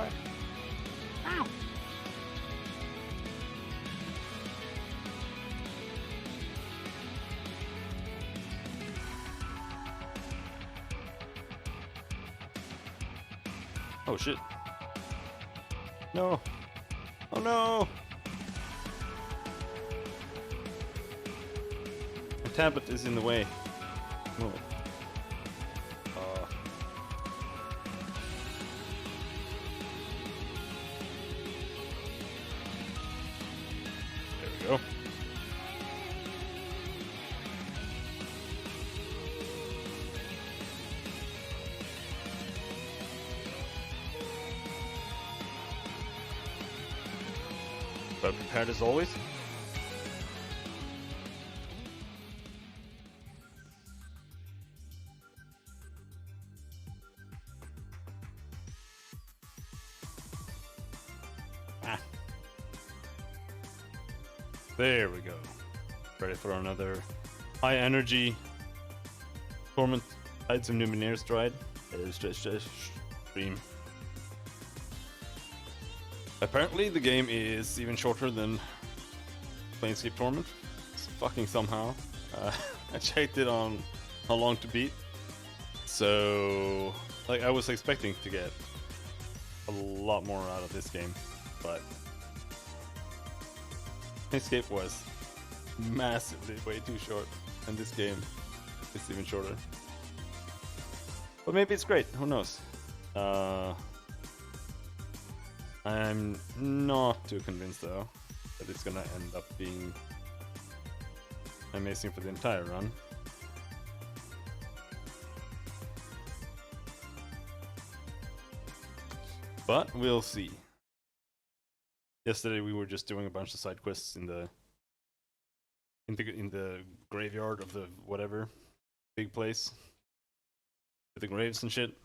die. Ow! Oh shit. No. Oh no! The tablet is in the way. No. There we go. But prepared as always. Ah. There we go. Ready for another high energy Torment Tides of Numenera stride. It's just stream. Apparently the game is even shorter than Planescape Torment. It's fucking somehow. I checked it on how long to beat. So, like, I was expecting to get a lot more out of this game, but Planescape was massively way too short, and this game is even shorter. But maybe it's great, who knows? I'm not too convinced though that it's gonna end up being amazing for the entire run. But we'll see. Yesterday we were just doing a bunch of side quests in the graveyard of the whatever big place with the graves and shit.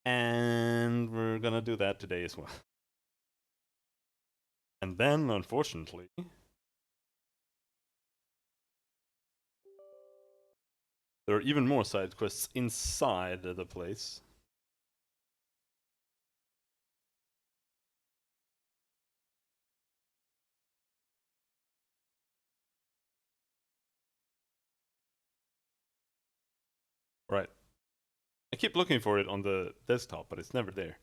And we're gonna do that today as well. And then, unfortunately, there are even more side quests inside the place. Right. I keep looking for it on the desktop, but it's never there.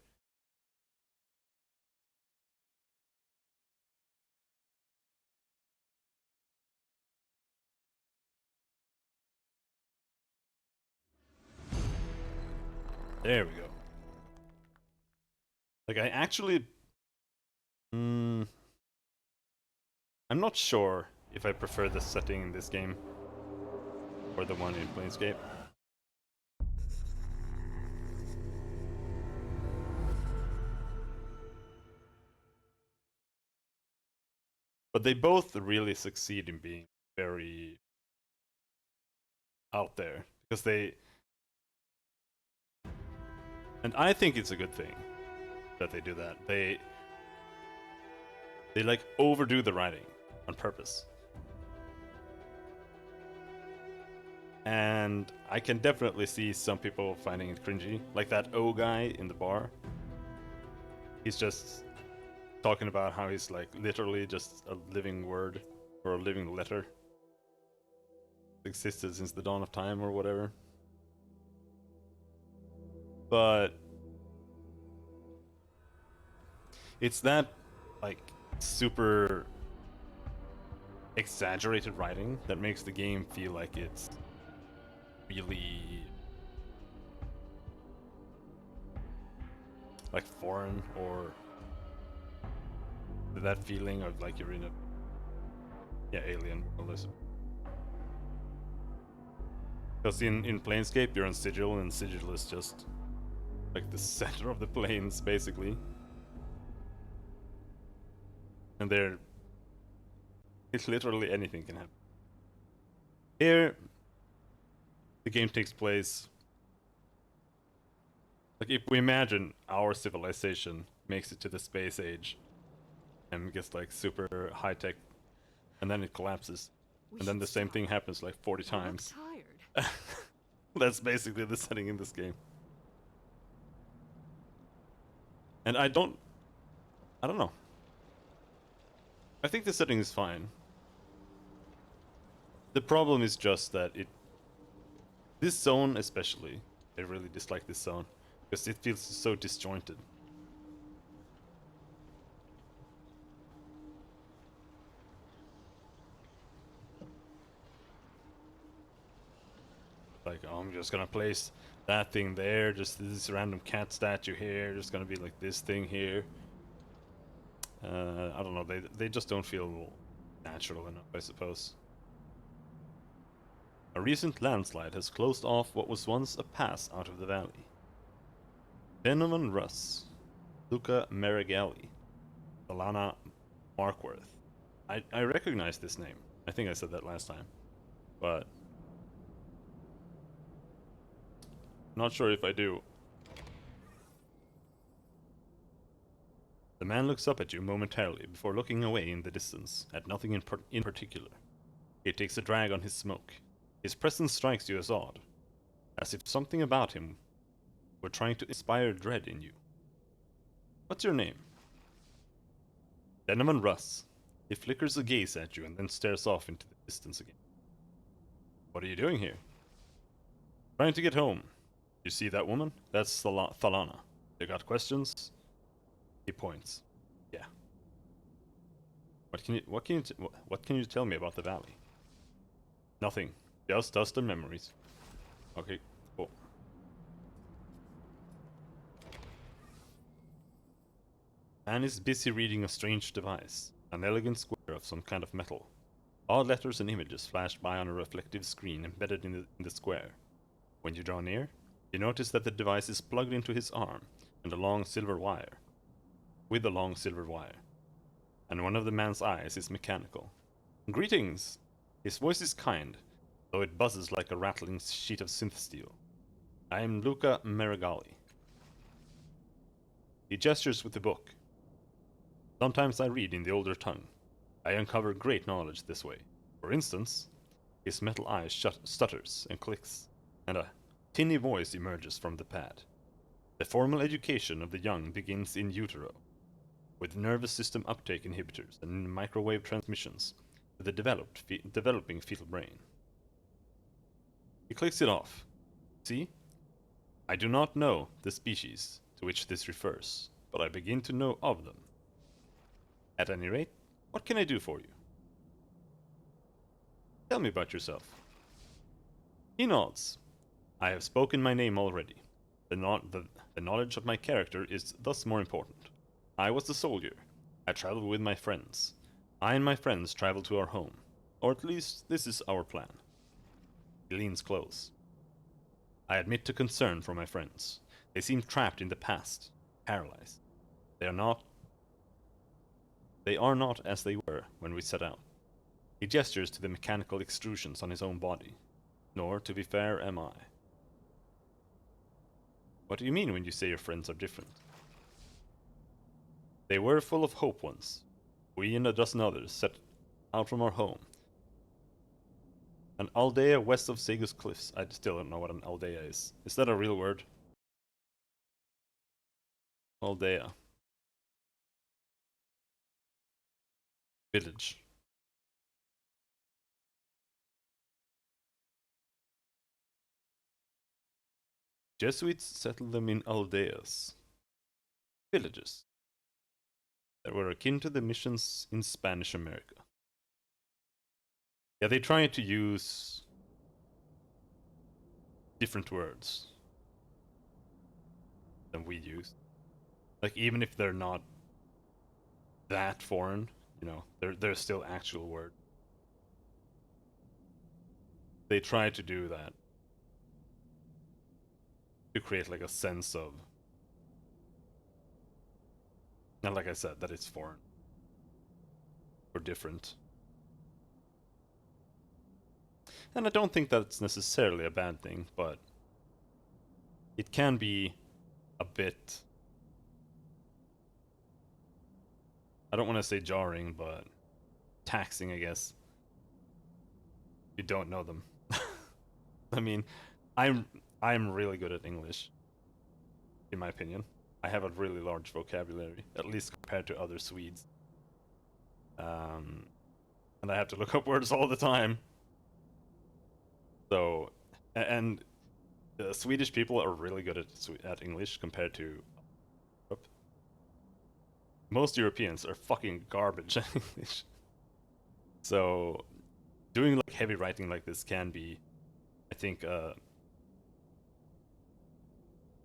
There we go. Like, I actually... I'm not sure if I prefer the setting in this game or the one in Planescape. But they both really succeed in being very out there, because they... And I think it's a good thing that they do that. They like overdo the writing on purpose. And I can definitely see some people finding it cringy. Like that O guy in the bar. He's just talking about how he's like literally just a living word or a living letter. Existed since the dawn of time or whatever. But it's that like super exaggerated writing that makes the game feel like it's really like foreign, or that feeling of like you're in a alien world. Because in Planescape you're on Sigil, and Sigil is just like the center of the planes basically, and it's literally anything can happen. Here the game takes place like if we imagine our civilization makes it to the space age and gets like super high tech, and then it collapses, and then the same thing happens like 40 times. That's basically the setting in this game. And I don't know. I think the setting is fine. The problem is just that this zone especially, I really dislike this zone because it feels so disjointed. Like, oh, I'm just gonna place that thing there, just this random cat statue here, just gonna be like this thing here. I don't know, they just don't feel natural enough, I suppose. A recent landslide has closed off what was once a pass out of the valley. Venom Russ, Luca Marigali, Alana Markworth. I recognize this name. I think I said that last time, but not sure if I do. The man looks up at you momentarily before looking away in the distance, at nothing in particular. He takes a drag on his smoke. His presence strikes you as odd, as if something about him were trying to inspire dread in you. What's your name? Venom Russ. He flickers a gaze at you and then stares off into the distance again. What are you doing here? Trying to get home. You see that woman? That's Thalana. You got questions? He points. Yeah. What can you tell me about the valley? Nothing. Just dust and memories. Okay, cool. Man is busy reading a strange device, an elegant square of some kind of metal. Odd letters and images flash by on a reflective screen embedded in the square. When you draw near, you notice that the device is plugged into his arm and a long silver wire. With a long silver wire. And one of the man's eyes is mechanical. Greetings! His voice is kind, though it buzzes like a rattling sheet of synth steel. I am Luca Marigali. He gestures with the book. Sometimes I read in the older tongue. I uncover great knowledge this way. For instance, his metal eye stutters and clicks, and a tinny voice emerges from the pad. The formal education of the young begins in utero, with nervous system uptake inhibitors and microwave transmissions to the developing fetal brain. He clicks it off. See? I do not know the species to which this refers, but I begin to know of them. At any rate, what can I do for you? Tell me about yourself. He nods. I have spoken my name already. The knowledge of my character is thus more important. I was a soldier. I traveled with my friends. I and my friends traveled to our home. Or at least, this is our plan. He leans close. I admit to concern for my friends. They seem trapped in the past, paralyzed. They are not as they were when we set out. He gestures to the mechanical extrusions on his own body. Nor, to be fair, am I. What do you mean when you say your friends are different? They were full of hope once. We and a dozen others set out from our home. An aldea west of Segus Cliffs. I still don't know what an aldea is. Is that a real word? Aldea. Village. Jesuits settled them in aldeas. Villages. That were akin to the missions in Spanish America. Yeah, they try to use different words than we use. Like, even if they're not that foreign, you know, they're still actual words. They try to do that to create like a sense of, and like I said, that it's foreign or different. And I don't think that's necessarily a bad thing, but it can be a bit, I don't want to say jarring, but taxing, I guess. You don't know them. I mean, I'm really good at English, in my opinion. I have a really large vocabulary, at least compared to other Swedes. And I have to look up words all the time. So, and Swedish people are really good at English compared to Europe. Most Europeans are fucking garbage at English. So, doing like heavy writing like this can be, I think,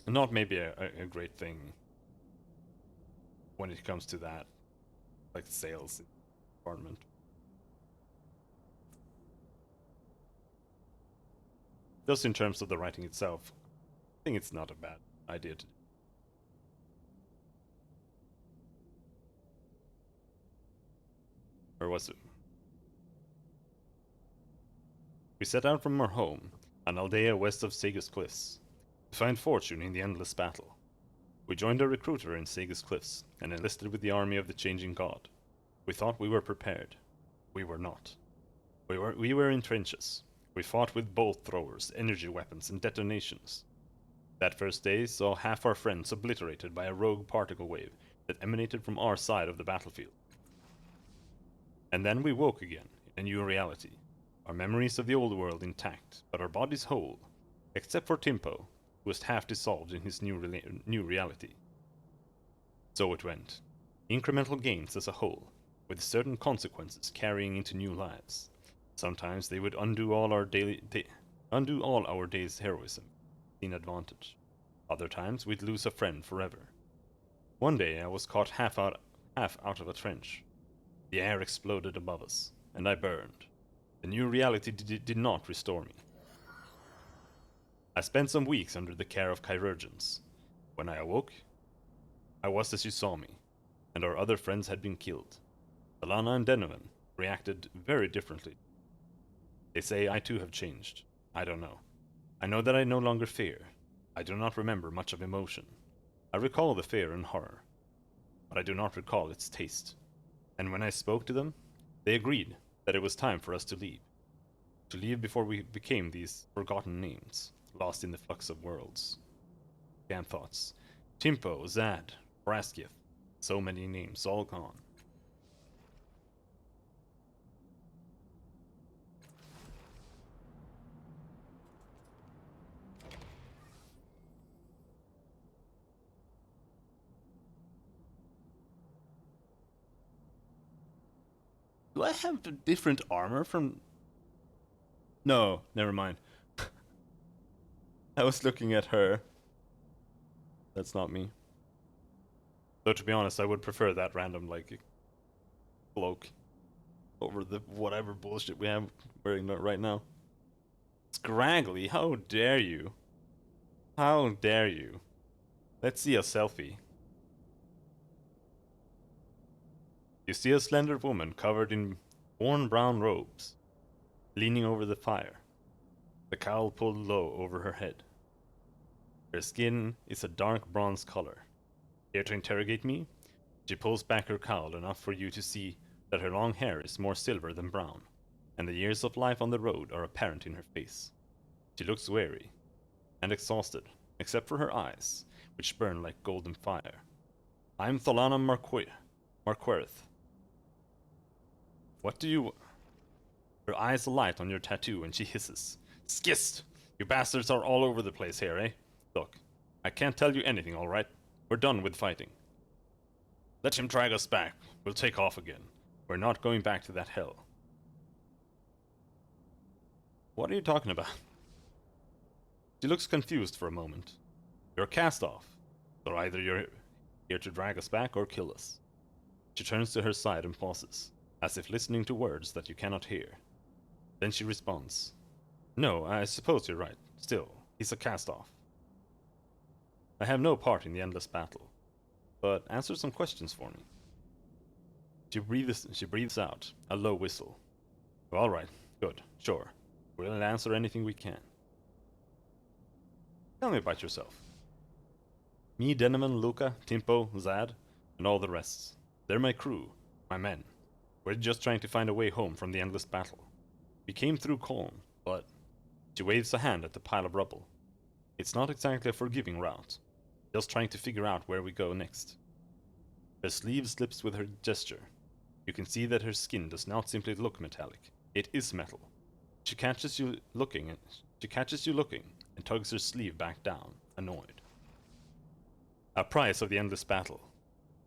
not maybe a great thing when it comes to that, like sales department. Just in terms of the writing itself, I think it's not a bad idea to do. Or was it? We set out from our home, an aldea west of Segus Cliffs, to find fortune in the endless battle. We joined a recruiter in Segus Cliffs and enlisted with the army of the changing god. We thought we were prepared. We were not. We were in trenches. We fought with bolt throwers, energy weapons, and detonations. That first day saw half our friends obliterated by a rogue particle wave that emanated from our side of the battlefield. And then we woke again, in a new reality. Our memories of the old world intact, but our bodies whole, except for Timpo, who was half dissolved in his new reality. So it went. Incremental gains as a whole, with certain consequences carrying into new lives. Sometimes they would undo all our day's heroism in advantage. Other times we'd lose a friend forever. One day I was caught half out of a trench. The air exploded above us, and I burned. The new reality did not restore me. I spent some weeks under the care of chirurgeons. When I awoke, I was as you saw me, and our other friends had been killed. Alana and Denovan reacted very differently. They say I too have changed. I don't know. I know that I no longer fear. I do not remember much of emotion. I recall the fear and horror, but I do not recall its taste. And when I spoke to them, they agreed that it was time for us to leave. To leave before we became these forgotten names, lost in the flux of worlds. Damn thoughts. Timpo, Zad, Braskith. So many names, all gone. Do I have a different armor from... No, never mind. I was looking at her. That's not me. Though to be honest, I would prefer that random, like, cloak over the whatever bullshit we have wearing right now. Scraggly, how dare you? How dare you? Let's see a selfie. You see a slender woman covered in worn brown robes, leaning over the fire, the cowl pulled low over her head. Her skin is a dark bronze color. Here to interrogate me? She pulls back her cowl enough for you to see that her long hair is more silver than brown, and the years of life on the road are apparent in her face. She looks weary and exhausted, except for her eyes, which burn like golden fire. I'm Tholana Marquareth. What do you... Her eyes alight on your tattoo and she hisses. Skist! You bastards are all over the place here, eh? Look, I can't tell you anything, alright? We're done with fighting. Let him drag us back. We'll take off again. We're not going back to that hell. What are you talking about? She looks confused for a moment. You're cast off. So either you're here to drag us back or kill us. She turns to her side and pauses, as if listening to words that you cannot hear. Then she responds, No, I suppose you're right. Still, he's a cast-off. I have no part in the endless battle, but answer some questions for me. She breathes out, a low whistle. All right, good, sure. We'll answer anything we can. Tell me about yourself. Me, Deneman, Luca, Timpo, Zad, and all the rest. They're my crew, my men. We're just trying to find a way home from the endless battle. We came through Koln, but... She waves a hand at the pile of rubble. It's not exactly a forgiving route. just trying to figure out where we go next. Her sleeve slips with her gesture. You can see that her skin does not simply look metallic. It is metal. She catches you looking, and tugs her sleeve back down, annoyed. A price of the endless battle.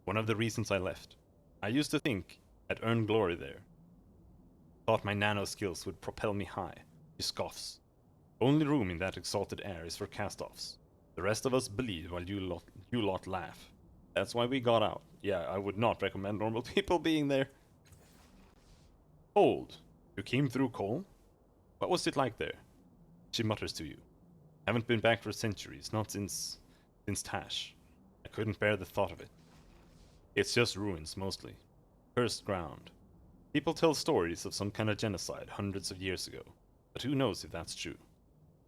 One of the reasons I left. I used to think I'd earned glory there. Thought my nano skills would propel me high. She scoffs. Only room in that exalted air is for cast-offs. The rest of us bleed while you lot laugh. That's why we got out. Yeah, I would not recommend normal people being there. Cold. You came through cold? What was it like there? She mutters to you. Haven't been back for centuries, not since Tash. I couldn't bear the thought of it. It's just ruins, mostly. Cursed ground. People tell stories of some kind of genocide hundreds of years ago, but who knows if that's true.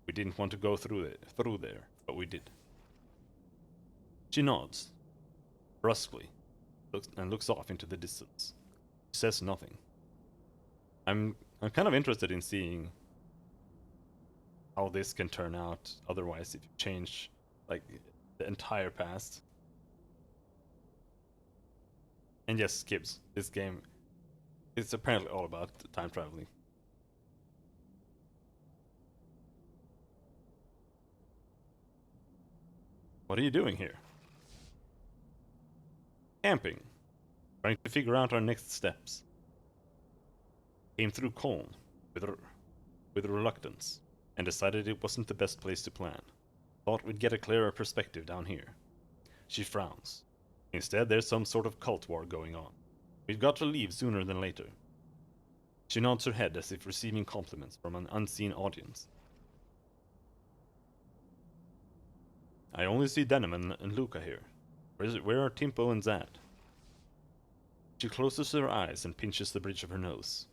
We didn't want to go through there, but we did. She nods, brusquely, and looks off into the distance. She says nothing. I'm kind of interested in seeing how this can turn out otherwise if you change, like, the entire past. And yes, Gibbs, this game is apparently all about time traveling. What are you doing here? Camping. Trying to figure out our next steps. Came through Colne with reluctance, and decided it wasn't the best place to plan. Thought we'd get a clearer perspective down here. She frowns. Instead, there's some sort of cult war going on. We've got to leave sooner than later. She nods her head as if receiving compliments from an unseen audience. I only see Denim and Luca here. Where are Timpo and Zad? She closes her eyes and pinches the bridge of her nose.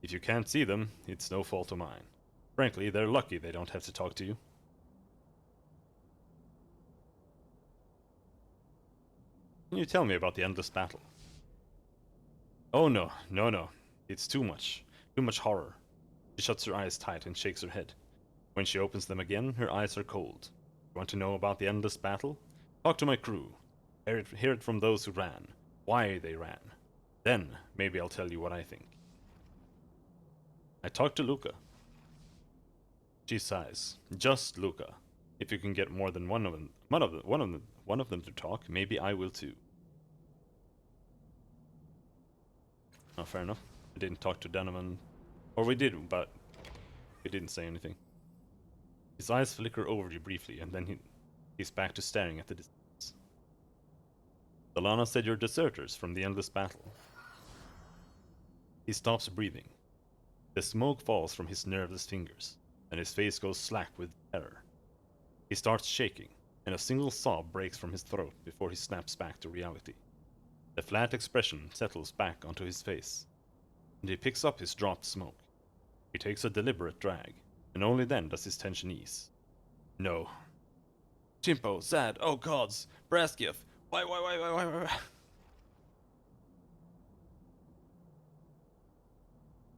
If you can't see them, it's no fault of mine. Frankly, they're lucky they don't have to talk to you. Can you tell me about the endless battle? Oh no. It's too much. Too much horror. She shuts her eyes tight and shakes her head. When she opens them again, her eyes are cold. You want to know about the endless battle? Talk to my crew. Hear it from those who ran. Why they ran. Then, maybe I'll tell you what I think. I talked to Luca. She sighs. Just Luca. If you can get more than one of them to talk, maybe I will too. Oh, fair enough. I didn't talk to Donovan. Or we did, but he didn't say anything. His eyes flicker over you briefly, and then he's back to staring at the distance. Solana said you're deserters from the endless battle. He stops breathing. The smoke falls from his nerveless fingers, and his face goes slack with terror. He starts shaking, and a single sob breaks from his throat before he snaps back to reality. The flat expression settles back onto his face, and he picks up his dropped smoke. He takes a deliberate drag, and only then does his tension ease. No. Chimpo, Zad, oh gods, Braskiev, why?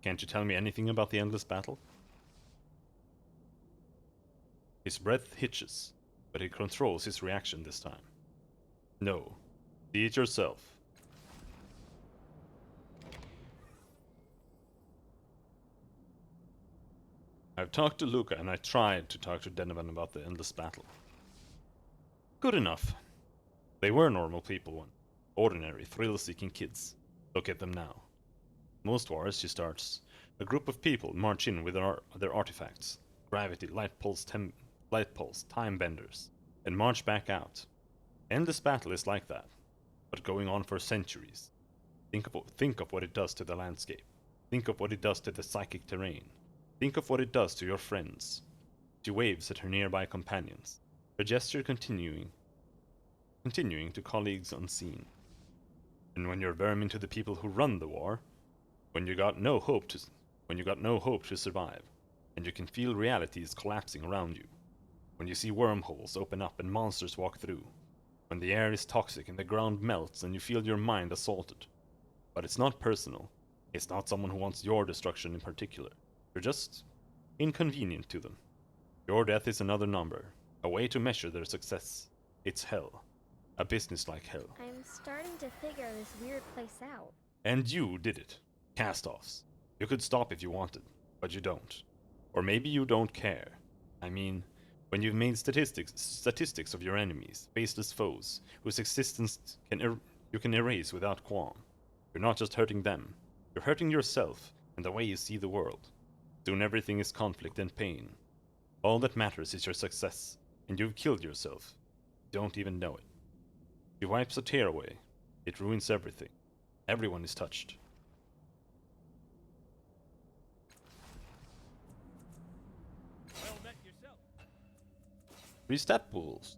Can't you tell me anything about the endless battle? His breath hitches, but he controls his reaction this time. No. See it yourself. I've talked to Luca and I tried to talk to Denovan about the endless battle. Good enough. They were normal people once. Ordinary, thrill-seeking kids. Look at them now. Most wars, she starts. A group of people march in with their artifacts. Gravity, light pulse, time benders. And march back out. Endless battle is like that. But going on for centuries. Think of what it does to the landscape. Think of what it does to the psychic terrain. Think of what it does to your friends. She waves at her nearby companions, her gesture continuing to colleagues unseen. And when you're vermin to the people who run the war, when you got no hope to survive, and you can feel realities collapsing around you, when you see wormholes open up and monsters walk through, when the air is toxic and the ground melts and you feel your mind assaulted. But it's not personal. It's not someone who wants your destruction in particular. You're just inconvenient to them. Your death is another number, a way to measure their success. It's hell. A business like hell. I'm starting to figure this weird place out. And you did it. Cast-offs. You could stop if you wanted, but you don't. Or maybe you don't care. I mean, when you've made statistics of your enemies, faceless foes, whose existence you can erase without qualm, you're not just hurting them, you're hurting yourself and the way you see the world. Soon everything is conflict and pain. All that matters is your success, and you've killed yourself. You don't even know it. She wipes a tear away. It ruins everything. Everyone is touched. Well met yourself. 3 stat pools.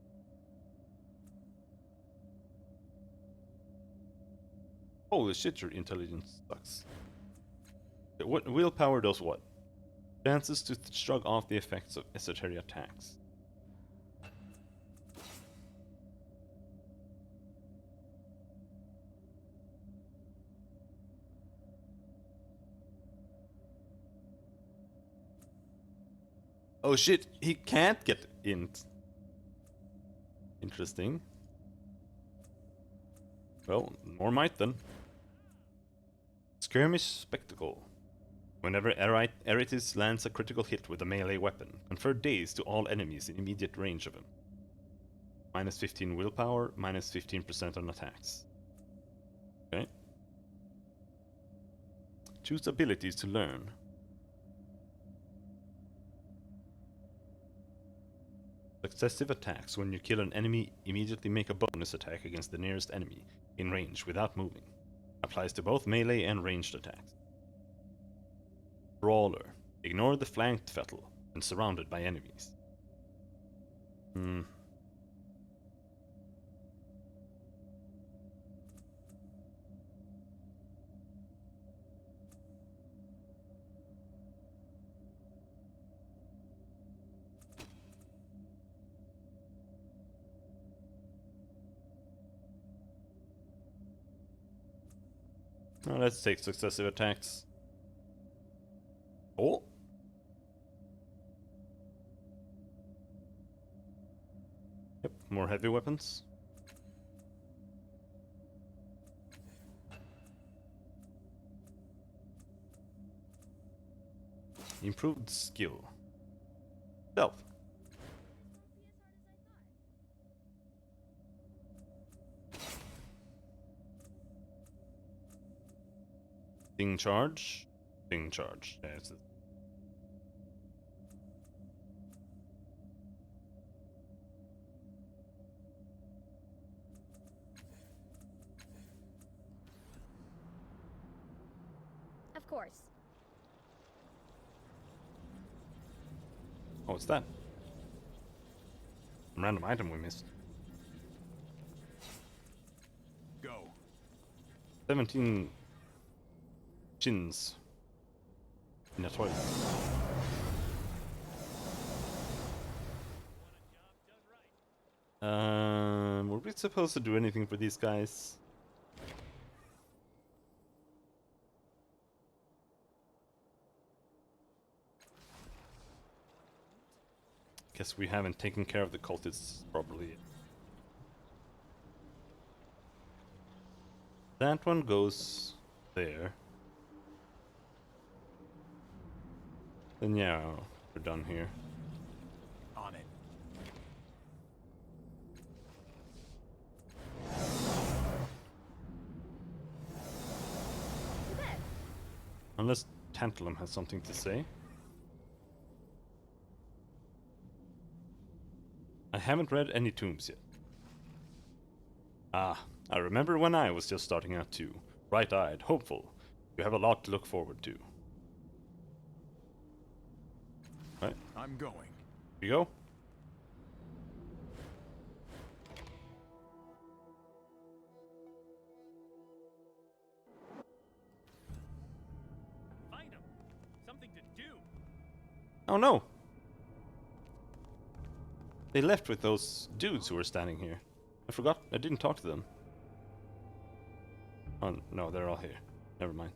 Holy shit, your intelligence sucks. What willpower does what? Chances to shrug off the effects of esoteric attacks. Oh shit, he can't get int. Interesting. Well, more might then. Skirmish Spectacle. Whenever Eritis lands a critical hit with a melee weapon, confer daze to all enemies in immediate range of him. Minus 15 willpower, minus 15% on attacks. Okay. Choose abilities to learn. Successive attacks. When you kill an enemy, immediately make a bonus attack against the nearest enemy in range without moving. Applies to both melee and ranged attacks. Brawler. Ignore the flanked battle and surrounded by enemies. Now let's take successive attacks. Oh! Yep, more heavy weapons. Improved skill. Stealth. Sting charge. Sting charge. There's it. Of course. Oh, what's that? Some random item we missed. Go. 17 chins in a toilet. Were we supposed to do anything for these guys? Guess we haven't taken care of the cultists properly yet. That one goes there. Then yeah, we're done here. On it. You bet. Unless Tantalum has something to say. I haven't read any tombs yet. Ah, I remember when I was just starting out too. Bright-eyed, hopeful. You have a lot to look forward to. Right, I'm going. here you go. Find him. Something to do. Oh no! They left with those dudes who were standing here. I forgot, I didn't talk to them. Oh no, they're all here. Never mind.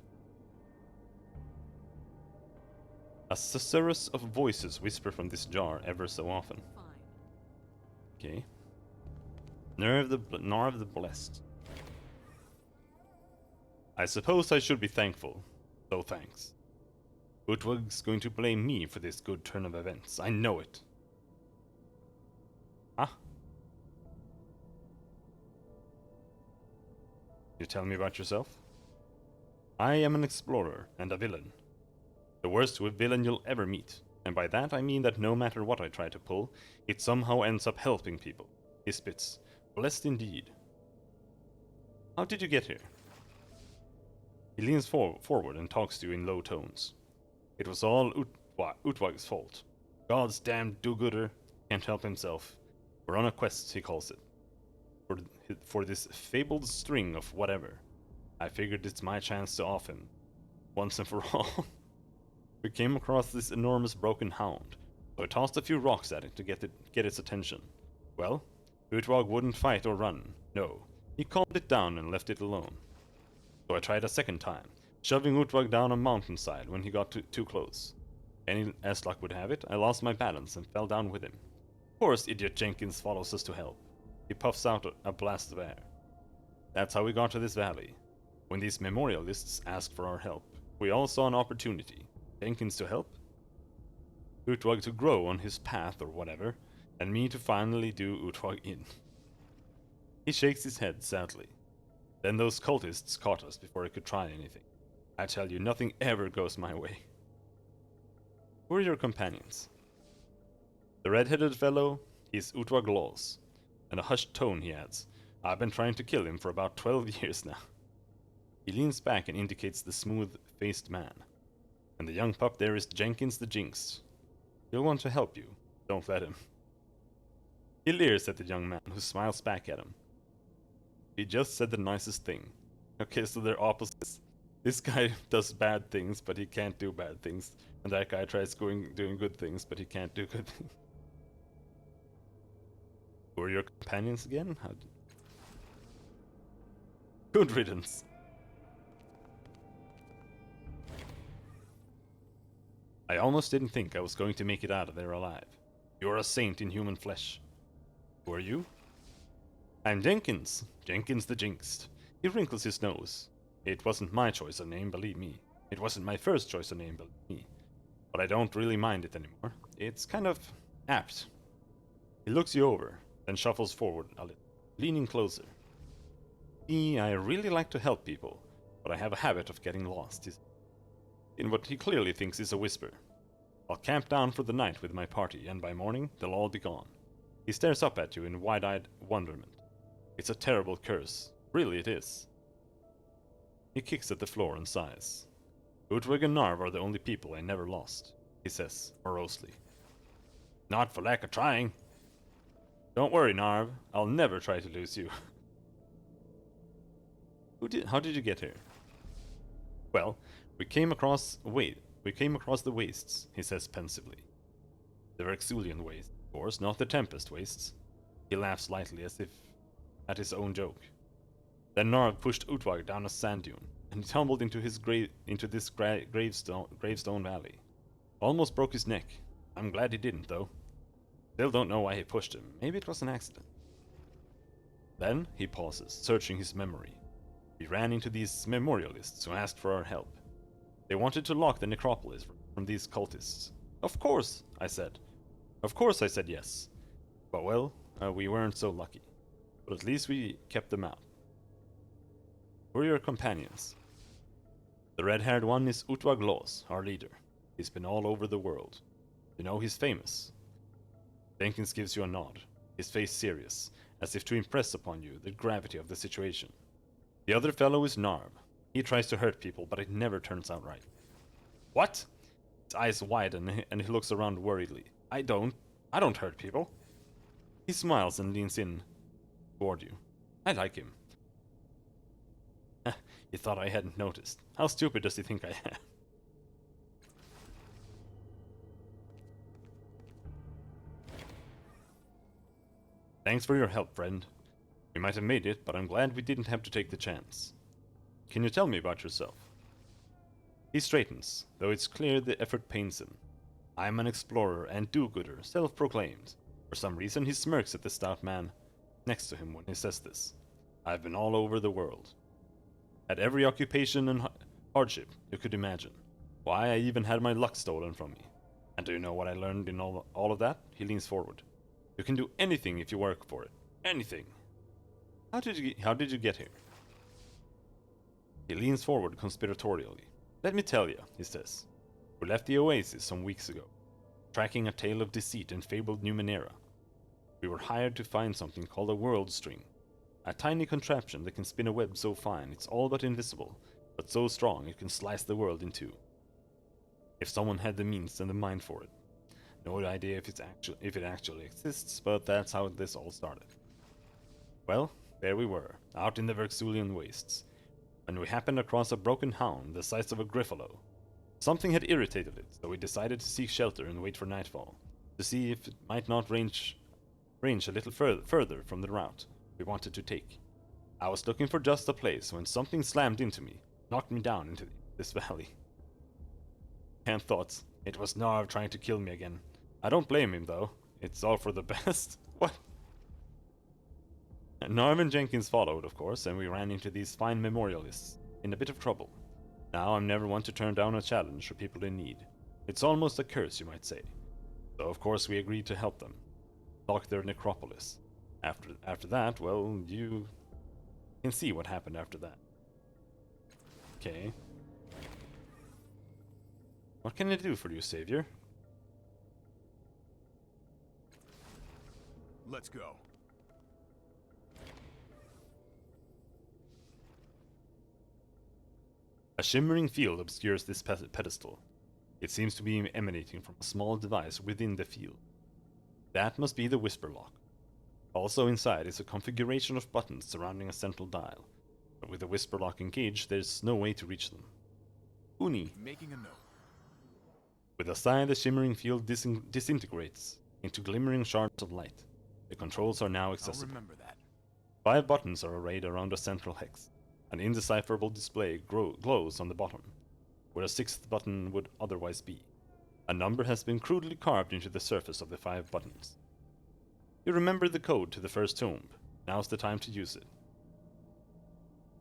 A susurrus of voices whisper from this jar ever so often. Fine. Okay. Narv the Blessed. I suppose I should be thankful, so thanks. Utwag's going to blame me for this good turn of events. I know it. Huh? You tell me about yourself? I am an explorer and a villain. The worst villain you'll ever meet. And by that I mean that no matter what I try to pull, it somehow ends up helping people. He spits. Blessed indeed. How did you get here? He leans forward and talks to you in low tones. It was all Utwag's fault. God's damned do-gooder can't help himself. We're on a quest, he calls it. For this fabled string of whatever. I figured it's my chance to off him. Once and for all. We came across this enormous broken hound, so I tossed a few rocks at it to get its attention. Well, Utwag wouldn't fight or run. No, he calmed it down and left it alone. So I tried a second time, shoving Utwag down a mountainside when he got too close. And as luck would have it, I lost my balance and fell down with him. Of course, idiot Jenkins follows us to help. He puffs out a blast of air. That's how we got to this valley. When these memorialists asked for our help, we all saw an opportunity. Jenkins to help, Utwag to grow on his path or whatever, and me to finally do Utwag in. He shakes his head sadly. Then those cultists caught us before I could try anything. I tell you, nothing ever goes my way. Who are your companions? The red-headed fellow, he's Utwag Laws. In a hushed tone he adds, I've been trying to kill him for about 12 years now. He leans back and indicates the smooth-faced man. And the young pup there is Jenkins the Jinx. He'll want to help you. Don't let him. He leers at the young man, who smiles back at him. He just said the nicest thing. Okay, so they're opposites. This guy does bad things, but he can't do bad things. And that guy tries doing good things, but he can't do good things. Who are your companions again? Good riddance. I almost didn't think I was going to make it out of there alive. You're a saint in human flesh. Who are you? I'm Jenkins. Jenkins the Jinxed. He wrinkles his nose. It wasn't my choice of name, believe me. It wasn't my first choice of name, believe me. But I don't really mind it anymore. It's kind of apt. He looks you over, then shuffles forward a little, leaning closer. See, I really like to help people, but I have a habit of getting lost in what he clearly thinks is a whisper. I'll camp down for the night with my party, and by morning, they'll all be gone. He stares up at you in wide-eyed wonderment. It's a terrible curse. Really it is. He kicks at the floor and sighs. Utwag and Narv are the only people I never lost, he says, morosely. Not for lack of trying. Don't worry, Narv. I'll never try to lose you. How did you get here? Well, we came across the wastes, he says pensively. The Verxulian wastes, of course, not the Tempest wastes. He laughs lightly as if at his own joke. Then Narv pushed Utwag down a sand dune, and he tumbled into this gravestone valley. Almost broke his neck. I'm glad he didn't, though. Still don't know why he pushed him. Maybe it was an accident. Then he pauses, searching his memory. We ran into these memorialists who asked for our help. They wanted to lock the necropolis from these cultists. Of course, I said. Of course I said yes. But well, we weren't so lucky. But at least we kept them out. Who are your companions? The red-haired one is Utwag Laws, our leader. He's been all over the world. You know, he's famous. Jenkins gives you a nod, his face serious, as if to impress upon you the gravity of the situation. The other fellow is Narv. He tries to hurt people, but it never turns out right. What? His eyes widen and he looks around worriedly. I don't hurt people. He smiles and leans in toward you. I like him. He thought I hadn't noticed. How stupid does he think I am? Thanks for your help, friend. We might have made it, but I'm glad we didn't have to take the chance. Can you tell me about yourself? He straightens, though it's clear the effort pains him. I'm an explorer and do-gooder, self-proclaimed. For some reason he smirks at the stout man. next to him when he says this. I've been all over the world. Had every occupation and hardship you could imagine. Why, I even had my luck stolen from me. And do you know what I learned in all of that? He leans forward. You can do anything if you work for it. Anything. How did you get here? He leans forward conspiratorially. Let me tell you, he says. We left the Oasis some weeks ago, tracking a tale of deceit in fabled Numenera. We were hired to find something called a world string, a tiny contraption that can spin a web so fine it's all but invisible, but so strong it can slice the world in two. If someone had the means and the mind for it. No idea if it actually exists, but that's how this all started. Well, there we were, out in the Verxulian wastes, when we happened across a broken hound the size of a griffalo. Something had irritated it, so we decided to seek shelter and wait for nightfall, to see if it might not range a little further from the route we wanted to take. I was looking for just a place when something slammed into me, knocked me down into this valley. And thought, it was Narv trying to kill me again. I don't blame him though, it's all for the best. What? Narv and Jenkins followed, of course, and we ran into these fine memorialists, in a bit of trouble. Now I'm never one to turn down a challenge for people in need. It's almost a curse, you might say. So of course we agreed to help them. Lock their necropolis. After that, well, you can see what happened after that. Okay. What can I do for you, Savior? Let's go. A shimmering field obscures this pedestal. It seems to be emanating from a small device within the field. That must be the Whisper Lock. Also inside is a configuration of buttons surrounding a central dial. But with the Whisper Lock engaged, there's no way to reach them. Uni. Making a note. With a sigh, the shimmering field disintegrates into glimmering shards of light. The controls are now accessible. I'll remember that. 5 buttons are arrayed around a central hex. An indecipherable display glows on the bottom, where a 6th button would otherwise be. A number has been crudely carved into the surface of the 5 buttons. You remember the code to the first tomb. Now's the time to use it.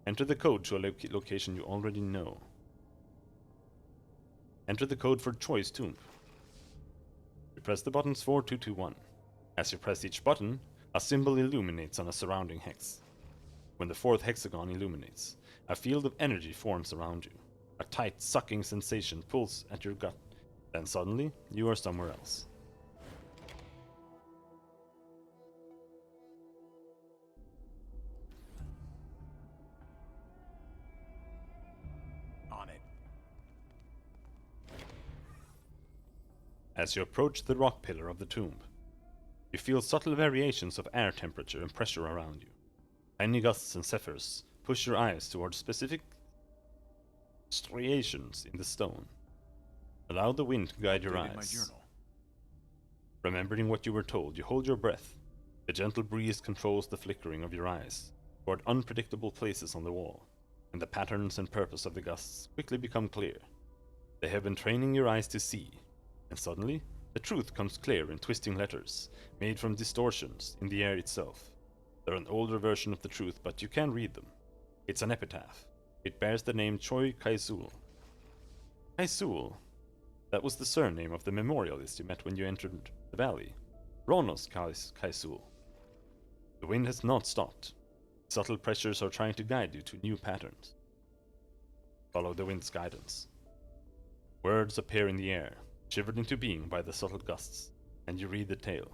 Enter the code to a location you already know. Enter the code for Choice Tomb. You press the buttons 4221. As you press each button, a symbol illuminates on a surrounding hex. When the 4th hexagon illuminates, a field of energy forms around you. A tight, sucking sensation pulls at your gut. Then suddenly, you are somewhere else. On it. As you approach the rock pillar of the tomb, you feel subtle variations of air temperature and pressure around you. Tiny gusts and zephyrs push your eyes towards specific striations in the stone. Allow the wind to guide your Updated my eyes. journal. Remembering what you were told, you hold your breath. The gentle breeze controls the flickering of your eyes toward unpredictable places on the wall, and the patterns and purpose of the gusts quickly become clear. They have been training your eyes to see, and suddenly, the truth comes clear in twisting letters, made from distortions in the air itself. They're an older version of the truth, but you can read them. It's an epitaph. It bears the name Choi Kai-Sul. Kai-Sul? That was the surname of the memorialist you met when you entered the valley. Ronos Kai-Sul. The wind has not stopped. Subtle pressures are trying to guide you to new patterns. Follow the wind's guidance. Words appear in the air, shivered into being by the subtle gusts, and you read the tale.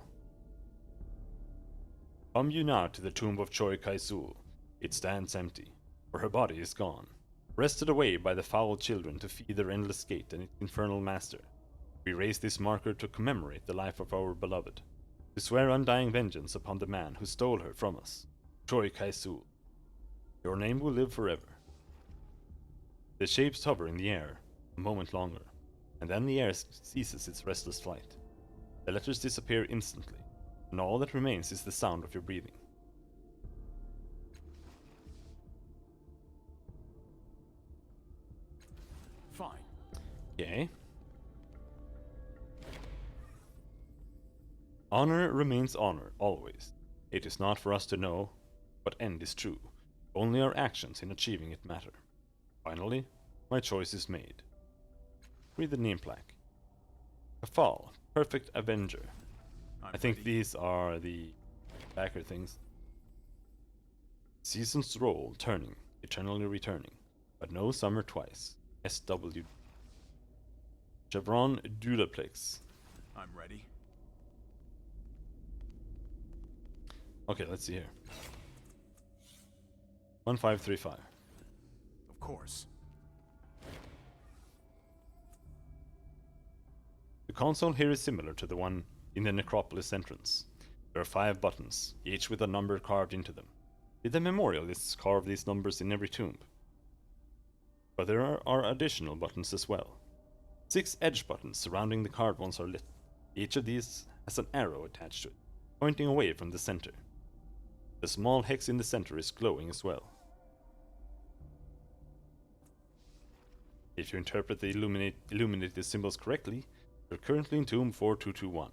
Come you now to the tomb of Choi Kai-Sul. It stands empty, for her body is gone, wrested away by the foul children to feed their endless gate and its infernal master. We raise this marker to commemorate the life of our beloved, to swear undying vengeance upon the man who stole her from us, Choi Kai-Sul. Your name will live forever. The shapes hover in the air a moment longer, and then the air ceases its restless flight. The letters disappear instantly, and all that remains is the sound of your breathing. Fine. Okay. Honor remains honor, always. It is not for us to know what end is true. Only our actions in achieving it matter. Finally, my choice is made. Read the name plaque. Kafal, Perfect Avenger. I think these are the backer things. Seasons roll, turning, eternally returning, but no summer twice. SW. Chevron Dulaplex. I'm ready. Okay, let's see here. 1535. Of course. The console here is similar to the one in the necropolis entrance. There are 5 buttons, each with a number carved into them. Did the memorialists carve these numbers in every tomb? But there are additional buttons as well. 6 edge buttons surrounding the carved ones are lit. Each of these has an arrow attached to it, pointing away from the center. The small hex in the center is glowing as well. If you interpret the illuminated symbols correctly, you're currently in tomb 4221.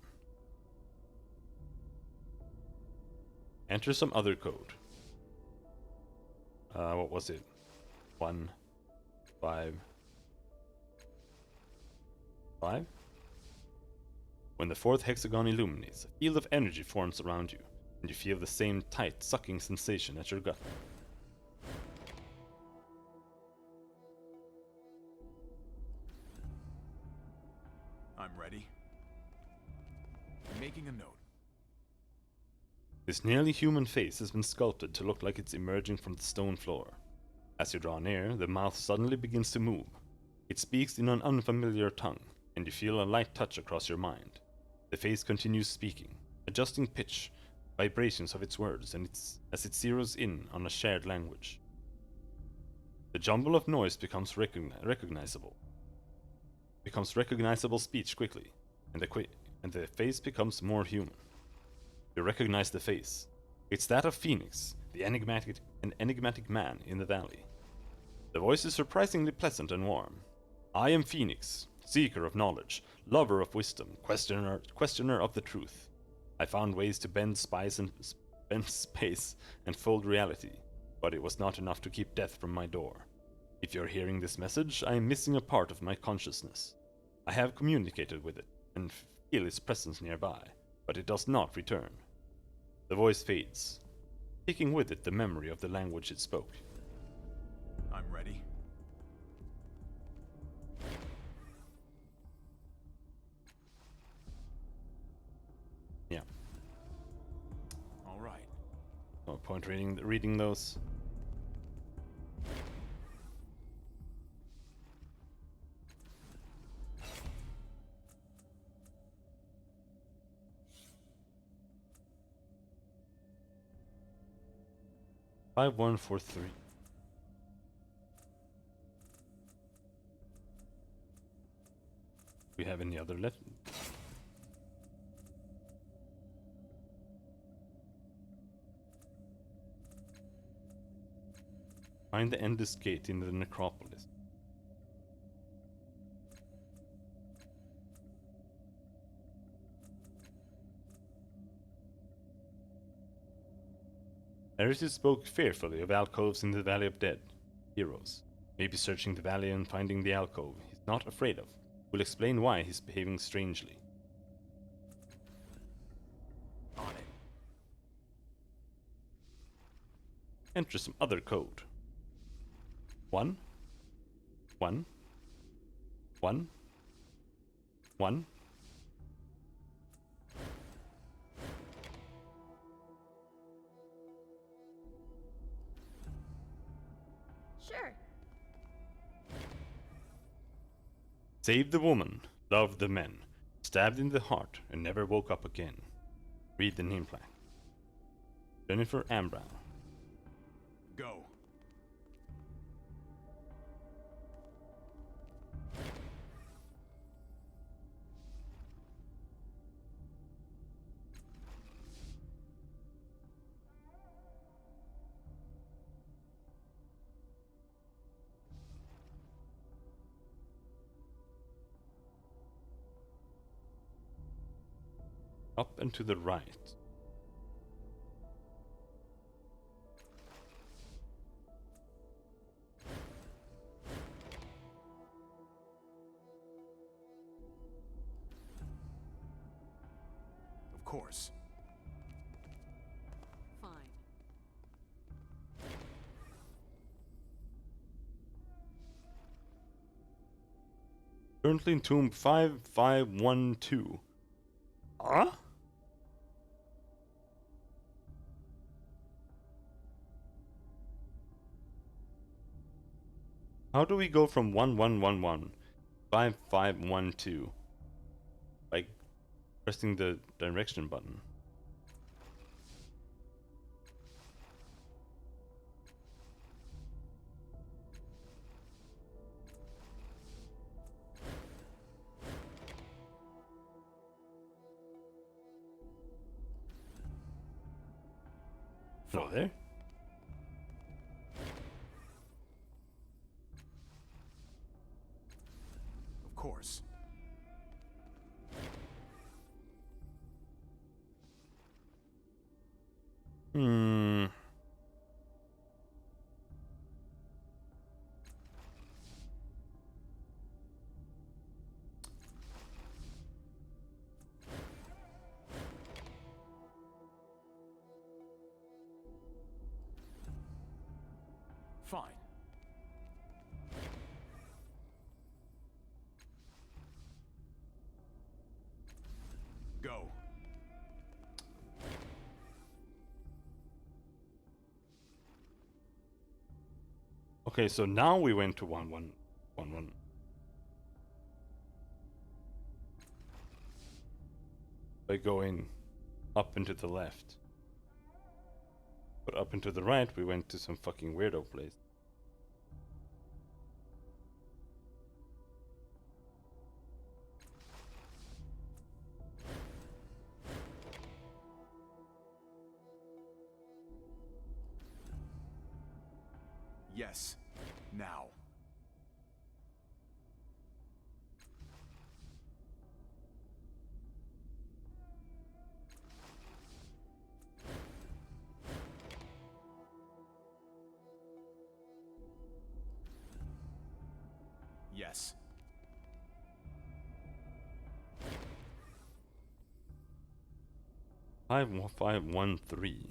Enter some other code. What was it? 1, 5, 5? When the 4th hexagon illuminates, a field of energy forms around you, and you feel the same tight, sucking sensation at your gut. I'm ready. Making a note. This nearly human face has been sculpted to look like it's emerging from the stone floor. As you draw near, the mouth suddenly begins to move. It speaks in an unfamiliar tongue, and you feel a light touch across your mind. The face continues speaking, adjusting pitch, vibrations of its words, and as it zeroes in on a shared language. The jumble of noise becomes recognizable speech quickly, and the face becomes more human. You recognize the face. It's that of Phoenix, the enigmatic man in the valley. The voice is surprisingly pleasant and warm. I am Phoenix, seeker of knowledge, lover of wisdom, questioner of the truth. I found ways to bend space and fold reality, but it was not enough to keep death from my door. If you're hearing this message, I am missing a part of my consciousness. I have communicated with it, and feel its presence nearby, but it does not return. The voice fades, taking with it the memory of the language it spoke. I'm ready. Yeah. All right. No point reading those. Five, 1, 4, 3. Do we have any other left? Find the endless gate in the necropolis. Erisys spoke fearfully of alcoves in the Valley of Dead. Heroes. Maybe searching the valley and finding the alcove he's not afraid of will explain why he's behaving strangely. On it. Enter some other code. 1, 1, 1, 1. Sure. Saved the woman, loved the men, stabbed in the heart, and never woke up again. Read the name plaque. Jennifer Ambrow. Go. Up and to the right. course. Fine. Currently in tomb 5512. Huh? How do we go from 1111 5512 by pressing the direction button? Hello there. Of course. Hmm. Fine. Go. Okay, so now we went to 1111. By going up and to the left. But up and to the right, we went to some fucking weirdo place. Yes. Now. Yes. Five 513.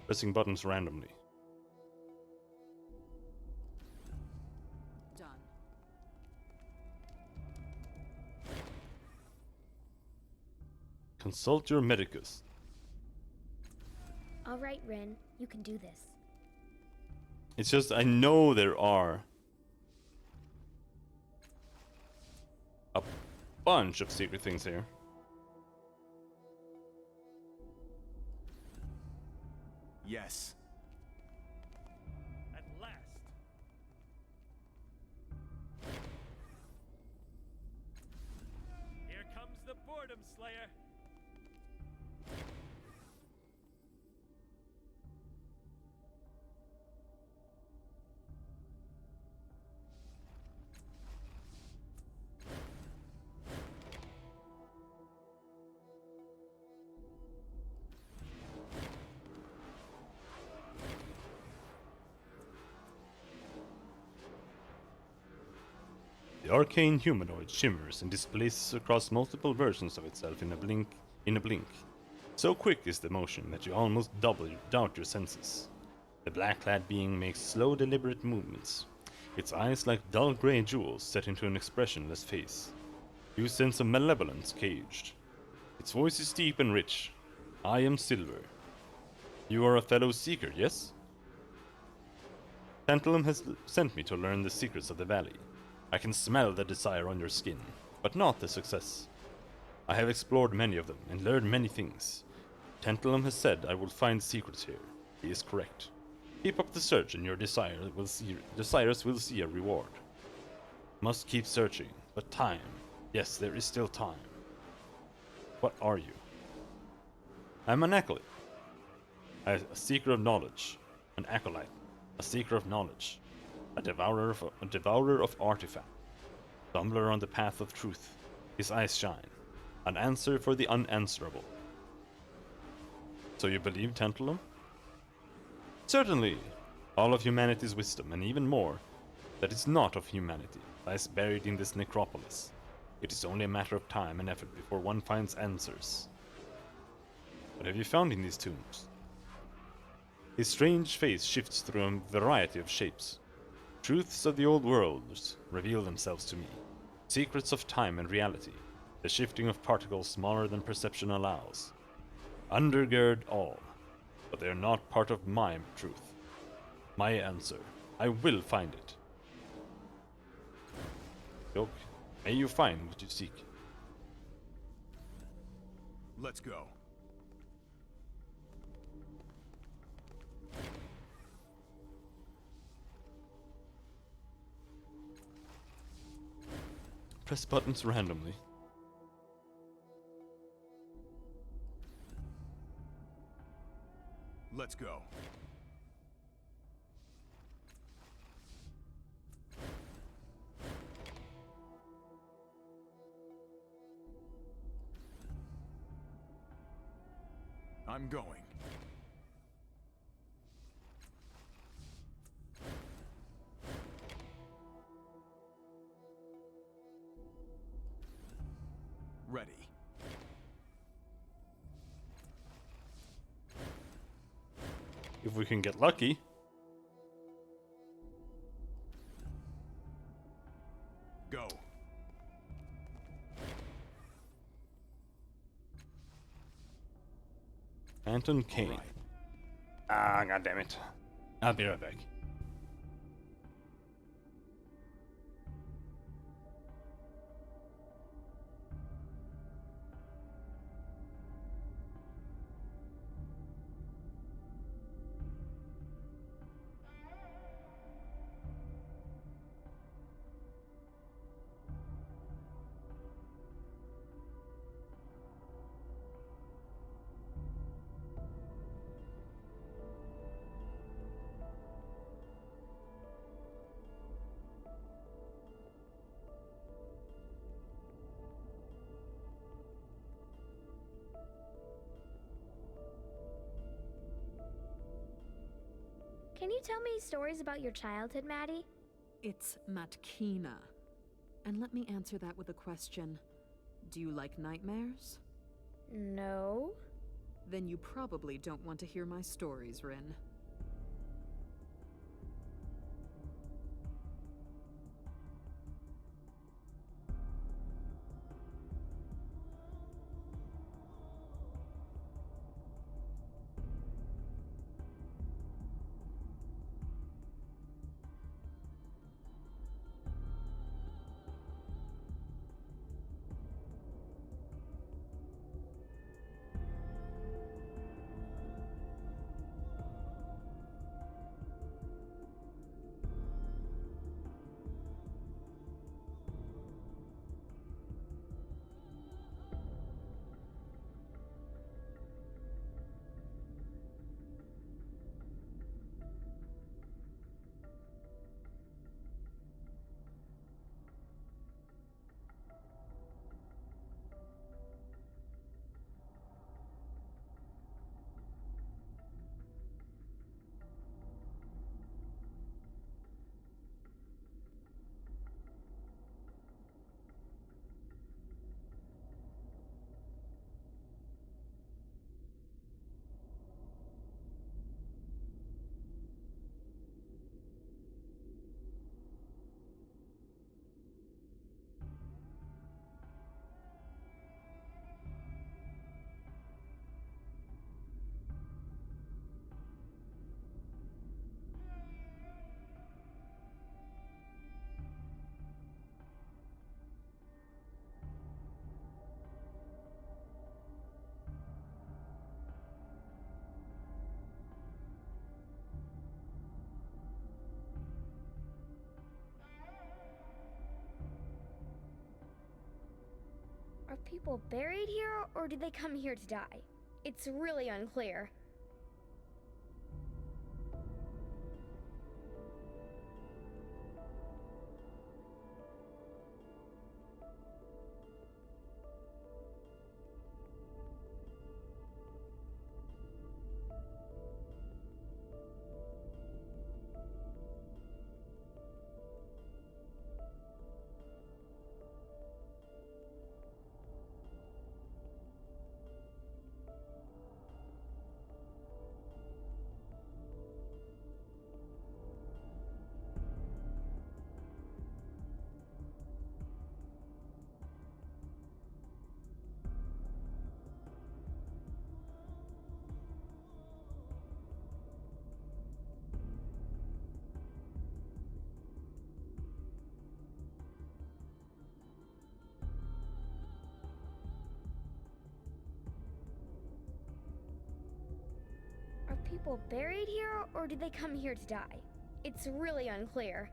Pressing buttons randomly. Done. Consult your medicus. All right, Ren, you can do this. It's just, I know there are a bunch of secret things here. Yes. At last. Here comes the Boredom Slayer. The arcane humanoid shimmers and displays across multiple versions of itself in a blink. So quick is the motion that you almost doubt your senses. The black-clad being makes slow, deliberate movements, its eyes like dull gray jewels set into an expressionless face. You sense a malevolence caged. Its voice is deep and rich. I am Silver. You are a fellow seeker, yes? Tantalum has sent me to learn the secrets of the valley. I can smell the desire on your skin, but not the success. I have explored many of them and learned many things. Tantalum has said I will find secrets here. He is correct. Keep up the search and your desires will see a reward. Must keep searching, but time. Yes, there is still time. What are you? I am an acolyte. A seeker of knowledge. An acolyte. A seeker of knowledge. A devourer of artifact. Stumbler on the path of truth. His eyes shine. An answer for the unanswerable. So you believe Tantalum? Certainly. All of humanity's wisdom, and even more. that is not of humanity lies buried in this necropolis. It is only a matter of time and effort before one finds answers. What have you found in these tombs? His strange face shifts through a variety of shapes. Truths of the old worlds reveal themselves to me. Secrets of time and reality, the shifting of particles smaller than perception allows. Undergird all, but they are not part of my truth. My answer. I will find it. Yoke, may you find what you seek. Let's go. Press buttons randomly. Let's go. I'm going. Ready. If we can get lucky. Go. Anton Kane. Right. Ah, goddammit. I'll be right back. Can you tell me stories about your childhood, Maddie? It's Matkina. And let me answer that with a question. Do you like nightmares? No. Then you probably don't want to hear my stories, Rin. Are people buried here, or did they come here to die? It's really unclear. people buried here, or did they come here to die? It's really unclear.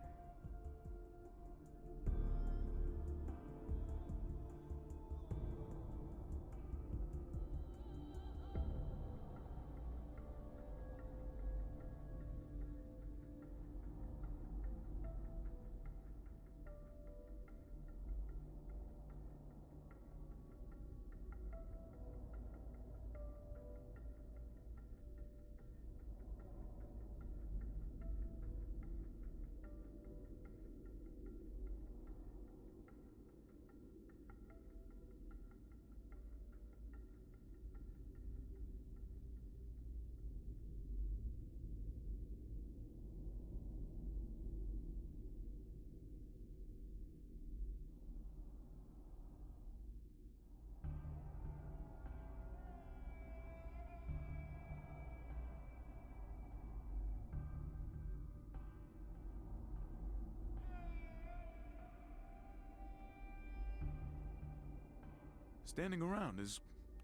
Standing around is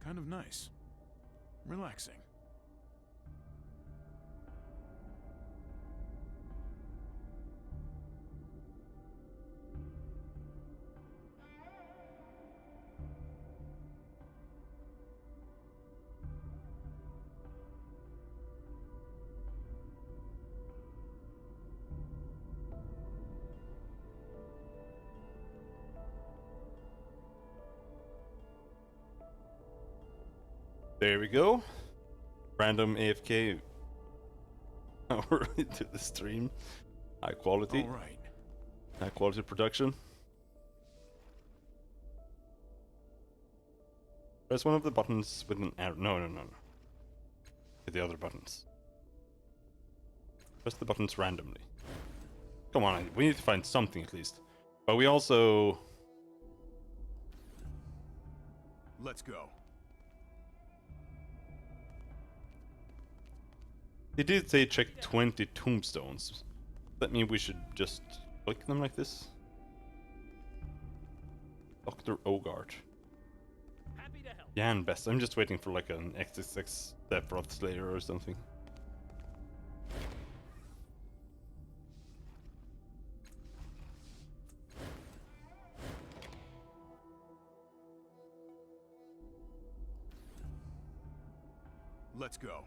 kind of nice. Relaxing. There we go. Random AFK over into the stream. High quality. All right. High quality production. Press one of the buttons with an arrow. No. Hit the other buttons. Press the buttons randomly. Come on, we need to find something at least. But we also... Let's go. They did say check 20 tombstones. That means we should just click them like this? Dr. Ogart. Happy to help. Jan Best. I'm just waiting for like an XXX Sephiroth Slayer or something. Let's go.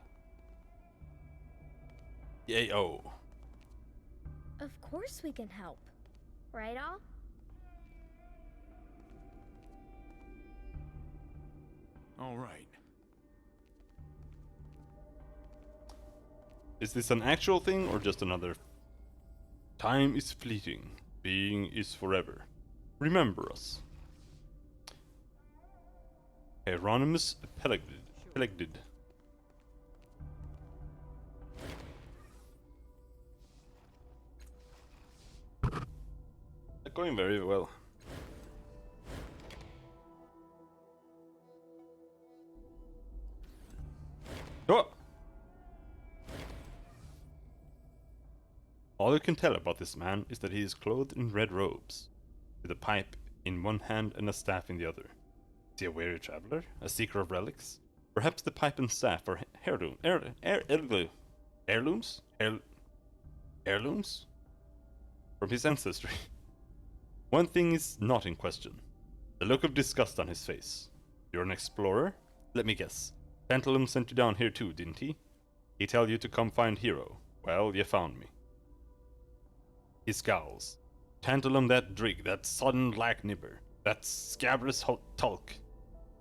Yayo. Of course we can help. Right, Al? All right. Is this an actual thing or just another? Time is fleeting. Being is forever. Remember us. Hieronymus Pelegdid. Going very well. Oh! All you can tell about this man is that he is clothed in red robes, with a pipe in one hand and a staff in the other. Is he a weary traveler? A seeker of relics? Perhaps the pipe and staff are heirlooms? Heirlooms? From his ancestry. One thing is not in question. The look of disgust on his face. You're an explorer? Let me guess. Tantalum sent you down here too, didn't he? He tell you to come find Hero. Well, you found me. He scowls. Tantalum that drig, that sodden black nibber, that scabrous tulk.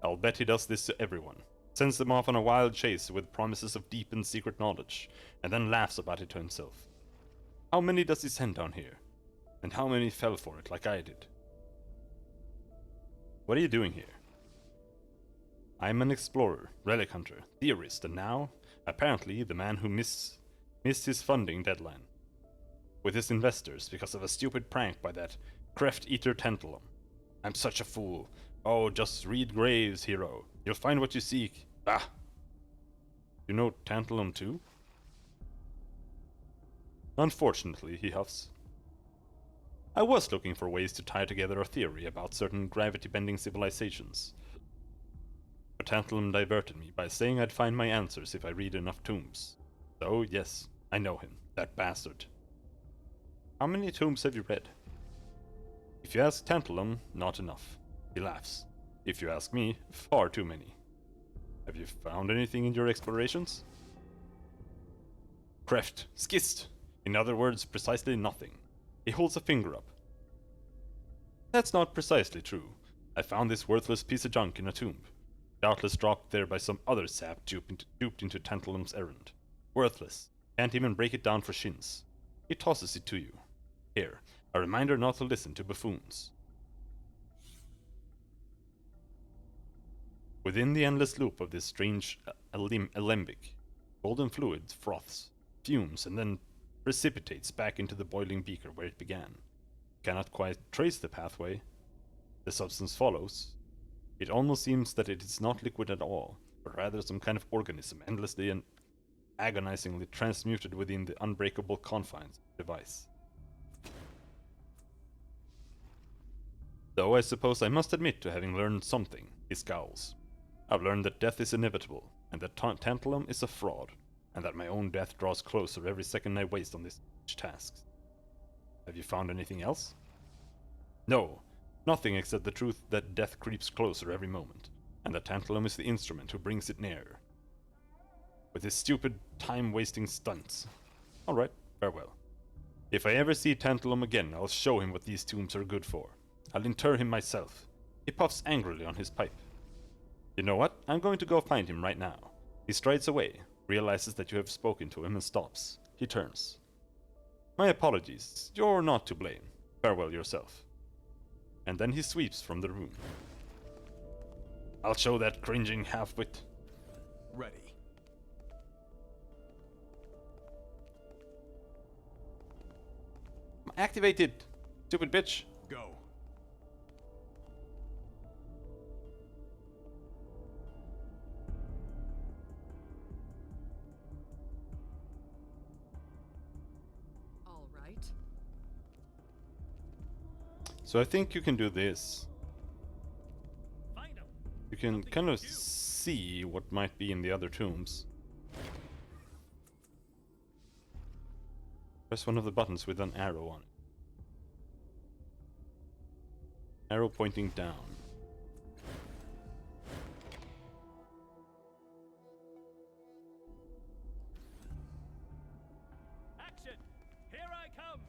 I'll bet he does this to everyone. Sends them off on a wild chase with promises of deep and secret knowledge, and then laughs about it to himself. How many does he send down here? And how many fell for it like I did? What are you doing here? I'm an explorer, relic hunter, theorist, and now, apparently, the man who missed his funding deadline with his investors because of a stupid prank by that Creft-Eater Tantalum. I'm such a fool. Oh, just read Graves, Hero. You'll find what you seek. Ah! You know Tantalum too? Unfortunately, he huffs. I was looking for ways to tie together a theory about certain gravity-bending civilizations. But Tantalum diverted me by saying I'd find my answers if I read enough tombs. So, yes, I know him. That bastard. How many tombs have you read? If you ask Tantalum, not enough. He laughs. If you ask me, far too many. Have you found anything in your explorations? Kreft. Skist. In other words, precisely nothing. He holds a finger up. That's not precisely true. I found this worthless piece of junk in a tomb. Doubtless dropped there by some other sap duped into Tantalum's errand. Worthless. Can't even break it down for shins. He tosses it to you. Here, a reminder not to listen to buffoons. Within the endless loop of this strange alembic, golden fluid froths, fumes, and then precipitates back into the boiling beaker where it began. Cannot quite trace the pathway. The substance follows. It almost seems that it is not liquid at all, but rather some kind of organism endlessly and agonizingly transmuted within the unbreakable confines of the device. Though I suppose I must admit to having learned something, he scowls. I've learned that death is inevitable, and that Tantalum is a fraud, and that my own death draws closer every second I waste on this task. Have you found anything else? No, nothing except the truth that death creeps closer every moment, and that Tantalum is the instrument who brings it nearer. With his stupid, time-wasting stunts. Alright, farewell. If I ever see Tantalum again, I'll show him what these tombs are good for. I'll inter him myself. He puffs angrily on his pipe. You know what? I'm going to go find him right now. He strides away, realizes that you have spoken to him, and stops. He turns. My apologies. You're not to blame. Farewell yourself. And then he sweeps from the room. I'll show that cringing half-wit. Ready. Activated! Stupid bitch! Go. All right. So I think you can do this. Find 'em. You can Something kind of to do. see what might be in the other tombs. Press one of the buttons with an arrow on it. Arrow pointing down. Action! Here I come!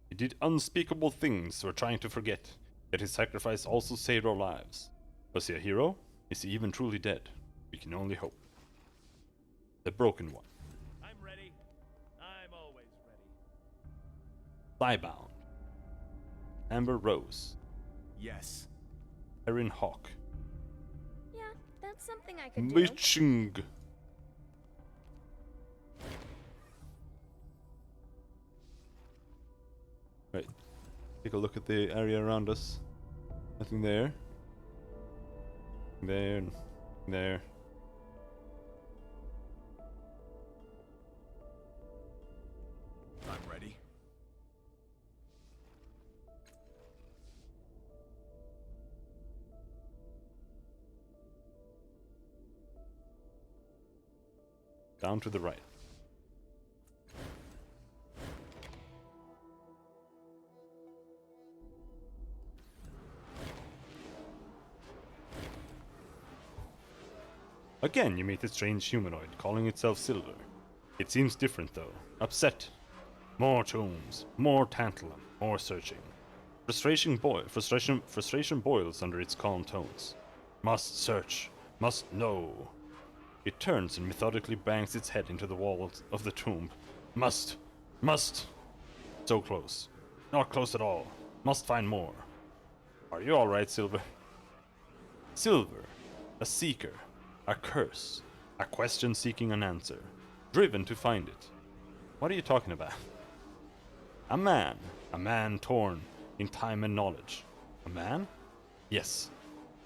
He did unspeakable things we're trying to forget, yet his sacrifice also saved our lives. Was he a hero? Is he even truly dead? We can only hope. The Broken One. I'm ready. I'm always ready. Thigh-bound. Amber Rose. Yes. Erin Hawk. Yeah, that's something I could do. Mitching. Right. Take a look at the area around us. Nothing there. There. There. I'm ready. Down to the right. Again, you meet a strange humanoid calling itself Silver. It seems different though. Upset. More tombs, more tantalum, more searching. Frustration boils under its calm tones. Must search, must know. It turns and methodically bangs its head into the walls of the tomb. Must. So close. Not close at all. Must find more. Are you alright, Silver? Silver. A seeker. A curse. A question seeking an answer. Driven to find it. What are you talking about? A man. A man torn in time and knowledge. A man? Yes.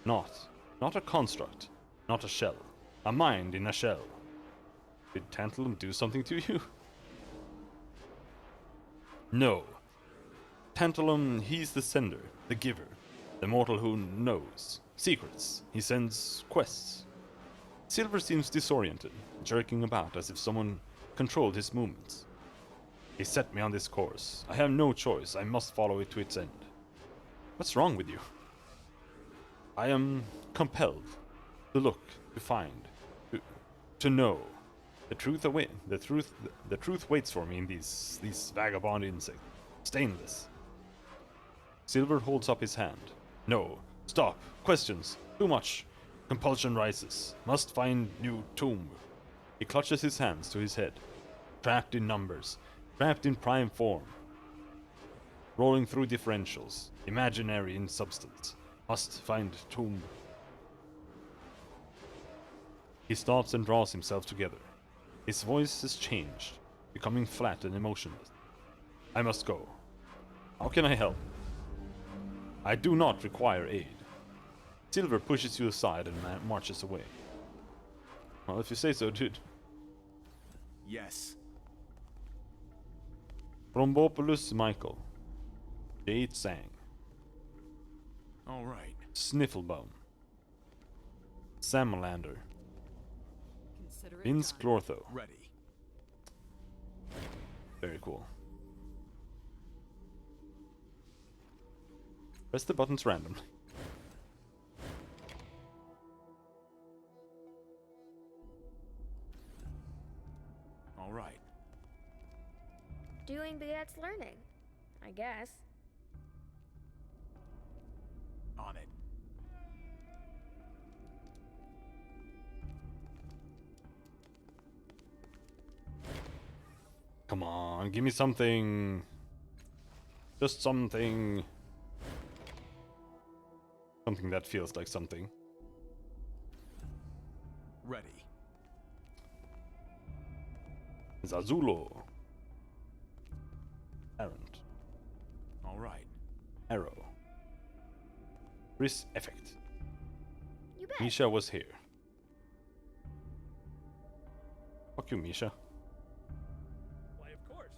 Not a construct. Not a shell. A mind in a shell. Did Tantalum do something to you? No. Tantalum, he's the sender, the giver, the mortal who knows. Secrets. He sends quests. Silver seems disoriented, jerking about as if someone controlled his movements. He set me on this course. I have no choice. I must follow it to its end. What's wrong with you? I am compelled to look, to find, to know. The truth waits for me in these vagabond insects. Stainless. Silver holds up his hand. No. Stop. Questions. Too much. Compulsion rises. Must find new tomb. He clutches his hands to his head. Trapped in numbers. Trapped in prime form. Rolling through differentials. Imaginary in substance. Must find tomb. He stops and draws himself together. His voice has changed, becoming flat and emotionless. I must go. How can I help? I do not require aid. Silver pushes you aside and marches away. Well, if you say so, dude. Yes. Thrombopoulos Michael. Jade Sang. All right. Snifflebaum. Salamander. Consider it Vince done. Clortho. Ready. Very cool. Press the buttons randomly. All right. Doing begets learning, I guess. On it. Come on, give me something. Just something. Something that feels like something. Ready. Zazulo. Errant. All right. Arrow. Risk effect. You bet. Misha was here. Fuck you, Misha. Why, of course.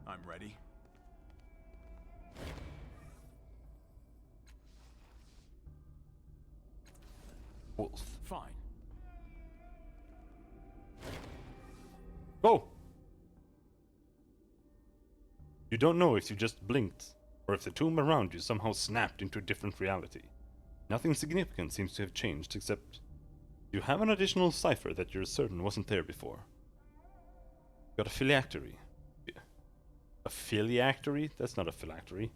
I'm ready. Wolf. Fine. Go! You don't know if you just blinked, or if the tomb around you somehow snapped into a different reality. Nothing significant seems to have changed, except you have an additional cipher that you're certain wasn't there before. Got a phylactery. A phylactery? That's not a phylactery.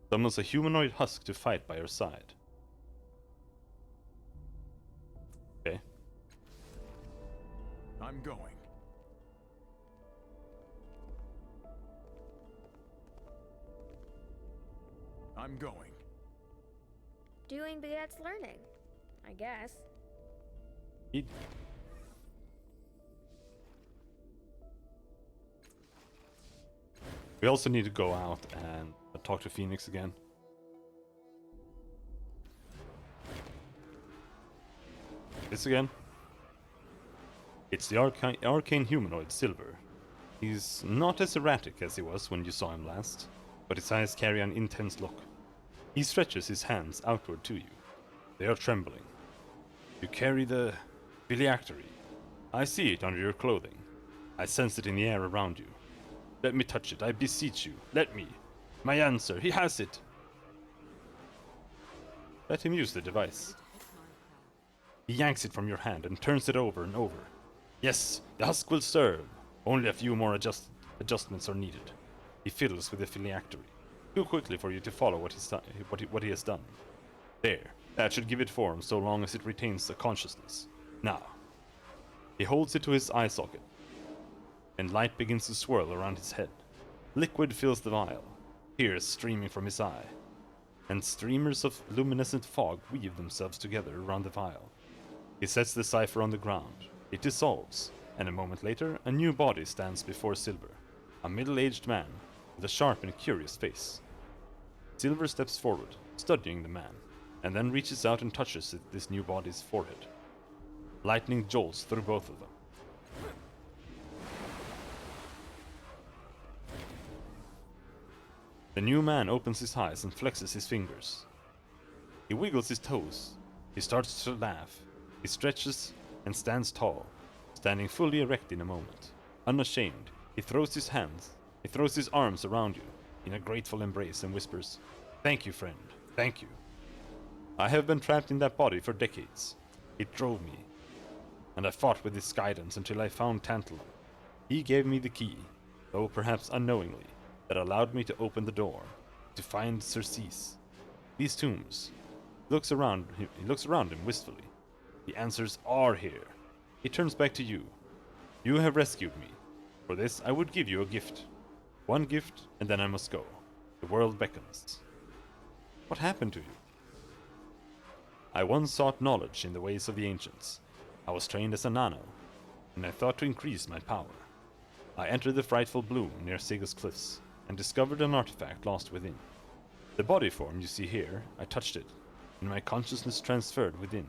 Summons a humanoid husk to fight by her side. Okay. I'm going. I'm going. Doing begets learning, I guess. We also need to go out and talk to Phoenix again. This again. It's the arcane humanoid Silver. He's not as erratic as he was when you saw him last, but his eyes carry an intense look. He stretches his hands outward to you. They are trembling. You carry the phylactery. I see it under your clothing. I sense it in the air around you. Let me touch it, I beseech you. Let me. My answer, he has it. Let him use the device. He yanks it from your hand and turns it over and over. Yes, the husk will serve. Only a few more adjustments are needed. He fiddles with the phylactery. Too quickly for you to follow what he has done. There, that should give it form so long as it retains a consciousness. Now. He holds it to his eye socket, and light begins to swirl around his head. Liquid fills the vial, tears streaming from his eye, and streamers of luminescent fog weave themselves together around the vial. He sets the cipher on the ground. It dissolves, and a moment later, a new body stands before Silver, a middle-aged man with a sharp and curious face. Silver steps forward, studying the man, and then reaches out and touches this new body's forehead. Lightning jolts through both of them. The new man opens his eyes and flexes his fingers. He wiggles his toes. He starts to laugh. He stretches and stands tall, standing fully erect in a moment. Unashamed, he throws his arms around you in a grateful embrace and whispers, "Thank you, friend. Thank you. I have been trapped in that body for decades. It drove me, and I fought with its guidance until I found Tantalum. He gave me the key, though perhaps unknowingly, that allowed me to open the door, to find Circes. These tombs." He looks around him wistfully. The answers are here. He turns back to you. "You have rescued me. For this I would give you a gift. One gift, and then I must go. The world beckons." "What happened to you?" "I once sought knowledge in the ways of the ancients. I was trained as a nano, and I thought to increase my power. I entered the frightful bloom near Sega's cliffs, and discovered an artifact lost within. The body form you see here, I touched it, and my consciousness transferred within,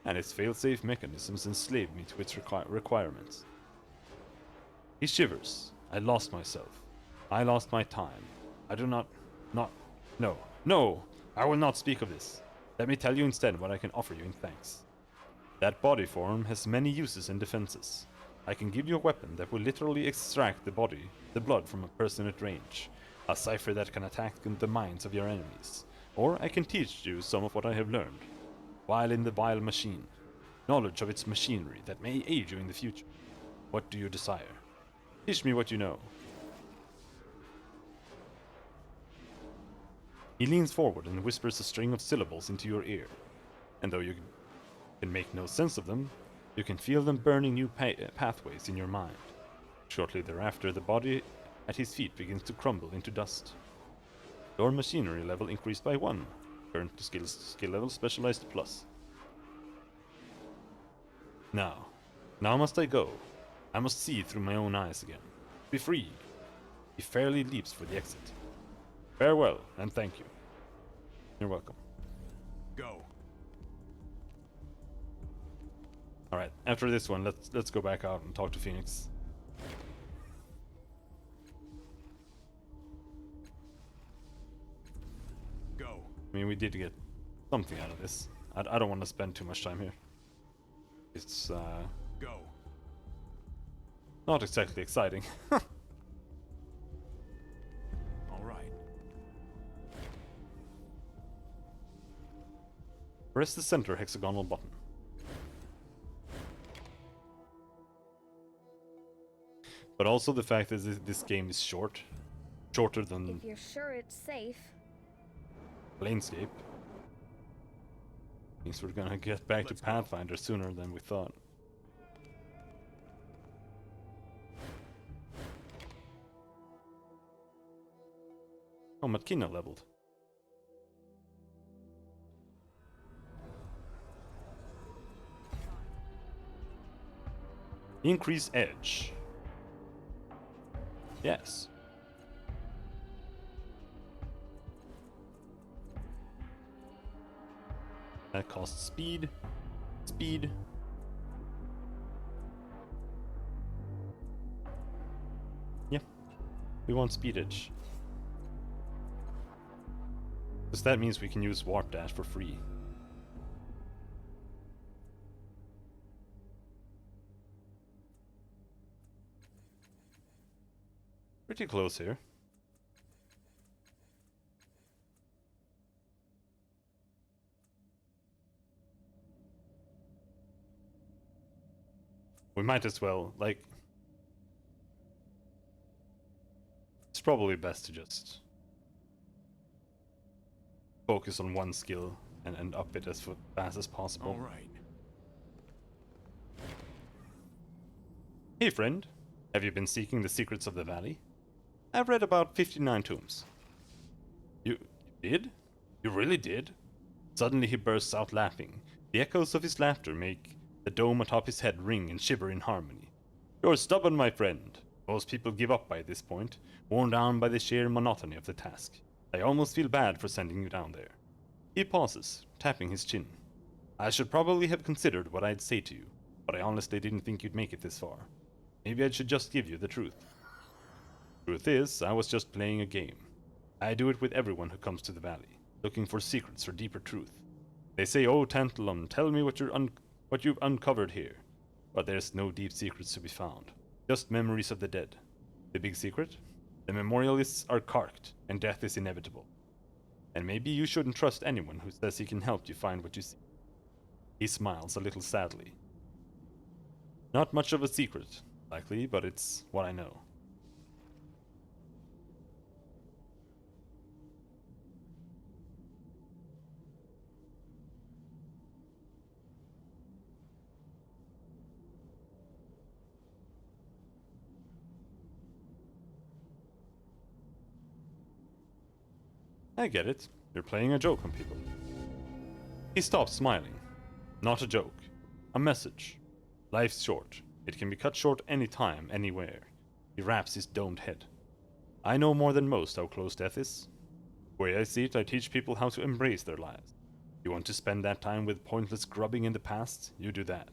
and its failsafe mechanisms enslaved me to its requirements. He shivers. I lost myself. I lost my time. I do not... No! I will not speak of this. Let me tell you instead what I can offer you in thanks. That body form has many uses and defenses. I can give you a weapon that will literally extract the blood from a person at range, a cipher that can attack the minds of your enemies, or I can teach you some of what I have learned, while in the vile machine, knowledge of its machinery that may aid you in the future. What do you desire? Teach me what you know." He leans forward and whispers a string of syllables into your ear, and though you can make no sense of them, you can feel them burning new pathways in your mind. Shortly thereafter, the body at his feet begins to crumble into dust. Your machinery level increased by 1. Current skill level specialized plus. Now must I go. I must see through my own eyes again. Be free. He fairly leaps for the exit. Farewell, and thank you. You're welcome. Go. Alright, after this one, let's go back out and talk to Phoenix. Go. I mean, we did get something out of this. I don't want to spend too much time here. It's, Go. not exactly exciting. All right. Press the center hexagonal button. But also the fact that this game is shorter than If you're sure it's safe. Planescape, means we're gonna get back to Pathfinder sooner than we thought. Oh, Matkina leveled. Increase edge. Yes. That costs speed. Speed. Yeah. We want speed edge. Because that means we can use Warp Dash for free. Pretty close here. We might as well, like... It's probably best to just focus on one skill and up it as fast as possible. All right. Hey friend, have you been seeking the secrets of the valley? I've read about 59 tombs. You did? You really did? Suddenly he bursts out laughing. The echoes of his laughter make the dome atop his head ring and shiver in harmony. You're stubborn, my friend. Most people give up by this point, worn down by the sheer monotony of the task. I almost feel bad for sending you down there. He pauses, tapping his chin. I should probably have considered what I'd say to you, but I honestly didn't think you'd make it this far. Maybe I should just give you the truth. Truth is, I was just playing a game. I do it with everyone who comes to the valley, looking for secrets or deeper truth. They say, "Oh, Tantalum, tell me what you've uncovered here." But there's no deep secrets to be found. Just memories of the dead. The big secret? The memorialists are carked, and death is inevitable. And maybe you shouldn't trust anyone who says he can help you find what you seek. He smiles a little sadly. Not much of a secret, likely, but it's what I know. I get it. You're playing a joke on people. He stops smiling. Not a joke. A message. Life's short. It can be cut short any time, anywhere. He wraps his domed head. I know more than most how close death is. The way I see it, I teach people how to embrace their lives. You want to spend that time with pointless grubbing in the past? You do that.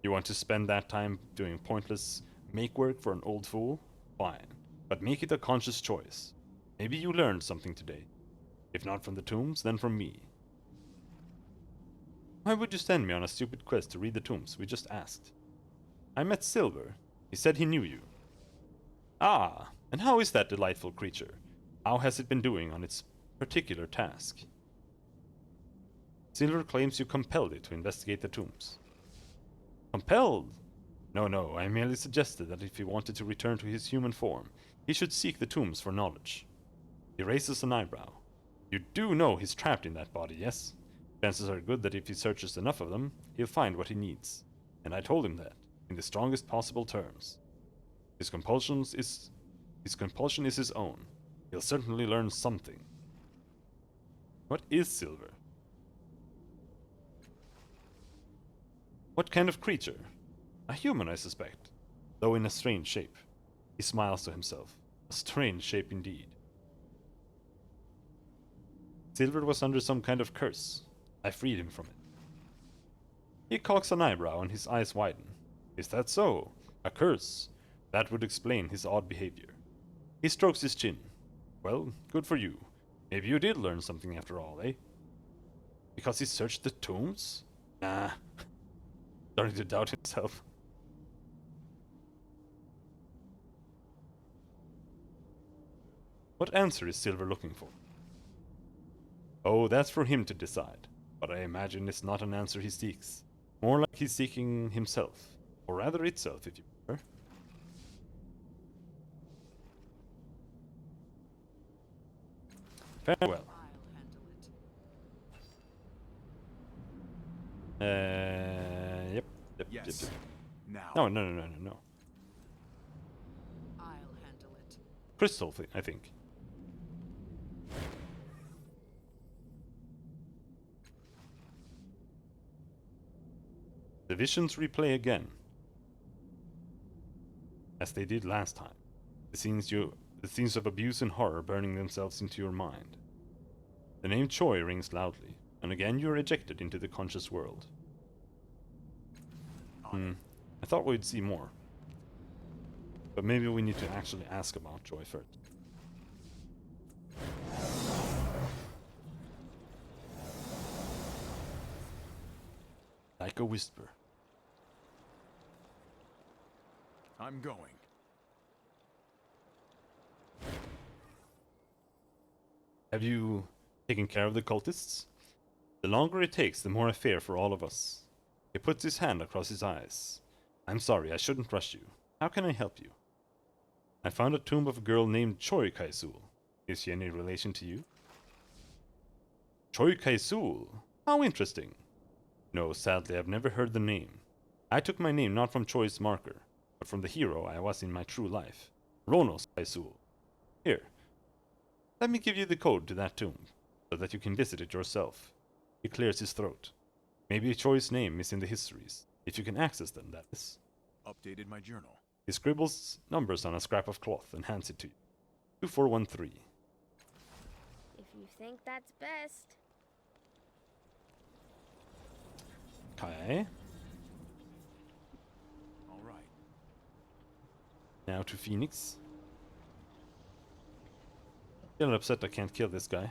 You want to spend that time doing pointless make work for an old fool? Fine. But make it a conscious choice. Maybe you learned something today. If not from the tombs, then from me. Why would you send me on a stupid quest to read the tombs? We just asked. I met Silver. He said he knew you. Ah, and how is that delightful creature? How has it been doing on its particular task? Silver claims you compelled it to investigate the tombs. Compelled? No, I merely suggested that if he wanted to return to his human form, he should seek the tombs for knowledge. He raises an eyebrow. You do know he's trapped in that body, yes? Chances are good that if he searches enough of them, he'll find what he needs. And I told him that, in the strongest possible terms. His compulsion is his own. He'll certainly learn something. What is Silver? What kind of creature? A human, I suspect, though in a strange shape. He smiles to himself. A strange shape indeed. Silver was under some kind of curse. I freed him from it. He cocks an eyebrow and his eyes widen. Is that so? A curse? That would explain his odd behavior. He strokes his chin. Well, good for you. Maybe you did learn something after all, eh? Because he searched the tombs? Nah. Starting to doubt himself. What answer is Silver looking for? Oh, that's for him to decide. But I imagine it's not an answer he seeks. More like he's seeking himself. Or rather itself, if you prefer. Farewell. Yep. Yes. Now. No. I'll handle it. Crystal, I think. The visions replay again. As they did last time. The scenes of abuse and horror burning themselves into your mind. The name Choi rings loudly, and again you are ejected into the conscious world. I thought we'd see more. But maybe we need to actually ask about Choi first. Like a whisper. I'm going. Have you taken care of the cultists? The longer it takes, the more I fear for all of us. He puts his hand across his eyes. I'm sorry, I shouldn't rush you. How can I help you? I found a tomb of a girl named Choi Kaisul. Is she any relation to you? Choi Kaisul? How interesting. No, sadly, I've never heard the name. I took my name not from Choi's marker, but from the hero I was in my true life, Ronos Kaisul. Here, let me give you the code to that tomb, so that you can visit it yourself. He clears his throat. Maybe Choi's name is in the histories, if you can access them, that is. Updated my journal. He scribbles numbers on a scrap of cloth and hands it to you. 2413. If you think that's best. Okay. All right. Now to Phoenix. Getting upset I can't kill this guy.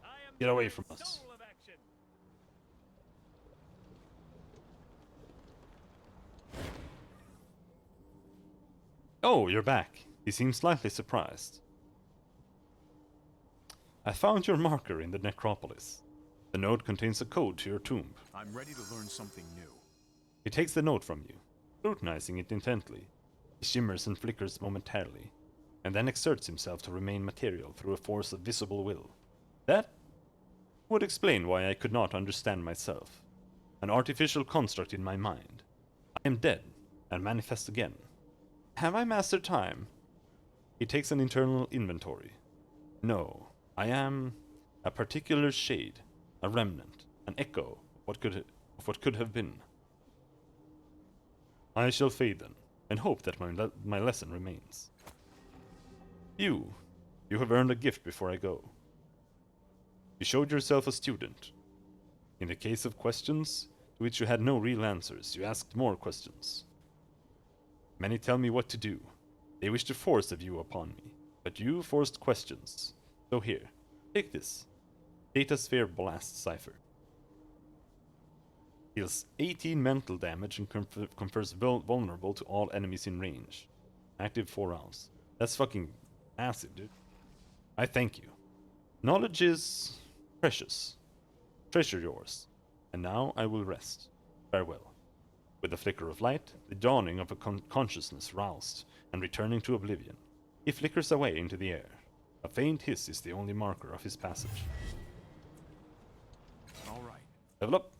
I am Get the away very from us. soul of action. Oh, you're back. He seems slightly surprised. I found your marker in the necropolis. The node contains a code to your tomb. I'm ready to learn something new. He takes the note from you, scrutinizing it intently. He shimmers and flickers momentarily, and then exerts himself to remain material through a force of visible will. That would explain why I could not understand myself. An artificial construct in my mind. I am dead, and manifest again. Have I mastered time? He takes an internal inventory. No, I am a particular shade, a remnant, an echo of what could have been. I shall fade then, and hope that my lesson remains. You have earned a gift before I go. You showed yourself a student. In the case of questions to which you had no real answers, you asked more questions. Many tell me what to do. They wish to force a view upon me, but you forced questions. So here, take this. Data Sphere Blast Cipher. Deals 18 mental damage and confers vulnerable to all enemies in range. Active 4 rounds. That's fucking massive, dude. I thank you. Knowledge is precious. Treasure yours. And now I will rest. Farewell. With a flicker of light, the dawning of a consciousness roused, and returning to oblivion, he flickers away into the air. A faint hiss is the only marker of his passage. All right. Level up.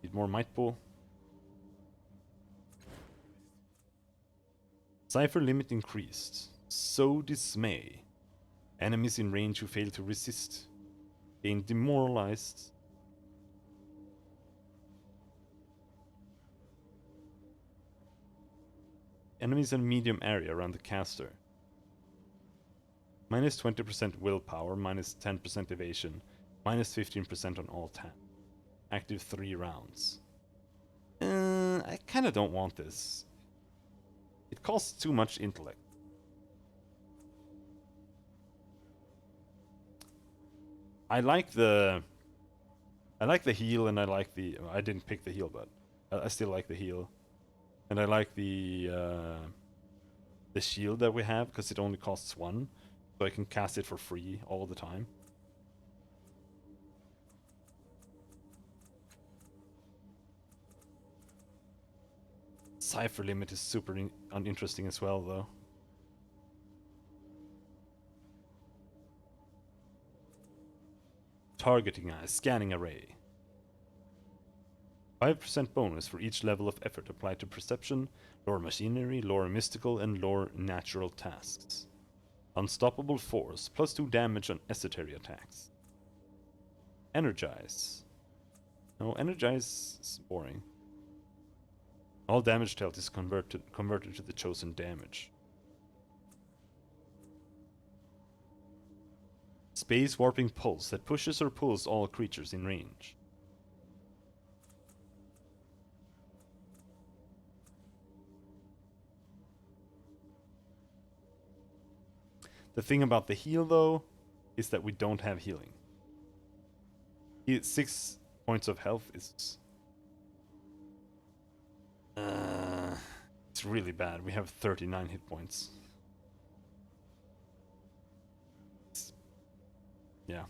Need more might pool. Cipher limit increased. So dismay. Enemies in range who fail to resist gain demoralized. Enemies in medium area around the caster. Minus 20% willpower, minus 10% evasion, minus 15% on all tap. Active 3 rounds. I kinda don't want this. It costs too much intellect. I like the heal, and I like the... I didn't pick the heal, but I still like the heal. And I like the shield that we have, because it only costs 1. So I can cast it for free all the time. Cipher limit is super uninteresting as well, though. Targeting eye, scanning array. 5% bonus for each level of effort applied to perception, lore machinery, lore mystical, and lore natural tasks. Unstoppable force, plus 2 damage on esoteric attacks. Energize. No, energize is boring. All damage dealt is converted to the chosen damage. Space warping pulse that pushes or pulls all creatures in range. The thing about the heal, though, is that we don't have healing. 6 points of health is... it's really bad. We have 39 hit points. Yeah.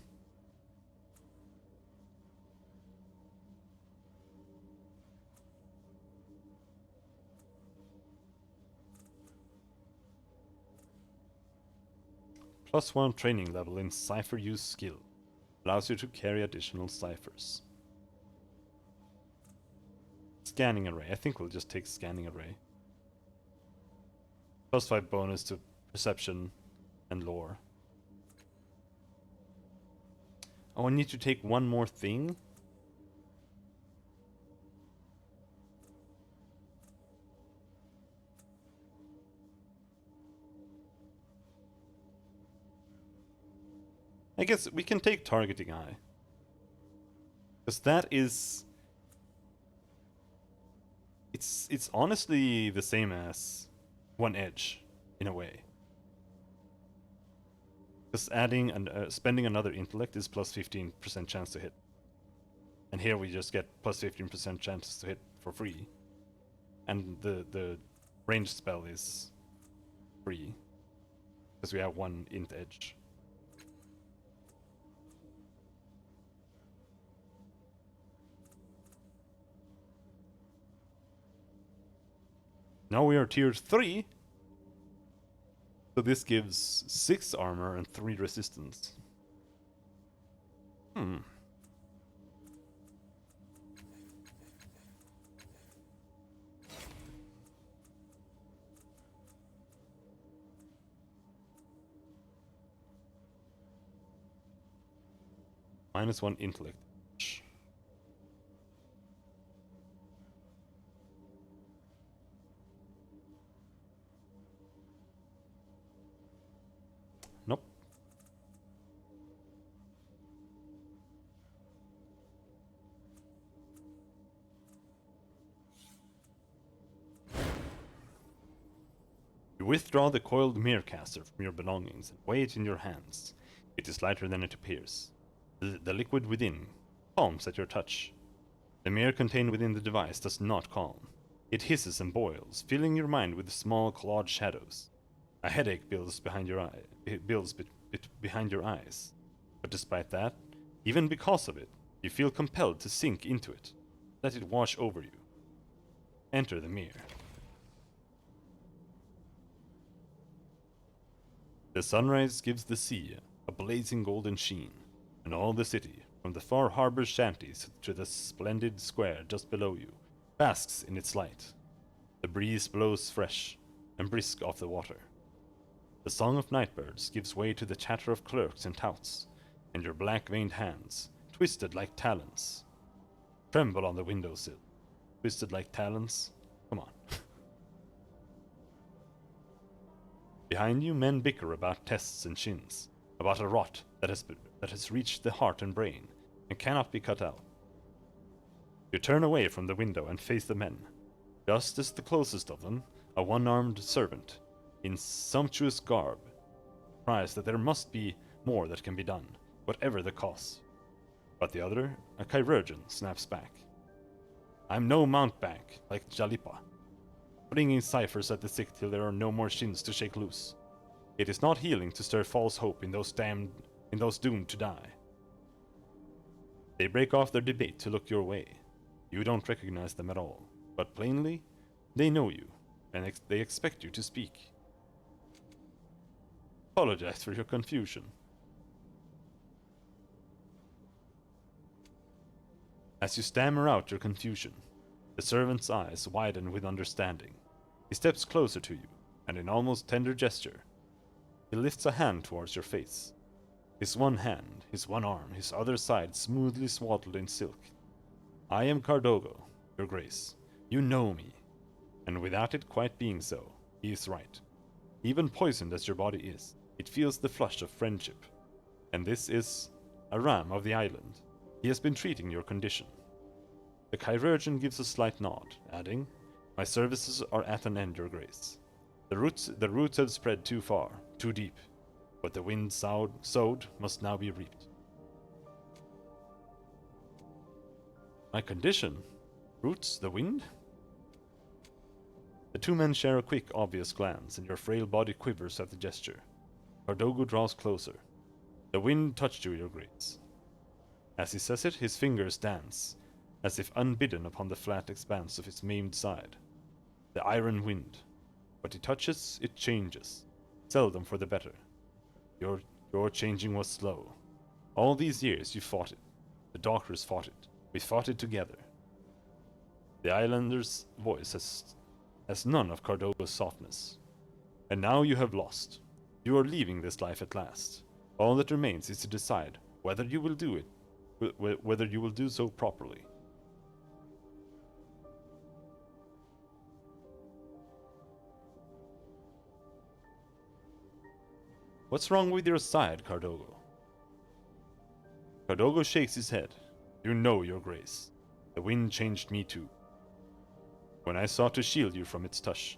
+1 training level in cipher use skill. Allows you to carry additional ciphers. Scanning array. I think we'll just take scanning array. +5 bonus to perception and lore. Oh, I need to take one more thing? I guess we can take targeting eye. Because that is... It's honestly the same as one edge, in a way. Just adding and spending another intellect is plus 15% chance to hit. And here we just get plus 15% chances to hit for free. And the ranged spell is free. Because we have one int edge. Now we are tier 3. So this gives 6 armor and 3 resistance. -1 intellect. Nope. You withdraw the coiled Merecaster from your belongings and weigh it in your hands. It is lighter than it appears. The liquid within calms at your touch. The mirror contained within the device does not calm. It hisses and boils, filling your mind with small clawed shadows. A headache builds behind your eye. It builds behind your eyes. But despite that, even because of it, you feel compelled to sink into it. Let it wash over you. Enter the mirror. The sunrise gives the sea a blazing golden sheen, and all the city, from the far harbor shanties to the splendid square just below you, basks in its light. The breeze blows fresh and brisk off the water. The song of nightbirds gives way to the chatter of clerks and touts, and your black-veined hands, twisted like talons, tremble on the windowsill. Twisted like talons? Come on. Behind you, men bicker about tests and shins, about a rot that has reached the heart and brain, and cannot be cut out. You turn away from the window and face the men, just as the closest of them, a one-armed servant, in sumptuous garb, cries that there must be more that can be done, whatever the cost. But the other, a chirurgeon, snaps back. I'm no mountebank, like Jalipa, flinging ciphers at the sick till there are no more shins to shake loose. It is not healing to stir false hope in those doomed to die. They break off their debate to look your way. You don't recognize them at all, but plainly, they know you, and they expect you to speak. Apologize for your confusion. As you stammer out your confusion, the servant's eyes widen with understanding. He steps closer to you, and in almost tender gesture, he lifts a hand towards your face. His one hand, his one arm, his other side smoothly swaddled in silk. I am Cardogo, your grace. You know me. And without it quite being so, he is right. Even poisoned as your body is, it feels the flush of friendship. And this is a ram of the island. He has been treating your condition. The chirurgeon gives a slight nod, adding, My services are at an end, your grace. The roots have spread too far, too deep. What the wind sowed must now be reaped. My condition? Roots, the wind? The two men share a quick, obvious glance, and your frail body quivers at the gesture. Cardogo draws closer. The wind touched you, your grace. As he says it, his fingers dance, as if unbidden upon the flat expanse of his maimed side. The iron wind. What he touches, it changes, seldom for the better. Your changing was slow. All these years you fought it. The doctors fought it. We fought it together. The islander's voice has none of Cardogo's softness. And now you have lost. You are leaving this life at last. All that remains is to decide whether you will do it, whether you will do so properly. What's wrong with your side, Cardogo? Cardogo shakes his head. You know, your grace. The wind changed me too. When I sought to shield you from its touch,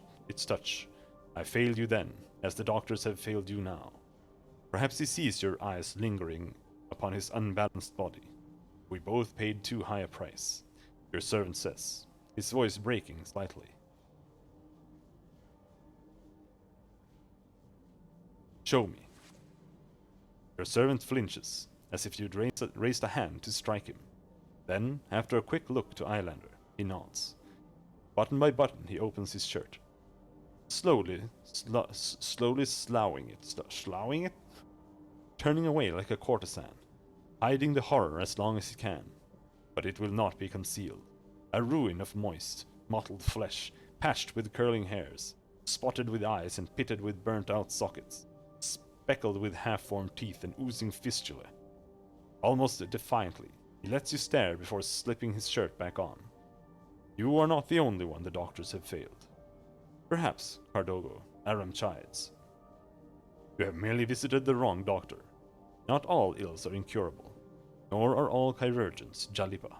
I failed you then, as the doctors have failed you now. Perhaps he sees your eyes lingering upon his unbalanced body. We both paid too high a price, your servant says, his voice breaking slightly. Show me. Your servant flinches, as if you'd raised a hand to strike him. Then, after a quick look to Eyelander, he nods. Button by button, he opens his shirt. Slowly sloughing it? Turning away like a courtesan, hiding the horror as long as he can. But it will not be concealed. A ruin of moist, mottled flesh, patched with curling hairs, spotted with eyes and pitted with burnt-out sockets, speckled with half-formed teeth and oozing fistulae. Almost defiantly, he lets you stare before slipping his shirt back on. You are not the only one the doctors have failed. Perhaps, Cardogo, Aram chides. You have merely visited the wrong doctor. Not all ills are incurable, nor are all chirurgeons Jalipa.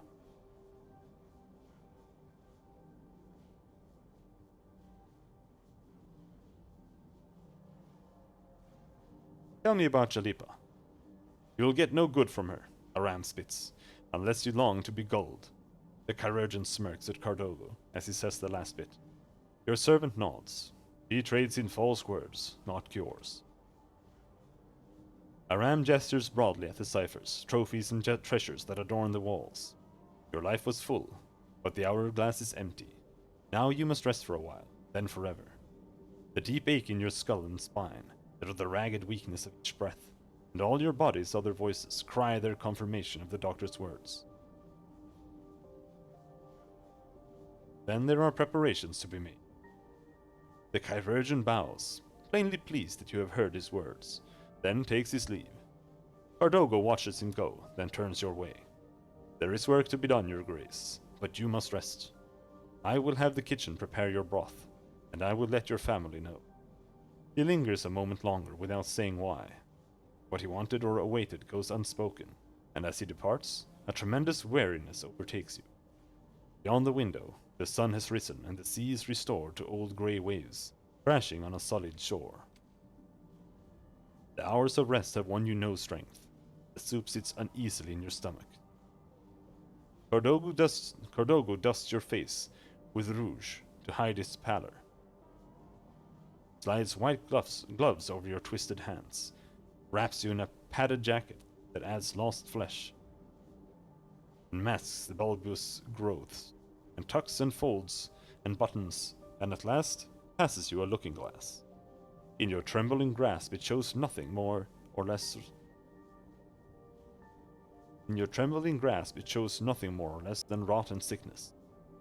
Tell me about Jalipa. You'll get no good from her, Aram spits, unless you long to be gulled. The chirurgeon smirks at Cardogo as he says the last bit. Your servant nods. He trades in false words, not cures. Aram gestures broadly at the ciphers, trophies and treasures that adorn the walls. Your life was full, but the hourglass is empty. Now you must rest for a while, then forever. The deep ache in your skull and spine, that of the ragged weakness of each breath, and all your body's other voices cry their confirmation of the doctor's words. Then there are preparations to be made. The chirurgeon bows, plainly pleased that you have heard his words, then takes his leave. Cardogo watches him go, then turns your way. There is work to be done, your grace, but you must rest. I will have the kitchen prepare your broth, and I will let your family know. He lingers a moment longer without saying why. What he wanted or awaited goes unspoken, and as he departs, a tremendous weariness overtakes you. Beyond the window, the sun has risen and the sea is restored to old grey waves, crashing on a solid shore. The hours of rest have won you no strength. The soup sits uneasily in your stomach. Cardogo dusts your face with rouge to hide its pallor. Slides white gloves over your twisted hands, wraps you in a padded jacket that adds lost flesh, and masks the bulbous growths, and tucks and folds and buttons, and at last passes you a looking-glass. In your trembling grasp it shows nothing more or less than rot and sickness.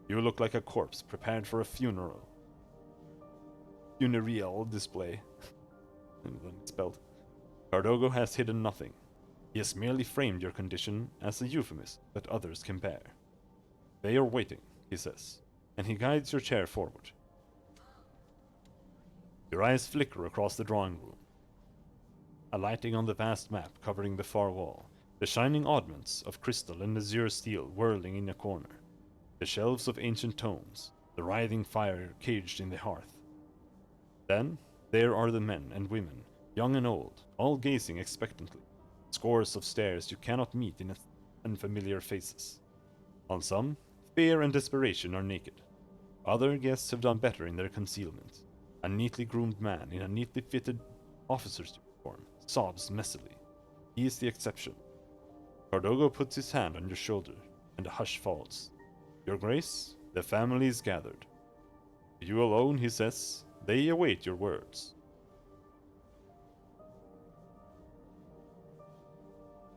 You look like a corpse prepared for a funereal display. Spelled. Cardogo has hidden nothing. He has merely framed your condition as a euphemism that others can bear. They are waiting, he says, and he guides your chair forward. Your eyes flicker across the drawing room, alighting on the vast map covering the far wall, the shining oddments of crystal and azure steel whirling in a corner, the shelves of ancient tomes, the writhing fire caged in the hearth. Then, there are the men and women, young and old, all gazing expectantly, scores of stares you cannot meet in unfamiliar faces. On some, fear and desperation are naked. Other guests have done better in their concealment. A neatly groomed man in a neatly fitted officer's uniform sobs messily. He is the exception. Cardogo puts his hand on your shoulder, and a hush falls. Your Grace, the family is gathered. You alone, he says, they await your words.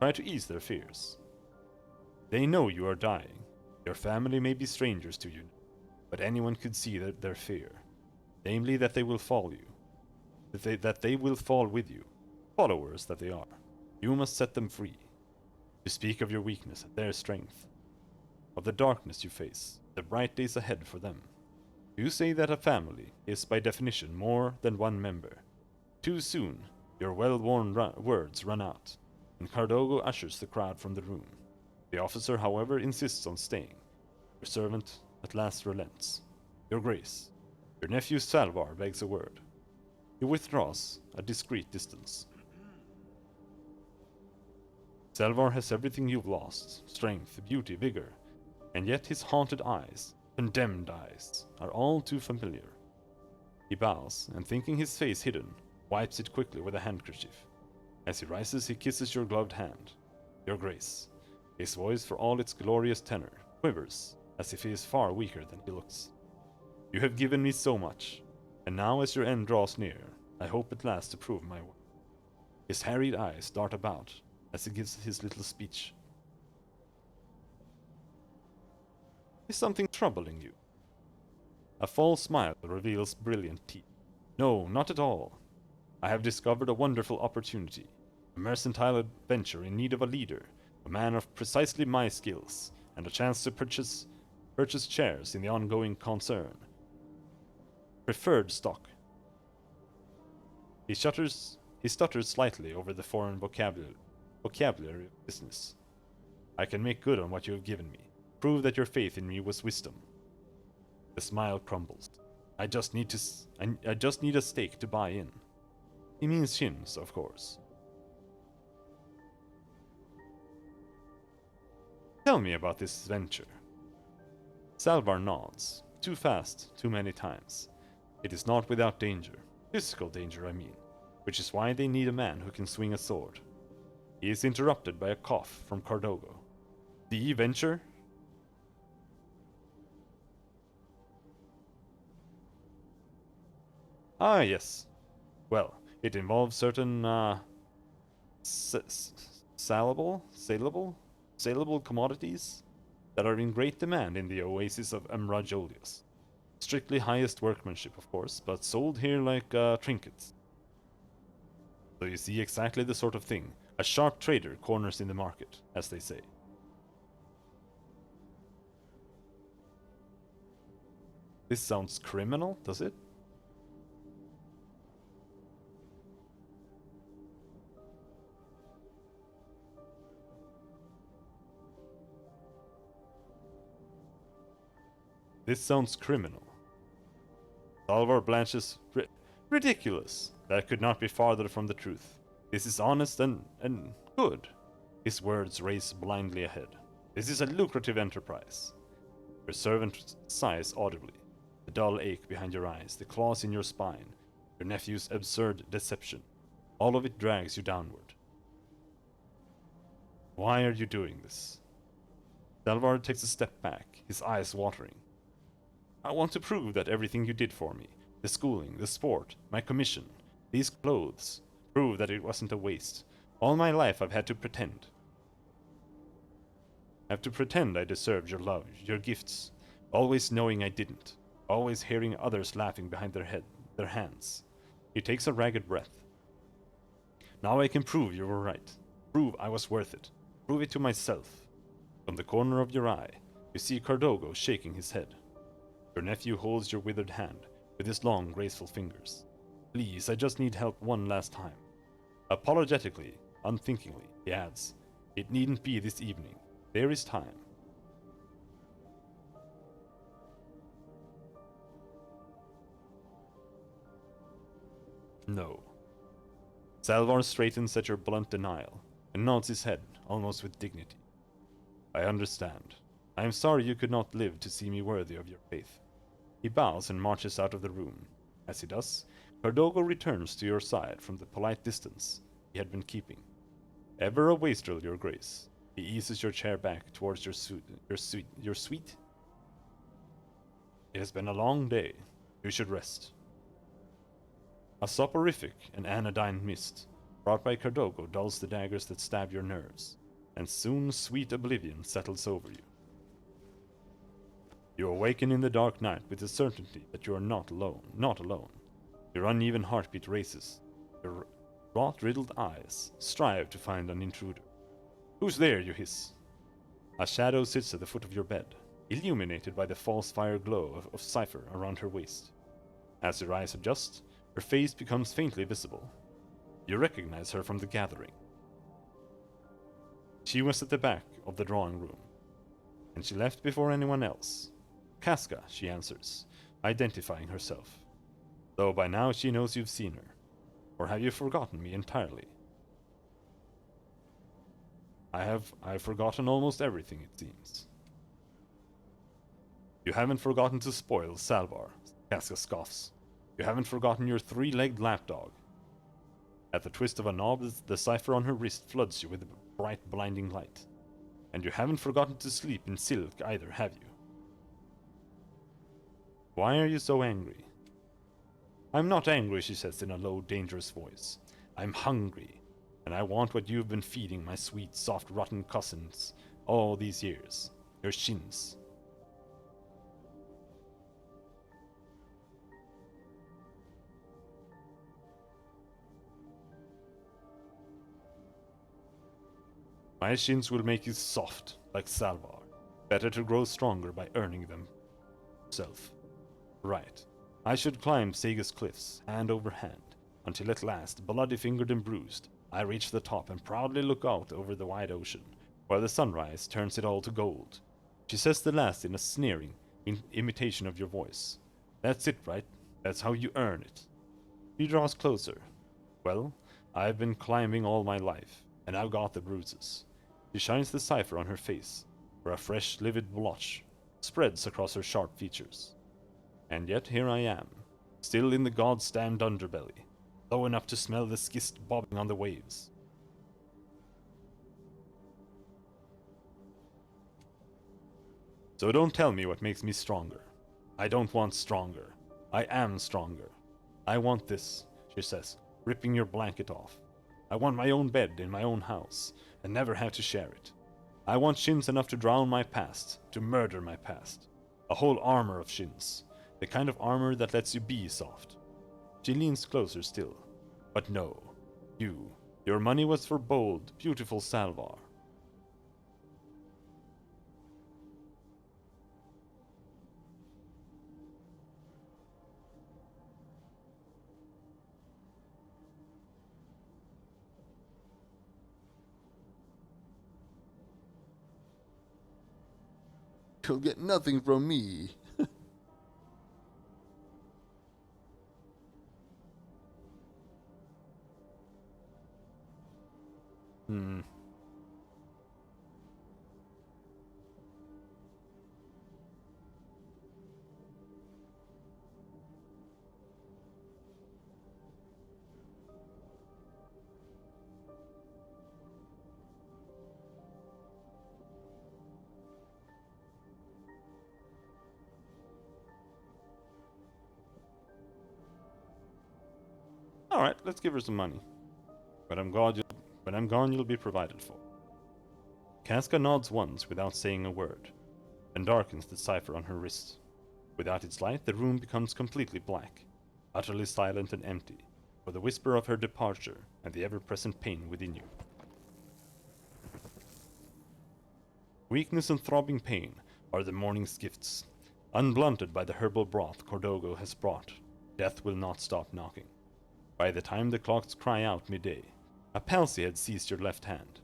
Try to ease their fears. They know you are dying. Your family may be strangers to you, but anyone could see their fear. Namely, that they will follow you. That they will fall with you. Followers that they are. You must set them free. You speak of your weakness and their strength. Of the darkness you face, the bright days ahead for them. You say that a family is by definition more than one member. Too soon, your well-worn words run out, and Cardogo ushers the crowd from the room. The officer, however, insists on staying. Your servant at last relents. Your Grace, your nephew Salvar begs a word. He withdraws a discreet distance. Salvar has everything you've lost, strength, beauty, vigor, and yet his haunted eyes, condemned eyes, are all too familiar. He bows, and thinking his face hidden, wipes it quickly with a handkerchief. As he rises, he kisses your gloved hand. Your Grace. His voice, for all its glorious tenor, quivers, as if he is far weaker than he looks. You have given me so much, and now as your end draws near, I hope at last to prove my worth. His harried eyes dart about as he gives his little speech. Is something troubling you? A false smile reveals brilliant teeth. No, not at all. I have discovered a wonderful opportunity, a mercantile adventure in need of a leader, a man of precisely my skills, and a chance to purchase shares in the ongoing concern. Preferred stock. He stutters slightly over the foreign vocabulary of business. I can make good on what you have given me. Prove that your faith in me was wisdom. The smile crumbles. I just need a stake to buy in. He means shins, of course. Tell me about this venture. Salvar nods. Too fast, too many times. It is not without danger. Physical danger, I mean. Which is why they need a man who can swing a sword. He is interrupted by a cough from Cardogo. The venture? Ah, yes. Well, it involves certain, saleable commodities that are in great demand in the oasis of Emrajolius. Strictly highest workmanship, of course, but sold here like trinkets. So you see exactly the sort of thing a sharp trader corners in the market, as they say. This sounds criminal, does it? This sounds criminal. Salvar blanches. Ridiculous. That could not be farther from the truth. This is honest and good. His words race blindly ahead. This is a lucrative enterprise. Your servant sighs audibly. The dull ache behind your eyes, the claws in your spine, your nephew's absurd deception. All of it drags you downward. Why are you doing this? Salvar takes a step back, his eyes watering. I want to prove that everything you did for me, the schooling, the sport, my commission, these clothes, prove that it wasn't a waste. All my life I've had to pretend. I have to pretend I deserved your love, your gifts, always knowing I didn't, always hearing others laughing behind their hands. He takes a ragged breath. Now I can prove you were right. Prove I was worth it. Prove it to myself. From the corner of your eye, you see Cardogo shaking his head. Your nephew holds your withered hand with his long, graceful fingers. Please, I just need help one last time. Apologetically, unthinkingly, he adds, it needn't be this evening. There is time. No. Salvar straightens at your blunt denial and nods his head, almost with dignity. I understand. I am sorry you could not live to see me worthy of your faith. He bows and marches out of the room. As he does, Cardogo returns to your side from the polite distance he had been keeping. Ever a wastrel, your grace. He eases your chair back towards your suite. It has been a long day. You should rest. A soporific and anodyne mist brought by Cardogo dulls the daggers that stab your nerves, and soon sweet oblivion settles over you. You awaken in the dark night with the certainty that you are not alone. Your uneven heartbeat races. Your rot-riddled eyes strive to find an intruder. Who's there, you hiss? A shadow sits at the foot of your bed, illuminated by the false fire glow of cipher around her waist. As your eyes adjust, her face becomes faintly visible. You recognize her from the gathering. She was at the back of the drawing room, and she left before anyone else. Casca, she answers. identifying herself. Though by now she knows you've seen her. Or have you forgotten me entirely? I've forgotten almost everything, it seems. You haven't forgotten to spoil Salvar, Casca scoffs. You haven't forgotten your three-legged lapdog. At the twist of a knob, the cipher on her wrist floods you with a bright, blinding light. And you haven't forgotten to sleep in silk either, have you? Why are you so angry? I'm not angry, she says in a low, dangerous voice. I'm hungry, and I want what you've been feeding my sweet, soft, rotten cousins all these years. Your shins. My shins will make you soft, like Salvar. Better to grow stronger by earning them yourself. Right. I should climb Sega's cliffs, hand over hand, until at last, bloody-fingered and bruised, I reach the top and proudly look out over the wide ocean, where the sunrise turns it all to gold. She says the last in a sneering imitation of your voice. That's it, right? That's how you earn it. She draws closer. Well, I've been climbing all my life, and I've got the bruises. She shines the cipher on her face, where a fresh, livid blotch spreads across her sharp features. And yet here I am, still in the god-stand underbelly, low enough to smell the schist bobbing on the waves. So don't tell me what makes me stronger. I don't want stronger. I am stronger. I want this, she says, ripping your blanket off. I want my own bed in my own house, and never have to share it. I want shins enough to drown my past, to murder my past. A whole armor of shins. The kind of armor that lets you be soft. She leans closer still. But no. Your money was for bold, beautiful Salvar. You'll get nothing from me. Alright, let's give her some money. When I'm gone, you'll be provided for. Casca nods once without saying a word, and darkens the cipher on her wrist. Without its light, the room becomes completely black, utterly silent and empty, for the whisper of her departure and the ever-present pain within you. Weakness and throbbing pain are the morning's gifts. Unblunted by the herbal broth Cordogo has brought, death will not stop knocking. By the time the clocks cry out midday, a palsy had seized your left hand.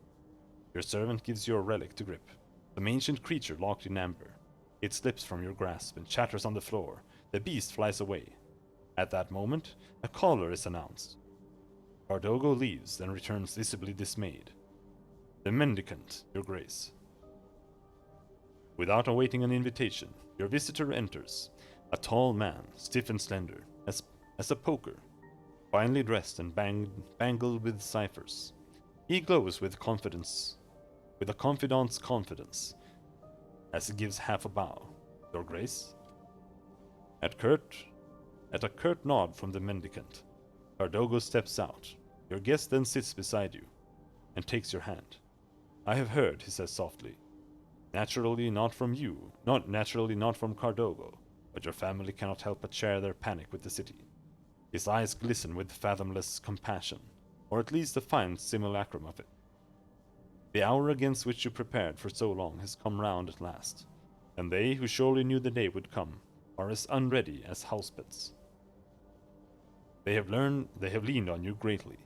Your servant gives you a relic to grip, some ancient creature locked in amber. It slips from your grasp and shatters on the floor. The beast flies away. At that moment, a caller is announced. Cordogo leaves, then returns visibly dismayed. The mendicant, your grace. Without awaiting an invitation, your visitor enters, a tall man, stiff and slender, as a poker, finely dressed and bangled with ciphers. He glows with confidence, with a confidant's confidence, as he gives half a bow. Your grace? At a curt nod from the mendicant, Cordogo steps out. Your guest then sits beside you, and takes your hand. I have heard, he says softly. Naturally not from Cordogo, but your family cannot help but share their panic with the city. His eyes glisten with fathomless compassion, or at least a fine simulacrum of it. The hour against which you prepared for so long has come round at last, and they who surely knew the day would come are as unready as housepets. They have leaned on you greatly,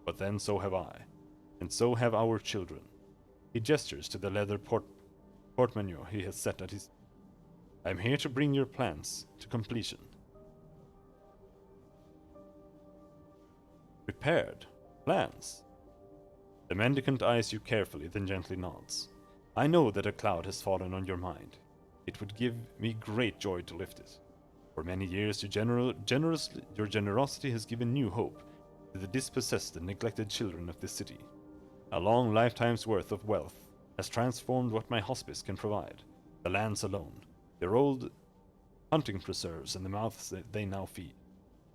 but then so have I, and so have our children. He gestures to the leather portmanteau he has set at his... I am here to bring your plans to completion. Prepared. Plans. The mendicant eyes you carefully, then gently nods. I know that a cloud has fallen on your mind. It would give me great joy to lift it. For many years, your generosity has given new hope to the dispossessed and neglected children of this city. A long lifetime's worth of wealth has transformed what my hospice can provide. The lands alone, their old hunting preserves and the mouths that they now feed,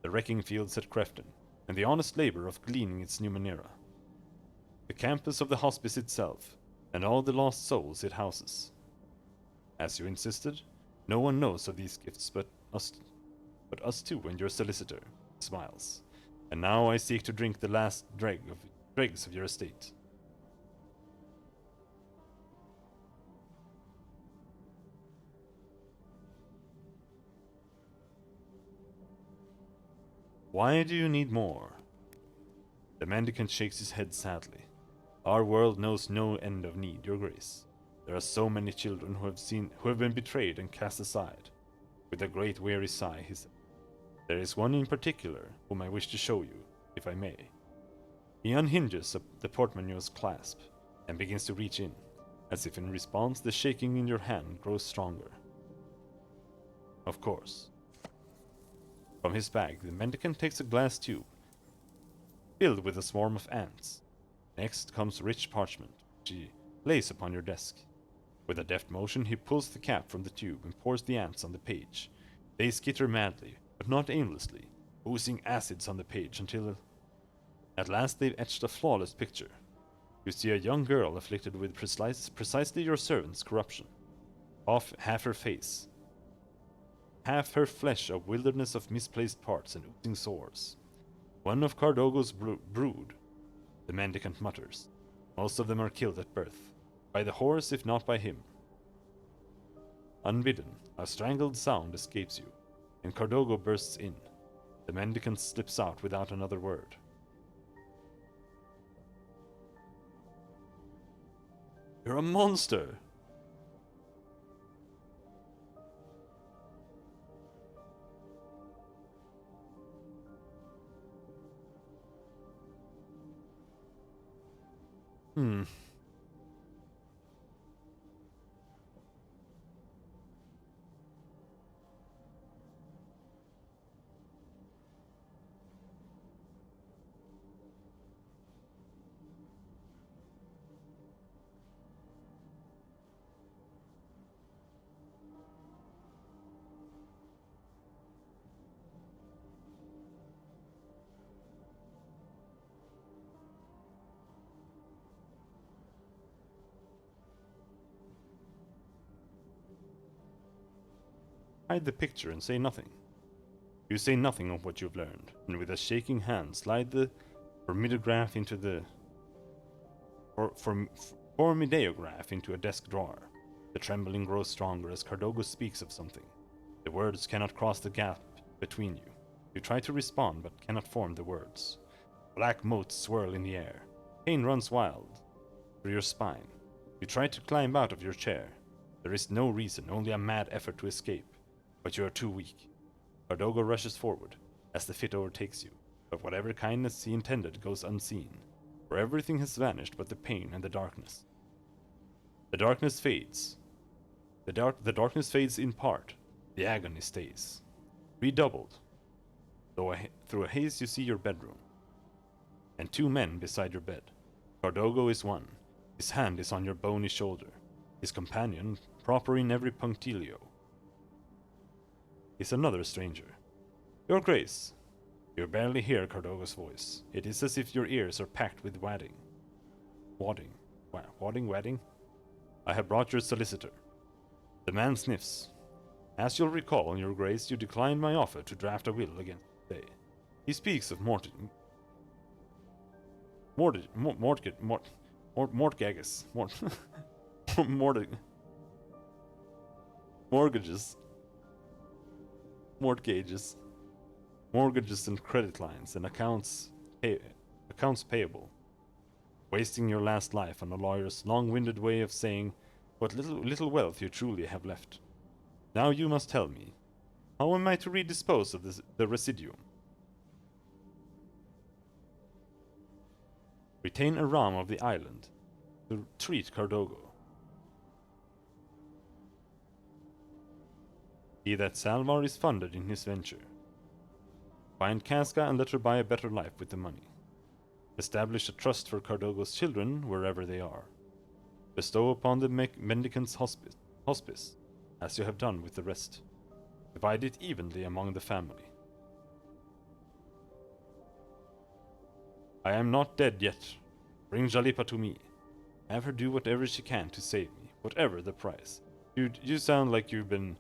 the wrecking fields at Crefton, and the honest labor of gleaning its Numenera. The campus of the hospice itself, and all the lost souls it houses. As you insisted, no one knows of these gifts but us two and your solicitor, smiles. And now I seek to drink the last dregs of your estate. Why do you need more? The mendicant shakes his head sadly. Our world knows no end of need, your grace. There are so many children who have been betrayed and cast aside. With a great weary sigh, he said, there is one in particular whom I wish to show you, if I may. He unhinges the portmanteau's clasp and begins to reach in, as if in response the shaking in your hand grows stronger. Of course. From his bag, the mendicant takes a glass tube, filled with a swarm of ants. Next comes rich parchment, which he lays upon your desk. With a deft motion, he pulls the cap from the tube and pours the ants on the page. They skitter madly, but not aimlessly, oozing acids on the page until at last they've etched a flawless picture. You see a young girl afflicted with precisely your servant's corruption. Off half her face, half her flesh a wilderness of misplaced parts and oozing sores. One of Cardogo's brood, the mendicant mutters. Most of them are killed at birth, by the horse if not by him. Unbidden, a strangled sound escapes you, and Cardogo bursts in. The mendicant slips out without another word. You're a monster! Hide the picture and say nothing. You say nothing of what you've learned, and with a shaking hand slide the formideograph into formideograph into a desk drawer. The trembling grows stronger as Cardogo speaks of something. The words cannot cross the gap between you. You try to respond but cannot form the words. Black motes swirl in the air. Pain runs wild through your spine. You try to climb out of your chair. There is no reason, only a mad effort to escape. But you are too weak. Cardogo rushes forward as the fit overtakes you, but whatever kindness he intended goes unseen, for everything has vanished but the pain and the darkness. The darkness fades. The darkness fades in part. The agony stays. Redoubled. Through a haze you see your bedroom, and two men beside your bed. Cardogo is one. His hand is on your bony shoulder. His companion, proper in every punctilio, is another stranger. Your Grace. You barely hear Cardogo's voice. It is as if your ears are packed with wadding. Wadding? I have brought your solicitor. The man sniffs. As you'll recall, Your Grace, you declined my offer to draft a will against the day. He speaks of mortgages. Mortgages and credit lines, and accounts payable. Wasting your last life on a lawyer's long-winded way of saying what little wealth you truly have left. Now you must tell me, how am I to redispose of the residuum? Retain a ram of the island to treat Cardogo. See that Salvar is funded in his venture. Find Casca and let her buy a better life with the money. Establish a trust for Cardogo's children wherever they are. Bestow upon the mendicant's hospice, as you have done with the rest. Divide it evenly among the family. I am not dead yet. Bring Jalipa to me. Have her do whatever she can to save me, whatever the price. Dude, you sound like you've been...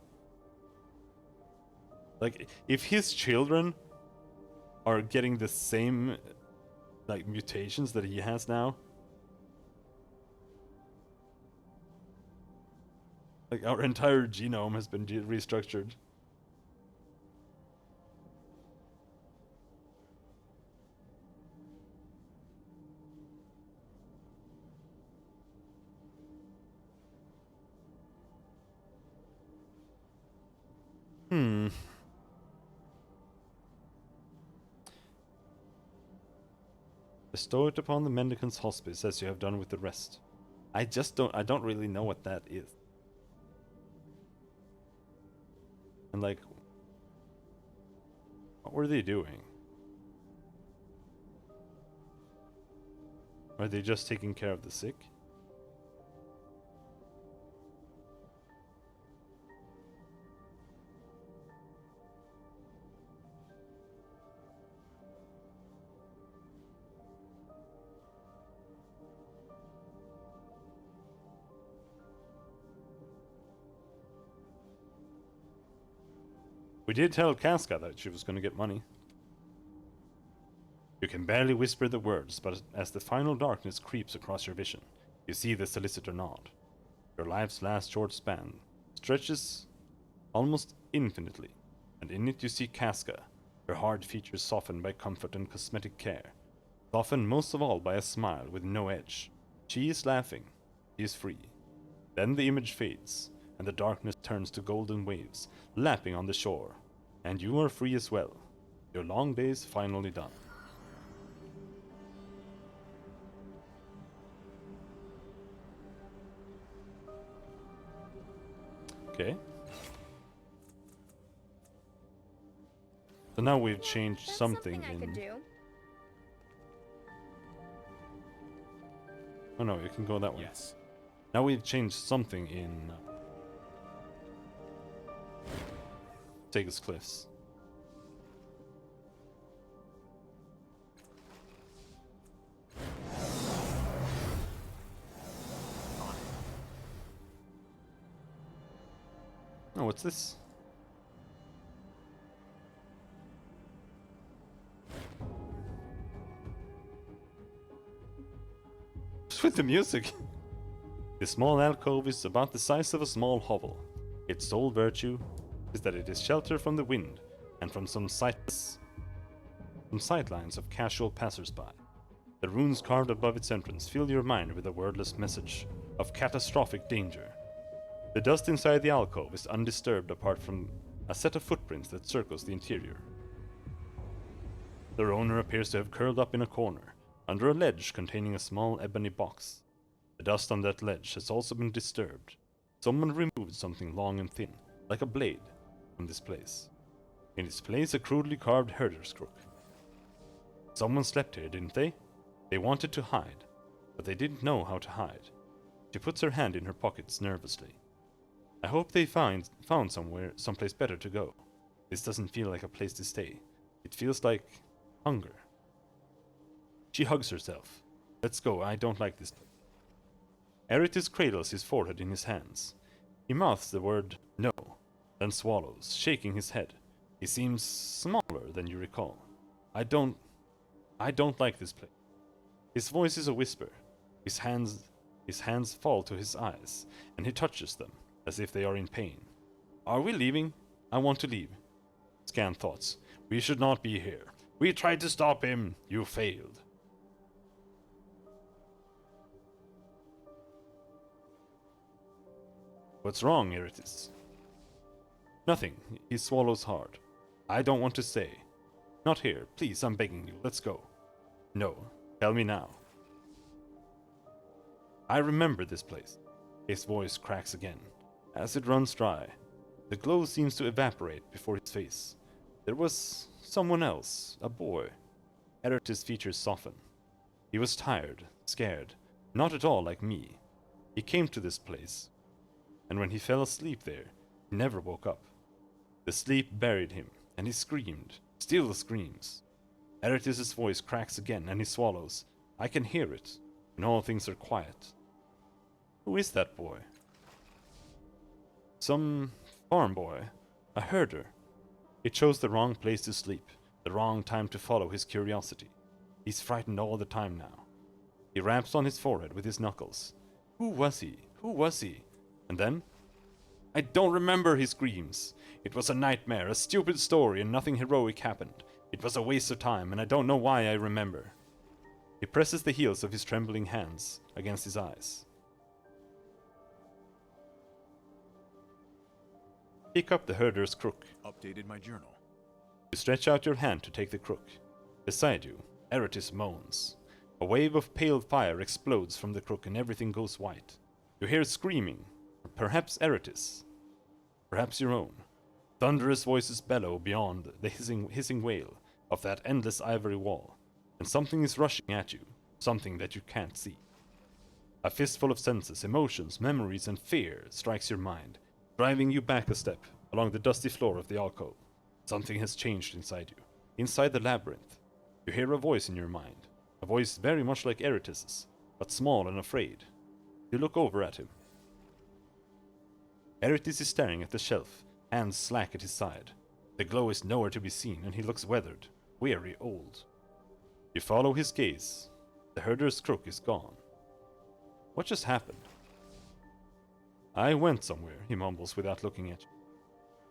Like, if his children are getting the same, like, mutations that he has now... Like, our entire genome has been restructured. Bestow it upon the mendicant's hospice as you have done with the rest. I don't really know what that is. And like, what were they doing? Are they just taking care of the sick? We did tell Casca that she was going to get money. You can barely whisper the words, but as the final darkness creeps across your vision, you see the solicitor nod. Your life's last short span stretches almost infinitely, and in it you see Casca, her hard features softened by comfort and cosmetic care, softened most of all by a smile with no edge. She is laughing. She is free. Then the image fades, and the darkness turns to golden waves, lapping on the shore. And you are free as well. Your long days finally done. Okay. So now we've changed That's something I in... could do. Oh no, you can go that way. Yes. Now we've changed something in... Tegus Cliffs. Oh, what's this? What's with the music? The small alcove is about the size of a small hovel. Its sole virtue is that it is shelter from the wind and from some sightlines of casual passers-by. The runes carved above its entrance fill your mind with a wordless message of catastrophic danger. The dust inside the alcove is undisturbed apart from a set of footprints that circles the interior. Their owner appears to have curled up in a corner, under a ledge containing a small ebony box. The dust on that ledge has also been disturbed. Someone removed something long and thin, like a blade, from this place. In its place, a crudely carved herder's crook. Someone slept here, didn't they? They wanted to hide, but they didn't know how to hide. She puts her hand in her pockets nervously. I hope they found someplace better to go. This doesn't feel like a place to stay. It feels like hunger. She hugs herself. Let's go, I don't like this place. Eritis cradles his forehead in his hands. He mouths the word no, then swallows, shaking his head. He seems smaller than you recall. I don't like this place. His voice is a whisper. His hands fall to his eyes, and he touches them, as if they are in pain. Are we leaving? I want to leave. Scan thoughts. We should not be here. We tried to stop him. You failed. What's wrong, Eritis? Nothing. He swallows hard. I don't want to say. Not here. Please, I'm begging you. Let's go. No. Tell me now. I remember this place. His voice cracks again. As it runs dry, the glow seems to evaporate before his face. There was someone else, a boy. Eratis' features soften. He was tired, scared, not at all like me. He came to this place, and when he fell asleep there, he never woke up. The sleep buried him, and he screamed, still screams. Eratis' voice cracks again, and he swallows. I can hear it, and all things are quiet. Who is that boy? Some farm boy, a herder. He chose the wrong place to sleep, the wrong time to follow his curiosity. He's frightened all the time now. He raps on his forehead with his knuckles. Who was he? Who was he? And then? I don't remember, he screams. It was a nightmare, a stupid story, and nothing heroic happened. It was a waste of time, and I don't know why I remember. He presses the heels of his trembling hands against his eyes. Pick up the herder's crook. Updated my journal. You stretch out your hand to take the crook. Beside you, Eratis moans. A wave of pale fire explodes from the crook and everything goes white. You hear screaming. Perhaps Eratis. Perhaps your own. Thunderous voices bellow beyond the hissing wail of that endless ivory wall. And something is rushing at you. Something that you can't see. A fistful of senses, emotions, memories, and fear strikes your mind, driving you back a step along the dusty floor of the alcove. Something has changed inside you. Inside the labyrinth. You hear a voice in your mind. A voice very much like Eratis's, but small and afraid. You look over at him. Eratis is staring at the shelf, hands slack at his side. The glow is nowhere to be seen, and he looks weathered, weary, old. You follow his gaze. The herder's crook is gone. What just happened? I went somewhere, he mumbles without looking at you.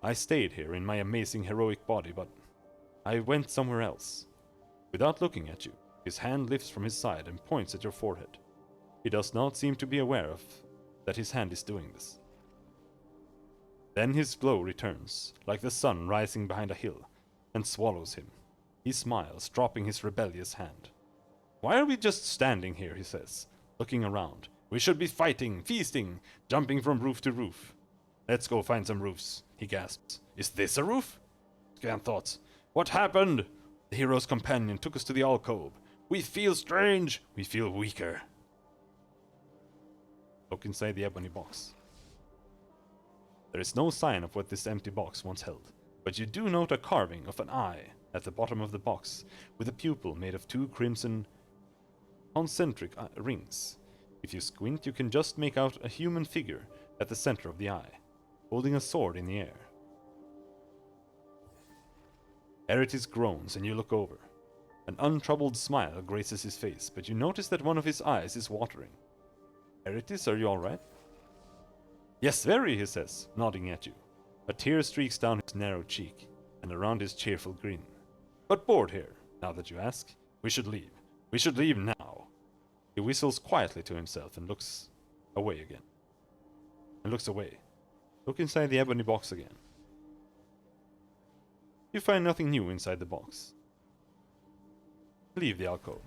I stayed here in my amazing heroic body, but I went somewhere else. Without looking at you, his hand lifts from his side and points at your forehead. He does not seem to be aware of that his hand is doing this. Then his glow returns, like the sun rising behind a hill, and swallows him. He smiles, dropping his rebellious hand. Why are we just standing here, he says, looking around. We should be fighting, feasting, jumping from roof to roof. Let's go find some roofs, he gasps. Is this a roof? Scan thoughts. What happened? The hero's companion took us to the alcove. We feel strange. We feel weaker. Look inside the ebony box. There is no sign of what this empty box once held, but you do note a carving of an eye at the bottom of the box, with a pupil made of two crimson concentric rings. If you squint, you can just make out a human figure at the center of the eye, holding a sword in the air. Eratis groans and you look over. An untroubled smile graces his face, but you notice that one of his eyes is watering. Eratis, are you alright? Yes, very, he says, nodding at you. A tear streaks down his narrow cheek, and around his cheerful grin. But bored here, now that you ask. We should leave. We should leave now. He whistles quietly to himself and looks away again. And looks away. Look inside the ebony box again. You find nothing new inside the box. Leave the alcove.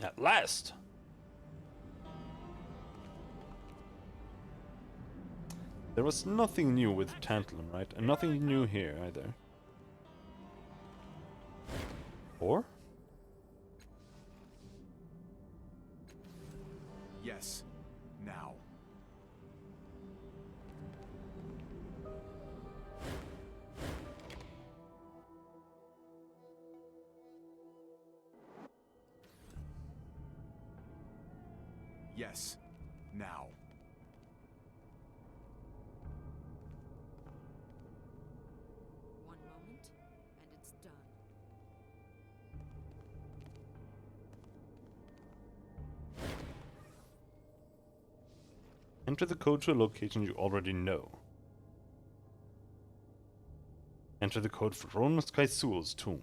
At last! There was nothing new with Tantalum, right? And nothing new here either. Or? Yes. Now. Yes. Now. One moment, and it's done. Enter the code to a location you already know. Enter the code for Ronus Kaisul's tomb.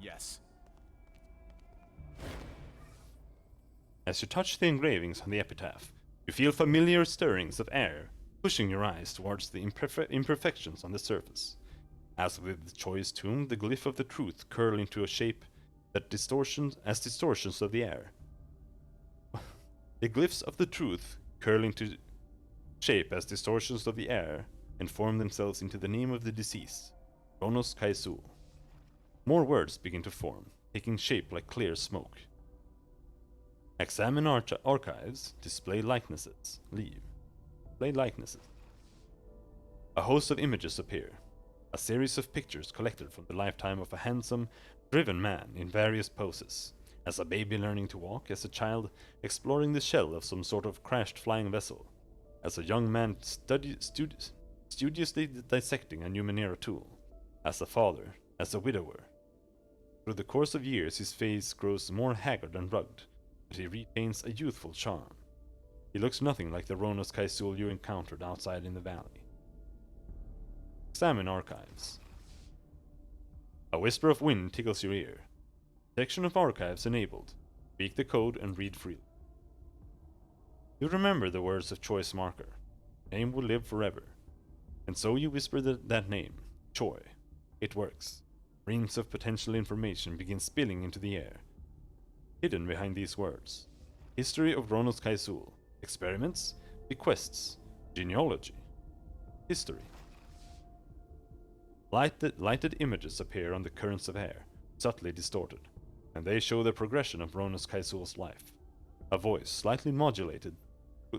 Yes. As you touch the engravings on the epitaph, you feel familiar stirrings of air pushing your eyes towards the imperfections on the surface. As with Choi's tomb, the glyph of the truth curl into a shape that distortions of the air. The glyphs of the truth curl into shape as distortions of the air and form themselves into the name of the deceased, Ronos Kaisul. More words begin to form, taking shape like clear smoke. Examine archives, display likenesses, leave. Display likenesses. A host of images appear, a series of pictures collected from the lifetime of a handsome, driven man in various poses, as a baby learning to walk, as a child exploring the shell of some sort of crashed flying vessel, as a young man studiously dissecting a Numenera tool, as a father, as a widower. Through the course of years his face grows more haggard and rugged, but he retains a youthful charm. He looks nothing like the Ronos Kaisul you encountered outside in the valley. Examine archives. A whisper of wind tickles your ear. Section of archives enabled. Speak the code and read freely. You remember the words of Choi's marker. Name will live forever. And so you whisper that name, Choi. It works. Reams of potential information begin spilling into the air. Hidden behind these words. History of Ronos Kaisul. Experiments. Bequests. Genealogy. History. Lighted images appear on the currents of air, subtly distorted, and they show the progression of Ronos Kaisul's life. A voice, slightly modulated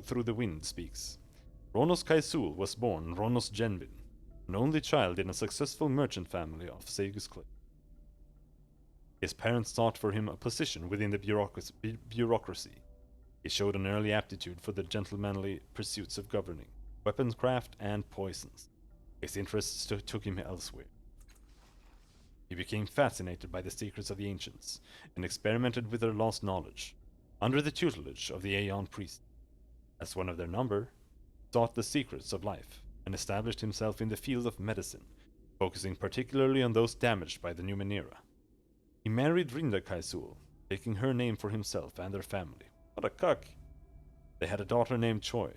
through the wind, speaks. Ronos Kaisul was born Ronos Genvin, an only child in a successful merchant family of Sagus Cliff. His parents sought for him a position within the bureaucracy. He showed an early aptitude for the gentlemanly pursuits of governing, weaponscraft, and poisons. His interests took him elsewhere. He became fascinated by the secrets of the ancients, and experimented with their lost knowledge, under the tutelage of the Aeon Priest. As one of their number, sought the secrets of life, and established himself in the field of medicine, focusing particularly on those damaged by the Numenera. He married Rinda Kaisul, taking her name for himself and their family. What a cuck! They had a daughter named Choi.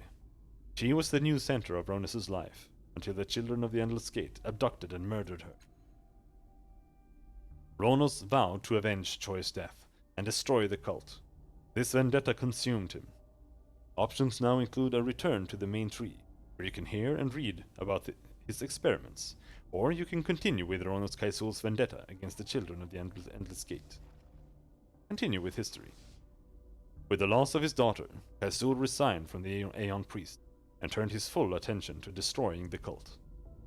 She was the new center of Ronos' life, until the children of the Endless Gate abducted and murdered her. Ronos vowed to avenge Choi's death and destroy the cult. This vendetta consumed him. Options now include a return to the main tree, where you can hear and read about his experiments, or you can continue with Ronos Kaisul's vendetta against the children of the Endless Gate. Continue with history. With the loss of his daughter, Kaisul resigned from the Aeon Priest, and turned his full attention to destroying the cult.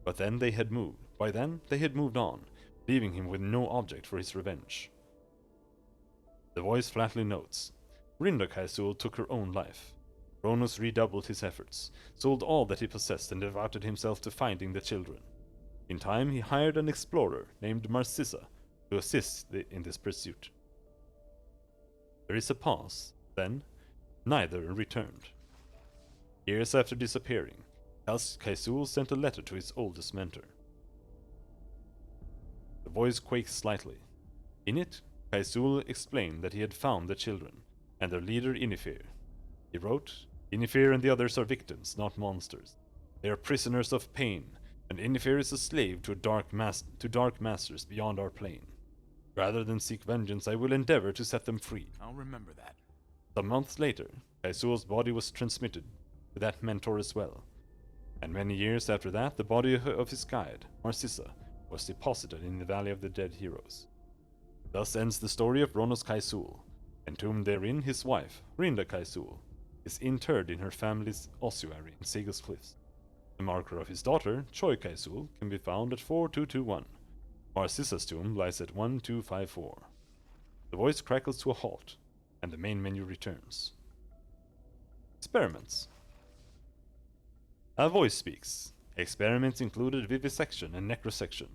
By then they had moved on, leaving him with no object for his revenge. The voice flatly notes, Rinda Kaisul took her own life. Ronos redoubled his efforts, sold all that he possessed, and devoted himself to finding the children. In time he hired an explorer named Marcissa to assist in this pursuit. There is a pause, then neither returned. Years after disappearing, Kaisul sent a letter to his oldest mentor. The voice quakes slightly. In it, Kaisul explained that he had found the children, and their leader Inifir. He wrote, Inifir and the others are victims, not monsters. They are prisoners of pain, and Inifir is a slave to dark masters beyond our plane. Rather than seek vengeance, I will endeavor to set them free. I'll remember that. Some months later, Kaisul's body was transmitted to that mentor as well. And many years after that, the body of his guide, Marcissa, was deposited in the Valley of the Dead Heroes. Thus ends the story of Ronos Kaisul, entombed therein his wife, Rinda Kaisul, is interred in her family's ossuary in Sagus Cliffs. The marker of his daughter, Choi Kaisul, can be found at 4221. Marcissa's tomb lies at 1254. The voice crackles to a halt, and the main menu returns. Experiments. A voice speaks. Experiments included vivisection and necrosection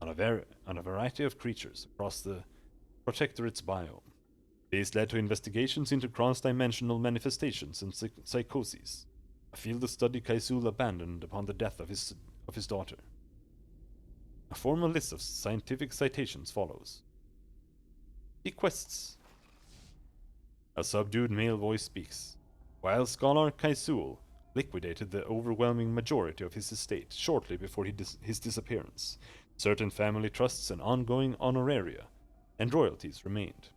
on a variety of creatures across the Protectorate's biome. These led to investigations into cross-dimensional manifestations and psychoses, a field of study Kaisul abandoned upon the death of his daughter. A formal list of scientific citations follows. Bequests. A subdued male voice speaks. While Scholar Kaisul liquidated the overwhelming majority of his estate shortly before his disappearance. Certain family trusts and ongoing honoraria and royalties remained.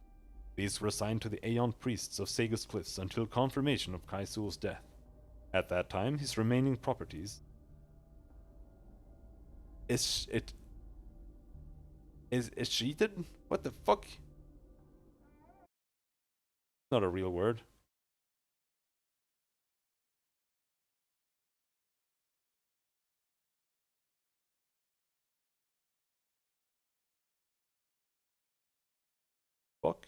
These were assigned to the Aeon priests of Sagus Cliffs until confirmation of Kaisul's death. At that time, his remaining properties is cheated? What the fuck? Not a real word. Fuck.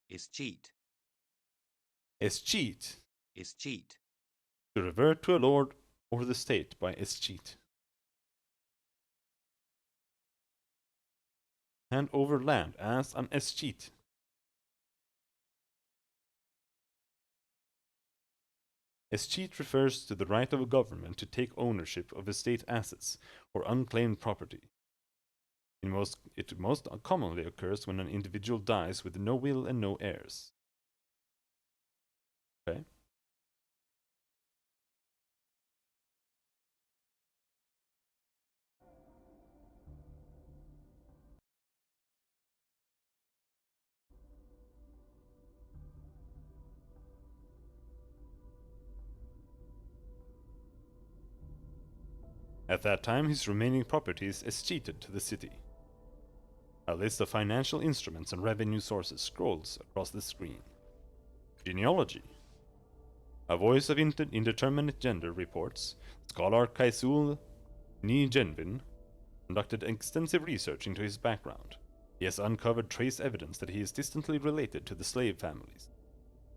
Is cheat. Escheat. Is cheat. To revert to a lord or the state by escheat. Hand over land as an escheat. Escheat refers to the right of a government to take ownership of estate assets or unclaimed property. It most commonly occurs when an individual dies with no will and no heirs. Okay. At that time, his remaining properties escheated to the city. A list of financial instruments and revenue sources scrolls across the screen. Genealogy. A voice of indeterminate gender reports, Scholar Kaisul Ni Genvin conducted extensive research into his background. He has uncovered trace evidence that he is distantly related to the slave families,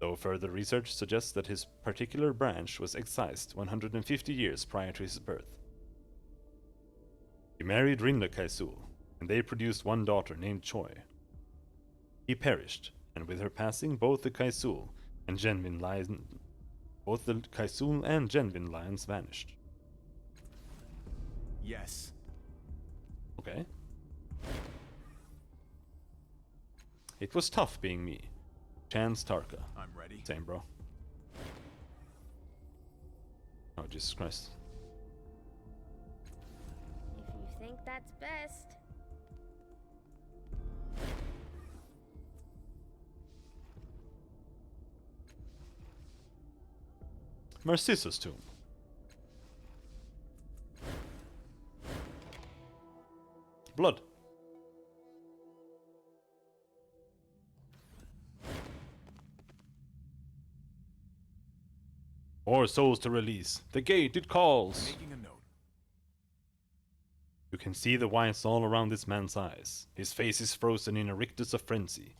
though further research suggests that his particular branch was excised 150 years prior to his birth. He married Rinda Kaisul, and they produced one daughter named Choi. He perished, and with her passing, both the Kaisul and Genvin lines vanished. Yes. Okay. It was tough being me. Chance Tarka. I'm ready. Same, bro. Oh, Jesus Christ. If you think that's best. Narcissus tomb. Blood. More souls to release. The gate, it calls. Making a note. You can see the whites all around this man's eyes. His face is frozen in a rictus of frenzy.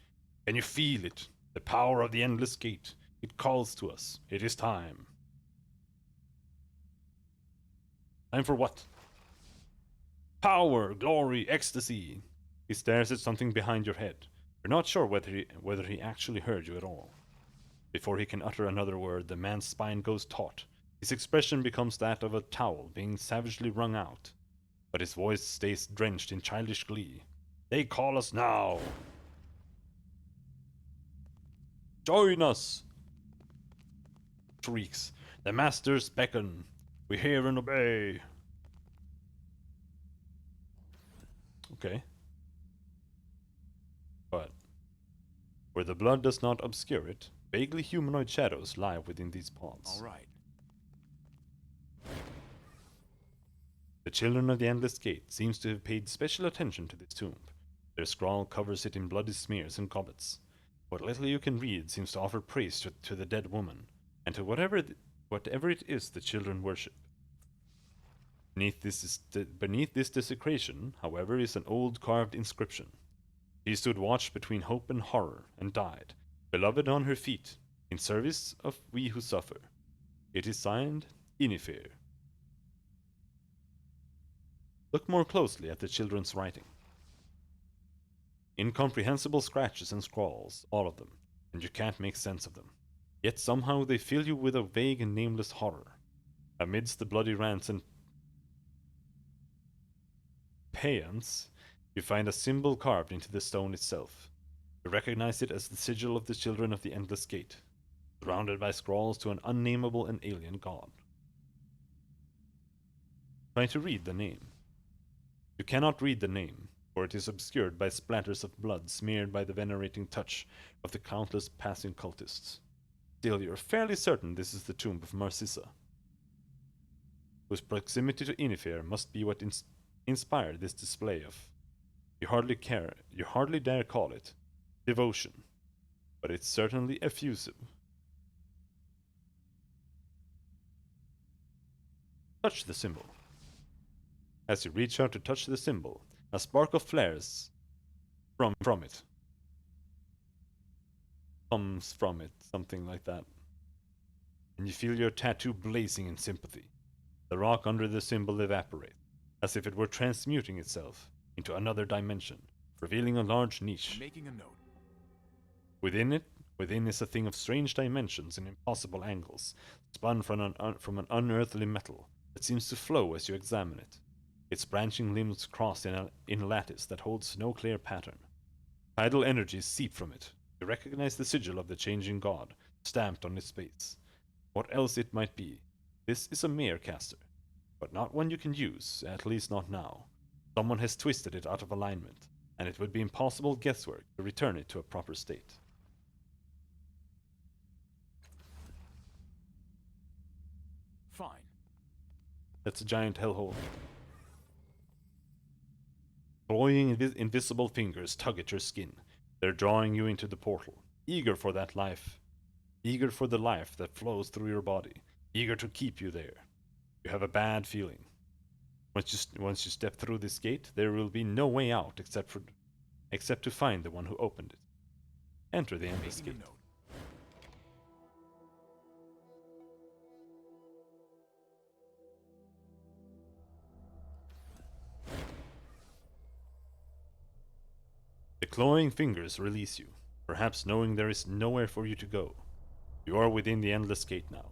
Can you feel it? The power of the endless gate. It calls to us. It is time. Time for what? Power, glory, ecstasy. He stares at something behind your head. You're not sure whether he actually heard you at all. Before he can utter another word, the man's spine goes taut. His expression becomes that of a towel being savagely wrung out. But his voice stays drenched in childish glee. They call us now! Join us! Shrieks. The masters beckon. We hear and obey. Okay. But where the blood does not obscure it, vaguely humanoid shadows lie within these pods. All right. The children of the Endless Gate seems to have paid special attention to this tomb. Their scrawl covers it in bloody smears and goblets. What little you can read seems to offer praise to the dead woman, and to whatever it is the children worship. Beneath this desecration, however, is an old carved inscription. She stood watch between hope and horror, and died, beloved on her feet, in service of we who suffer. It is signed, Inifir. Look more closely at the children's writing. Incomprehensible scratches and scrawls, all of them, and you can't make sense of them. Yet somehow they fill you with a vague and nameless horror. Amidst the bloody rants and paeans, you find a symbol carved into the stone itself. You recognize it as the sigil of the Children of the Endless Gate, surrounded by scrawls to an unnameable and alien god. Try to read the name. You cannot read the name, for it is obscured by splatters of blood smeared by the venerating touch of the countless passing cultists. Still, you are fairly certain this is the tomb of Marcissa, whose proximity to Inifir must be what inspired this display of, you hardly dare call it, devotion, but it's certainly effusive. Touch the symbol. As you reach out to touch the symbol, a spark of flares from it. Comes from it, something like that. And you feel your tattoo blazing in sympathy. The rock under the symbol evaporates, as if it were transmuting itself into another dimension, revealing a large niche. Making a note. Within is a thing of strange dimensions and impossible angles, spun from an unearthly metal that seems to flow as you examine it. Its branching limbs cross in a lattice that holds no clear pattern. Tidal energies seep from it. You recognize the sigil of the changing god, stamped on its base. What else it might be, this is a mere caster, but not one you can use, at least not now. Someone has twisted it out of alignment, and it would be impossible guesswork to return it to a proper state. Fine. That's a giant hellhole. Cloying invisible fingers tug at your skin. They're drawing you into the portal, eager for that life. Eager for the life that flows through your body. Eager to keep you there. You have a bad feeling. Once you step through this gate, there will be no way out except to find the one who opened it. Enter the endless Making a gate. note. The clawing fingers release you, perhaps knowing there is nowhere for you to go. You are within the endless gate now.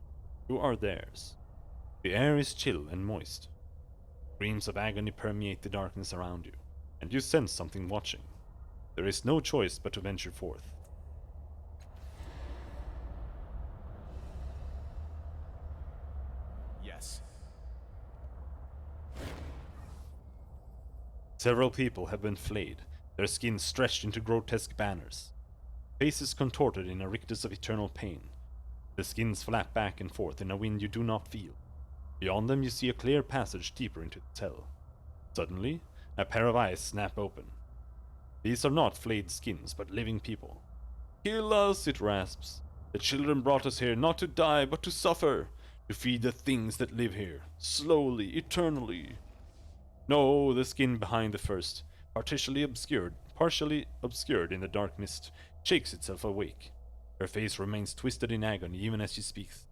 You are theirs. The air is chill and moist. Screams of agony permeate the darkness around you, and you sense something watching. There is no choice but to venture forth. Yes. Several people have been flayed, their skins stretched into grotesque banners. Faces contorted in a rictus of eternal pain. The skins flap back and forth in a wind you do not feel. Beyond them you see a clear passage deeper into the cell. Suddenly, a pair of eyes snap open. These are not flayed skins, but living people. "Kill us," it rasps. "The children brought us here not to die, but to suffer. To feed the things that live here. Slowly, eternally." No, the skin behind the first, partially obscured in the dark mist, shakes itself awake. Her face remains twisted in agony even as she speaks.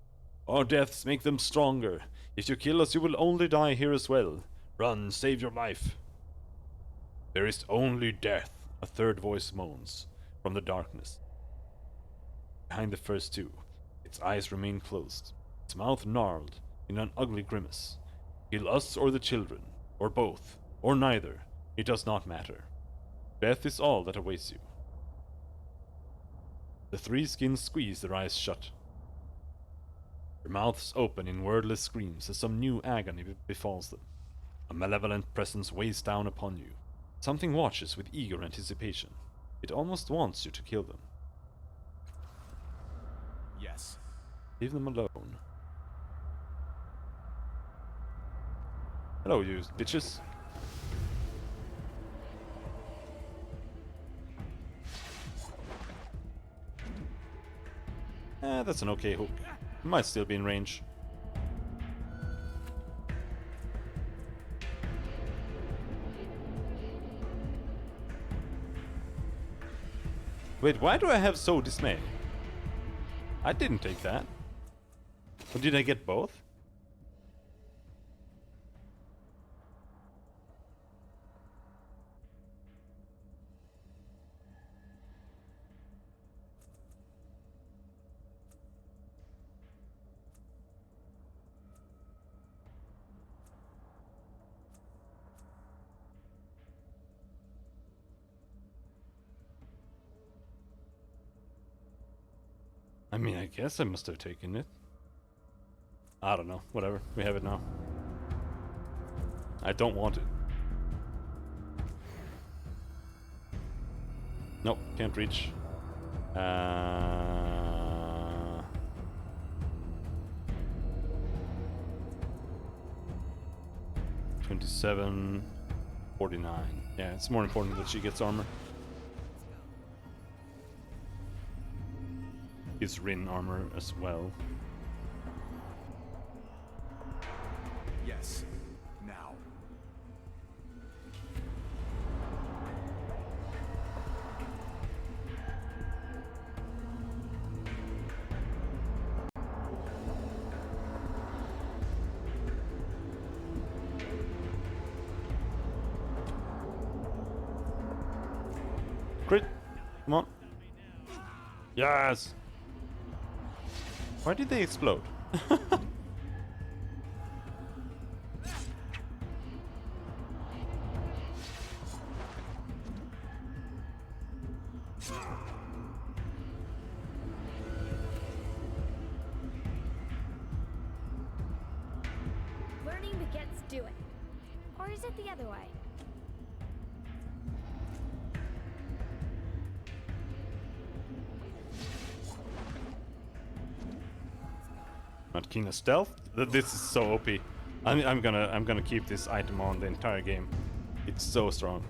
"Our deaths make them stronger. If you kill us, you will only die here as well. Run, save your life." "There is only death," a third voice moans from the darkness. Behind the first two, its eyes remain closed, its mouth gnarled in an ugly grimace. "Kill us or the children, or both, or neither. It does not matter. Death is all that awaits you." The three skins squeeze their eyes shut. Their mouths open in wordless screams as some new agony befalls them. A malevolent presence weighs down upon you. Something watches with eager anticipation. It almost wants you to kill them. Yes. Leave them alone. Hello, you bitches. That's an okay hook. Might still be in range. Wait, why do I have so dismay? I didn't take that. Or did I get both? I mean, I guess I must have taken it. I don't know. Whatever. We have it now. I don't want it. Nope, can't reach. 27, 49. Yeah, it's more important that she gets armor. Gives Rin armor as well. Yes. Now. Crit! Come on. Yes! Why did they explode? Learning begets doing. Or is it the other way? Not King of Stealth? This is so OP. I'm gonna keep this item on the entire game. It's so strong.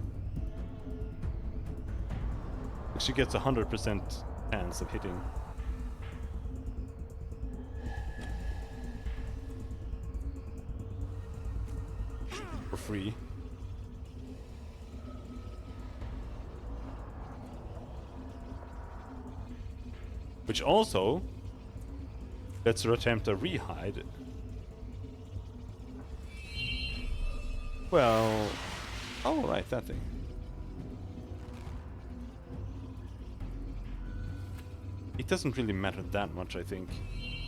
She gets 100% chance of hitting. For free. Which also lets her attempt a rehide. Well, oh right, that thing. It doesn't really matter that much, I think.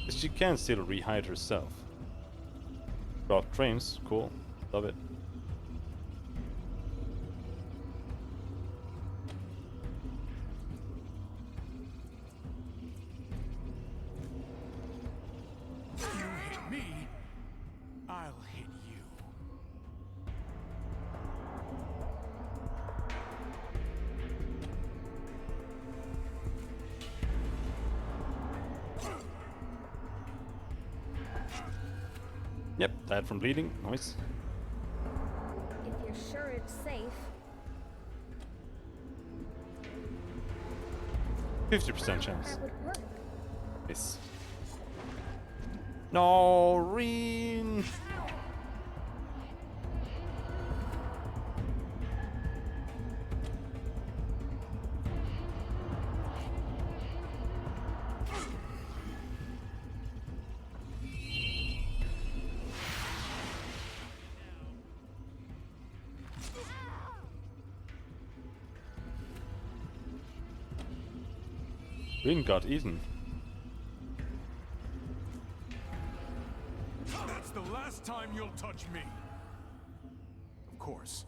'Cause she can still rehide herself. Drop trains, cool, love it. You hit me, I'll hit you. Yep, died from bleeding, nice. If you're sure it's safe. 50% chance. That would work. Nice. No, Reen! Reen got eaten. That's the last time you'll touch me. Of course.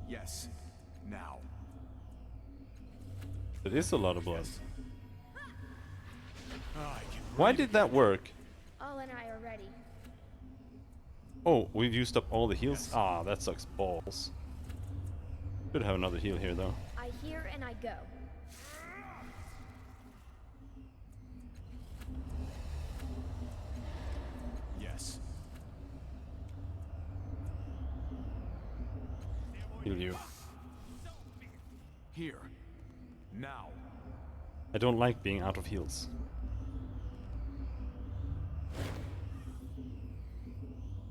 Yes. Now. It is a lot of blood. I can Why did that work? All and I are ready. Oh, we've used up all the heals? Ah, that sucks balls. Should have another heal here though. I hear and I go. Yes. Heal you. Here. Now. I don't like being out of heals.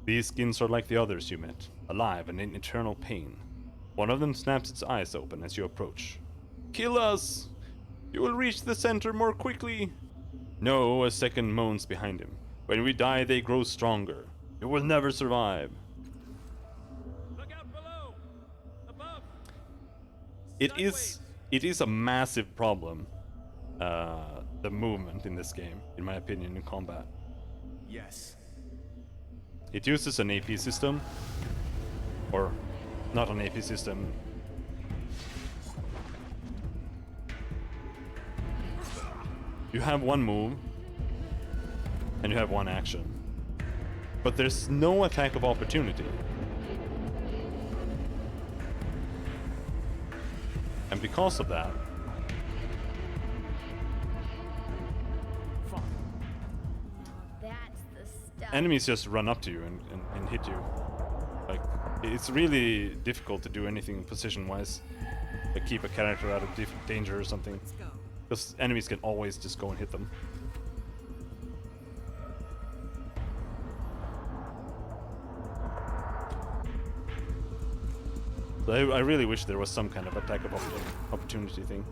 These skins are like the others you met, alive and in eternal pain. One of them snaps its eyes open as you approach. Kill us! You will reach the center more quickly! No, a second moans behind him. When we die, they grow stronger. You will never survive. Look out below! Above! It is a massive problem, the movement in this game, in my opinion, in combat. Yes. It uses an AP system, or not an AP system. You have one move, and you have one action. But there's no attack of opportunity. And because of that, Fine. That's the stuff. enemies just run up to you and hit you. Like, it's really difficult to do anything position-wise. Like, keep a character out of danger or something. Let's go. Because enemies can always just go and hit them. So I really wish there was some kind of attack of opportunity thing.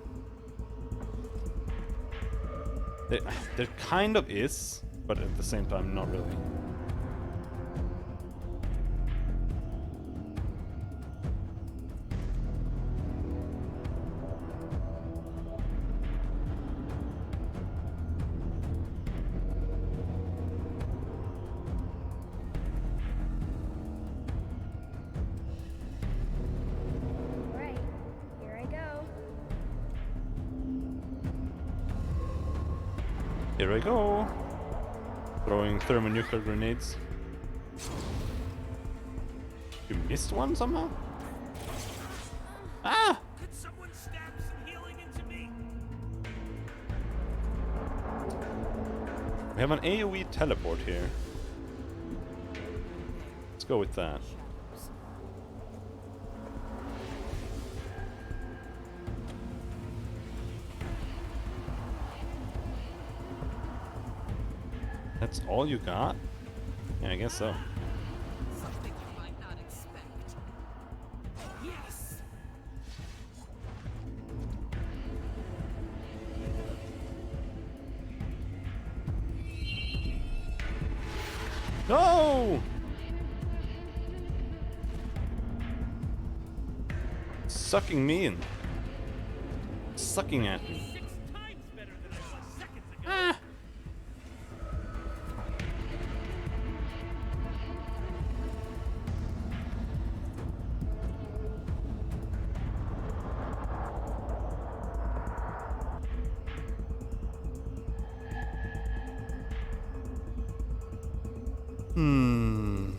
There kind of is, but at the same time, not really. Right, here I go. Here I go. Throwing thermonuclear grenades. You missed one somehow? Ah! Could someone stab some healing into me? We have an AoE teleport here. Let's go with that. Shadows. That's all you got? Yeah, I guess so. Something you might not expect. Yes! No! Sucking me in. Sucking at me. 6 times better than I was seconds ago. Ah! Hmm.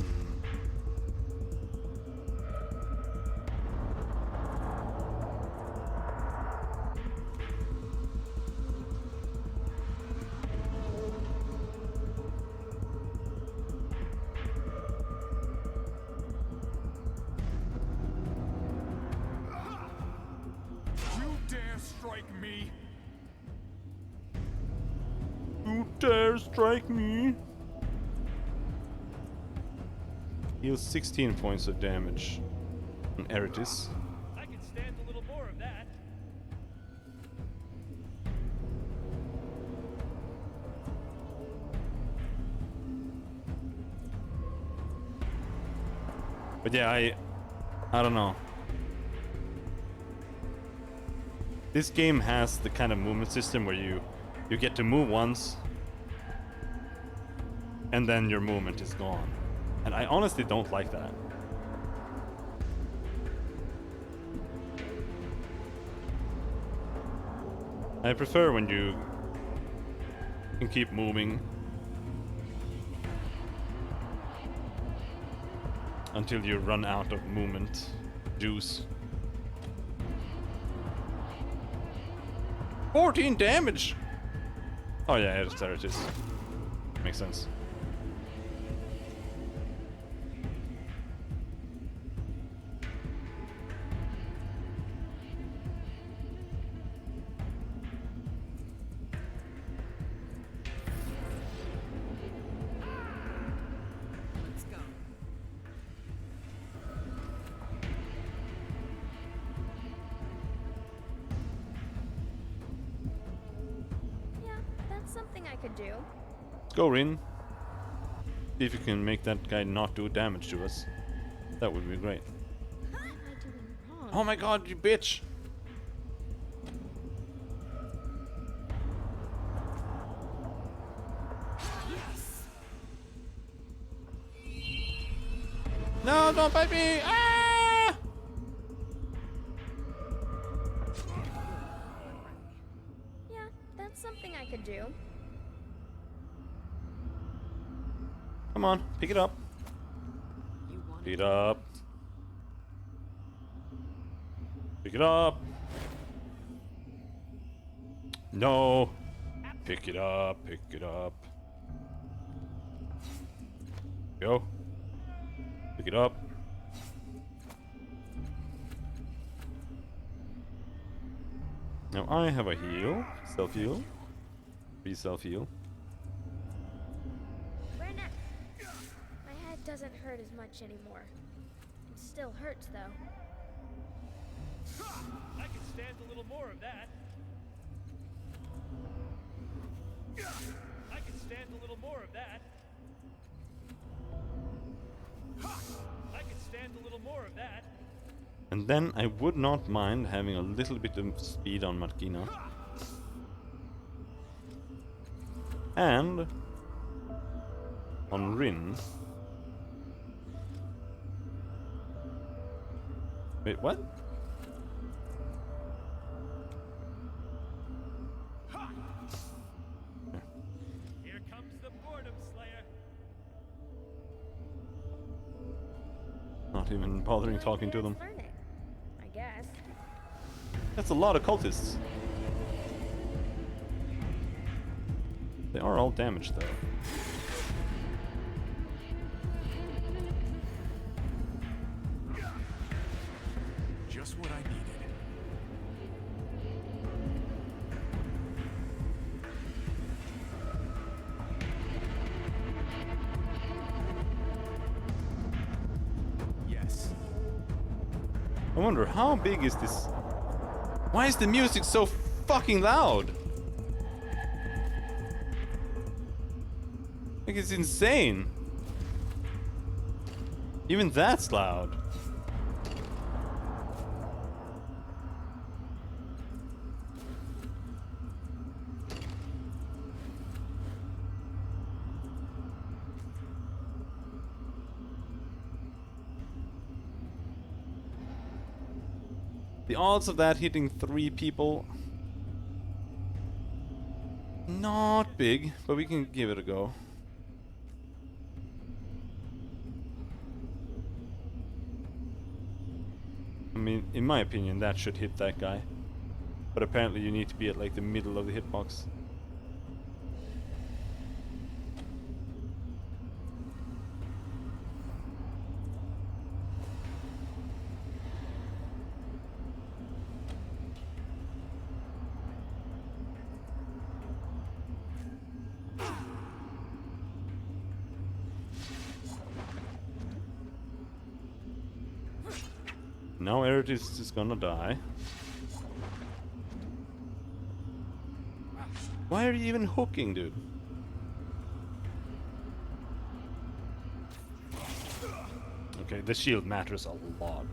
You dare strike me? You dare strike me? Heals 16 points of damage on Eritis. I can stand a little more of that. But yeah, I don't know. This game has the kind of movement system where you get to move once and then your movement is gone. And I honestly don't like that. I prefer when you can keep moving until you run out of movement juice. 14 damage! Oh yeah, there it is. Makes sense. Let's go. Yeah, that's something I could do. Let's go, Rin. See if you can make that guy not do damage to us. That would be great. What am I doing wrong? Oh my god, you bitch! No, don't bite me! Ah! Yeah, that's something I could do. Come on, pick it up. You want Pick it up. Pick it up. No. Pick it up. Pick it up. Go. Pick it up. Now I have a heal. Self-heal. Be self-heal. Brenna! My head doesn't hurt as much anymore. It still hurts though. I can stand a little more of that. I can stand a little more of that. I can stand a little more of that. And then I would not mind having a little bit of speed on Markina. And on Rin. Wait, what? Here comes the boredom slayer. Not even bothering talking to them. Learning, I guess. That's a lot of cultists. They are all damaged though. Just what I needed. Yes. I wonder how big is this? Why is the music so fucking loud? Like it's insane. Even that's loud. The odds of that hitting 3 people, not big, but we can give it a go. I mean, in my opinion, that should hit that guy. But apparently you need to be at like the middle of the hitbox. Now Erit is just gonna die. Why are you even hooking, dude? Okay, the shield matters a lot.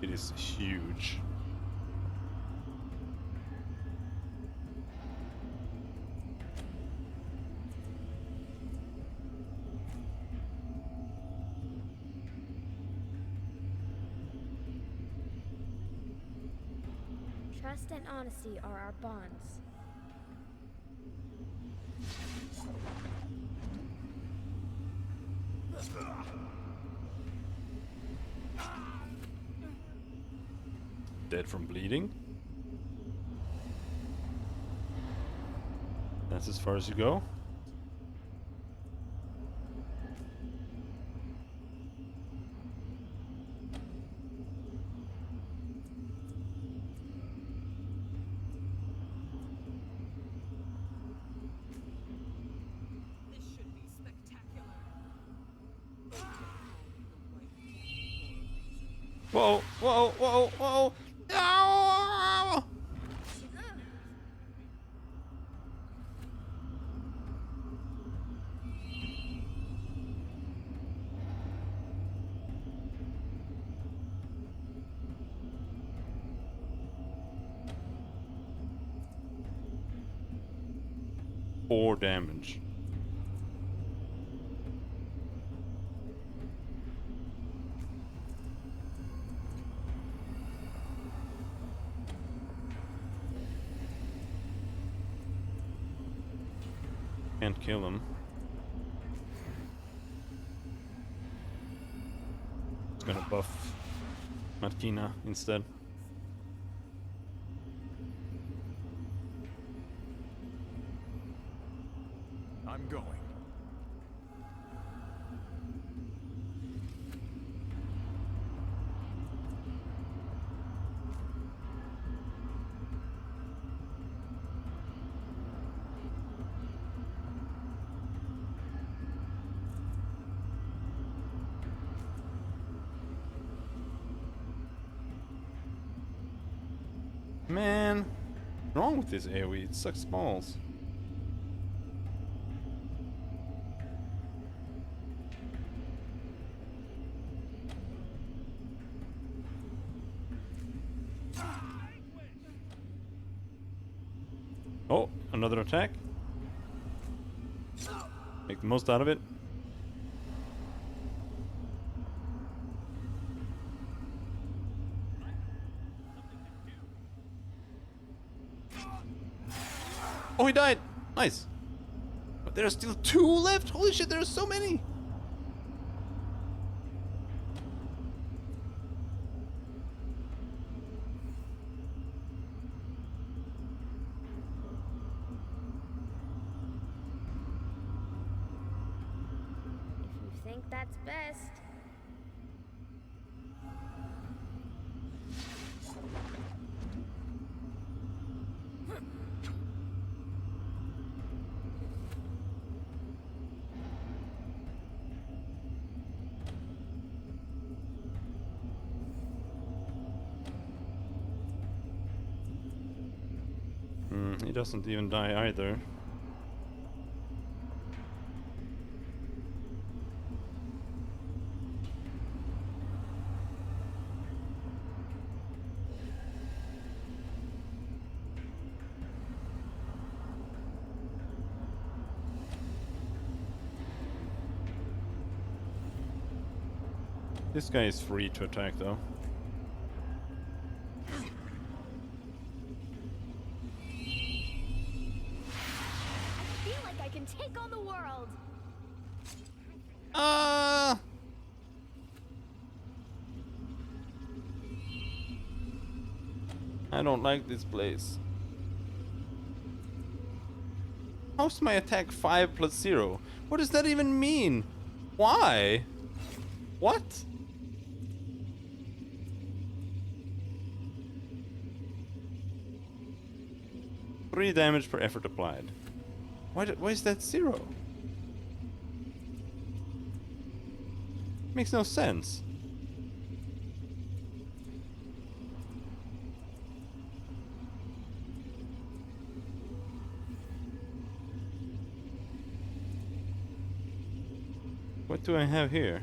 It is huge. Trust and honesty are our bonds. Dead from bleeding. That's as far as you go. This should be spectacular. Whoa, whoa, whoa, whoa! No! Four damage. Can't kill him. buff Matkina instead. I'm going. Man, what's wrong with this AoE? It sucks balls. Oh, another attack. Make the most out of it. Oh, he died! Nice. But there are still 2 left! Holy shit, there are so many! If you think that's best. He doesn't even die either. This guy is free to attack though. I feel like I can take on the world. I don't like this place. How's my attack 5 plus 0? What does that even mean? Why? What? Three damage per effort applied. Why is that 0? Makes no sense. What do I have here?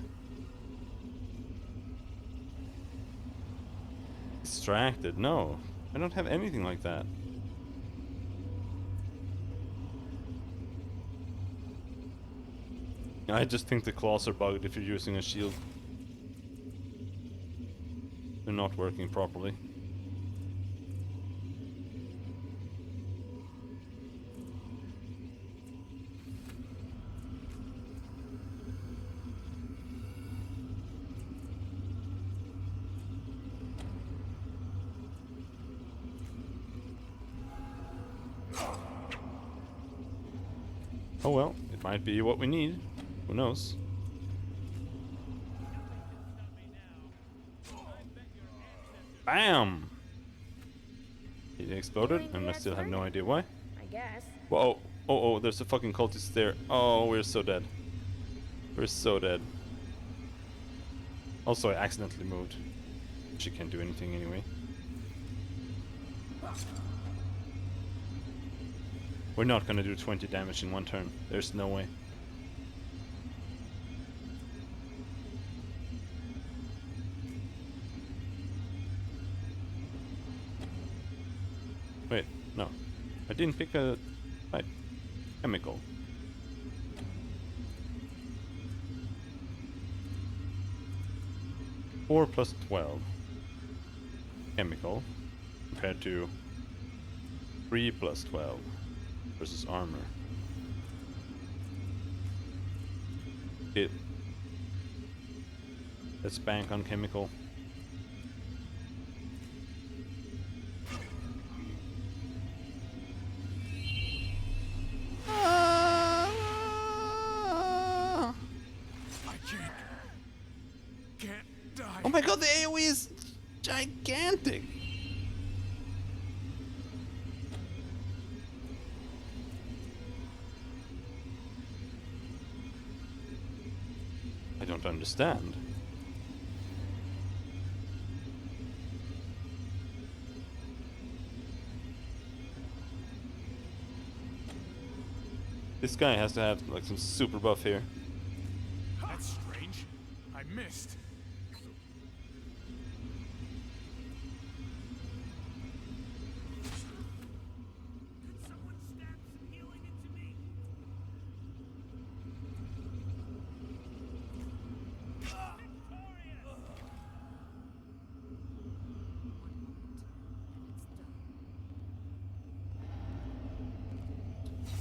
Distracted? No. I don't have anything like that. I just think the claws are bugged if you're using a shield. They're not working properly. Oh well, it might be what we need. Who knows? Bam! It exploded, and I still have no idea why. I guess. Whoa! Oh, there's a fucking cultist there. Oh, we're so dead. We're so dead. Also, I accidentally moved. She can't do anything anyway. We're not gonna do 20 damage in one turn. There's no way. Wait, no. I didn't pick a type. Chemical. Four plus 12. Chemical. Compared to 3 plus 12. Versus armor. It. Let's bank on chemical. I can't die. Oh my god, the AoE is gigantic! I don't understand. This guy has to have like some super buff here. That's strange. I missed. Someone stab some healing into me.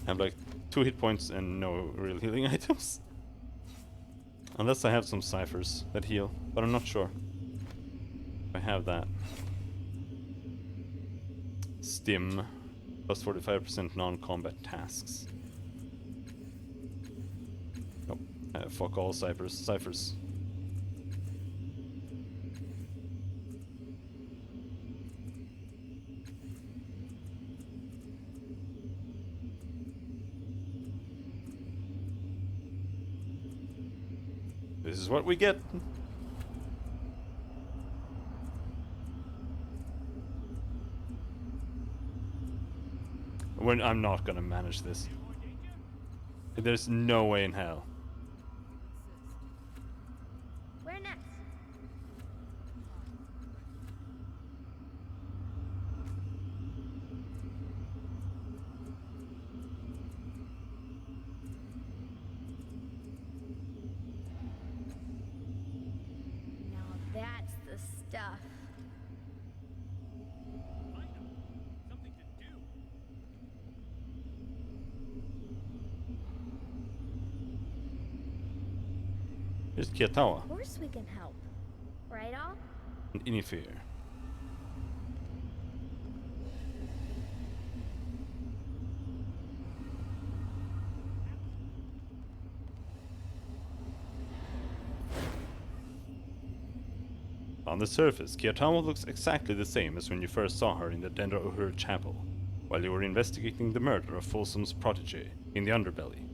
I have like 2 hit points and no real healing items. Unless I have some ciphers that heal, but I'm not sure. I have that. Stim, plus 45% non-combat tasks. Nope, fuck all ciphers. This is what we get. I'm not gonna manage this. There's no way in hell. Where next? Now that's the stuff. Find them. Something to do. Here's Kiatawa Of course we can help. Right, all? and Inifir. On the surface, Kiatawa looks exactly the same as when you first saw her in the Dendra Uhur chapel, while you were investigating the murder of Folsom's protege in the underbelly.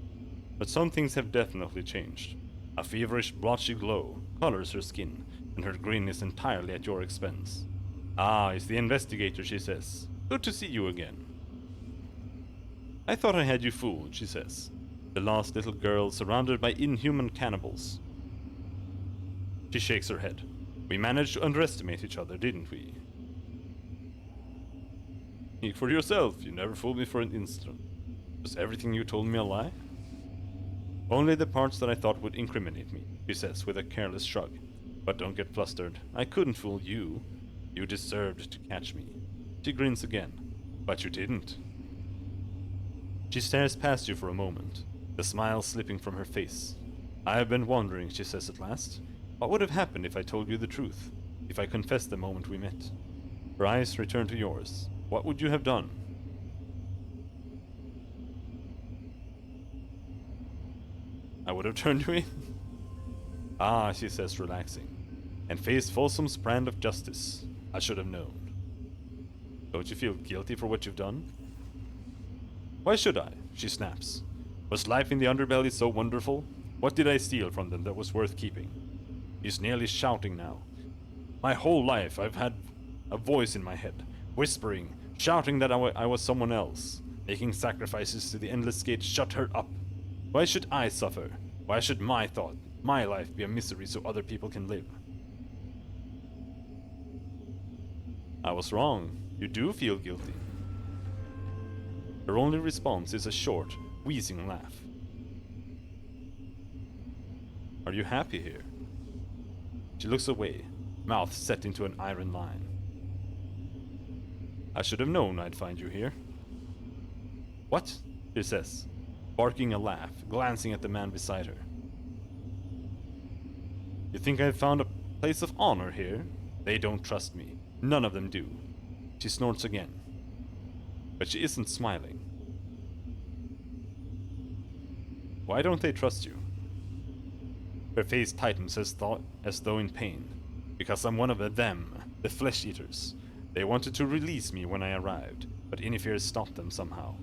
But some things have definitely changed. A feverish, blotchy glow colors her skin, and her grin is entirely at your expense. Ah, it's the investigator, she says. Good to see you again. I thought I had you fooled, she says. The lost little girl surrounded by inhuman cannibals. She shakes her head. We managed to underestimate each other, didn't we? Speak for yourself. You never fooled me for an instant. Was everything you told me a lie? Only the parts that I thought would incriminate me, she says with a careless shrug. But don't get flustered. I couldn't fool you. You deserved to catch me. She grins again. But you didn't. She stares past you for a moment, the smile slipping from her face. I have been wondering, she says at last. What would have happened if I told you the truth? If I confessed the moment we met? Her eyes return to yours. What would you have done? I would have turned you in. Ah, she says, relaxing, and faced Folsom's brand of justice. I should have known. Don't you feel guilty for what you've done? Why should I? She snaps. Was life in the underbelly so wonderful? What did I steal from them that was worth keeping? He's nearly shouting now. My whole life I've had a voice in my head, whispering, shouting that I was someone else, making sacrifices to the endless gate shut her up. Why should I suffer? Why should my thought, my life be a misery so other people can live? I was wrong. You do feel guilty. Her only response is a short, wheezing laugh. Are you happy here? She looks away, mouth set into an iron line. I should have known I'd find you here. What? She says, barking a laugh, glancing at the man beside her. You think I'd found place of honor here. They don't trust me. None of them do. She snorts again. But she isn't smiling. Why don't they trust you? Her face tightens as though in pain. Because I'm one of them, the flesh eaters. They wanted to release me when I arrived, but Inifir stopped them somehow.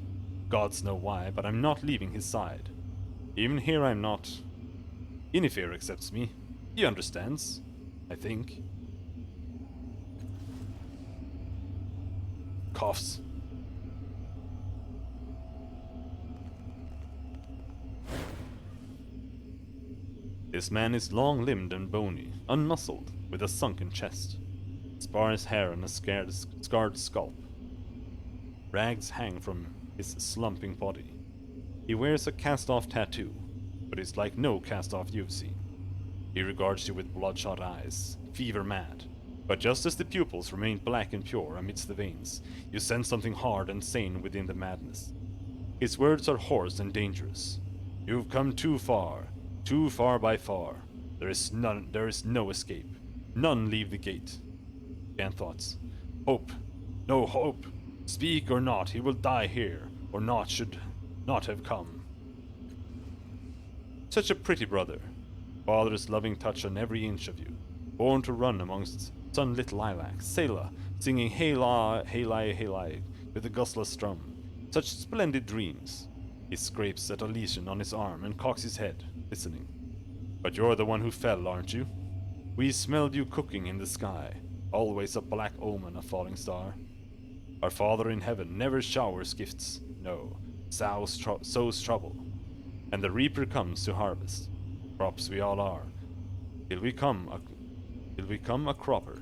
Gods know why, but I'm not leaving his side. Even here I'm not. Inifir accepts me. He understands. I think. Coughs. This man is long-limbed and bony, unmuscled, with a sunken chest. Sparse hair and a scarred scalp. Rags hang from his slumping body. He wears a cast-off tattoo, but it's like no cast-off you've seen. He regards you with bloodshot eyes, fever-mad. But just as the pupils remain black and pure amidst the veins, you sense something hard and sane within the madness. His words are hoarse and dangerous. You've come too far by far. There is no escape. None leave the gate. Jan thoughts. Hope. No hope. Speak or not, he will die here, or not should not have come. Such a pretty brother. Father's loving touch on every inch of you. Born to run amongst sunlit lilacs. Selah, singing Hey-la, Hey-li, Hey-li, with a gustless strum. Such splendid dreams. He scrapes at a lesion on his arm and cocks his head, listening. But you're the one who fell, aren't you? We smelled you cooking in the sky. Always a black omen, a falling star. Our Father in heaven never showers gifts. No, sows trouble. And the reaper comes to harvest. Crops we all are. Till we come a cropper.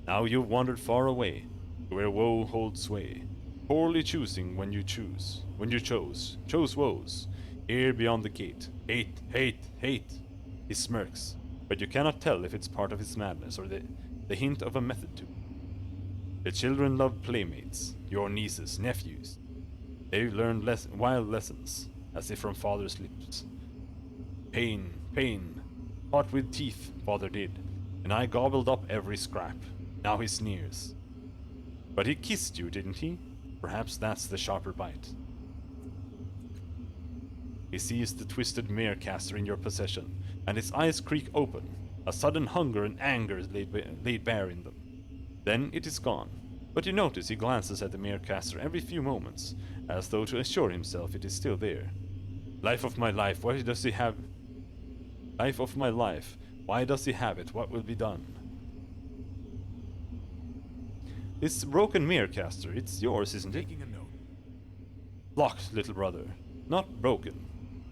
Now you've wandered far away, to where woe holds sway. Poorly choosing when you chose woes. Here beyond the gate. Hate, hate, hate. He smirks, but you cannot tell if it's part of his madness or the hint of a method to. The children love playmates, your nieces, nephews. They've learned wild lessons, as if from father's lips. Pain, pain. Fought with teeth, father did, and I gobbled up every scrap. Now he sneers. But he kissed you, didn't he? Perhaps that's the sharper bite. He sees the twisted Merecaster in your possession, and his eyes creak open. A sudden hunger and anger is laid bare in them. Then it is gone, but you notice he glances at the Merecaster every few moments, as though to assure himself it is still there. Life of my life, why does he have... Life of my life, why does he have it? What will be done? This broken Merecaster, it's yours, isn't it? Taking a note. Locked, little brother. Not broken.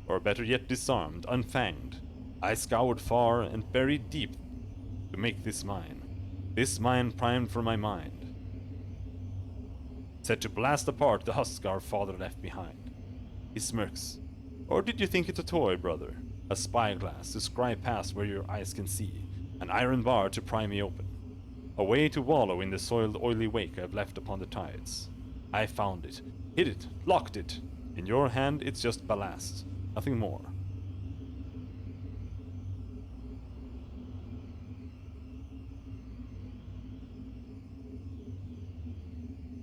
Or better yet, disarmed, unfanged. I scoured far and buried deep to make this mine. This mine primed for my mind. Set to blast apart the husk our father left behind. He smirks. Or did you think it a toy, brother? A spyglass to scry past where your eyes can see. An iron bar to pry me open. A way to wallow in the soiled, oily wake I've left upon the tides. I found it. Hid it. Locked it. In your hand, it's just ballast. Nothing more.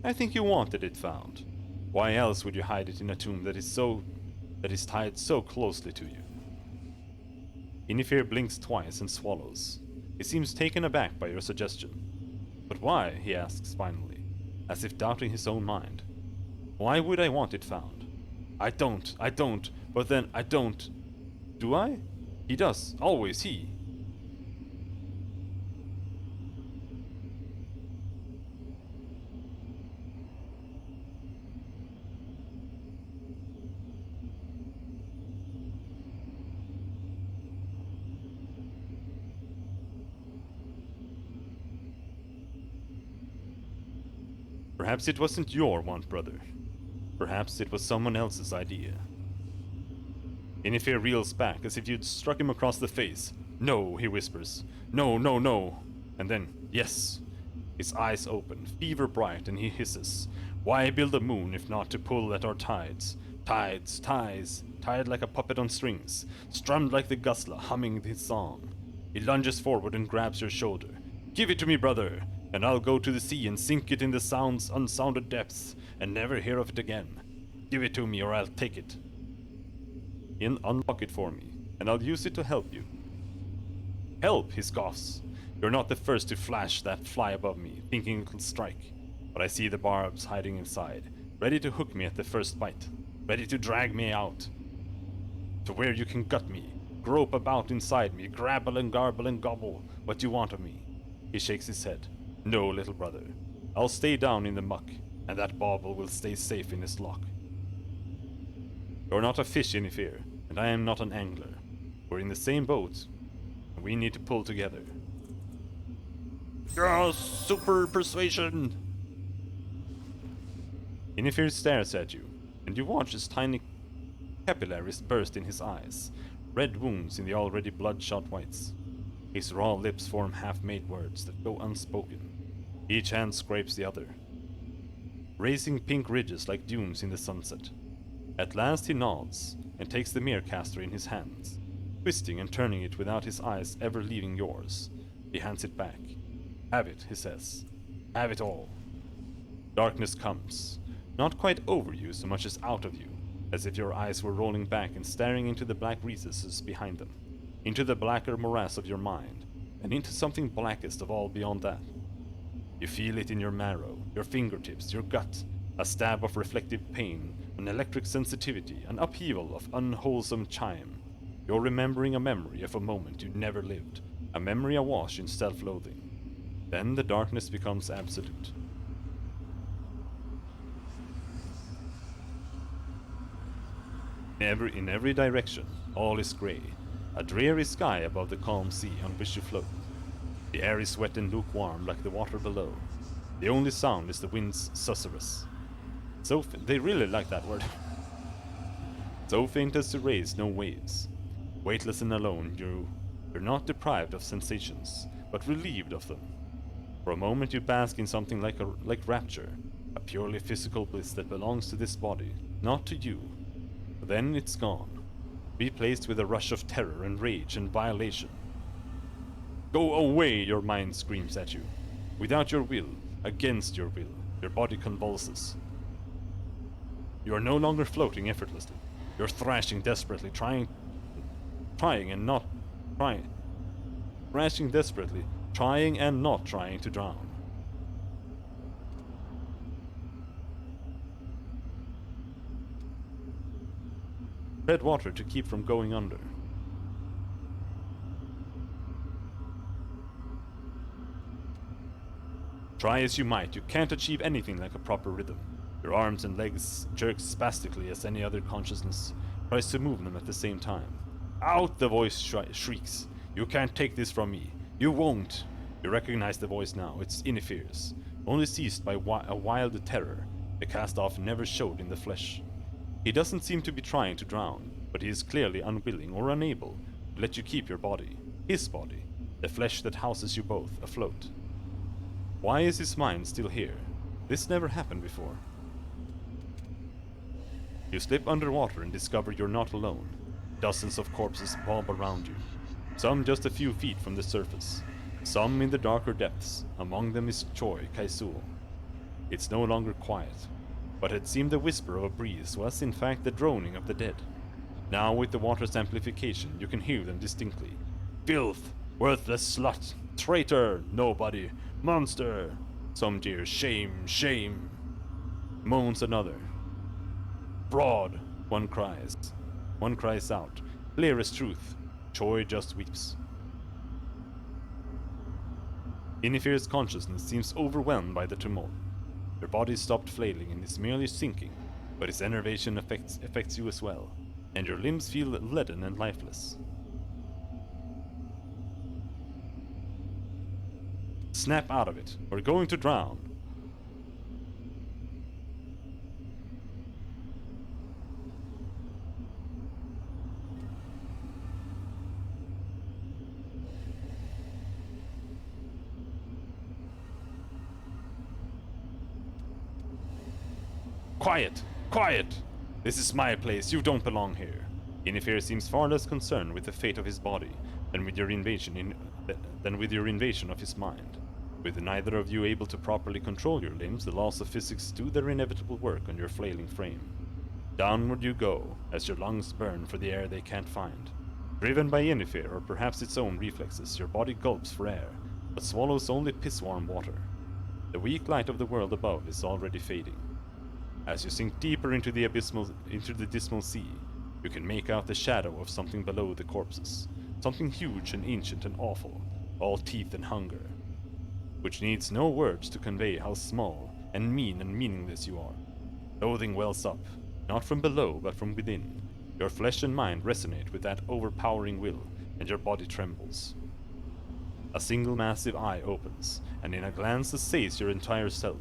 I think you wanted it found. Why else would you hide it in a tomb that is tied so closely to you? Inifir blinks twice and swallows. He seems taken aback by your suggestion. But why? He asks finally, as if doubting his own mind. Why would I want it found? I don't, but then I don't. Do I? He does, always he. Perhaps it wasn't your want, brother. Perhaps it was someone else's idea. Inifir reels back as if you'd struck him across the face. No, he whispers. No, no, no. And then, yes. His eyes open, fever bright, and he hisses. Why build a moon if not to pull at our tides? Tides, tied like a puppet on strings, strummed like the gusla, humming his song. He lunges forward and grabs your shoulder. Give it to me, brother, and I'll go to the sea and sink it in the sound's unsounded depths and never hear of it again. Give it to me or I'll take it. Unlock it for me, and I'll use it to help you. Help, he scoffs. You're not the first to flash that fly above me, thinking it'll strike. But I see the barbs hiding inside, ready to hook me at the first bite, ready to drag me out. To where you can gut me, grope about inside me, grabble and garble and gobble what you want of me. He shakes his head. No, little brother. I'll stay down in the muck, and that bauble will stay safe in its lock. You're not a fish, Yennefer, and I am not an angler. We're in the same boat, and we need to pull together. Yes, super persuasion! Yennefer stares at you, and you watch his tiny capillaries burst in his eyes, red wounds in the already bloodshot whites. His raw lips form half-made words that go unspoken. Each hand scrapes the other, raising pink ridges like dunes in the sunset. At last he nods, and takes the Mirrorcaster in his hands, twisting and turning it without his eyes ever leaving yours. He hands it back. Have it, he says. Have it all. Darkness comes, not quite over you so much as out of you, as if your eyes were rolling back and staring into the black recesses behind them, into the blacker morass of your mind, and into something blackest of all beyond that. You feel it in your marrow, your fingertips, your gut, a stab of reflective pain, an electric sensitivity, an upheaval of unwholesome chime. You're remembering a memory of a moment you never lived, a memory awash in self-loathing. Then the darkness becomes absolute. In every direction, all is grey, a dreary sky above the calm sea on which you float. The air is wet and lukewarm like the water below. The only sound is the wind's susurrus. They really like that word. So faint as to raise no waves. Weightless and alone, you're not deprived of sensations, but relieved of them. For a moment you bask in something like rapture, a purely physical bliss that belongs to this body, not to you. Then it's gone, replaced with a rush of terror and rage and violation. Go away, your mind screams at you. Without your will, against your will, your body convulses. You are no longer floating effortlessly. You're thrashing desperately, trying and not trying to drown. Tread water to keep from going under. Try as you might, you can't achieve anything like a proper rhythm. Your arms and legs jerk spastically as any other consciousness tries to move them at the same time. Out, the voice shrieks. You can't take this from me. You won't. You recognize the voice now. It's Yennefer's, only seized by a wild terror the cast-off never showed in the flesh. He doesn't seem to be trying to drown, but he is clearly unwilling or unable to let you keep your body, his body, the flesh that houses you both, afloat. Why is his mind still here? This never happened before. You slip underwater and discover you're not alone. Dozens of corpses bob around you, some just a few feet from the surface, some in the darker depths. Among them is Choi Kaisul. It's no longer quiet. What had seemed the whisper of a breeze was in fact the droning of the dead. Now with the water's amplification you can hear them distinctly. Filth! Worthless slut! Traitor! Nobody! Monster! Some jeer, shame! Shame! Moans another. Fraud! One cries. One cries out. Clear as truth. Choi just weeps. Yennefer's consciousness seems overwhelmed by the tumult. Your body stopped flailing and is merely sinking, but its enervation affects you as well, and your limbs feel leaden and lifeless. Snap out of it. We're going to drown. Quiet! Quiet! This is my place, you don't belong here. Yennefer seems far less concerned with the fate of his body, than with your invasion of his mind. With neither of you able to properly control your limbs, the laws of physics do their inevitable work on your flailing frame. Downward you go, as your lungs burn for the air they can't find. Driven by Yennefer, or perhaps its own reflexes, your body gulps for air, but swallows only piss-warm water. The weak light of the world above is already fading. As you sink deeper into the dismal sea, you can make out the shadow of something below the corpses, something huge and ancient and awful, all teeth and hunger, which needs no words to convey how small and mean and meaningless you are. Loathing wells up, not from below but from within. Your flesh and mind resonate with that overpowering will, and your body trembles. A single massive eye opens, and in a glance assays your entire self.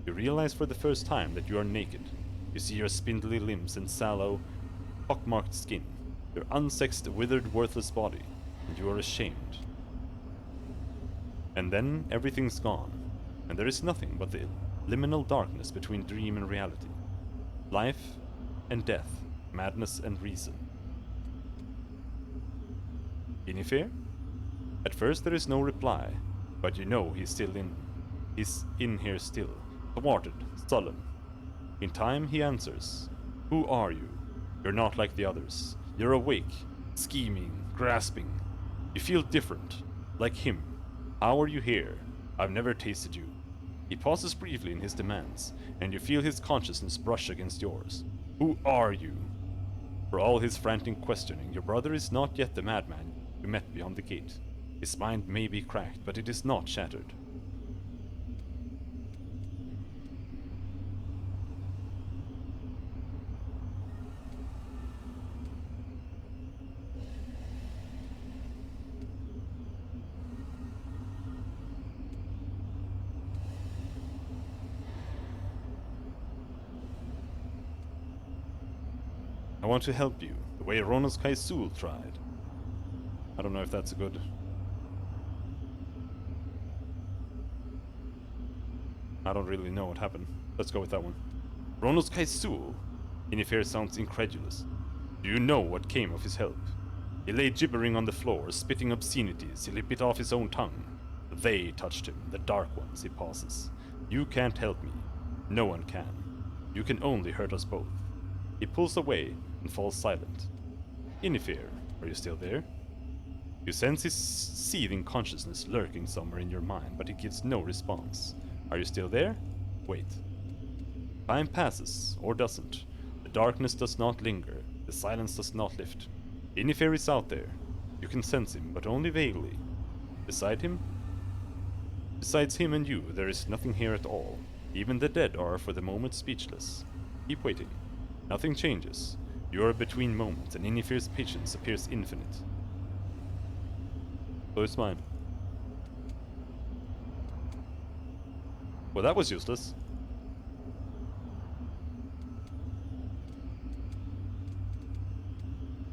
You realize for the first time that you are naked. You see your spindly limbs and sallow, pockmarked skin, your unsexed, withered, worthless body, and you are ashamed. And then everything's gone, and there is nothing but the liminal darkness between dream and reality. Life and death, madness and reason. Yennefer? At first there is no reply, but you know he's in here still, thwarted, sullen. In time he answers. Who are you? You're not like the others. You're awake, scheming, grasping. You feel different, like him. How are you here? I've never tasted you. He pauses briefly in his demands, and you feel his consciousness brush against yours. Who are you? For all his frantic questioning, your brother is not yet the madman you met beyond the gate. His mind may be cracked, but it is not shattered. I want to help you, the way Ronos Kaisul tried. I don't know if that's a good... I don't really know what happened. Let's go with that one. Ronos Kaisul? Yennefer sounds incredulous. Do you know what came of his help? He lay gibbering on the floor, spitting obscenities till he bit off his own tongue. They touched him, the Dark Ones, he pauses. You can't help me. No one can. You can only hurt us both. He pulls away and falls silent. Yennefer, are you still there? You sense his seething consciousness lurking somewhere in your mind, but he gives no response. Are you still there? Wait. Time passes, or doesn't. The darkness does not linger. The silence does not lift. Yennefer is out there. You can sense him, but only vaguely. Beside him? Besides him and you, there is nothing here at all. Even the dead are, for the moment, speechless. Keep waiting. Nothing changes. You are between moments, and Yennefer's patience appears infinite. So is mine. Well, that was useless.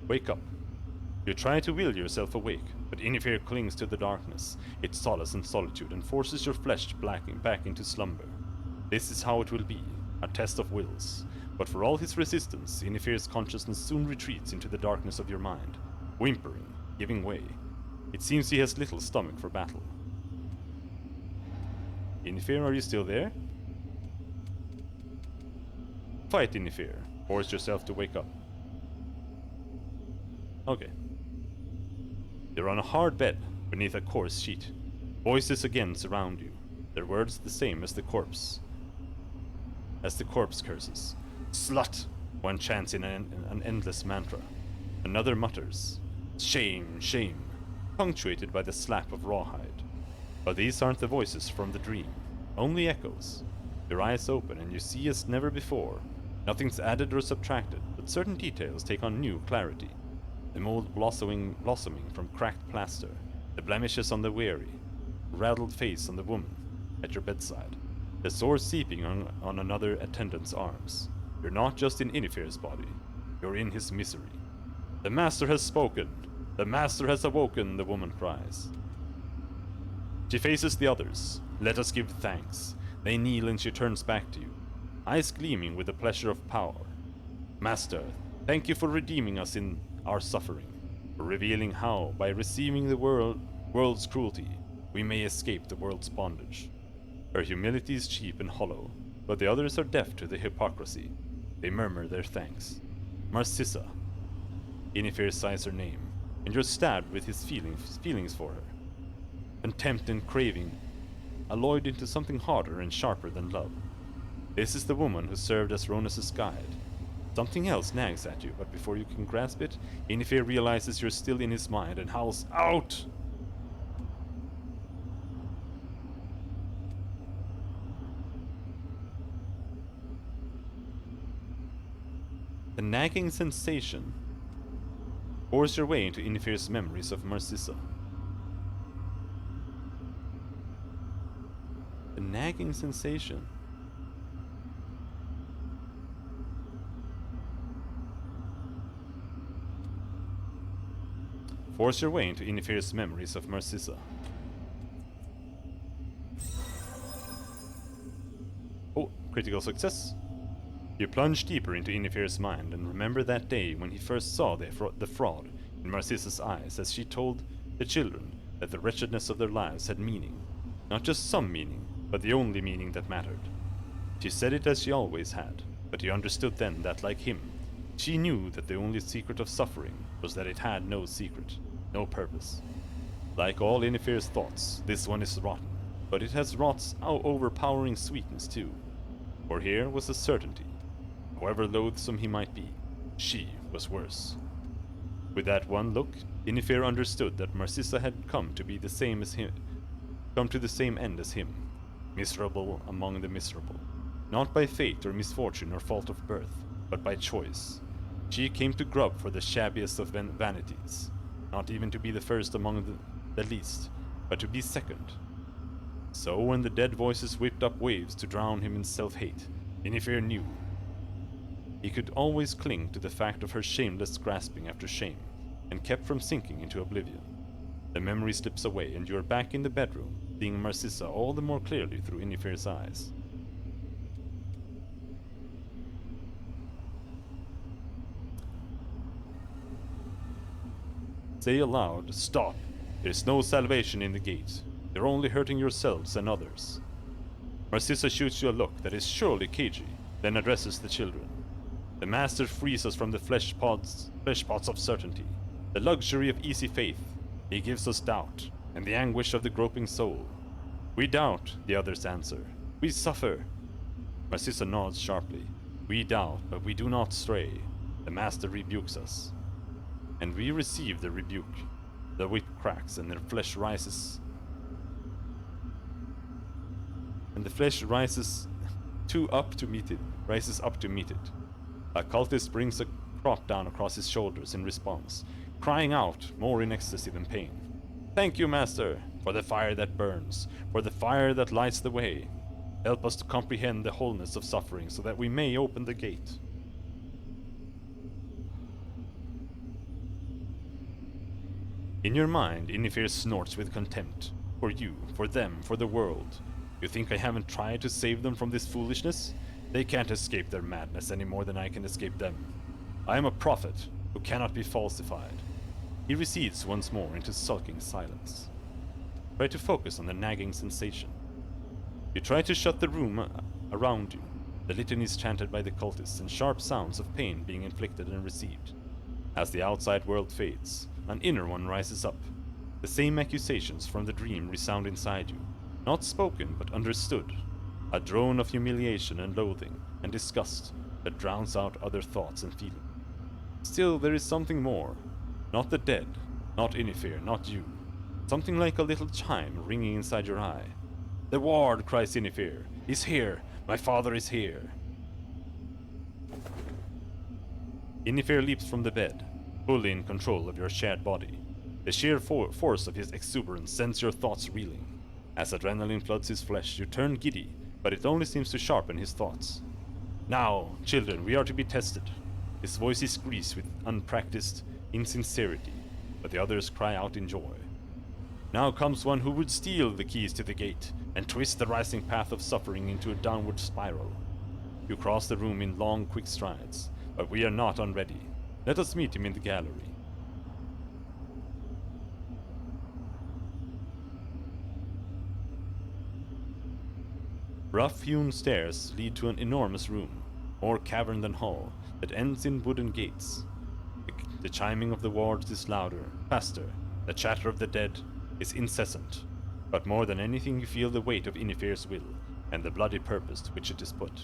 Wake up. You try to will yourself awake, but Yennefer clings to the darkness, its solace and solitude, and forces your flesh back into slumber. This is how it will be, a test of wills. But for all his resistance, Yennefer's consciousness soon retreats into the darkness of your mind, whimpering, giving way. It seems he has little stomach for battle. Yennefer, are you still there? Fight, Yennefer. Force yourself to wake up. Okay. You're on a hard bed, beneath a coarse sheet. Voices again surround you, their words the same as the corpse. As the corpse curses. Slut! One chants in an endless mantra. Another mutters. Shame, shame, punctuated by the slap of rawhide. But these aren't the voices from the dream, only echoes. Your eyes open and you see as never before. Nothing's added or subtracted, but certain details take on new clarity. The mold blossoming from cracked plaster, the blemishes on the weary, raddled face on the woman at your bedside, the sore seeping on another attendant's arms. You're not just in Yennefer's body, you're in his misery. The Master has spoken! The Master has awoken, the woman cries. She faces the others. Let us give thanks. They kneel and she turns back to you, eyes gleaming with the pleasure of power. Master, thank you for redeeming us in our suffering. revealing how, by receiving the world's cruelty, we may escape the world's bondage. Her humility is cheap and hollow, but the others are deaf to the hypocrisy. They murmur their thanks. Marcissa. Yennefer sighs her name, and you're stabbed with his feelings for her. Contempt and craving alloyed into something harder and sharper than love. This is the woman who served as Ronus' guide. Something else nags at you, but before you can grasp it, Yennefer realizes you're still in his mind and howls out! The nagging sensation forces your way into Yennefer's memories of Marcissa. The nagging sensation. Force your way into Yennefer's memories of Marcissa. Oh, critical success. You plunge deeper into Yennefer's mind and remember that day when he first saw the fraud in Marcissa's eyes as she told the children that the wretchedness of their lives had meaning. Not just some meaning, but the only meaning that mattered. She said it as she always had, but you understood then that, like him, she knew that the only secret of suffering was that it had no secret, no purpose. Like all Yennefer's thoughts, this one is rotten, but it has Rot's overpowering sweetness too. For here was a certainty. However loathsome he might be, she was worse. With that one look, Yennefer understood that Marcissa had come to be the same as him, come to the same end as him, miserable among the miserable, not by fate or misfortune or fault of birth, but by choice. She came to grub for the shabbiest of vanities, not even to be the first among the least, but to be second. So when the dead voices whipped up waves to drown him in self-hate, Yennefer knew he could always cling to the fact of her shameless grasping after shame, and kept from sinking into oblivion. The memory slips away, and you are back in the bedroom, seeing Marcissa all the more clearly through Yennefer's eyes. Say aloud, "Stop! There's no salvation in the gate. You're only hurting yourselves and others." Marcissa shoots you a look that is surely cagey, then addresses the children. The Master frees us from the fleshpots of certainty, the luxury of easy faith. He gives us doubt, and the anguish of the groping soul. We doubt, the others answer. We suffer. Marcissa nods sharply. We doubt, but we do not stray. The Master rebukes us. And we receive the rebuke. The whip cracks, and their flesh rises. And the flesh rises up to meet it. A cultist brings a crop down across his shoulders in response, crying out, more in ecstasy than pain. "Thank you, Master, for the fire that burns, for the fire that lights the way. Help us to comprehend the wholeness of suffering so that we may open the gate." In your mind, Yennefer snorts with contempt. For you, for them, for the world. You think I haven't tried to save them from this foolishness? They can't escape their madness any more than I can escape them. I am a prophet who cannot be falsified. He recedes once more into sulking silence. Try to focus on the nagging sensation. You try to shut the room around you, the litanies chanted by the cultists and sharp sounds of pain being inflicted and received. As the outside world fades, an inner one rises up. The same accusations from the dream resound inside you, not spoken but understood. A drone of humiliation and loathing and disgust that drowns out other thoughts and feelings. Still, there is something more. Not the dead, not Yennefer, not you. Something like a little chime ringing inside your eye. "The ward," cries Yennefer. "He's here! My father is here!" Yennefer leaps from the bed, fully in control of your shared body. The sheer force of his exuberance sends your thoughts reeling. As adrenaline floods his flesh, you turn giddy, but it only seems to sharpen his thoughts. "Now, children, we are to be tested." His voice is greased with unpracticed insincerity, but the others cry out in joy. "Now comes one who would steal the keys to the gate and twist the rising path of suffering into a downward spiral." You cross the room in long, quick strides, but we are not unready. Let us meet him in the gallery. Rough-hewn stairs lead to an enormous room, more cavern than hall, that ends in wooden gates. The chiming of the wards is louder, faster. The chatter of the dead is incessant. But more than anything you feel the weight of Inifir's will, and the bloody purpose to which it is put.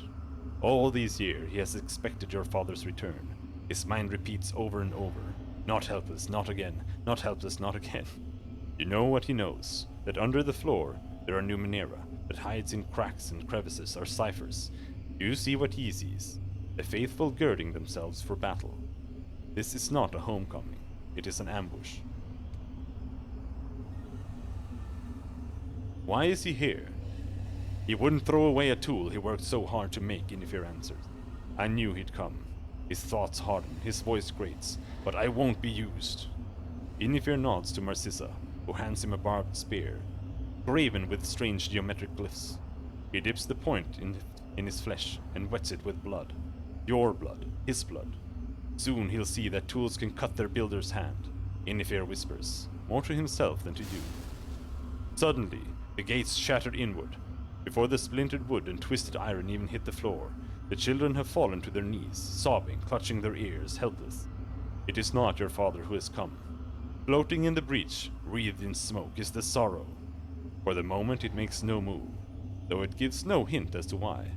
All these years he has expected your father's return. His mind repeats over and over. Not helpless, not again. Not helpless, not again. You know what he knows. That under the floor there are Numenera. That hides in cracks and crevices are ciphers. You see what he sees. The faithful girding themselves for battle. This is not a homecoming. It is an ambush. Why is he here? He wouldn't throw away a tool he worked so hard to make, Inifir answered. I knew he'd come. His thoughts harden, his voice grates, but I won't be used. Inifir nods to Marcissa, who hands him a barbed spear, graven with strange geometric glyphs. He dips the point in his flesh and wets it with blood. Your blood, his blood. Soon he'll see that tools can cut their builder's hand, Inifir whispers, more to himself than to you. Suddenly, the gates shattered inward. Before the splintered wood and twisted iron even hit the floor, the children have fallen to their knees, sobbing, clutching their ears, helpless. It is not your father who has come. Floating in the breach, wreathed in smoke, is the sorrow. For the moment it makes no move, though it gives no hint as to why.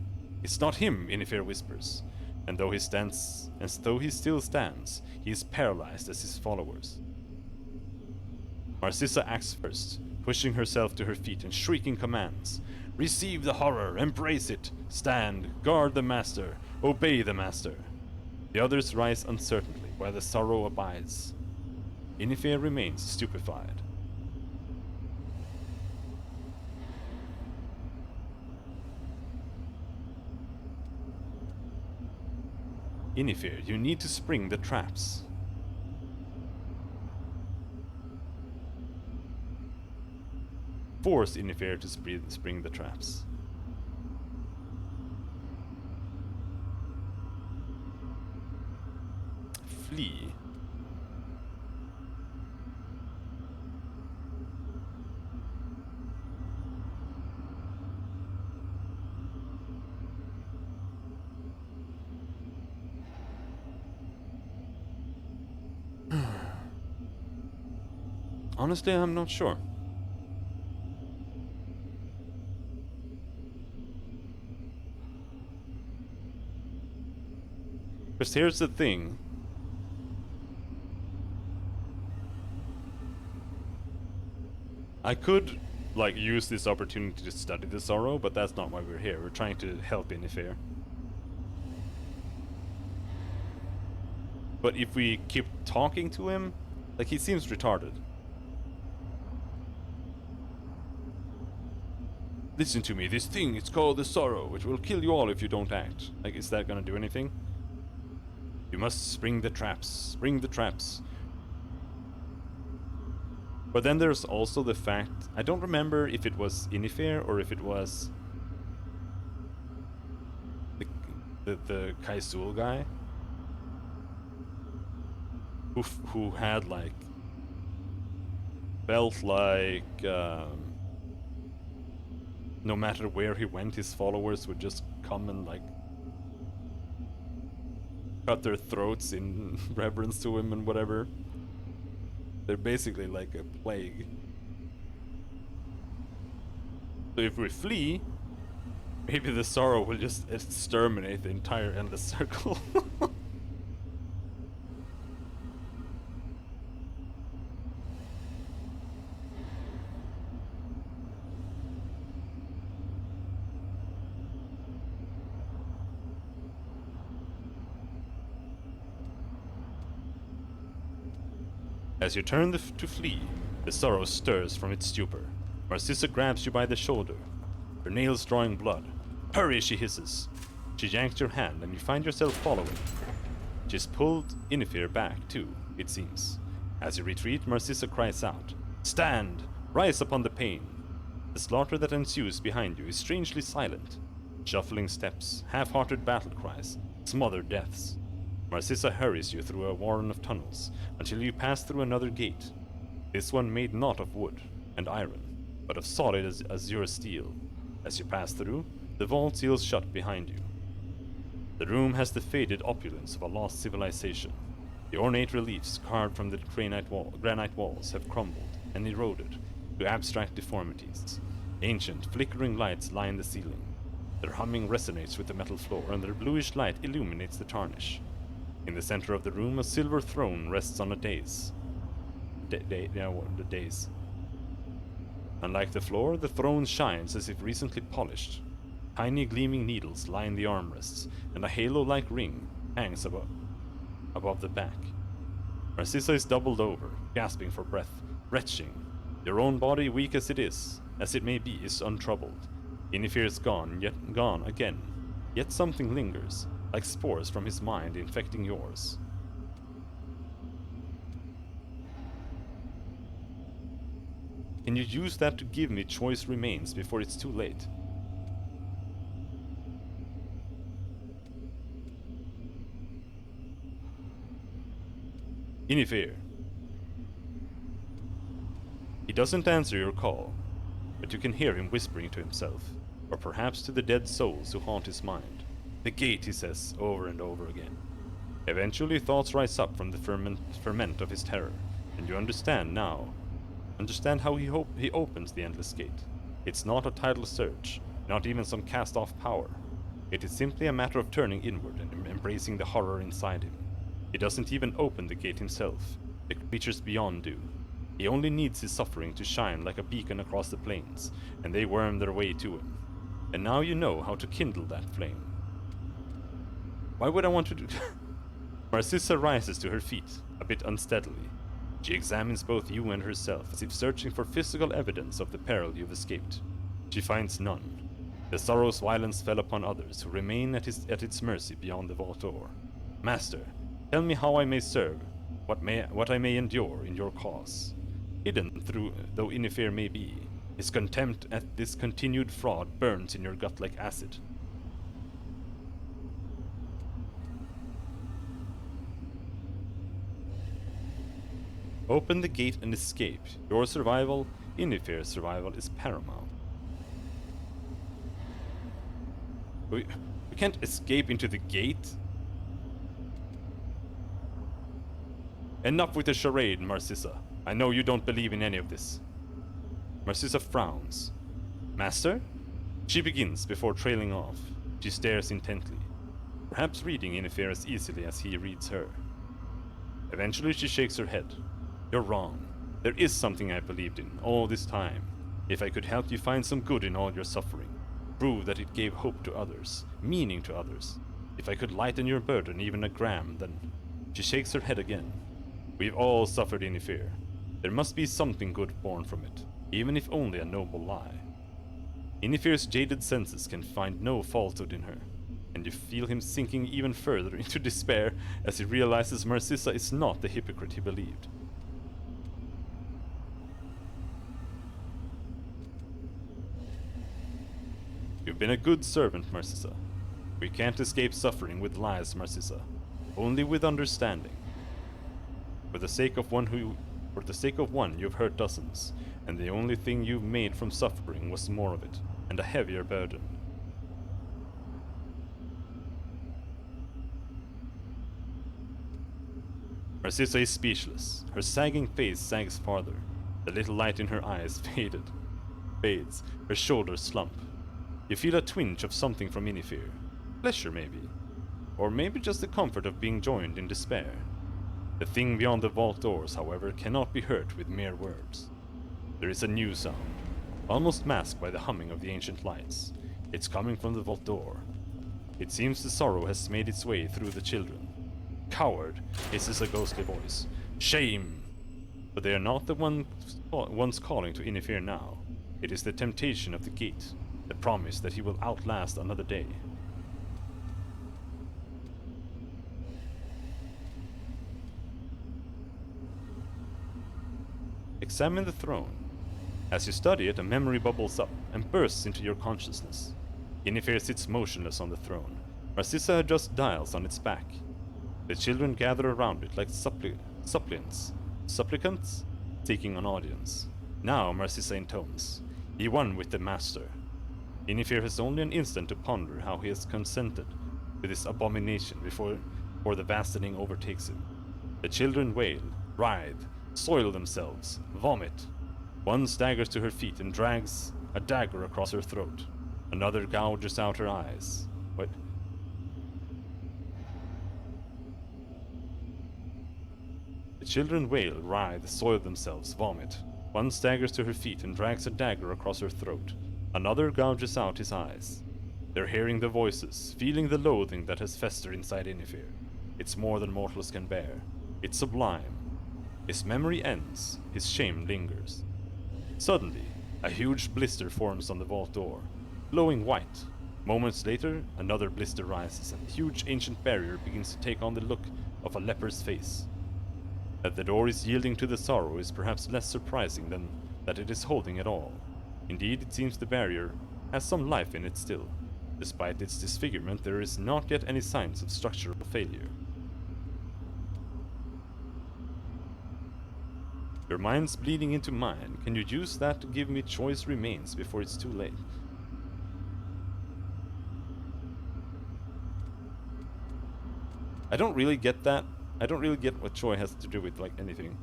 It's not him, Inifir whispers, and though he still stands, he is paralyzed as his followers. Marcissa acts first, pushing herself to her feet and shrieking commands. Receive the horror, embrace it, stand, guard the master, obey the master. The others rise uncertainly, while the sorrow abides. Inifir remains stupefied. Inifir, you need to spring the traps. Force Inifir to spring the traps. Flee. Honestly, I'm not sure. Because here's the thing. I could, like, use this opportunity to study the sorrow, but that's not why we're here. We're trying to help Inifir. But if we keep talking to him, like, he seems retarded. Listen to me, this thing, it's called the sorrow, which will kill you all if you don't act. Like, is that gonna do anything? You must spring the traps, spring the traps. But then there's also the fact, I don't remember if it was Inifir or if it was the Kaisul guy who had, like, felt like no matter where he went, his followers would just come and, like, cut their throats in reverence to him and whatever. They're basically like a plague. So if we flee, maybe the sorrow will just exterminate the entire endless circle. As you turn to flee, the sorrow stirs from its stupor. Marcissa grabs you by the shoulder, her nails drawing blood. Hurry, she hisses. She yanks your hand and you find yourself following. She's pulled Inifir back too, it seems. As you retreat, Marcissa cries out, Stand! Rise upon the pain! The slaughter that ensues behind you is strangely silent. Shuffling steps, half-hearted battle cries, smothered deaths. Marcissa hurries you through a warren of tunnels, until you pass through another gate. This one made not of wood and iron, but of solid azure steel. As you pass through, The vault seals shut behind you. The room has the faded opulence of a lost civilization. The ornate reliefs carved from the granite walls have crumbled and eroded to abstract deformities. Ancient, flickering lights line the ceiling. Their humming resonates with the metal floor, and their bluish light illuminates the tarnish. In the center of the room, a silver throne rests on a dais. The dais. Unlike the floor, the throne shines as if recently polished. Tiny gleaming needles line the armrests, and a halo-like ring hangs above the back. Narcissa is doubled over, gasping for breath, retching. Your own body, weak as it may be, is untroubled. Yennefer is gone again. Yet something lingers, like spores from his mind infecting yours. Can you use that to give me choice remains before it's too late? Yennefer. He doesn't answer your call, but you can hear him whispering to himself, or perhaps to the dead souls who haunt his mind. The gate, he says, over and over again. Eventually, thoughts rise up from the ferment of his terror, and you understand now. Understand how he opens the endless gate. It's not a tidal surge, not even some cast-off power. It is simply a matter of turning inward and embracing the horror inside him. He doesn't even open the gate himself. The creatures beyond do. He only needs his suffering to shine like a beacon across the plains, and they worm their way to him. And now you know how to kindle that flame. Why would I want to do Narcissa rises to her feet, a bit unsteadily. She examines both you and herself, as if searching for physical evidence of the peril you've escaped. She finds none. The sorrow's violence fell upon others who remain at its mercy beyond the vault door. Master, tell me how I may serve, what I may endure in your cause. Hidden though Yennefer may be, his contempt at this continued fraud burns in your gut like acid. Open the gate and escape. Your survival, Yennefer's survival, is paramount. We can't escape into the gate? Enough with the charade, Narcissa. I know you don't believe in any of this. Narcissa frowns. Master? She begins before trailing off. She stares intently, perhaps reading Yennefer as easily as he reads her. Eventually she shakes her head. You're wrong. There is something I believed in all this time. If I could help you find some good in all your suffering, prove that it gave hope to others, meaning to others. If I could lighten your burden even a gram, then... She shakes her head again. We've all suffered Yennefer. There must be something good born from it, even if only a noble lie. Yennefer's jaded senses can find no falsehood in her, and you feel him sinking even further into despair as he realizes Narcissa is not the hypocrite he believed. You've been a good servant, Narcissa. We can't escape suffering with lies, Narcissa. Only with understanding. For the sake of one, you've hurt dozens, and the only thing you've made from suffering was more of it, and a heavier burden. Narcissa is speechless. Her sagging face sags farther. The little light in her eyes fades. Her shoulders slump. You feel a twinge of something from Yennefer. Pleasure, maybe. Or maybe just the comfort of being joined in despair. The thing beyond the vault doors, however, cannot be heard with mere words. There is a new sound, almost masked by the humming of the ancient lights. It's coming from the vault door. It seems the sorrow has made its way through the children. Coward, hisses a ghostly voice. Shame! But they are not the ones calling to Yennefer now. It is the temptation of the gate, the promise that he will outlast another day. Examine the throne. As you study it, a memory bubbles up and bursts into your consciousness. Yennefer sits motionless on the throne. Narcissa adjusts dials on its back. The children gather around it like supplicants, seeking an audience. Now Narcissa intones, "He won with the master." Yennefer has only an instant to ponder how he has consented to this abomination before the vasting overtakes him. The children wail, writhe, soil themselves, vomit. One staggers to her feet and drags a dagger across her throat. Another gouges out her eyes. What? The children wail, writhe, soil themselves, vomit. One staggers to her feet and drags a dagger across her throat. Another gouges out his eyes. They're hearing the voices, feeling the loathing that has festered inside Yennefer. It's more than mortals can bear. It's sublime. His memory ends, his shame lingers. Suddenly, a huge blister forms on the vault door, glowing white. Moments later, another blister rises, and the huge ancient barrier begins to take on the look of a leper's face. That the door is yielding to the sorrow is perhaps less surprising than that it is holding at all. Indeed, it seems the barrier has some life in it still. Despite its disfigurement, there is not yet any signs of structural failure. Your mind's bleeding into mine. Can you use that to give me choice remains before it's too late? I don't really get that. I don't really get what Choi has to do with, like, anything.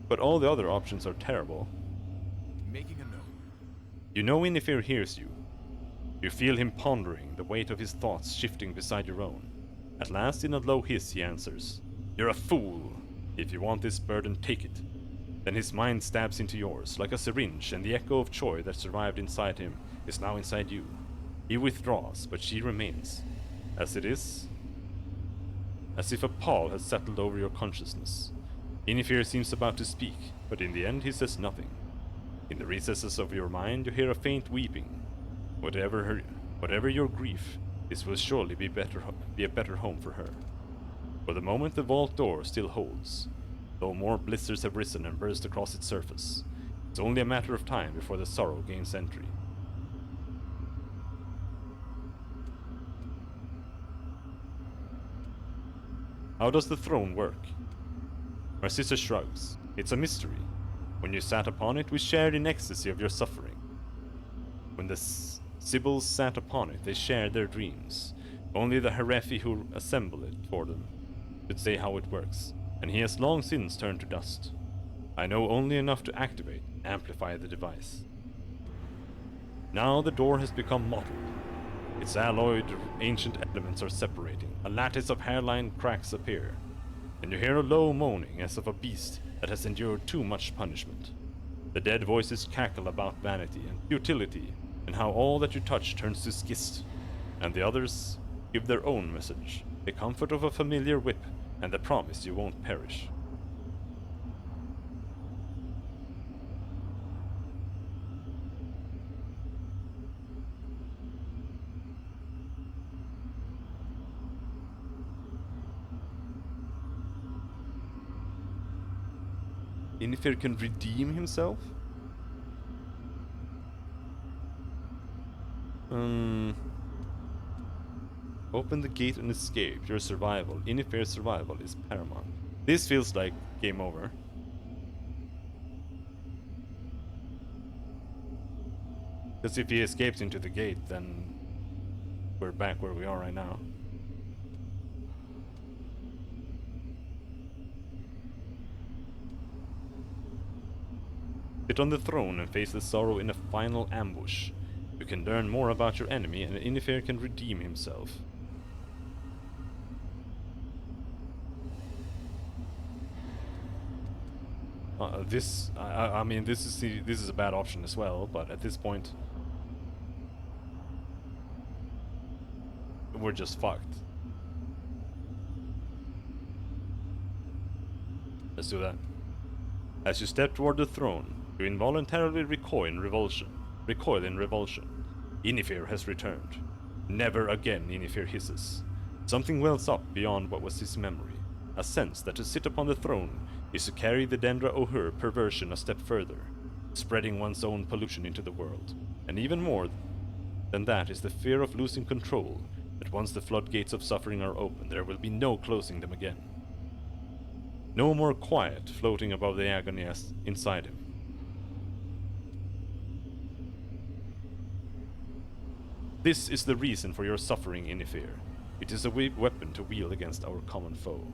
But all the other options are terrible. Making a note. You know Yennefer hears you. You feel him pondering, the weight of his thoughts shifting beside your own. At last, in a low hiss, he answers, "You're a fool. If you want this burden, take it." Then his mind stabs into yours, like a syringe, and the echo of Choi that survived inside him is now inside you. He withdraws, but she remains. As it is, as if a pall has settled over your consciousness. Yennefer seems about to speak, but in the end he says nothing. In the recesses of your mind you hear a faint weeping. Whatever your grief, this will surely be a better home for her. For the moment the vault door still holds, though more blisters have risen and burst across its surface. It's only a matter of time before the sorrow gains entry. How does the throne work? Our sister shrugs. It's a mystery. When you sat upon it, we shared in ecstasy of your suffering. When the Sibyls sat upon it, they shared their dreams. Only the Herefi who assembled it for them could say how it works, and he has long since turned to dust. I know only enough to activate, amplify the device. Now the door has become mottled. Its alloyed ancient elements are separating. A lattice of hairline cracks appear, and you hear a low moaning as of a beast that has endured too much punishment. The dead voices cackle about vanity and futility, and how all that you touch turns to schist, and the others give their own message, the comfort of a familiar whip, and the promise you won't perish. Yennefer can redeem himself? Open the gate and escape. Your survival, Yennefer's survival, is paramount. This feels like game over. Because if he escapes into the gate, then we're back where we are right now. Sit on the throne and face the sorrow in a final ambush. You can learn more about your enemy, and Yennefer can redeem himself. I mean, this is a bad option as well, but at this point, we're just fucked. Let's do that. As you step toward the throne, you involuntarily recoil in revulsion. Yennefer has returned. Never again, Yennefer hisses. Something wells up beyond what was his memory. A sense that to sit upon the throne is to carry the Dendra O'Hur perversion a step further, spreading one's own pollution into the world. And even more than that is the fear of losing control, that once the floodgates of suffering are open, there will be no closing them again. No more quiet floating above the agony inside him. This is the reason for your suffering, Inifir. It is a weak weapon to wield against our common foe.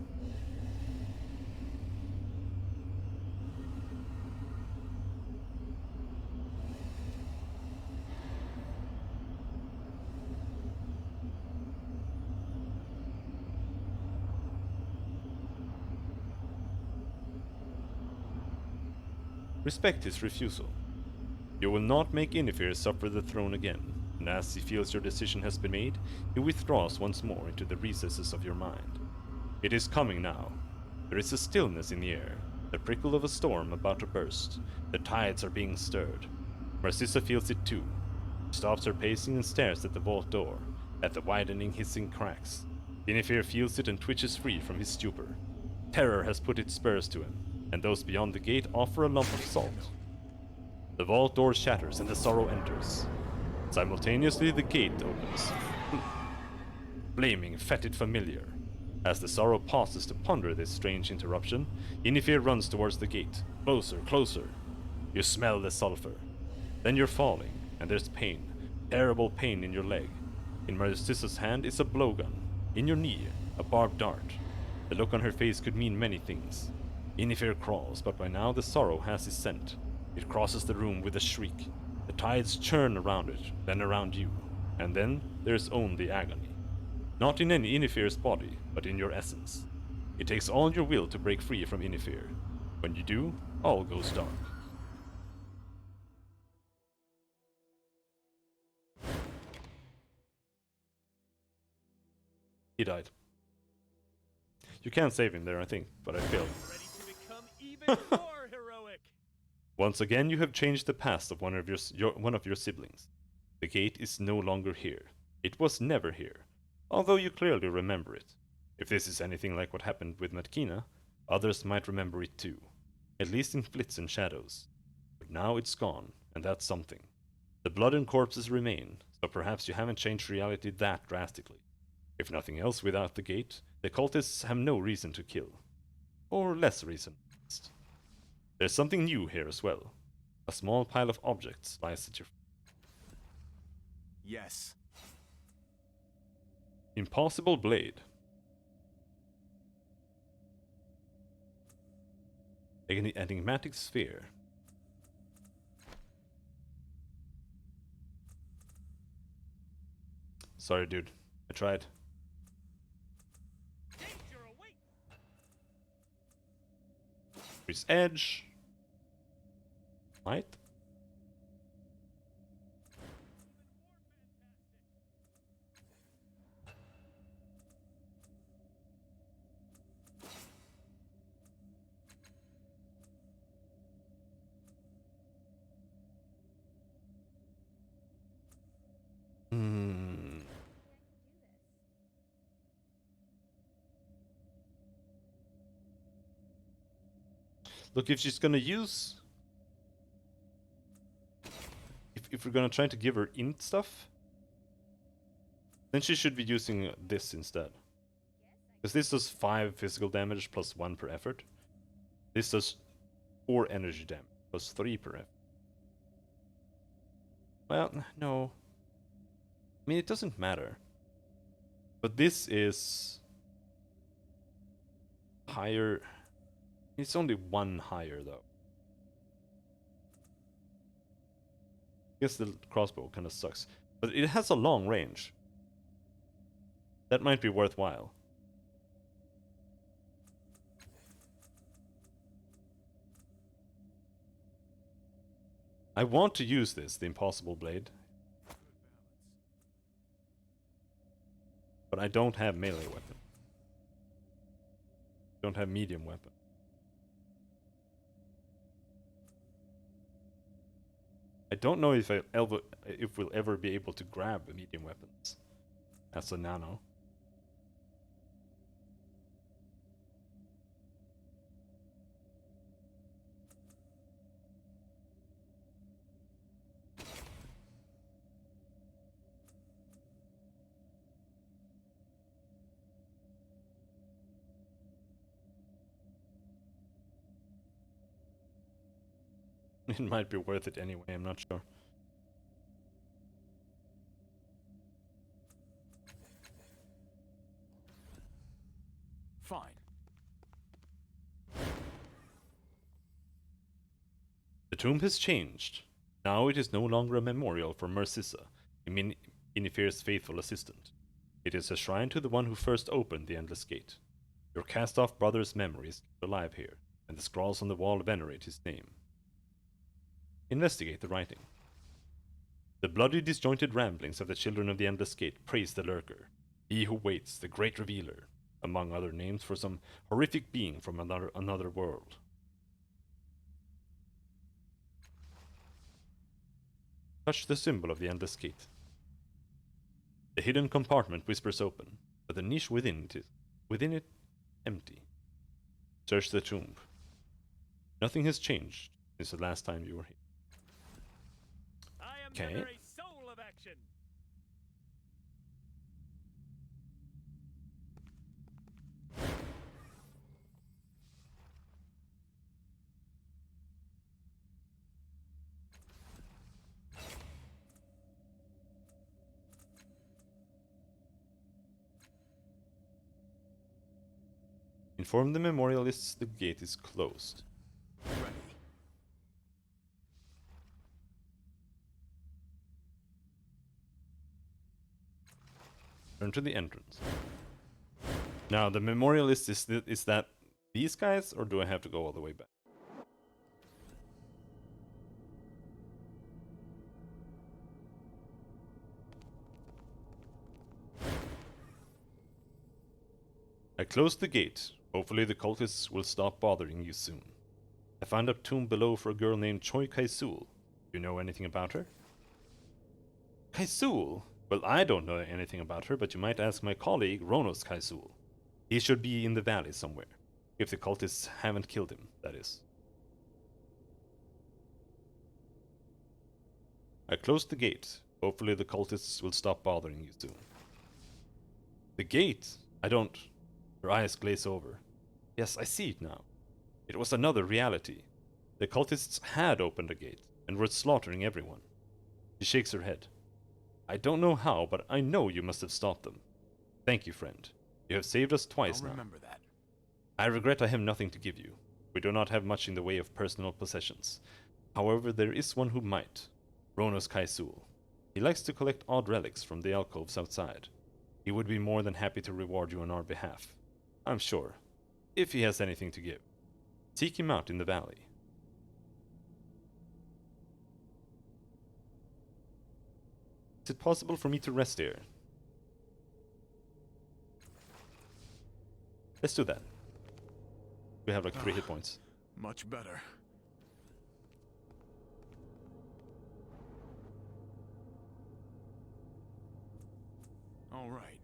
Respect his refusal. You will not make Inifir suffer the throne again, and as he feels your decision has been made, he withdraws once more into the recesses of your mind. It is coming now. There is a stillness in the air, the prickle of a storm about to burst. The tides are being stirred. Narcissa feels it too. She stops her pacing and stares at the vault door, at the widening, hissing cracks. Inifir feels it and twitches free from his stupor. Terror has put its spurs to him, and those beyond the gate offer a lump of salt. The vault door shatters and the sorrow enters. Simultaneously the gate opens. Flaming, fetid familiar. As the sorrow pauses to ponder this strange interruption, Inifir runs towards the gate. Closer, closer. You smell the sulfur. Then you're falling, and there's pain. Terrible pain in your leg. In Narcissa's hand is a blowgun. In your knee, a barbed dart. The look on her face could mean many things. Inifir crawls, but by now the sorrow has his scent. It crosses the room with a shriek. The tides churn around it, then around you. And then there's only agony. Not in any Inifir's body, but in your essence. It takes all your will to break free from Inifir. When you do, all goes dark. He died. You can save him there, I think, but I failed. Ready to become even more heroic. Once again, you have changed the past of one of your siblings. The gate is no longer here. It was never here, although you clearly remember it. If this is anything like what happened with Matkina, others might remember it too, at least in flits and shadows. But now it's gone, and that's something. The blood and corpses remain, so perhaps you haven't changed reality that drastically. If nothing else without the gate, the cultists have no reason to kill. Or less reason, at least. There's something new here as well. A small pile of objects lies at your feet. Yes. Impossible blade. An enigmatic sphere. Sorry, dude. I tried. Danger awaits. His edge. Might. Look, if she's gonna use... If we're gonna try to give her int stuff, then she should be using this instead. Because this does 5 physical damage plus 1 per effort. This does 4 energy damage plus 3 per effort. Well, no. I mean, it doesn't matter. But this is... higher... It's only 1 higher, though. I guess the crossbow kind of sucks. But it has a long range. That might be worthwhile. I want to use this, the Impossible Blade. But I don't have melee weapon. Don't have medium weapon. I don't know if we'll ever be able to grab medium weapons as a nano. It might be worth it anyway, I'm not sure. The tomb has changed. Now it is no longer a memorial for Mercissa, Inifir's faithful assistant. It is a shrine to the one who first opened the Endless Gate. Your cast-off brother's memory is kept alive here, and the scrawls on the wall venerate his name. Investigate the writing. The bloody, disjointed ramblings of the children of the Endless Gate praise the Lurker, he who waits, the great revealer, among other names for some horrific being from another world. Touch the symbol of the Endless Gate. The hidden compartment whispers open, but the niche within it, empty. Search the tomb. Nothing has changed since the last time you were here. I am Okay. never a soul of action. Inform the memorialists the gate is closed. Ready. Turn to the entrance. Now, the memorialist is that these guys, or do I have to go all the way back? I closed the gate. Hopefully the cultists will stop bothering you soon. I found a tomb below for a girl named Choi Kai-sul. Do you know anything about her? Kai-sul? Well, I don't know anything about her, but you might ask my colleague, Ronos Kai-sul. He should be in the valley somewhere. If the cultists haven't killed him, that is. I closed the gate. Hopefully the cultists will stop bothering you soon. The gate? I don't... Her eyes glaze over. Yes, I see it now. It was another reality. The cultists had opened a gate, and were slaughtering everyone. She shakes her head. I don't know how, but I know you must have stopped them. Thank you, friend. You have saved us twice I'll now. remember that. I regret I have nothing to give you. We do not have much in the way of personal possessions. However, there is one who might. Ronos Kai-sul. He likes to collect odd relics from the alcoves outside. He would be more than happy to reward you on our behalf. I'm sure. If he has anything to give. Seek him out in the valley. Is it possible for me to rest here? Let's do that. We have like 3 hit points. Much better. All right.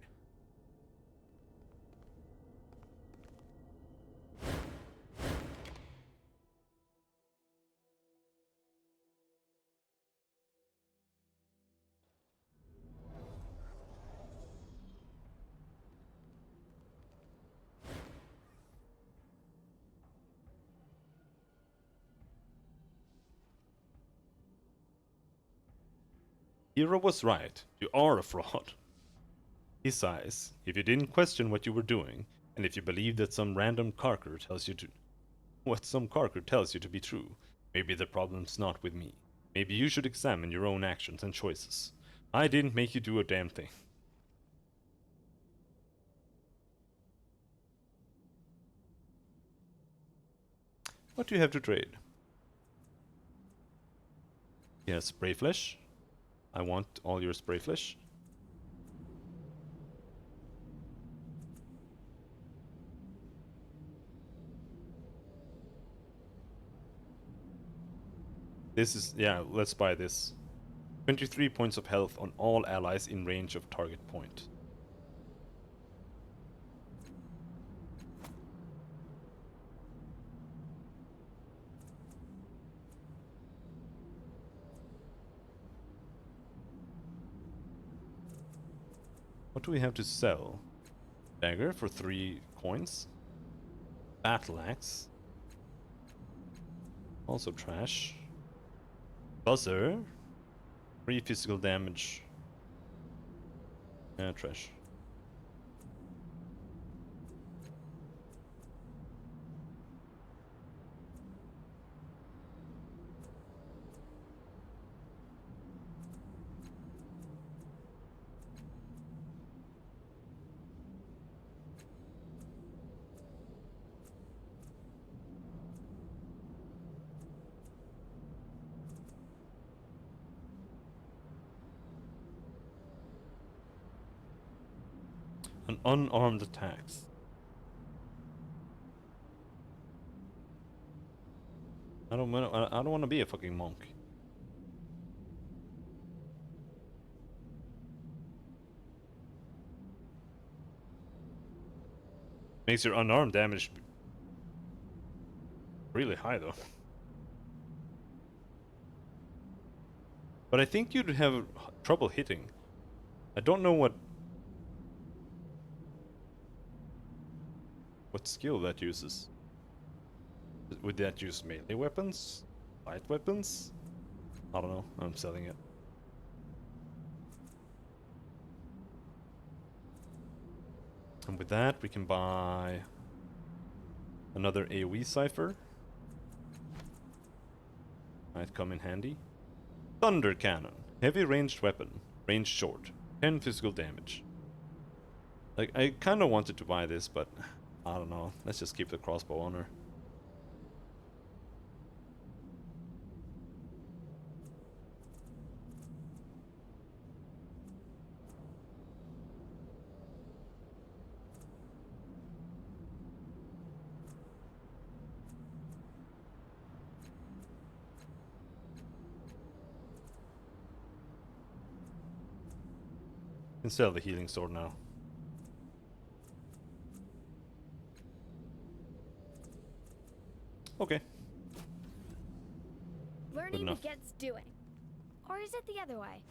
Hero was right. You are a fraud. He sighs. If you didn't question what you were doing, and if you believe that some random Karker tells you to... what some Karker tells you to be true, maybe the problem's not with me. Maybe you should examine your own actions and choices. I didn't make you do a damn thing. What do you have to trade? Yes, spray flesh. I want all your spray flesh. This is, yeah, let's buy this. 23 points of health on all allies in range of target point. What do we have to sell? Dagger for 3 coins. Battle axe. Also trash. Buzzer. 3 physical damage. Trash. An unarmed attacks. I don't want to be a fucking monk. Makes your unarmed damage really high though. But I think you'd have trouble hitting. I don't know what skill that uses. Would that use melee weapons? Light weapons? I don't know. I'm selling it. And with that, we can buy another AoE cipher. Might come in handy. Thunder Cannon. Heavy ranged weapon. Range short. 10 physical damage. Like, I kind of wanted to buy this, but I don't know. Let's just keep the crossbow on her. Can sell the healing sword now. Okay. Learning enough. begets doing. Or is it the other way?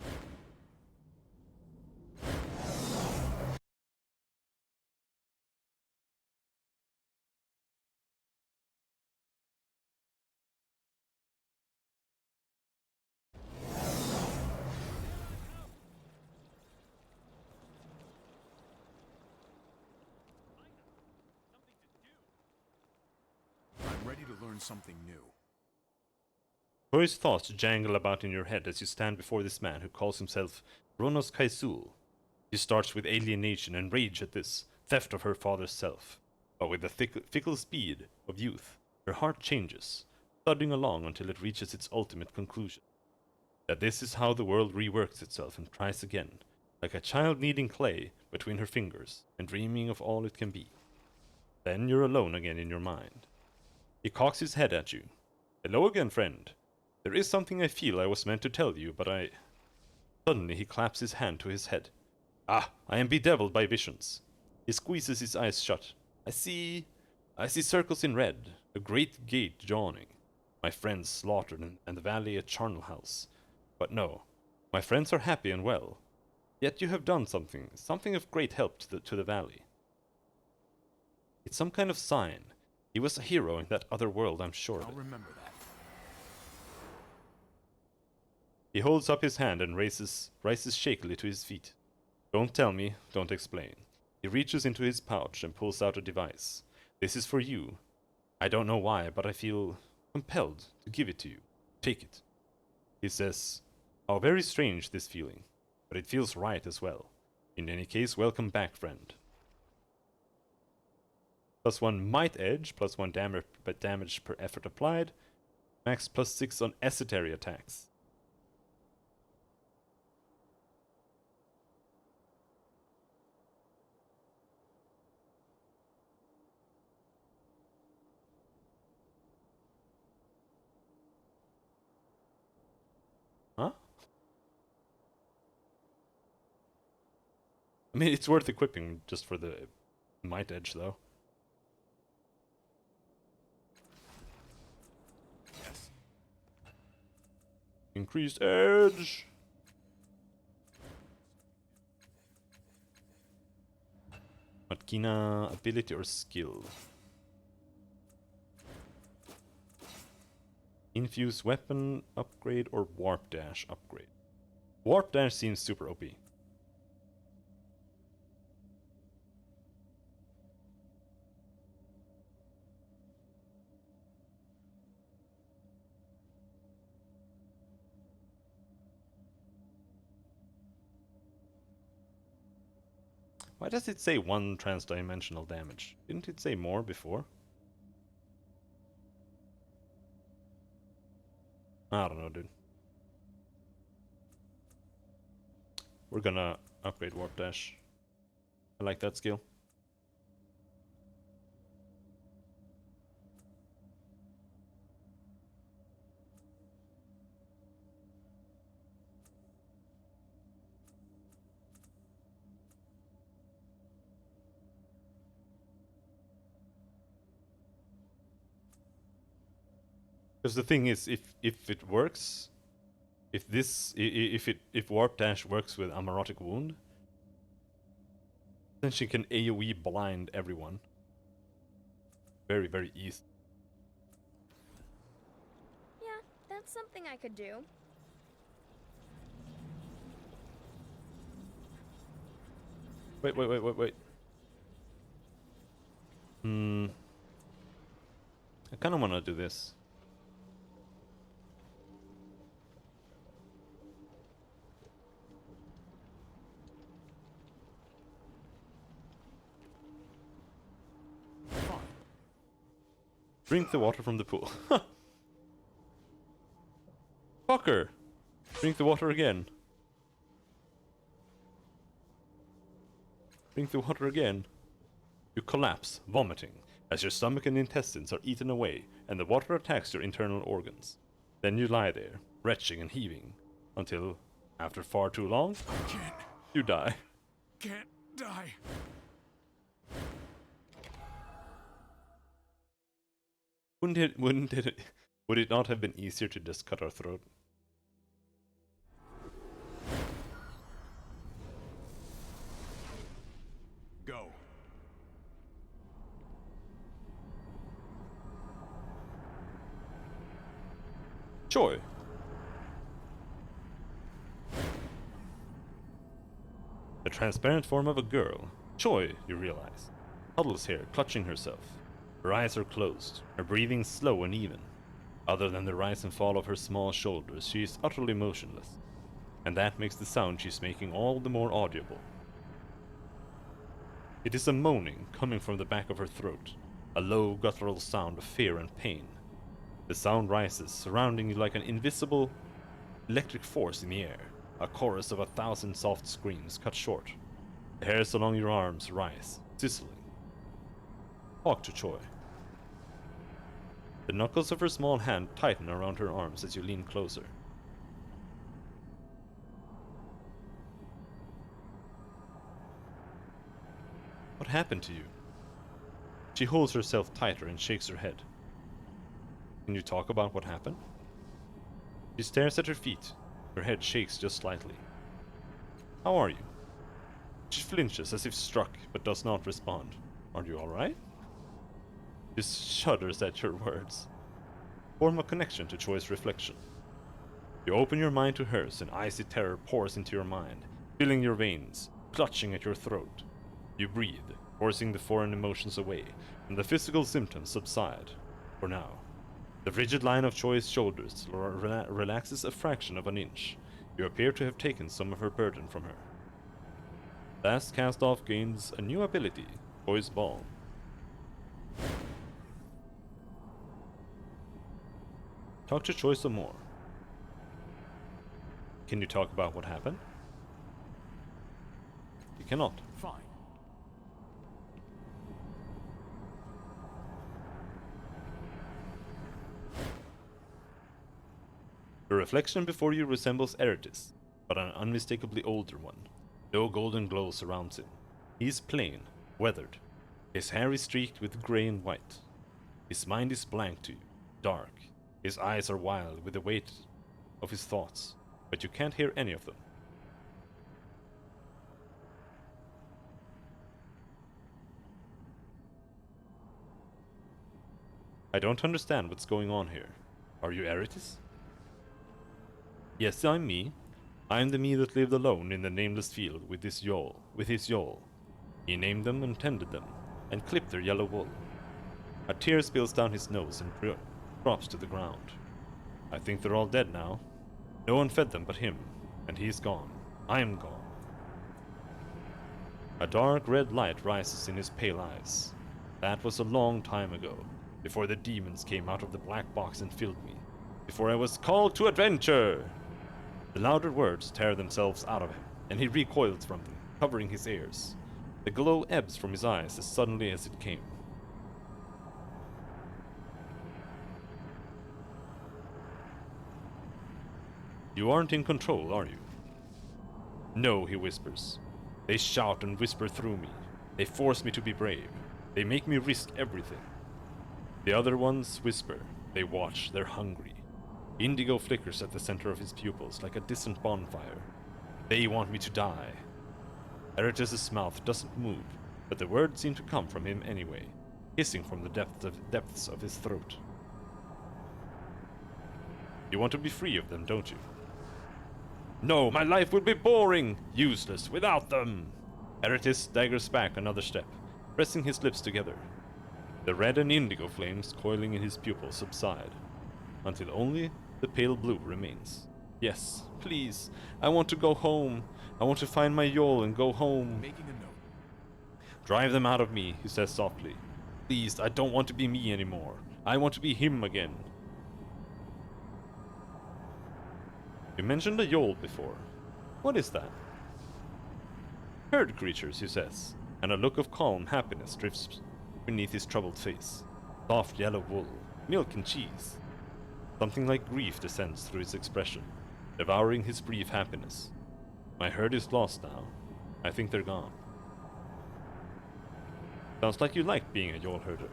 I'm ready to learn something new. Choice thoughts jangle about in your head as you stand before this man who calls himself Ronos Kaisul. She starts with alienation and rage at this theft of her father's self, but with the fickle speed of youth, her heart changes, thudding along until it reaches its ultimate conclusion. That this is how the world reworks itself and tries again, like a child kneading clay between her fingers and dreaming of all it can be. Then you're alone again in your mind. He cocks his head at you. Hello again, friend. There is something I feel I was meant to tell you, but I... Suddenly he claps his hand to his head. Ah, I am bedeviled by visions. He squeezes his eyes shut. I see circles in red, a great gate yawning. My friends slaughtered and the valley a charnel house. But no, my friends are happy and well. Yet you have done something of great help to the valley. It's some kind of sign. He was a hero in that other world, I'm sure of I'll it. remember that. He holds up his hand and rises shakily to his feet. Don't tell me, don't explain. He reaches into his pouch and pulls out a device. This is for you. I don't know why, but I feel compelled to give it to you. Take it. He says, how very strange this feeling, but it feels right as well. In any case, welcome back, friend. +1 might edge, +1 damage per effort applied. Max +6 on esoteric attacks. Huh? I mean, it's worth equipping just for the might edge, though. Yes. Increased edge! Matkina ability or skill? Infuse weapon upgrade or warp dash upgrade? Warp dash seems super OP. Why does it say 1 transdimensional damage? Didn't it say more before? I don't know, dude. We're gonna upgrade warp dash. I like that skill. Because the thing is, if it works, if Warp Dash works with Amarotic Wound, then she can AoE blind everyone. Very, very easy. Yeah, that's something I could do. Wait. I kind of want to do this. Drink the water from the pool. Fucker! Drink the water again. Drink the water again. You collapse, vomiting, as your stomach and intestines are eaten away, and the water attacks your internal organs. Then you lie there, retching and heaving, until, after far too long, you die. Can't die. Would it not have been easier to just cut our throat? Go. Joy. The transparent form of a girl. Joy, you realize. Huddles here, clutching herself. Her eyes are closed, her breathing slow and even. Other than the rise and fall of her small shoulders, she is utterly motionless. And that makes the sound she's making all the more audible. It is a moaning coming from the back of her throat, a low guttural sound of fear and pain. The sound rises, surrounding you like an invisible electric force in the air, a chorus of 1,000 soft screams cut short. The hairs along your arms rise, sizzling. Talk to Choi. The knuckles of her small hand tighten around her arms as you lean closer. What happened to you? She holds herself tighter and shakes her head. Can you talk about what happened? She stares at her feet. Her head shakes just slightly. How are you? She flinches as if struck, but does not respond. Are you alright? She shudders at your words. Form a connection to Choi's reflection. You open your mind to hers, and icy terror pours into your mind, filling your veins, clutching at your throat. You breathe, forcing the foreign emotions away, and the physical symptoms subside. For now. The rigid line of Choi's shoulders relaxes a fraction of an inch. You appear to have taken some of her burden from her. Last cast off gains a new ability, Choi's Ball. Talk to Choi some more. Can you talk about what happened? You cannot. Fine. The reflection before you resembles Eretis, but an unmistakably older one. No golden glow surrounds him. He is plain, weathered. His hair is streaked with grey and white. His mind is blank to you, dark. His eyes are wild with the weight of his thoughts, but you can't hear any of them. I don't understand what's going on here. Are you Eretis? Yes, I'm me. I'm the me that lived alone in the nameless field with his Yol. He named them and tended them, and clipped their yellow wool. A tear spills down his nose and drops to the ground. I think they're all dead now. No one fed them but him, and he's gone. I'm gone. A dark red light rises in his pale eyes. That was a long time ago, before the demons came out of the black box and filled me. Before I was called to adventure! The louder words tear themselves out of him, and he recoils from them, covering his ears. The glow ebbs from his eyes as suddenly as it came. You aren't in control, are you? No, he whispers. They shout and whisper through me. They force me to be brave. They make me risk everything. The other ones whisper. They watch. They're hungry. Indigo flickers at the center of his pupils like a distant bonfire. They want me to die. Eratus' mouth doesn't move, but the words seem to come from him anyway, hissing from the depths of his throat. You want to be free of them, don't you? No, my life would be boring, useless, without them! Eratus daggers back another step, pressing his lips together. The red and indigo flames coiling in his pupils subside, until only the pale blue remains. Yes, please, I want to go home. I want to find my Yol and go home. Making a note. Drive them out of me, he says softly. Please, I don't want to be me anymore. I want to be him again. You mentioned a Yol before. What is that? Herd creatures, he says, and a look of calm happiness drifts beneath his troubled face. Soft yellow wool, milk and cheese. Something like grief descends through his expression, devouring his brief happiness. My herd is lost now. I think they're gone. Sounds like you liked being a Yol herder.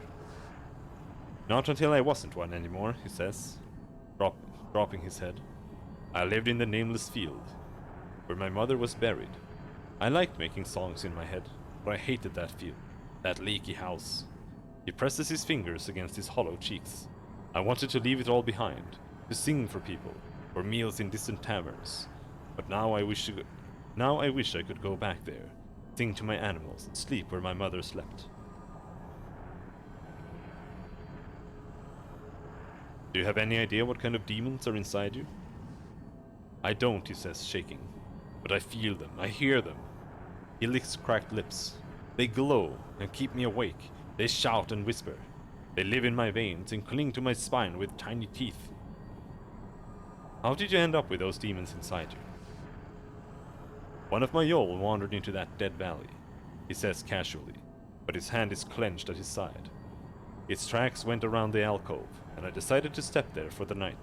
Not until I wasn't one anymore, he says, dropping his head. I lived in the nameless field, where my mother was buried. I liked making songs in my head, but I hated that field, that leaky house. He presses his fingers against his hollow cheeks. I wanted to leave it all behind, to sing for people, for meals in distant taverns. But now I wish I could go back there, sing to my animals, and sleep where my mother slept. Do you have any idea what kind of demons are inside you? I don't, he says, shaking. But I feel them, I hear them. He licks cracked lips. They glow and keep me awake. They shout and whisper. They live in my veins and cling to my spine with tiny teeth. How did you end up with those demons inside you? One of my Yol wandered into that dead valley, he says casually, but his hand is clenched at his side. Its tracks went around the alcove, and I decided to sleep there for the night.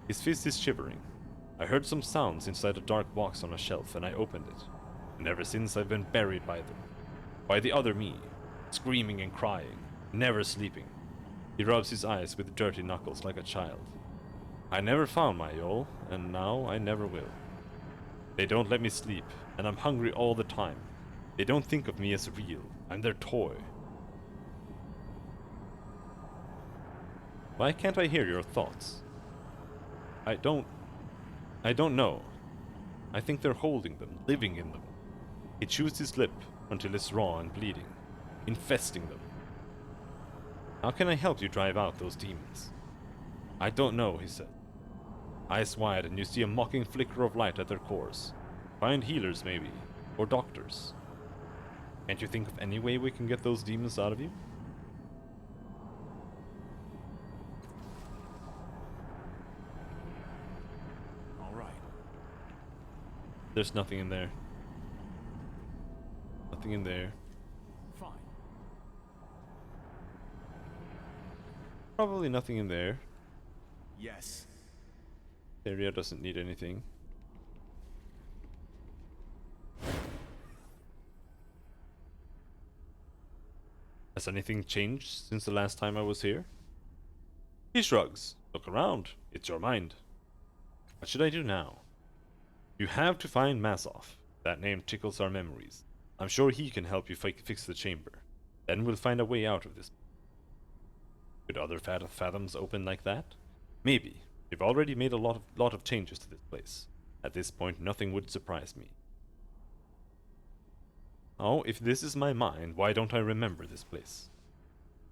His fist is shivering. I heard some sounds inside a dark box on a shelf, and I opened it. And ever since I've been buried by them. By the other me, screaming and crying, never sleeping. He rubs his eyes with dirty knuckles like a child. I never found my Yol, and now I never will. They don't let me sleep, and I'm hungry all the time. They don't think of me as real. I'm their toy. Why can't I hear your thoughts? I don't know. I think they're holding them, living in them. He chews his lip until it's raw and bleeding, infesting them. How can I help you drive out those demons? I don't know, he said. Eyes wide, and you see a mocking flicker of light at their cores. Find healers, maybe, or doctors. Can't you think of any way we can get those demons out of you? There's nothing in there. Nothing in there. Fine. Probably nothing in there. Yes. The area doesn't need anything. Has anything changed since the last time I was here? He shrugs. Look around. It's your mind. What should I do now? You have to find Mazov. That name tickles our memories. I'm sure he can help you fix the chamber. Then we'll find a way out of this. Could other fathoms open like that? Maybe. We've already made a lot of changes to this place. At this point, nothing would surprise me. Oh, if this is my mind, why don't I remember this place?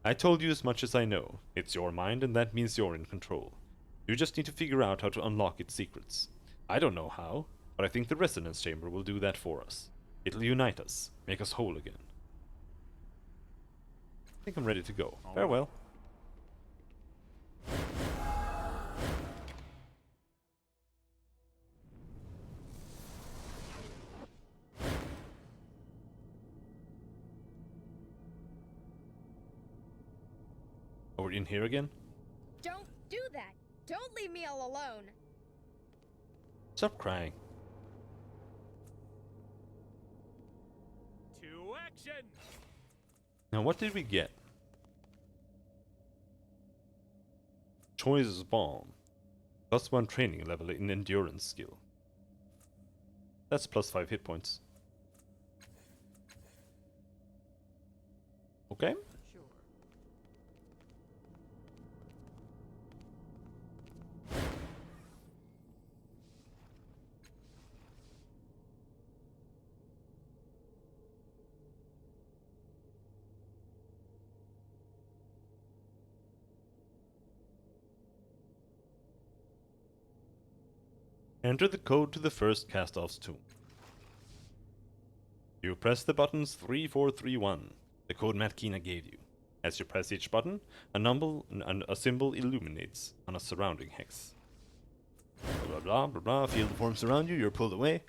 I told you as much as I know. It's your mind, and that means you're in control. You just need to figure out how to unlock its secrets. I don't know how, but I think the resonance chamber will do that for us. It'll unite us, make us whole again. I think I'm ready to go. Farewell. Oh, we're in here again? Don't do that! Don't leave me all alone! Stop crying. To action! Now, what did we get? Choice Bomb. +1 training level in endurance skill. That's +5 hit points. Okay. Sure. Enter the code to the first cast-off's tomb. You press the buttons 3431, the code Matt Kina gave you. As you press each button, a symbol illuminates on a surrounding hex. Blah blah blah blah, feel the forms around you, you're pulled away.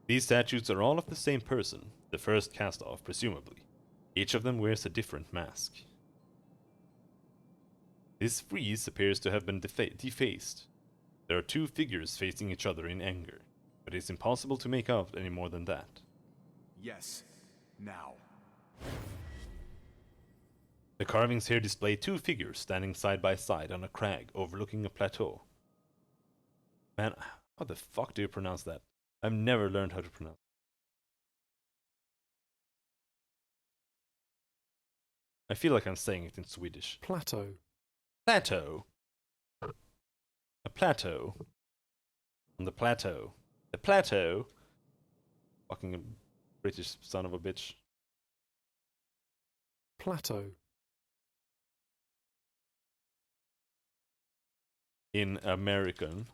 These statues are all of the same person, the first cast-off presumably. Each of them wears a different mask. This frieze appears to have been defaced. There are two figures facing each other in anger, but it's impossible to make out any more than that. Yes. Now. The carvings here display two figures standing side by side on a crag overlooking a plateau. Man, how the fuck do you pronounce that? I've never learned how to pronounce it. I feel like I'm saying it in Swedish. Plateau. Plateau. A plateau. On the plateau. The plateau. Fucking British son of a bitch. Plateau. In American. Plateau.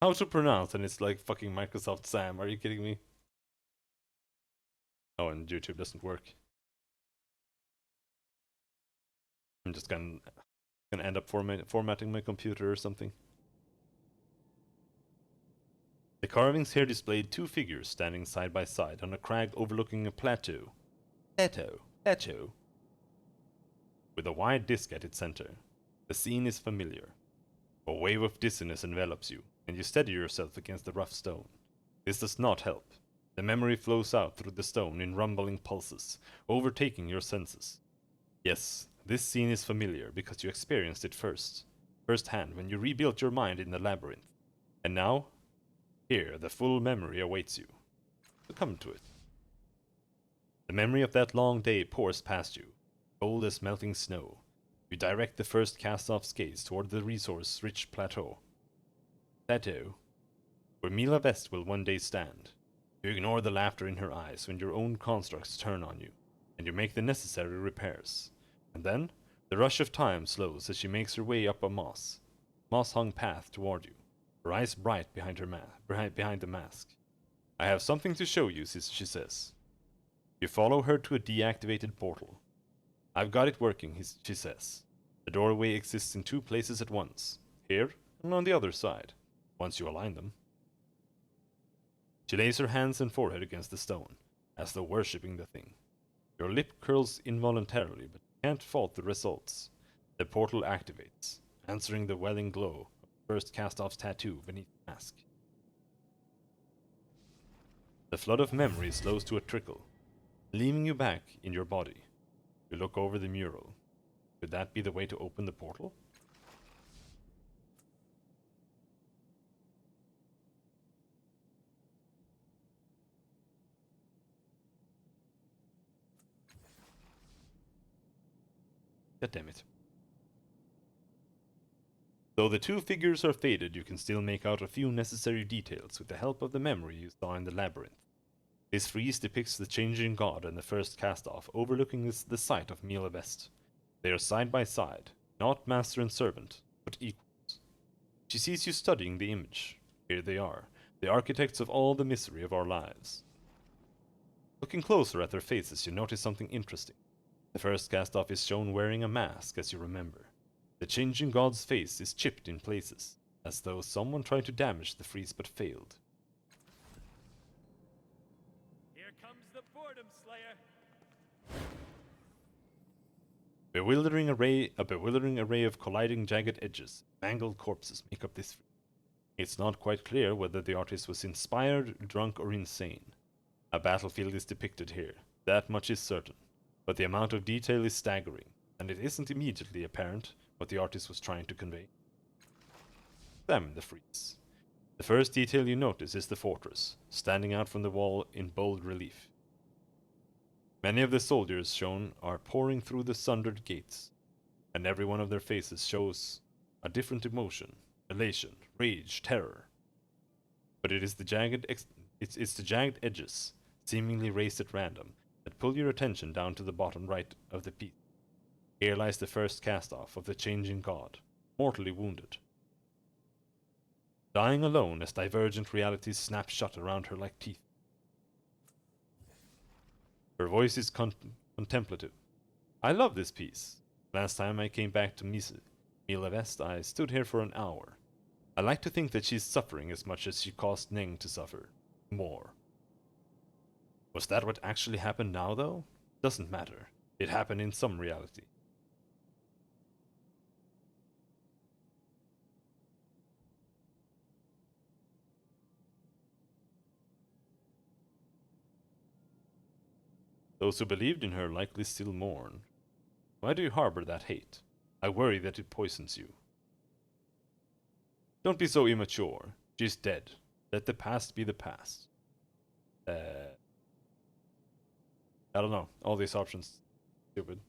How to pronounce, and it's like fucking Microsoft Sam. Are you kidding me? Oh, and YouTube doesn't work. I'm just gonna end up formatting my computer or something. The carvings here displayed two figures standing side by side on a crag overlooking a plateau. Plateau. With a wide disc at its center. The scene is familiar. A wave of dizziness envelops you, and you steady yourself against the rough stone. This does not help. The memory flows out through the stone in rumbling pulses, overtaking your senses. Yes, this scene is familiar because you experienced it firsthand when you rebuilt your mind in the labyrinth. And now, here the full memory awaits you. Succumb to it. The memory of that long day pours past you, cold as melting snow. You direct the first cast-off's gaze toward the resource-rich plateau. Where Mila Vest will one day stand. You ignore the laughter in her eyes when your own constructs turn on you, and you make the necessary repairs. And then, the rush of time slows as she makes her way up a moss-hung path toward you, her eyes bright behind behind the mask. I have something to show you, she says. You follow her to a deactivated portal. I've got it working, she says. The doorway exists in two places at once, here and on the other side, once you align them. She lays her hands and forehead against the stone, as though worshipping the thing. Your lip curls involuntarily, but you can't fault the results. The portal activates, answering the welling glow of the first cast-off's tattoo beneath the mask. The flood of memory slows to a trickle, leaving you back in your body. You look over the mural. Could that be the way to open the portal? God damn it. Though the two figures are faded, you can still make out a few necessary details with the help of the memory you saw in the labyrinth. This frieze depicts the changing god and the first cast-off overlooking the site of Mila Vest. They are side by side, not master and servant, but equals. She sees you studying the image, Here they are, the architects of all the misery of our lives. Looking closer at their faces, you notice something interesting. The first cast-off is shown wearing a mask, as you remember. The changing god's face is chipped in places, as though someone tried to damage the frieze but failed. Here comes the boredom slayer. A bewildering array of colliding jagged edges, mangled corpses make up this frieze. It's not quite clear whether the artist was inspired, drunk, or insane. A battlefield is depicted here, that much is certain, but the amount of detail is staggering, and it isn't immediately apparent what the artist was trying to convey. Examine the frieze. The first detail you notice is the fortress, standing out from the wall in bold relief. Many of the soldiers shown are pouring through the sundered gates, and every one of their faces shows a different emotion, elation, rage, terror. But it is the jagged it's the jagged edges, seemingly raised at random, that pull your attention down to the bottom right of the piece. Here lies the first cast-off of the changing god, mortally wounded. Dying alone as divergent realities snap shut around her like teeth. Her voice is contemplative. I love this piece. Last time I came back to Mila Vest, I stood here for an hour. I like to think that she's suffering as much as she caused Neng to suffer. More. Was that what actually happened now, though? Doesn't matter. It happened in some reality. Those who believed in her likely still mourn. Why do you harbor that hate? I worry that it poisons you. Don't be so immature. She's dead. Let the past be the past. I don't know. All these options. Stupid.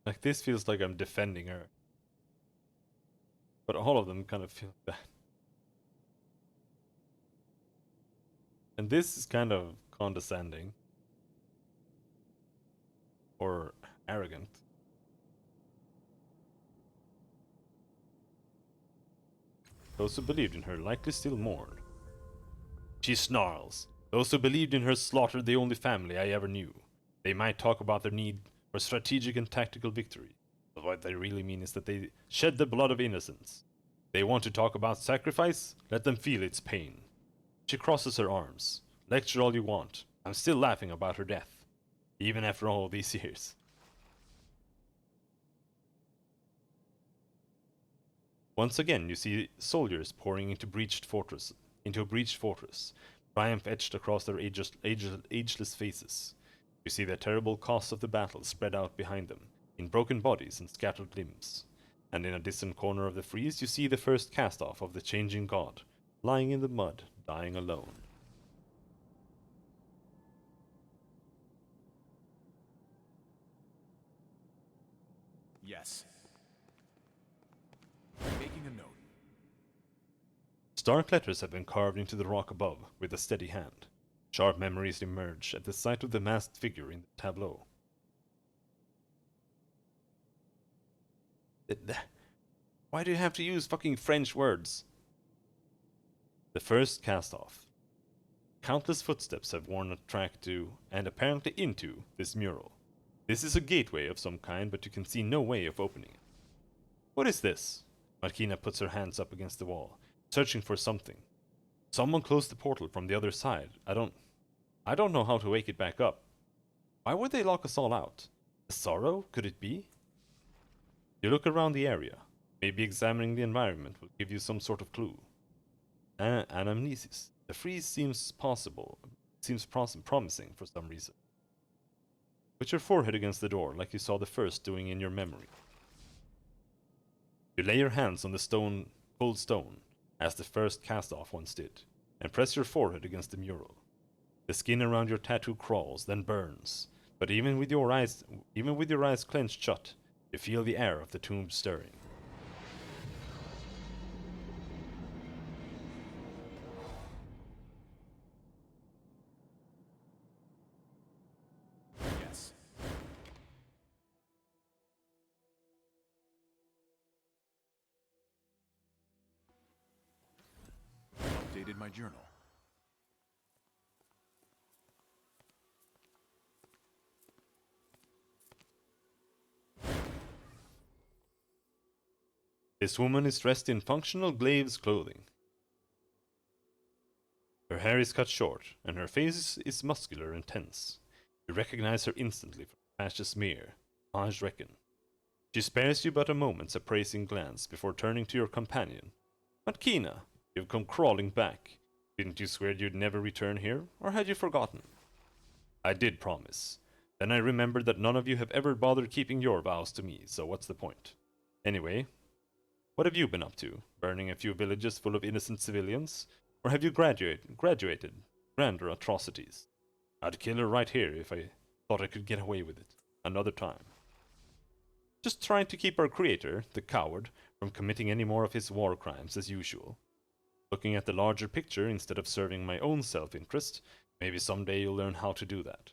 Like, this feels like I'm defending her. But all of them kind of feel that. And this is kind of condescending. Or arrogant. Those who believed in her likely still mourn. She snarls. Those who believed in her slaughtered the only family I ever knew. They might talk about their need for strategic and tactical victory, but what they really mean is that they shed the blood of innocence. They want to talk about sacrifice? Let them feel its pain. She crosses her arms. Lecture all you want. I'm still laughing about her death, even after all these years. Once again, you see soldiers pouring into a breached fortress, triumph etched across their ageless faces. You see the terrible cost of the battle spread out behind them, in broken bodies and scattered limbs. And in a distant corner of the frieze, you see the first cast-off of the changing god, lying in the mud, dying alone. Yes. I'm making a note. Stark letters have been carved into the rock above with a steady hand. Sharp memories emerge at the sight of the masked figure in the tableau. Why do you have to use fucking French words? The first cast-off. Countless footsteps have worn a track to, and apparently into, this mural. This is a gateway of some kind, but you can see no way of opening it. What is this? Markina puts her hands up against the wall, searching for something. Someone closed the portal from the other side. I don't know how to wake it back up. Why would they lock us all out? A sorrow? Could it be? You look around the area. Maybe examining the environment will give you some sort of clue. Anamnesis. The freeze seems promising for some reason. Put your forehead against the door like you saw the first doing in your memory. You lay your hands on the cold stone, as the first cast-off once did, and press your forehead against the mural. The skin around your tattoo crawls, then burns, but even with your eyes clenched shut, you feel the air of the tomb stirring. Yes. Updated my journal. This woman is dressed in functional glaive's clothing. Her hair is cut short, and her face is muscular and tense. You recognize her instantly from Ash's smear, Aj reckon. She spares you but a moment's appraising glance before turning to your companion. Matkina, you've come crawling back. Didn't you swear you'd never return here, or had you forgotten? I did promise. Then I remembered that none of you have ever bothered keeping your vows to me, so what's the point? Anyway, what have you been up to? Burning a few villages full of innocent civilians? Or have you graduated grander atrocities? I'd kill her right here if I thought I could get away with it. Another time. Just trying to keep our creator, the coward, from committing any more of his war crimes as usual. Looking at the larger picture instead of serving my own self-interest, maybe someday you'll learn how to do that.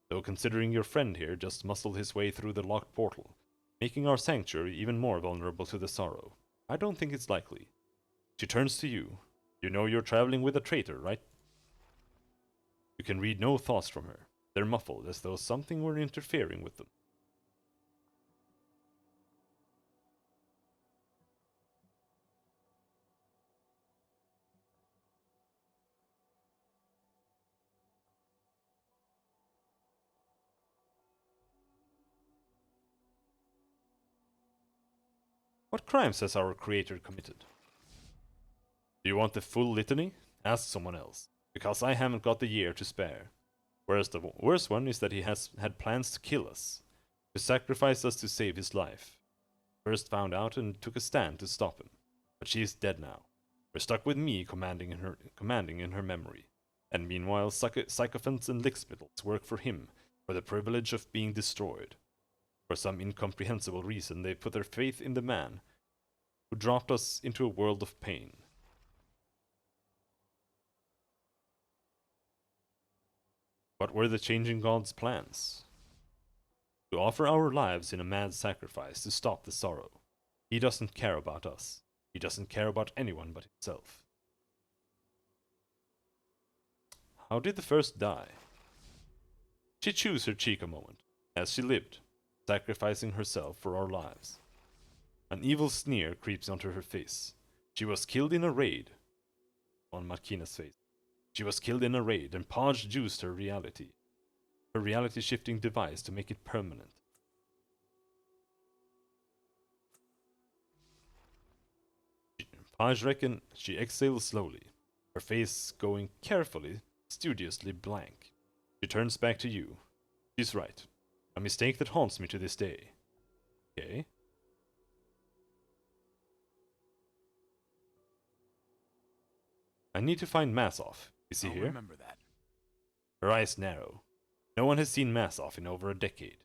Though considering your friend here just muscled his way through the locked portal, making our sanctuary even more vulnerable to the sorrow. I don't think it's likely. She turns to you. You know you're traveling with a traitor, right? You can read no thoughts from her. They're muffled, as though something were interfering with them. What crimes has our creator committed? Do you want the full litany? Ask someone else, because I haven't got the year to spare. Whereas the worst one is that he has had plans to kill us, to sacrifice us to save his life. First found out and took a stand to stop him, but she is dead now. We're stuck with me commanding in her memory, and meanwhile sycophants and lickspittles work for him for the privilege of being destroyed. For some incomprehensible reason, they put their faith in the man who dropped us into a world of pain. What were the changing god's plans? To offer our lives in a mad sacrifice to stop the sorrow. He doesn't care about us. He doesn't care about anyone but himself. How did the first die? She chews her cheek a moment, as she lived, sacrificing herself for our lives. An evil sneer creeps onto her face. She was killed in a raid. On Matkina's face. She was killed in a raid, and Paj used her reality-shifting device to make it permanent. Paj reckon she exhales slowly, her face going carefully, studiously blank. She turns back to you. She's right. A mistake that haunts me to this day. Okay. I need to find Masov. Is he I'll here? remember that. Her eyes narrow. No one has seen Masov in over a decade.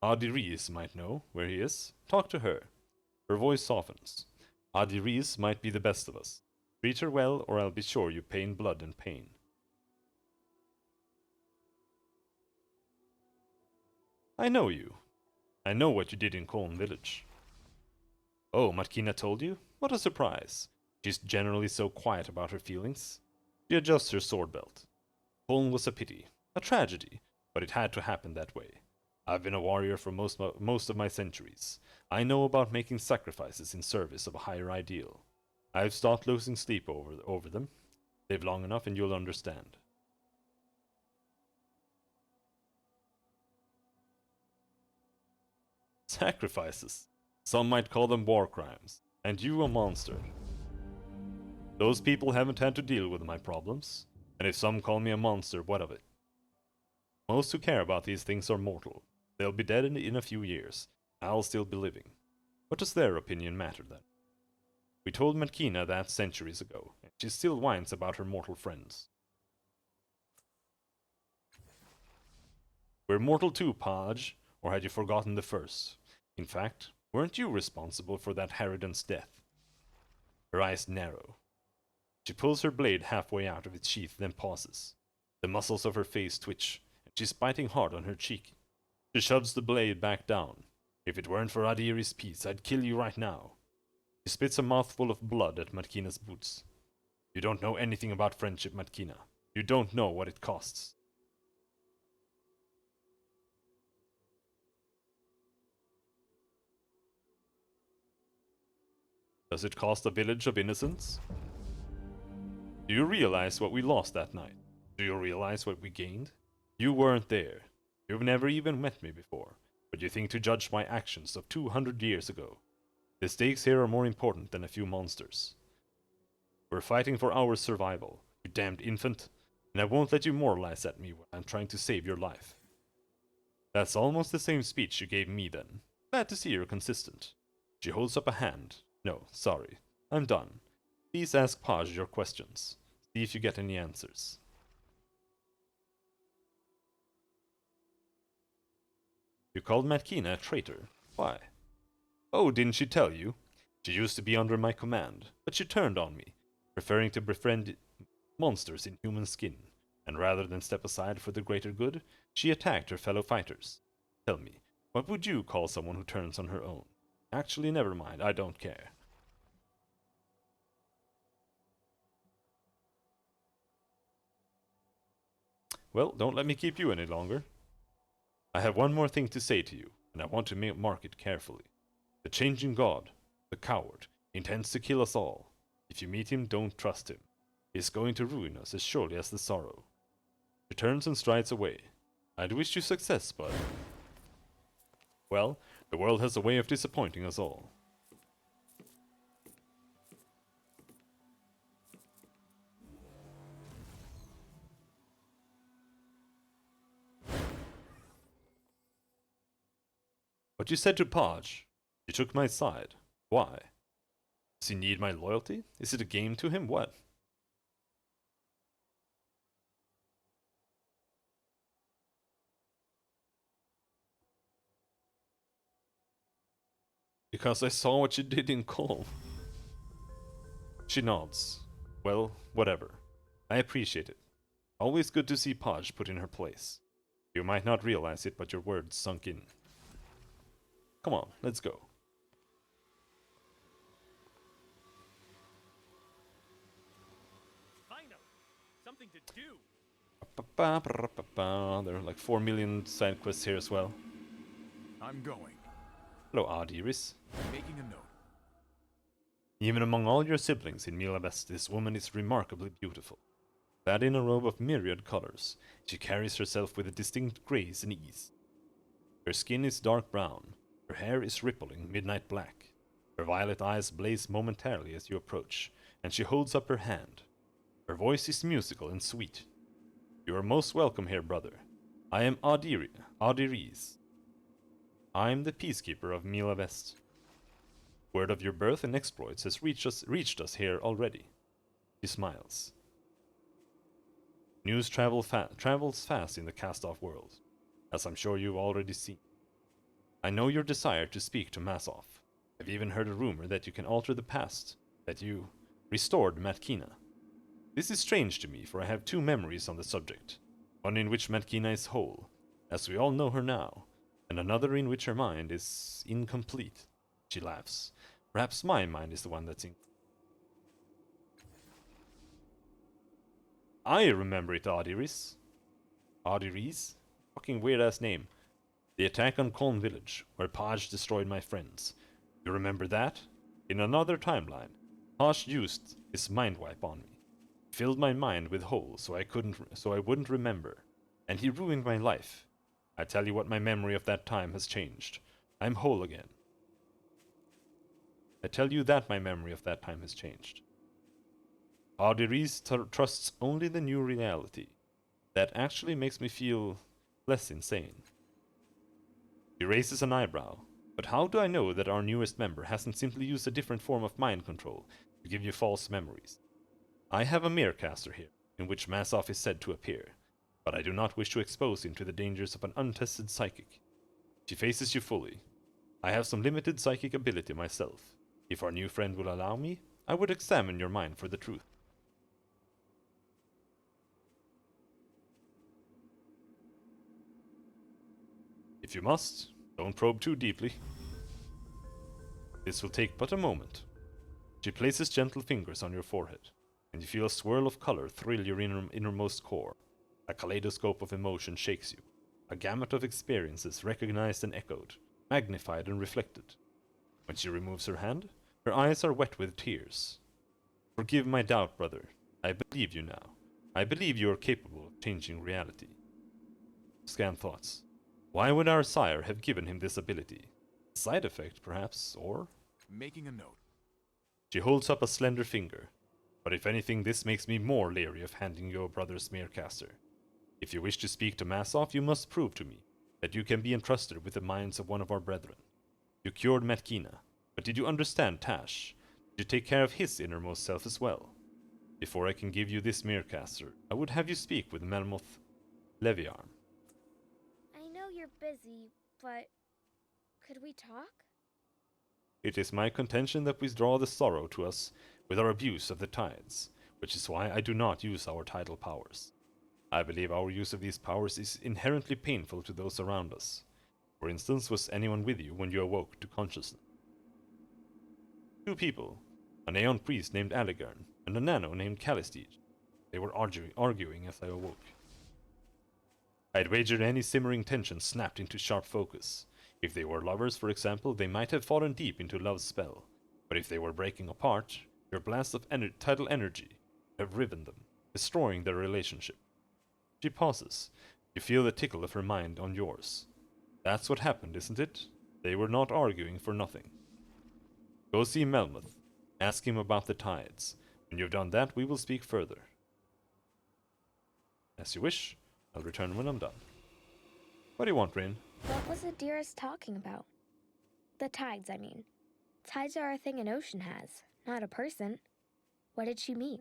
Adi Rees might know where he is. Talk to her. Her voice softens. Adi Rees might be the best of us. Treat her well, or I'll be sure you pay in blood and pain. I know you. I know what you did in Koln village. Oh, Matkina told you? What a surprise. She's generally so quiet about her feelings. She adjusts her sword belt. Koln was a pity, a tragedy, but it had to happen that way. I've been a warrior for most of my centuries. I know about making sacrifices in service of a higher ideal. I've stopped losing sleep over them. Live long enough and you'll understand. Sacrifices. Some might call them war crimes. And you a monster. Those people haven't had to deal with my problems. And if some call me a monster, what of it? Most who care about these things are mortal. They'll be dead in a few years. I'll still be living. What does their opinion matter then? We told Matkina that centuries ago, and she still whines about her mortal friends. We're mortal too, Podge, or had you forgotten the first? In fact, weren't you responsible for that Harridan's death? Her eyes narrow. She pulls her blade halfway out of its sheath, then pauses. The muscles of her face twitch, and she's biting hard on her cheek. She shoves the blade back down. If it weren't for Adiri's peace, I'd kill you right now. She spits a mouthful of blood at Matkina's boots. You don't know anything about friendship, Matkina. You don't know what it costs. Does it cost a village of innocents? Do you realize what we lost that night? Do you realize what we gained? You weren't there. You've never even met me before, but you think to judge my actions of 200 years ago. The stakes here are more important than a few monsters. We're fighting for our survival, you damned infant, and I won't let you moralize at me when I'm trying to save your life. That's almost the same speech you gave me then. Glad to see you're consistent. She holds up a hand. No, sorry. I'm done. Please ask Paj your questions. See if you get any answers. You called Matkina a traitor. Why? Oh, didn't she tell you? She used to be under my command, but she turned on me, preferring to befriend monsters in human skin, and rather than step aside for the greater good, she attacked her fellow fighters. Tell me, what would you call someone who turns on her own? Actually, never mind, I don't care. Well, don't let me keep you any longer. I have one more thing to say to you, and I want to mark it carefully. The changing god, the coward, intends to kill us all. If you meet him, don't trust him. He is going to ruin us as surely as the sorrow. She turns and strides away. I'd wish you success, but... well, the world has a way of disappointing us all. What you said to Paj, you took my side. Why? Does he need my loyalty? Is it a game to him? What? Because I saw what you did in Cole. She nods. Well, whatever. I appreciate it. Always good to see Paj put in her place. You might not realize it, but your words sunk in. Come on, let's go. Finally, something to do. There are like 4 million side quests here as well. I'm going. Hello, Adiris. Making a note. Even among all your siblings in Mila West, this woman is remarkably beautiful. Clad in a robe of myriad colors, she carries herself with a distinct grace and ease. Her skin is dark brown, her hair is rippling midnight black. Her violet eyes blaze momentarily as you approach, and she holds up her hand. Her voice is musical and sweet. You are most welcome here, brother. I am Adiris. I am the peacekeeper of Mila West. Word of your birth and exploits has reached us here already. She smiles. News travels fast in the cast-off world, as I'm sure you've already seen. I know your desire to speak to Masov. I've even heard a rumor that you can alter the past, that you restored Matkina. This is strange to me, for I have two memories on the subject. One in which Matkina is whole, as we all know her now, and another in which her mind is incomplete. She laughs. Perhaps my mind is the one that's incomplete. I remember it, Adiris. Adiris? Fucking weird-ass name. The attack on Koln village, where Paj destroyed my friends. You remember that? In another timeline, Paj used his mind wipe on me. Filled my mind with holes so I wouldn't remember. And he ruined my life. I tell you what, my memory of that time has changed. I'm whole again. I tell you that my memory of that time has changed. Adiris trusts only the new reality. That actually makes me feel less insane. She raises an eyebrow. But how do I know that our newest member hasn't simply used a different form of mind control to give you false memories? I have a Merecaster here, in which Masoff is said to appear, but I do not wish to expose him to the dangers of an untested psychic. She faces you fully. I have some limited psychic ability myself. If our new friend will allow me, I would examine your mind for the truth. If you must, don't probe too deeply. This will take but a moment. She places gentle fingers on your forehead, and you feel a swirl of color thrill your innermost core. A kaleidoscope of emotion shakes you. A gamut of experiences recognized and echoed, magnified and reflected. When she removes her hand, her eyes are wet with tears. Forgive my doubt, brother. I believe you now. I believe you are capable of changing reality. Scan thoughts. Why would our sire have given him this ability? Side effect, perhaps, or... Making a note. She holds up a slender finger. But if anything, this makes me more leery of handing your brother's Merecaster. If you wish to speak to Masoff, you must prove to me that you can be entrusted with the minds of one of our brethren. You cured Matkina, but did you understand Tash? Did you take care of his innermost self as well? Before I can give you this Merecaster, I would have you speak with Melmoth Leviarm. I know you're busy, but could we talk? It is my contention that we draw the sorrow to us with our abuse of the tides, which is why I do not use our tidal powers. I believe our use of these powers is inherently painful to those around us. For instance, was anyone with you when you awoke to consciousness? 2 people, an Aeon priest named Aligarn, and a Nano named Calistige. They were arguing as I awoke. I'd wager any simmering tension snapped into sharp focus. If they were lovers, for example, they might have fallen deep into love's spell. But if they were breaking apart, your blast of tidal energy would have riven them, destroying their relationship. She pauses. You feel the tickle of her mind on yours. That's what happened, isn't it? They were not arguing for nothing. Go see Melmoth. Ask him about the tides. When you've done that, we will speak further. As you wish. I'll return when I'm done. What do you want, Rin? What was the dearest talking about? The tides, I mean. Tides are a thing an ocean has, not a person. What did she mean?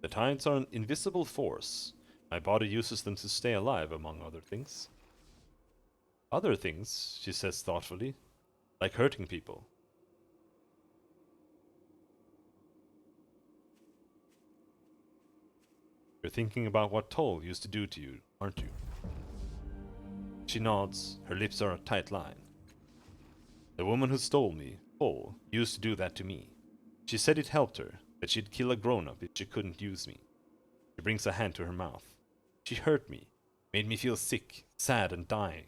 The tides are an invisible force. My body uses them to stay alive, among other things. Other things, she says thoughtfully, like hurting people. You're thinking about what Toll used to do to you, aren't you? She nods, her lips are a tight line. The woman who stole me, Toll, used to do that to me. She said it helped her, that she'd kill a grown-up if she couldn't use me. She brings a hand to her mouth. She hurt me, made me feel sick, sad and dying.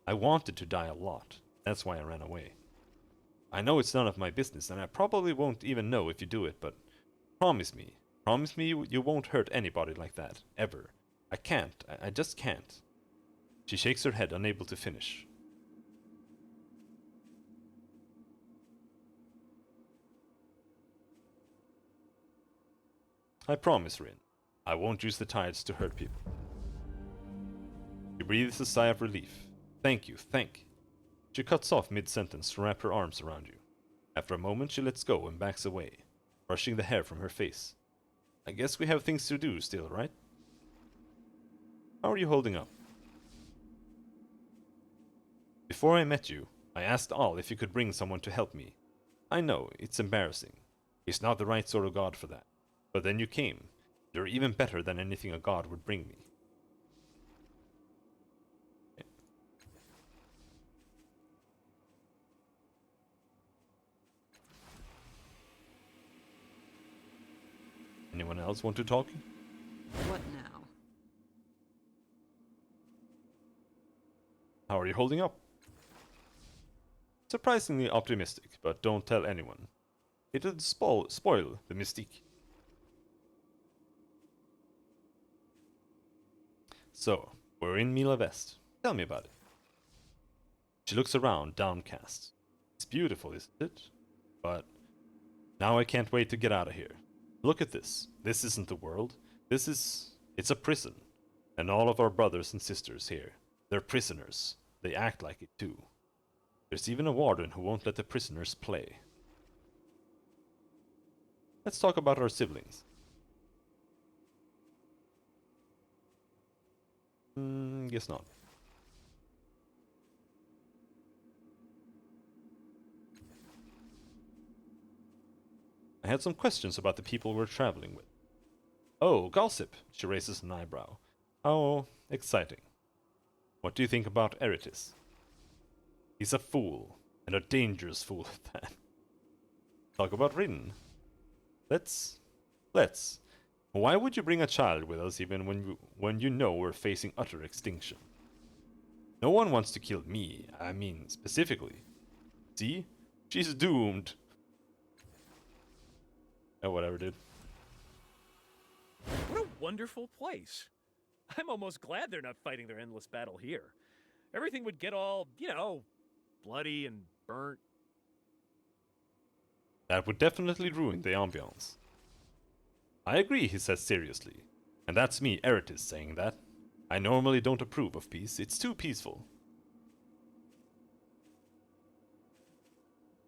I wanted to die a lot, that's why I ran away. I know it's none of my business, and I probably won't even know if you do it, but promise me you won't hurt anybody like that, ever. I can't, I just can't. She shakes her head, unable to finish. I promise, Rin. I won't use the tides to hurt people. She breathes a sigh of relief. Thank you, thank. She cuts off mid-sentence to wrap her arms around you. After a moment, she lets go and backs away, brushing the hair from her face. I guess we have things to do still, right? How are you holding up? Before I met you, I asked Al if he could bring someone to help me. I know, it's embarrassing. He's not the right sort of god for that. But then you came. You're even better than anything a god would bring me. Anyone else want to talk? What now? How are you holding up? Surprisingly optimistic, but don't tell anyone. It would spoil the mystique. So, we're in Mila Vest. Tell me about it. She looks around, downcast. It's beautiful, isn't it? But now I can't wait to get out of here. Look at this. This isn't the world. This is It's a prison. And all of our brothers and sisters here, they're prisoners. They act like it too. There's even a warden who won't let the prisoners play. Let's talk about our siblings. Guess not. I had some questions about the people we're traveling with. Oh, gossip! She raises an eyebrow. How exciting. What do you think about Eritis? He's a fool, and a dangerous fool at that. Talk about Rin. Let's. Why would you bring a child with us even when you know we're facing utter extinction? No one wants to kill me, I mean specifically. See? She's doomed. Oh, whatever, dude. What a wonderful place. I'm almost glad they're not fighting their endless battle here. Everything would get all, bloody and burnt. That would definitely ruin the ambiance. I agree, he says seriously. And that's me, Eritis, saying that. I normally don't approve of peace, it's too peaceful.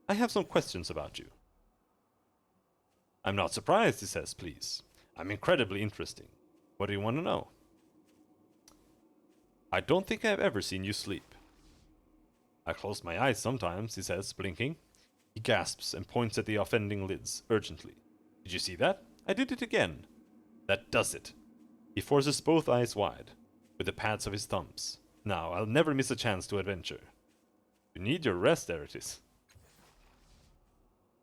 I have some questions about you. I'm not surprised, he says, please. I'm incredibly interesting. What do you want to know? I don't think I've ever seen you sleep. I close my eyes sometimes, he says, blinking. He gasps and points at the offending lids, urgently. Did you see that? I did it again. That does it. He forces both eyes wide, with the pads of his thumbs. Now, I'll never miss a chance to adventure. You need your rest, Eritis.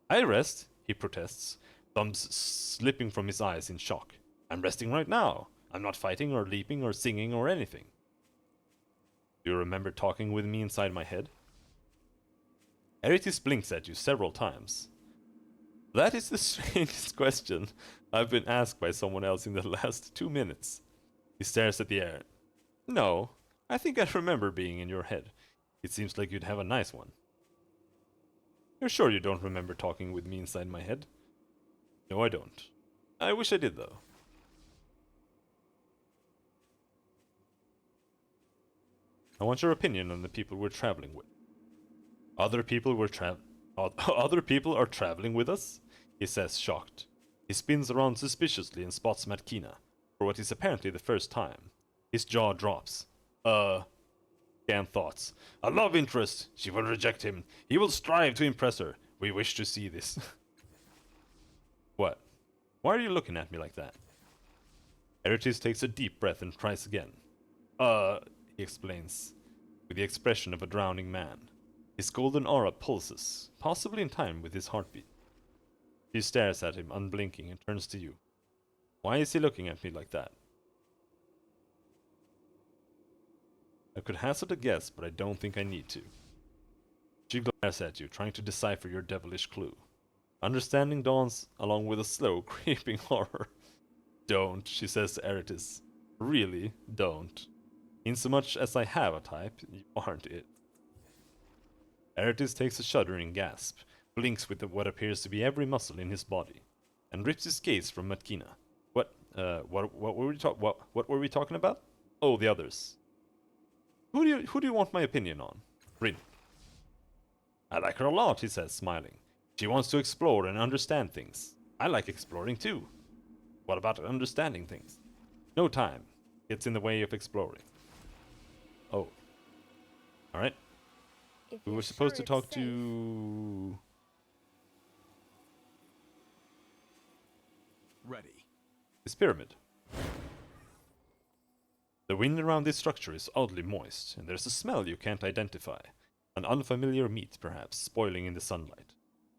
I rest, he protests, thumbs slipping from his eyes in shock. I'm resting right now. I'm not fighting or leaping or singing or anything. Do you remember talking with me inside my head? Eritis blinks at you several times. That is the strangest question I've been asked by someone else in the last 2 minutes. He stares at the air. No, I think I remember being in your head. It seems like you'd have a nice one. You're sure you don't remember talking with me inside my head? No, I don't. I wish I did, though. I want your opinion on the people we're traveling with. Other people are traveling with us? He says, shocked. He spins around suspiciously and spots Matkina, for what is apparently the first time. His jaw drops. Scan thoughts. A love interest! She will reject him. He will strive to impress her. We wish to see this. What? Why are you looking at me like that? Eritis takes a deep breath and tries again. He explains, with the expression of a drowning man. His golden aura pulses, possibly in time with his heartbeat. She stares at him, unblinking, and turns to you. Why is he looking at me like that? I could hazard a guess, but I don't think I need to. She glares at you, trying to decipher your devilish clue. Understanding dawns along with a slow, creeping horror. Don't, she says to Eritis. Really, don't. Insomuch as I have a type, you aren't it. Eritis takes a shuddering gasp, blinks with what appears to be every muscle in his body, and rips his gaze from Matkina. What were we talking about? Oh, the others. Who do you want my opinion on? Rin. I like her a lot, he says, smiling. She wants to explore and understand things. I like exploring too. What about understanding things? No time. Gets in the way of exploring. Oh. Alright. We were supposed to talk to... Ready. this pyramid. The wind around this structure is oddly moist, and there's a smell you can't identify. An unfamiliar meat, perhaps, spoiling in the sunlight.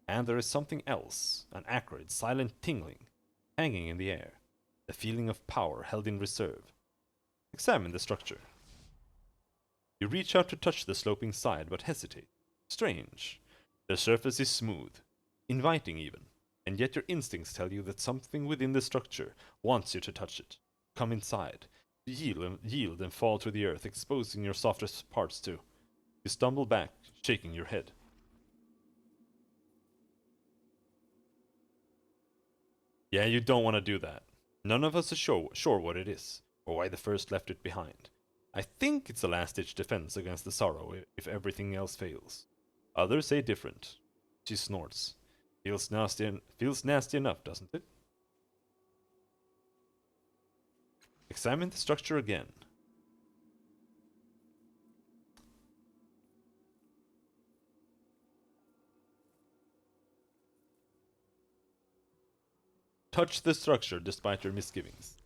And there is something else, an acrid, silent tingling, hanging in the air. The feeling of power held in reserve. Examine the structure. You reach out to touch the sloping side, but hesitate. Strange. The surface is smooth, inviting even, and yet your instincts tell you that something within the structure wants you to touch it. Come inside. Yield and fall to the earth, exposing your softest parts too. You stumble back, shaking your head. Yeah, you don't want to do that. None of us are sure what it is, or why the first left it behind. I think it's a last-ditch defense against the sorrow if everything else fails. Others say different. She snorts. Feels nasty enough, doesn't it? Examine the structure again. Touch the structure despite your misgivings.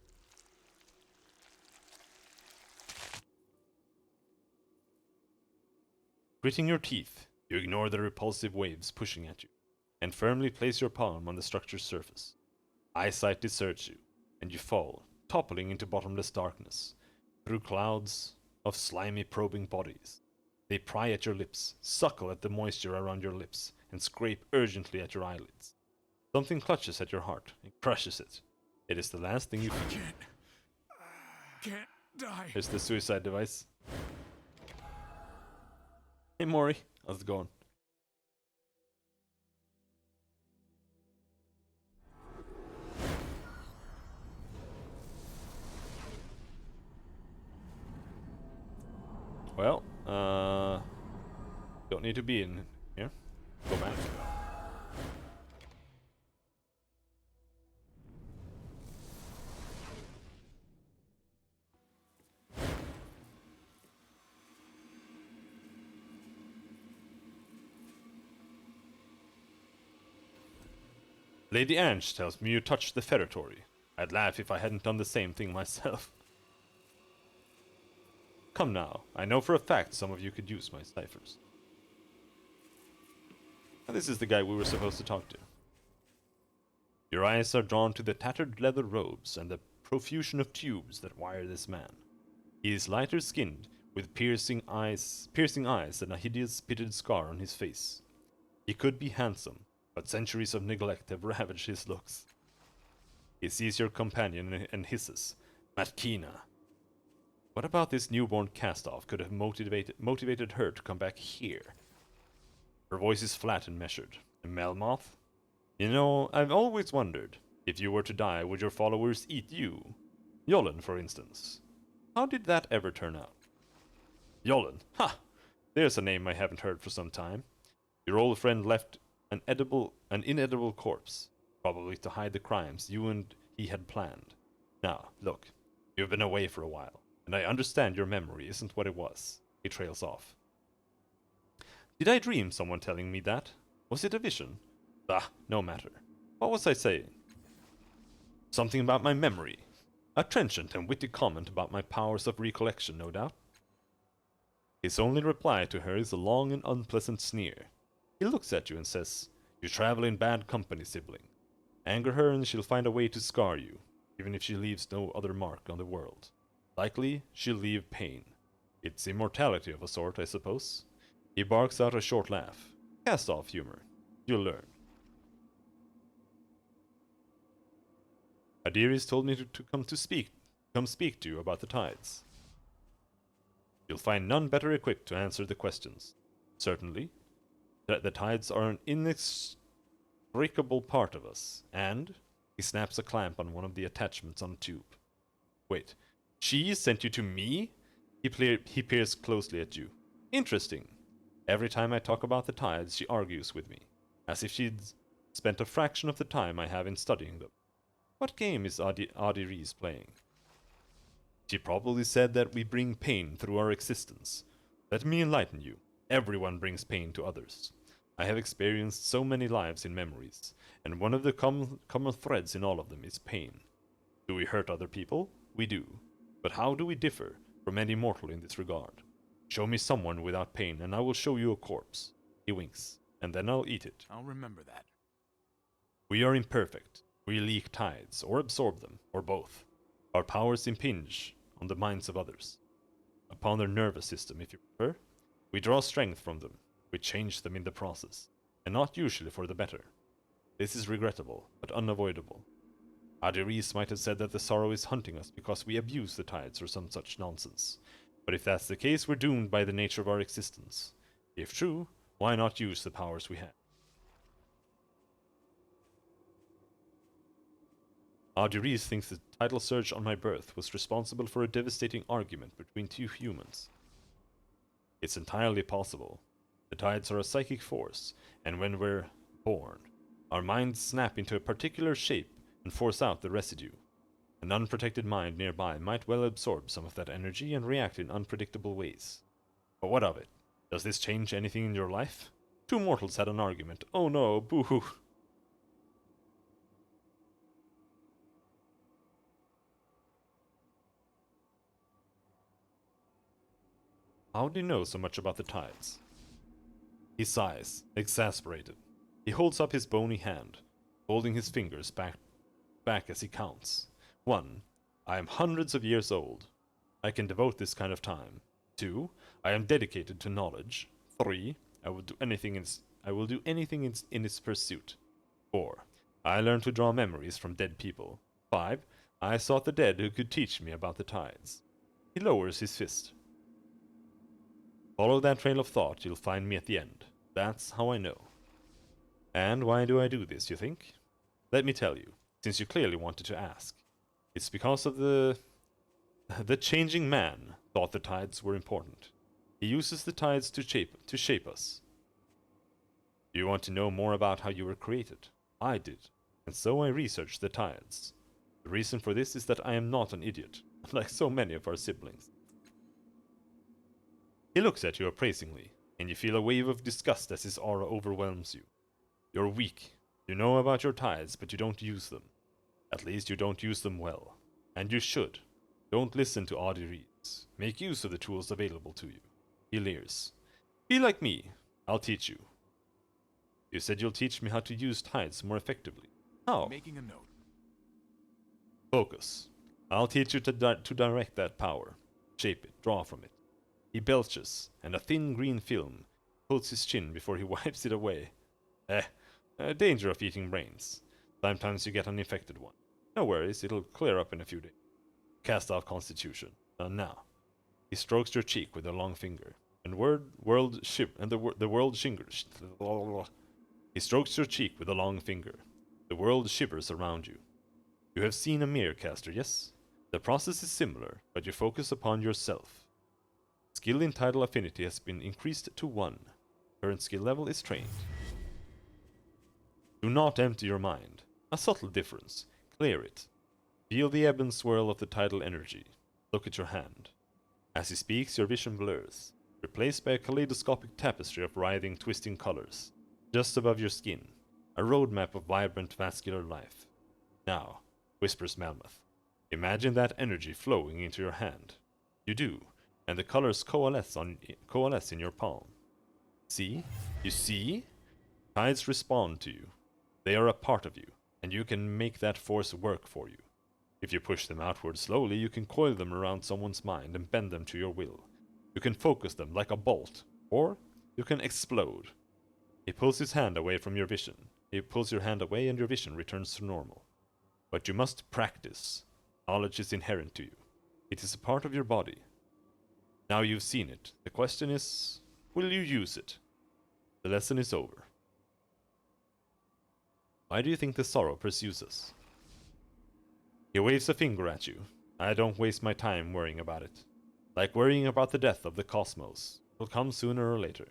Gritting your teeth, you ignore the repulsive waves pushing at you, and firmly place your palm on the structure's surface. Eyesight deserts you, and you fall, toppling into bottomless darkness, through clouds of slimy probing bodies. They pry at your lips, suckle at the moisture around your lips, and scrape urgently at your eyelids. Something clutches at your heart and crushes it. It is the last thing you feel. Can't die. Here's the suicide device. Hey Maury, how's it going? Well, don't need to be in here. Go back. Lady Ange tells me you touched the ferretory. I'd laugh if I hadn't done the same thing myself. Come now, I know for a fact some of you could use my ciphers. Now, this is the guy we were supposed to talk to. Your eyes are drawn to the tattered leather robes and the profusion of tubes that wire this man. He is lighter skinned, with piercing eyes and a hideous pitted scar on his face. He could be handsome, but centuries of neglect have ravaged his looks. He sees your companion and hisses, Matkina. What about this newborn cast-off could have motivated her to come back here? Her voice is flat and measured. A Melmoth? You know, I've always wondered, if you were to die, would your followers eat you? Yolen, for instance. How did that ever turn out? Yolen, ha! There's a name I haven't heard for some time. Your old friend left an inedible corpse, probably to hide the crimes you and he had planned. Now, look, you've been away for a while, and I understand your memory isn't what it was. He trails off. Did I dream someone telling me that? Was it a vision? Ah, no matter. What was I saying? Something about my memory. A trenchant and witty comment about my powers of recollection, no doubt. His only reply to her is a long and unpleasant sneer. He looks at you and says, "You travel in bad company, sibling. Anger her and she'll find a way to scar you, even if she leaves no other mark on the world. Likely, she'll leave pain. It's immortality of a sort, I suppose." He barks out a short laugh. Cast off humor. You'll learn. Adiris told me to come speak to you about the tides. You'll find none better equipped to answer the questions. Certainly, the tides are an inextricable part of us, and he snaps a clamp on one of the attachments on the tube. Wait, she sent you to me? He peers closely at you. Interesting. Every time I talk about the tides, she argues with me, as if she'd spent a fraction of the time I have in studying them. What game is Adi Rees playing? She probably said that we bring pain through our existence. Let me enlighten you. Everyone brings pain to others. I have experienced so many lives in memories, and one of the common threads in all of them is pain. Do we hurt other people? We do. But how do we differ from any mortal in this regard? Show me someone without pain, and I will show you a corpse. He winks, and then I'll eat it. I'll remember that. We are imperfect. We leak tides, or absorb them, or both. Our powers impinge on the minds of others. Upon their nervous system, if you prefer. We draw strength from them. We change them in the process, and not usually for the better. This is regrettable, but unavoidable. Adiris might have said that the sorrow is hunting us because we abuse the tides or some such nonsense. But if that's the case, we're doomed by the nature of our existence. If true, why not use the powers we have? Reese thinks the tidal surge on my birth was responsible for a devastating argument between two humans. It's entirely possible. The tides are a psychic force, and when we're born, our minds snap into a particular shape and force out the residue. An unprotected mind nearby might well absorb some of that energy and react in unpredictable ways. But what of it? Does this change anything in your life? Two mortals had an argument. Oh no, boo-hoo. How do you know so much about the tides? He sighs, exasperated. He holds up his bony hand, holding his fingers back as he counts. 1. I am hundreds of years old. I can devote this kind of time. 2. I am dedicated to knowledge. 3. I will do anything in its pursuit. 4. I learned to draw memories from dead people. 5. I sought the dead who could teach me about the tides. He lowers his fist. Follow that trail of thought, you'll find me at the end. That's how I know. And why do I do this, you think? Let me tell you, since you clearly wanted to ask. It's because of the changing man thought the tides were important. He uses the tides to shape us. Do you want to know more about how you were created? I did, and so I researched the tides. The reason for this is that I am not an idiot, like so many of our siblings. He looks at you appraisingly, and you feel a wave of disgust as his aura overwhelms you. You're weak. You know about your tides, but you don't use them. At least you don't use them well. And you should. Don't listen to odd reads. Make use of the tools available to you. He leers. Be like me. I'll teach you. You said you'll teach me how to use tides more effectively. How? Making a note. Focus. I'll teach you to direct that power. Shape it. Draw from it. He belches, and a thin green film coats his chin before he wipes it away. Danger of eating brains. Sometimes you get an infected one. No worries, it'll clear up in a few days. Cast off Constitution. Now. He strokes your cheek with a long finger, and the world shivers. He strokes your cheek with a long finger. The world shivers around you. You have seen a mirror caster, yes? The process is similar, but you focus upon yourself. Skill in tidal affinity has been increased to 1. Current skill level is trained. Do not empty your mind. A subtle difference. Clear it. Feel the ebb and swirl of the tidal energy. Look at your hand. As he speaks, your vision blurs, replaced by a kaleidoscopic tapestry of writhing, twisting colors. Just above your skin, a roadmap of vibrant vascular life. Now, whispers Melmoth, imagine that energy flowing into your hand. You do, and the colors coalesce in your palm. See? You see? Tides respond to you. They are a part of you, and you can make that force work for you. If you push them outward slowly, you can coil them around someone's mind and bend them to your will. You can focus them like a bolt, or you can explode. He pulls his hand away from your vision. He pulls your hand away and your vision returns to normal. But you must practice. Knowledge is inherent to you. It is a part of your body. Now you've seen it. The question is, will you use it? The lesson is over. Why do you think the sorrow pursues us? He waves a finger at you. I don't waste my time worrying about it. Like worrying about the death of the cosmos. It'll come sooner or later.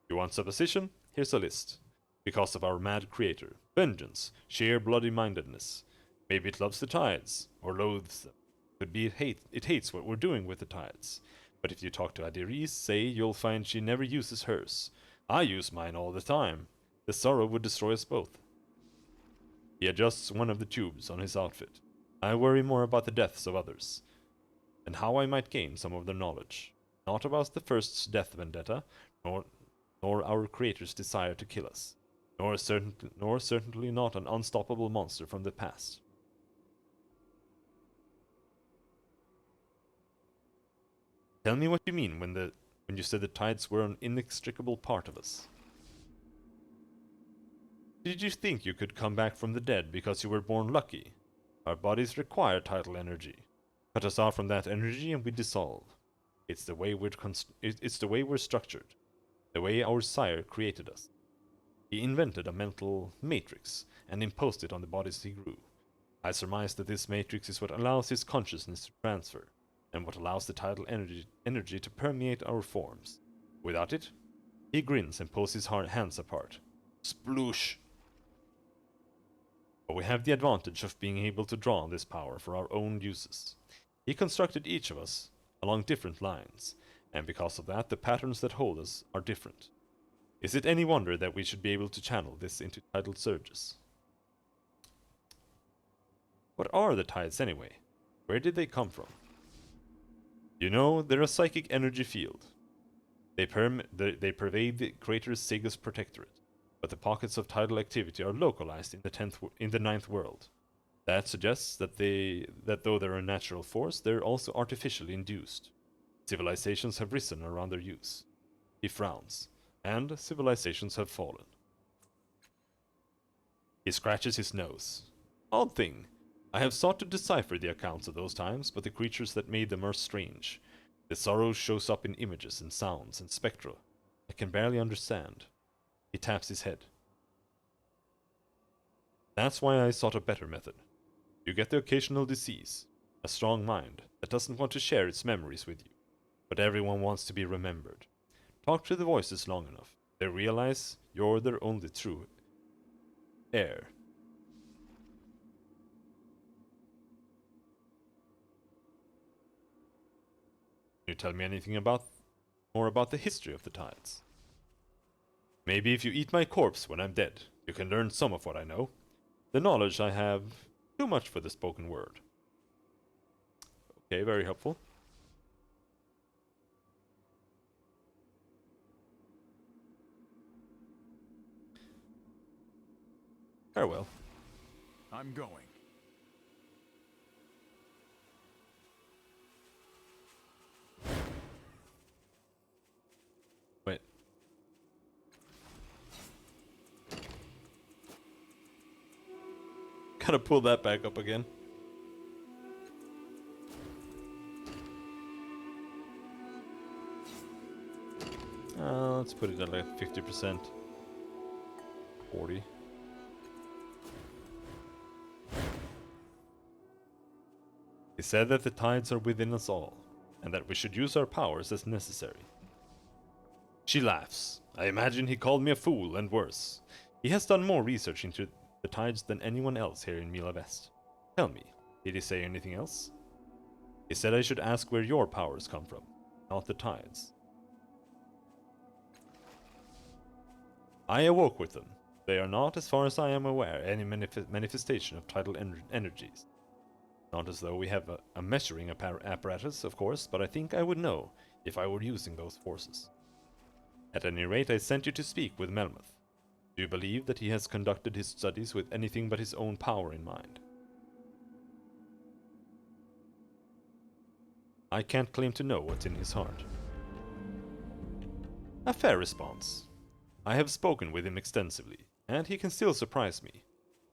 You want supposition? Here's a list. Because of our mad creator. Vengeance. Sheer bloody-mindedness. Maybe it loves the tides. Or loathes them. Could be it hates what we're doing with the tides. But if you talk to Adiris, say, you'll find she never uses hers. I use mine all the time. The sorrow would destroy us both. He adjusts one of the tubes on his outfit. I worry more about the deaths of others, and how I might gain some of their knowledge. Not about the first's death vendetta, nor our creator's desire to kill us, nor certainly not an unstoppable monster from the past. Tell me what you mean when you said the tides were an inextricable part of us. Did you think you could come back from the dead because you were born lucky? Our bodies require tidal energy. Cut us off from that energy and we dissolve. It's the way we're structured. The way our sire created us. He invented a mental matrix and imposed it on the bodies he grew. I surmise that this matrix is what allows his consciousness to transfer, and what allows the tidal energy to permeate our forms. Without it, he grins and pulls his hands apart. Sploosh! But we have the advantage of being able to draw on this power for our own uses. He constructed each of us along different lines, and because of that, the patterns that hold us are different. Is it any wonder that we should be able to channel this into tidal surges? What are the tides anyway? Where did they come from? You know, they're a psychic energy field. They pervade the crater's Sagus protectorate, but the pockets of tidal activity are localized in the ninth world. That suggests that though they're a natural force, they're also artificially induced. Civilizations have risen around their use. He frowns, and civilizations have fallen. He scratches his nose. Odd thing. I have sought to decipher the accounts of those times, but the creatures that made them are strange. The sorrow shows up in images and sounds and spectra. I can barely understand. He taps his head. That's why I sought a better method. You get the occasional disease, a strong mind that doesn't want to share its memories with you, but everyone wants to be remembered. Talk to the voices long enough. They realize you're their only true heir. Can you tell me anything more about the history of the tides? Maybe if you eat my corpse when I'm dead, you can learn some of what I know. The knowledge I have, too much for the spoken word. Okay, very helpful. Farewell. I'm going. Wait. Gotta pull that back up again. Let's put it at like 50%. 40. He said that the tides are within us all, and that we should use our powers as necessary. She laughs. I imagine he called me a fool and worse. He has done more research into the tides than anyone else here in Mila Vest. Tell me, did he say anything else? He said I should ask where your powers come from, not the tides. I awoke with them. They are not, as far as I am aware, any manifestation of tidal energies. Not as though we have a measuring apparatus, of course, but I think I would know if I were using those forces. At any rate, I sent you to speak with Melmoth. Do you believe that he has conducted his studies with anything but his own power in mind? I can't claim to know what's in his heart. A fair response. I have spoken with him extensively, and he can still surprise me.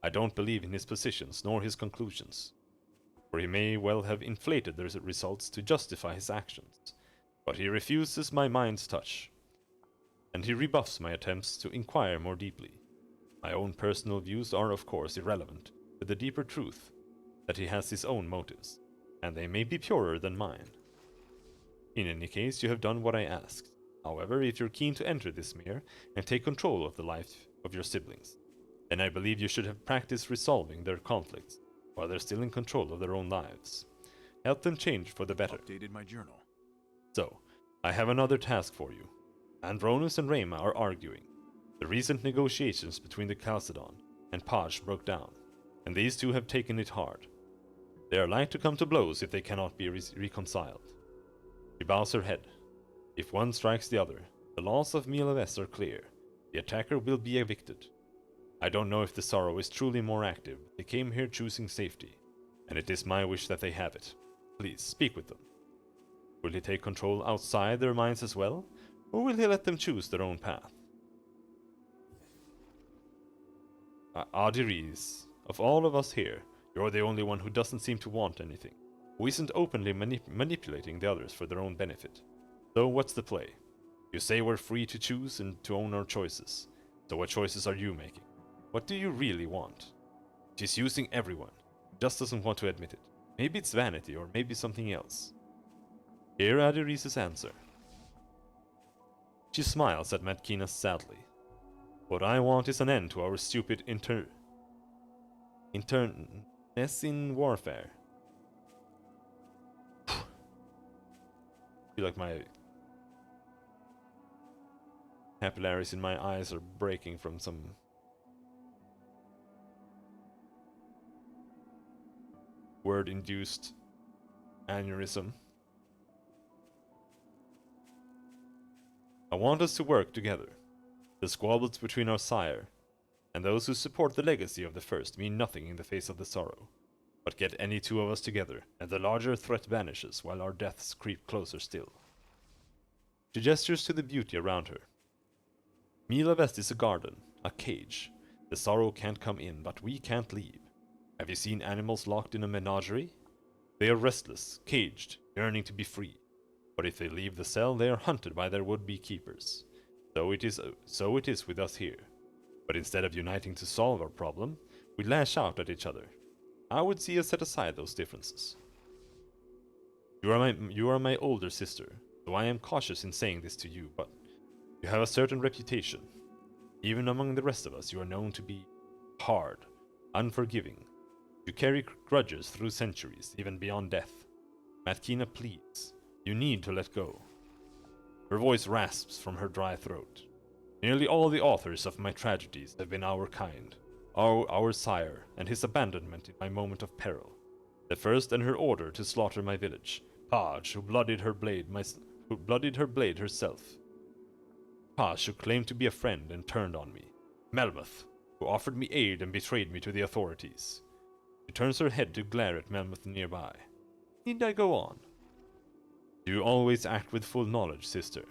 I don't believe in his positions nor his conclusions, for he may well have inflated the results to justify his actions, but he refuses my mind's touch, and he rebuffs my attempts to inquire more deeply. My own personal views are of course irrelevant to the deeper truth that he has his own motives, and they may be purer than mine. In any case, you have done what I asked. However, if you're keen to enter this mirror and take control of the life of your siblings, then I believe you should have practiced resolving their conflicts while they're still in control of their own lives. Help them change for the better. Updated my journal. So, I have another task for you. Andronus and Rayma are arguing. The recent negotiations between the Chalcedon and Paj broke down, and these two have taken it hard. They are like to come to blows if they cannot be reconciled. She bows her head. If one strikes the other, the laws of Mila Vest are clear. The attacker will be evicted. I don't know if the Sorrow is truly more active. They came here choosing safety, and it is my wish that they have it. Please, speak with them. Will he take control outside their minds as well, or will he let them choose their own path? Adiris, of all of us here, you're the only one who doesn't seem to want anything, who isn't openly manipulating the others for their own benefit. So what's the play? You say we're free to choose and to own our choices. So what choices are you making? What do you really want? She's using everyone, just doesn't want to admit it. Maybe it's vanity, or maybe something else. Hear Adirise's answer. She smiles at Matkina sadly. What I want is an end to our stupid interness warfare. I feel like my capillaries in my eyes are breaking from some word-induced aneurysm. I want us to work together. The squabbles between our sire and those who support the legacy of the first mean nothing in the face of the sorrow. But get any two of us together, and the larger threat vanishes while our deaths creep closer still. She gestures to the beauty around her. Mila Vest is a garden, a cage. The sorrow can't come in, but we can't leave. Have you seen animals locked in a menagerie? They are restless, caged, yearning to be free. But if they leave the cell, they are hunted by their would-be keepers. So it is with us here. But instead of uniting to solve our problem, we lash out at each other. I would see us set aside those differences. You are my older sister, so I am cautious in saying this to you, but you have a certain reputation. Even among the rest of us, you are known to be hard, unforgiving. You carry grudges through centuries, even beyond death. Matkina pleads. You need to let go. Her voice rasps from her dry throat. Nearly all the authors of my tragedies have been our kind. Our sire, and his abandonment in my moment of peril. The first and her order to slaughter my village. Paj, who bloodied her blade herself. Paj, who claimed to be a friend and turned on me. Melmoth, who offered me aid and betrayed me to the authorities. She turns her head to glare at Melmoth nearby. Need I go on? Do you always act with full knowledge, sister?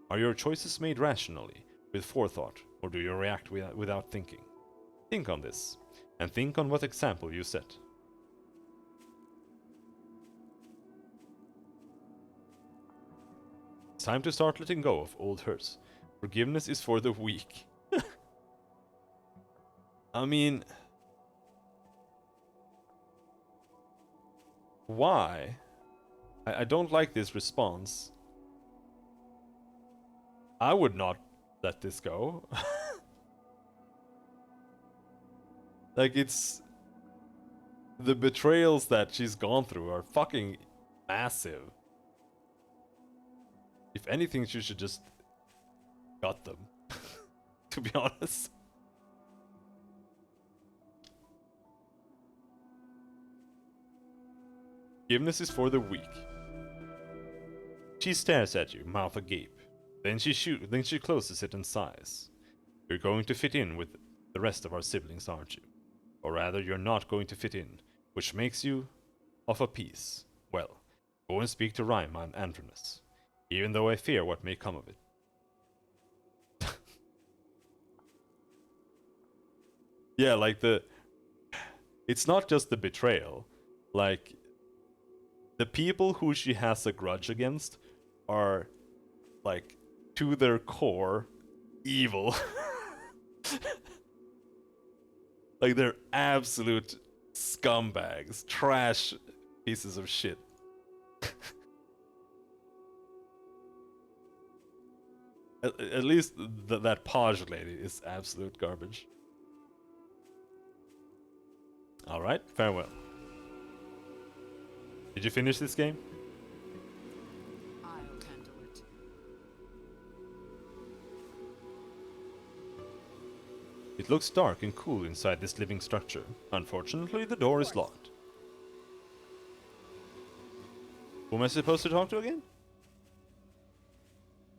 Are your choices made rationally, with forethought, or do you react without thinking? Think on this, and think on what example you set. It's time to start letting go of old hurts. Forgiveness is for the weak. I mean... Why? I don't like this response. I would not let this go. Like, it's... The betrayals that she's gone through are fucking massive. If anything, she should just cut them. To be honest. Forgiveness is for the weak. She stares at you, mouth agape. Then she closes it and sighs. You're going to fit in with the rest of our siblings, aren't you? Or rather, you're not going to fit in, which makes you of a piece. Well, go and speak to Raima and Andronus, even though I fear what may come of it. Yeah, like it's not just the betrayal. Like, the people who she has a grudge against are, like, to their core, evil. Like, they're absolute scumbags, trash pieces of shit. At least that Paj lady is absolute garbage. Alright, farewell. Did you finish this game? I'll handle it. It looks dark and cool inside this living structure. Unfortunately, the door is locked. Who am I supposed to talk to again?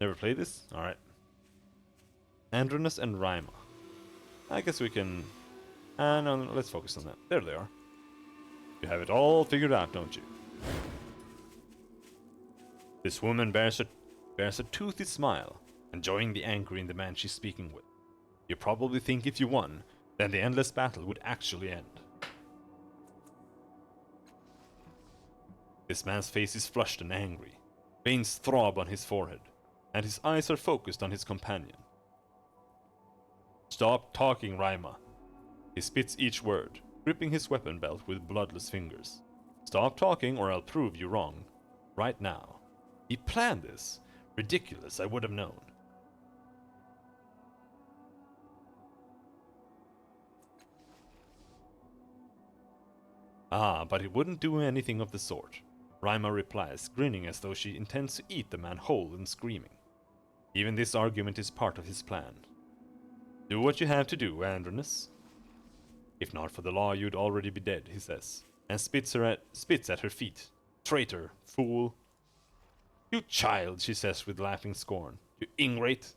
Never played this? Alright. Andronus and Raima. I guess we can... no, let's focus on that. There they are. You have it all figured out, don't you? This woman bears a toothy smile, enjoying the anger in the man she's speaking with. You probably think if you won, then the endless battle would actually end. This man's face is flushed and angry. Veins throb on his forehead, and his eyes are focused on his companion. Stop talking, Raima. He spits each word, gripping his weapon belt with bloodless fingers. Stop talking or I'll prove you wrong. Right now. He planned this. Ridiculous, I would have known. Ah, but he wouldn't do anything of the sort. Rima replies, grinning as though she intends to eat the man whole and screaming. Even this argument is part of his plan. Do what you have to do, Andronus. If not for the law, you'd already be dead, he says, and spits at her feet. Traitor, fool. You child, she says with laughing scorn. You ingrate.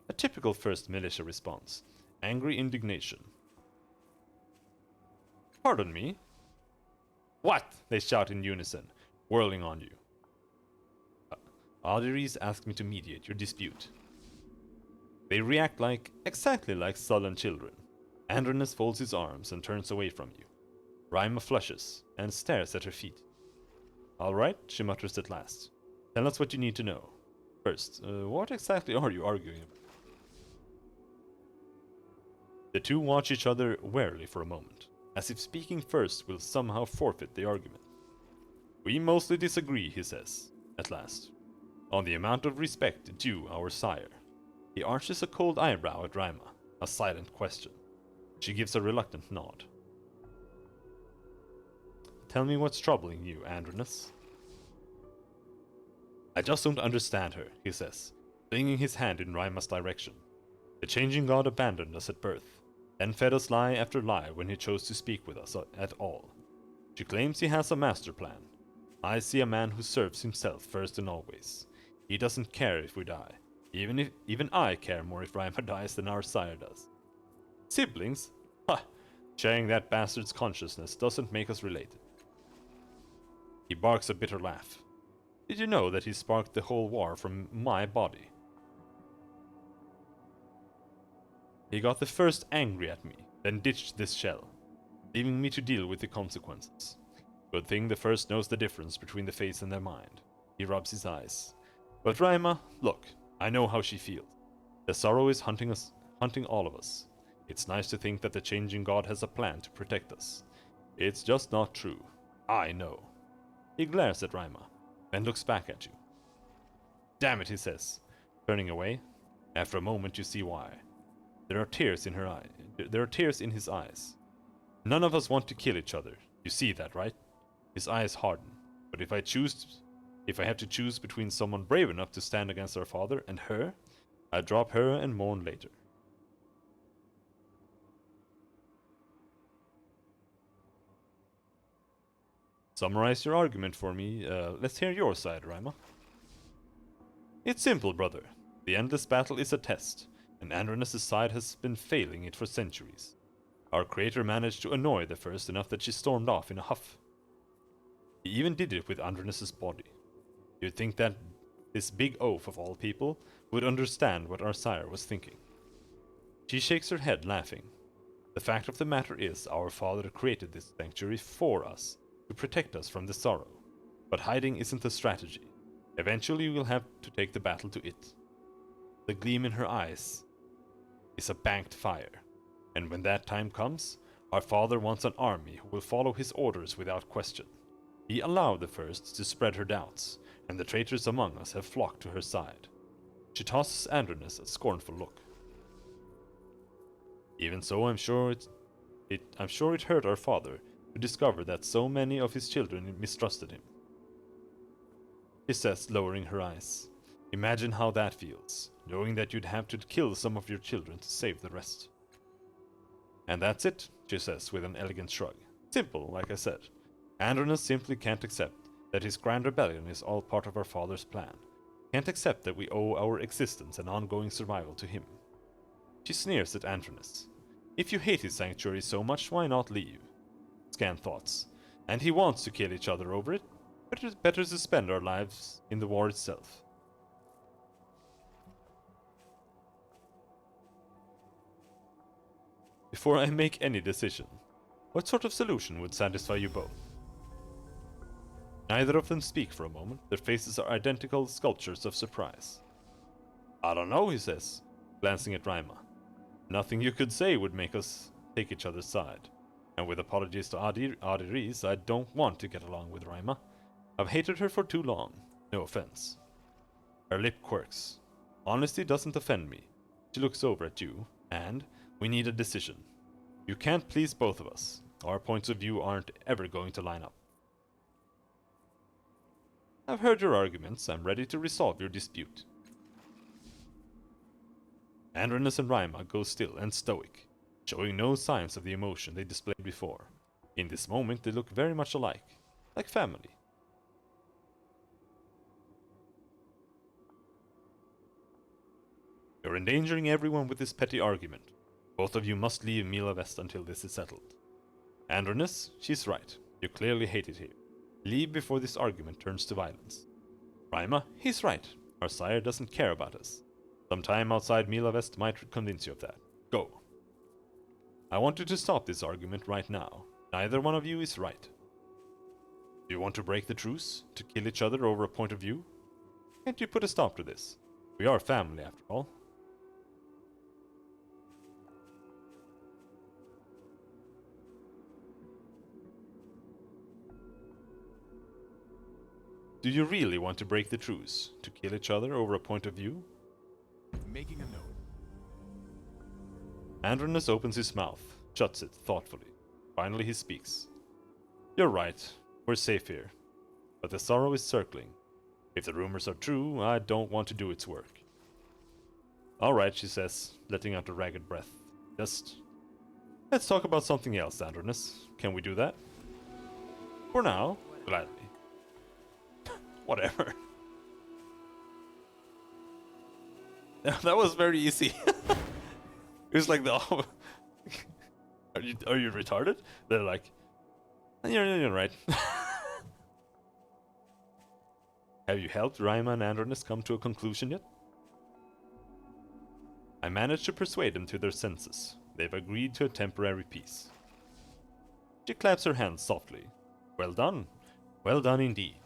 A typical first militia response. Angry indignation. Pardon me? What? They shout in unison, whirling on you. Alderies asked me to mediate your dispute. They react exactly like sullen children. Andronus folds his arms and turns away from you. Rima flushes and stares at her feet. Alright, she mutters at last. Tell us what you need to know. First, what exactly are you arguing about? The two watch each other warily for a moment, as if speaking first will somehow forfeit the argument. We mostly disagree, he says, at last, on the amount of respect due our sire. He arches a cold eyebrow at Rima, a silent question. She gives a reluctant nod. Tell me what's troubling you, Andronus. I just don't understand her, he says, flinging his hand in Rima's direction. The changing god abandoned us at birth, then fed us lie after lie when he chose to speak with us at all. She claims he has a master plan. I see a man who serves himself first and always. He doesn't care if we die. Even I care more if Rima dies than our sire does. Siblings? Ha! Sharing that bastard's consciousness doesn't make us related. He barks a bitter laugh. Did you know that he sparked the whole war from my body? He got the first angry at me, then ditched this shell, leaving me to deal with the consequences. Good thing the first knows the difference between the face and their mind. He rubs his eyes. But Rima, look, I know how she feels. The sorrow is hunting all of us. It's nice to think that the changing god has a plan to protect us. It's just not true. I know. He glares at Rima, then looks back at you. Damn it, he says, turning away. After a moment you see why. There are tears in her eye. There are tears in his eyes. None of us want to kill each other. You see that, right? His eyes harden. But if I have to choose between someone brave enough to stand against our father and her, I drop her and mourn later. Summarize your argument for me. Let's hear your side, Rima. It's simple, brother. The endless battle is a test, and Andronus' side has been failing it for centuries. Our creator managed to annoy the first enough that she stormed off in a huff. He even did it with Andronus' body. You'd think that this big oaf of all people would understand what our sire was thinking. She shakes her head, laughing. The fact of the matter is, our father created this sanctuary for us, to protect us from the sorrow. But hiding isn't a strategy. Eventually we'll have to take the battle to it. The gleam in her eyes is a banked fire. And when that time comes, our father wants an army who will follow his orders without question. He allowed the first to spread her doubts, and the traitors among us have flocked to her side. She tosses Andronus a scornful look. Even so, I'm sure it hurt our father to discover that so many of his children mistrusted him. She says, lowering her eyes. Imagine how that feels, knowing that you'd have to kill some of your children to save the rest. And that's it, she says with an elegant shrug. Simple, like I said. Andronus simply can't accept that his grand rebellion is all part of our father's plan. Can't accept that we owe our existence and ongoing survival to him. She sneers at Andronus. If you hate his sanctuary so much, why not leave? Scant thoughts. And he wants to kill each other over it. Better to spend our lives in the war itself. Before I make any decision, what sort of solution would satisfy you both? Neither of them speak for a moment. Their faces are identical sculptures of surprise. I don't know, he says, glancing at Rima. Nothing you could say would make us take each other's side. And with apologies to Adi Reese, I don't want to get along with Raima. I've hated her for too long. No offense. Her lip quirks. Honesty doesn't offend me. She looks over at you, and we need a decision. You can't please both of us. Our points of view aren't ever going to line up. I've heard your arguments. I'm ready to resolve your dispute. Andronus and Raima go still and stoic, showing no signs of the emotion they displayed before. In this moment, they look very much alike, like family. You're endangering everyone with this petty argument. Both of you must leave Mila West until this is settled. Andronus, she's right. You clearly hate it here. Leave before this argument turns to violence. Raima, he's right. Our sire doesn't care about us. Some time outside Mila West might convince you of that. Go. I want you to stop this argument right now. Neither one of you is right. Do you want to break the truce? To kill each other over a point of view? Can't you put a stop to this? We are family after all. Do you really want to break the truce? To kill each other over a point of view? Making a note. Andronus opens his mouth, shuts it thoughtfully. Finally he speaks. You're right, we're safe here. But the sorrow is circling. If the rumors are true, I don't want to do its work. Alright, she says, letting out a ragged breath. Just... let's talk about something else, Andronus. Can we do that? For now, gladly. Whatever. That was very easy. It was like the... Are you retarded? They're like... You're right. Have you helped Raima and Andronus come to a conclusion yet? I managed to persuade them to their senses. They've agreed to a temporary peace. She claps her hands softly. Well done. Well done indeed.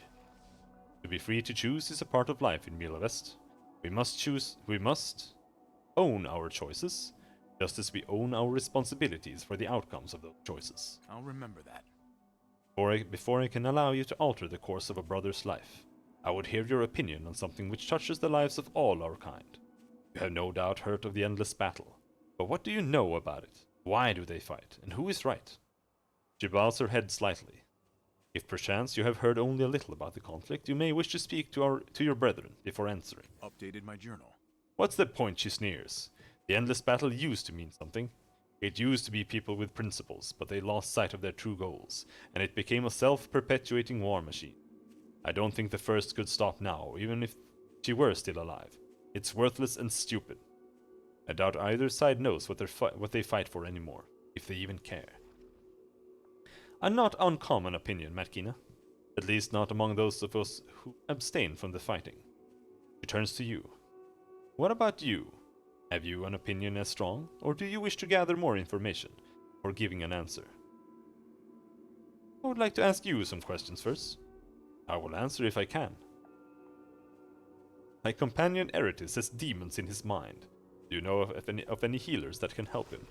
To be free to choose is a part of life in Mila West. We must own our choices, just as we own our responsibilities for the outcomes of those choices. I'll remember that. Before I can allow you to alter the course of a brother's life, I would hear your opinion on something which touches the lives of all our kind. You have no doubt heard of the endless battle, but what do you know about it? Why do they fight, and who is right? She bows her head slightly. If perchance you have heard only a little about the conflict, you may wish to speak to your brethren before answering. Updated my journal. What's the point, she sneers. The endless battle used to mean something. It used to be people with principles, but they lost sight of their true goals, and it became a self-perpetuating war machine. I don't think the first could stop now, even if she were still alive. It's worthless and stupid. I doubt either side knows what they fight for anymore, if they even care. A not uncommon opinion, Matkina. At least not among those of us who abstain from the fighting. She turns to you. What about you? Have you an opinion as strong, or do you wish to gather more information before giving an answer? I would like to ask you some questions first. I will answer if I can. My companion Eritis has demons in his mind. Do you know of any healers that can help him?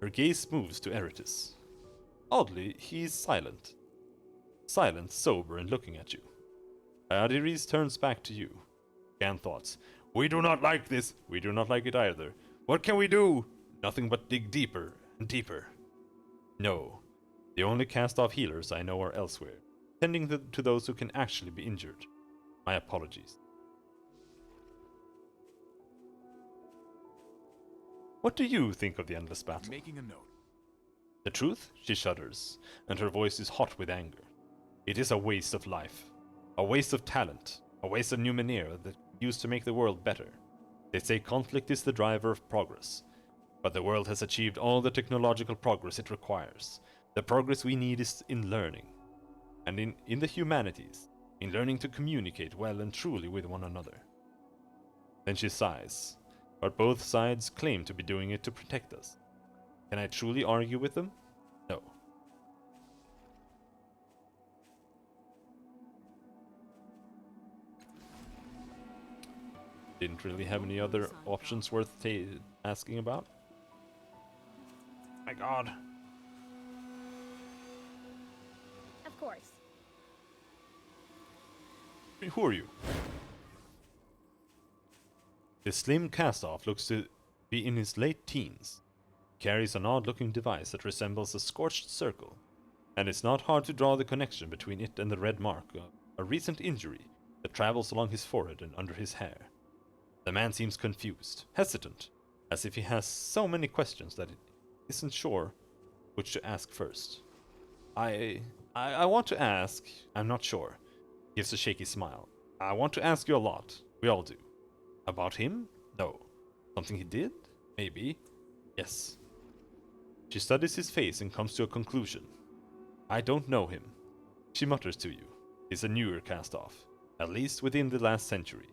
Her gaze moves to Eritis. Oddly, he is silent. Silent, sober, and looking at you. Adiris turns back to you. Scan thoughts. We do not like this. We do not like it either. What can we do? Nothing but dig deeper and deeper. No. The only cast-off healers I know are elsewhere, tending to those who can actually be injured. My apologies. What do you think of the endless battle? Making a note. The truth? She shudders, and her voice is hot with anger. It is a waste of life. A waste of talent. A waste of Numenera that used to make the world better. They say conflict is the driver of progress. But the world has achieved all the technological progress it requires. The progress we need is in learning. And in the humanities. In learning to communicate well and truly with one another. Then she sighs. But both sides claim to be doing it to protect us. Can I truly argue with them? No. Didn't really have any other options worth asking about. My god. Who are you? The slim cast-off looks to be in his late teens. He carries an odd-looking device that resembles a scorched circle, and it's not hard to draw the connection between it and the red mark of a recent injury that travels along his forehead and under his hair. The man seems confused, hesitant, as if he has so many questions that he isn't sure which to ask first. I want to ask, I'm not sure. Gives a shaky smile. I want to ask you a lot. We all do. About him? No. Something he did? Maybe. Yes. She studies his face and comes to a conclusion. I don't know him. She mutters to you. He's a newer cast-off. At least within the last century.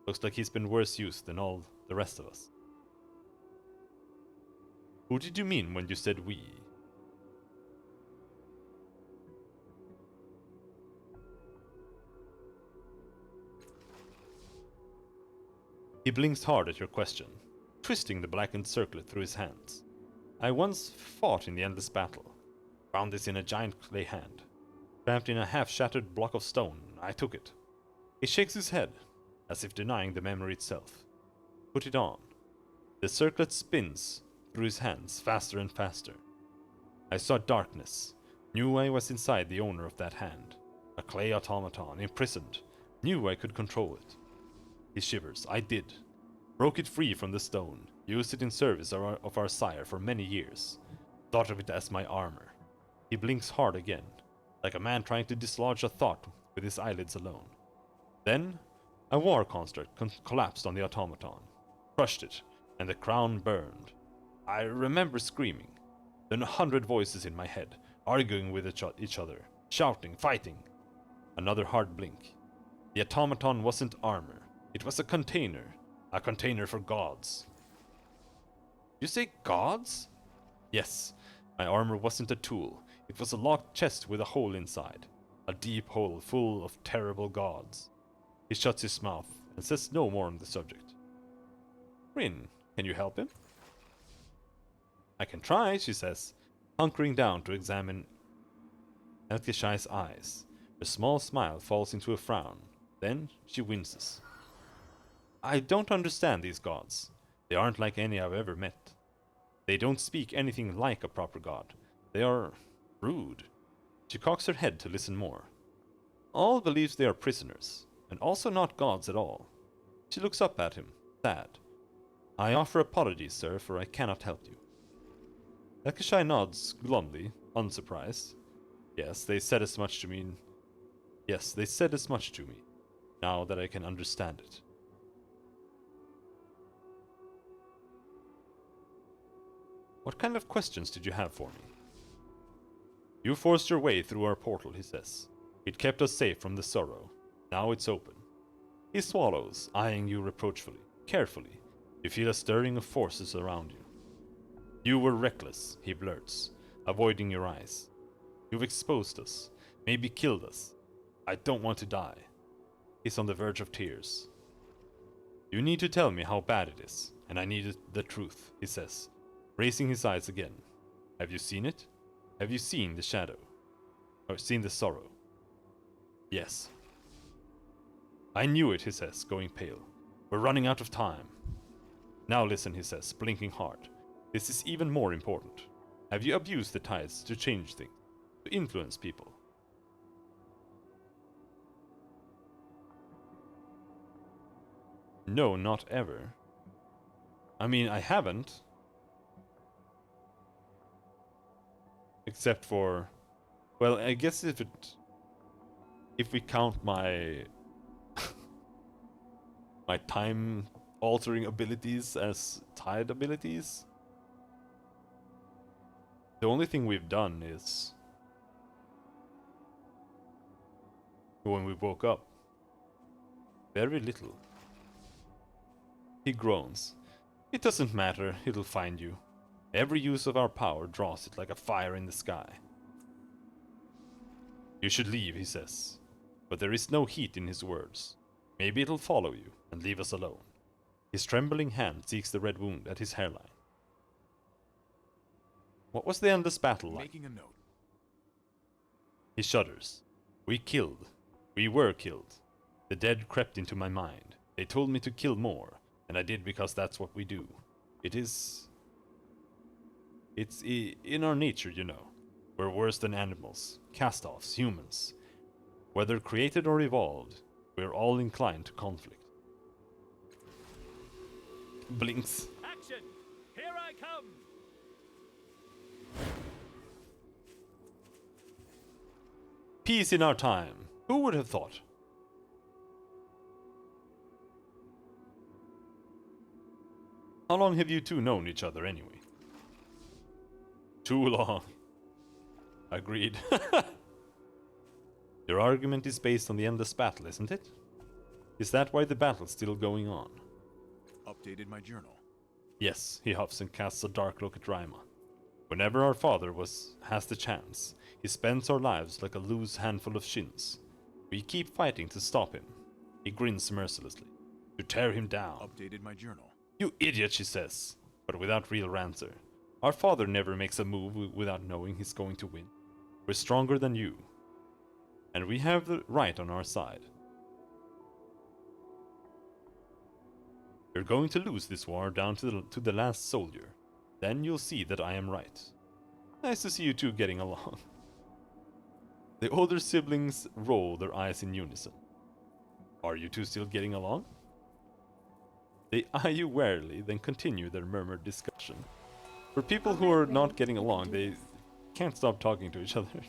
Looks like he's been worse used than all the rest of us. Who did you mean when you said we? He blinks hard at your question, twisting the blackened circlet through his hands. I once fought in the endless battle. Found this in a giant clay hand. Trapped in a half-shattered block of stone, I took it. He shakes his head, as if denying the memory itself. Put it on. The circlet spins through his hands faster and faster. I saw darkness, knew I was inside the owner of that hand. A clay automaton, imprisoned, knew I could control it. He shivers. I did. Broke it free from the stone, used it in service of our sire for many years. Thought of it as my armor. He blinks hard again, like a man trying to dislodge a thought with his eyelids alone. Then, a war construct collapsed on the automaton, crushed it, and the crown burned. I remember screaming. Then 100 voices in my head, arguing with each other, shouting, fighting. Another hard blink. The automaton wasn't armor. It was a container for gods. You say gods? Yes, my armor wasn't a tool. It was a locked chest with a hole inside. A deep hole full of terrible gods. He shuts his mouth and says no more on the subject. Rin, can you help him? I can try, she says, hunkering down to examine Elkishai's eyes. Her small smile falls into a frown. Then she winces. I don't understand these gods. They aren't like any I've ever met. They don't speak anything like a proper god. They are rude. She cocks her head to listen more. All believes they are prisoners, and also not gods at all. She looks up at him, sad. I offer apologies, sir, for I cannot help you. Elkishai nods glumly, unsurprised. Yes, they said as much to me. Now that I can understand it. What kind of questions did you have for me? You forced your way through our portal, he says. It kept us safe from the sorrow. Now it's open. He swallows, eyeing you reproachfully, carefully. You feel a stirring of forces around you. You were reckless, he blurts, avoiding your eyes. You've exposed us, maybe killed us. I don't want to die. He's on the verge of tears. You need to tell me how bad it is, and I need the truth, he says, raising his eyes again. Have you seen it? Have you seen the shadow? Or seen the sorrow? Yes. I knew it, he says, going pale. We're running out of time. Now listen, he says, blinking hard. This is even more important. Have you abused the tides to change things? To influence people? No, not ever. I mean, I haven't. Except for... Well, I guess if we count my... my time-altering abilities as tide abilities. The only thing we've done is... when we woke up. Very little. He groans. It doesn't matter, it'll find you. Every use of our power draws it like a fire in the sky. You should leave, he says. But there is no heat in his words. Maybe it'll follow you and leave us alone. His trembling hand seeks the red wound at his hairline. What was the endless battle like? Making a note. He shudders. We were killed. The dead crept into my mind. They told me to kill more, and I did because that's what we do. It's in our nature, you know. We're worse than animals, cast-offs, humans. Whether created or evolved, we're all inclined to conflict. Blinks. Action! Here I come! Peace in our time. Who would have thought? How long have you two known each other anyway? Too long. Agreed. Your argument is based on the endless battle, isn't it? Is that why the battle's still going on? Updated my journal. Yes, he huffs and casts a dark look at Raima. Whenever our father has the chance, he spends our lives like a loose handful of shins. We keep fighting to stop him. He grins mercilessly. To tear him down. Updated my journal. You idiot, she says, but without real answer. Our father never makes a move without knowing he's going to win. We're stronger than you. And we have the right on our side. You're going to lose this war down to the last soldier. Then you'll see that I am right. Nice to see you two getting along. The older siblings roll their eyes in unison. Are you two still getting along? They eye you warily, then continue their murmured discussion. For people who are not getting along, they can't stop talking to each other.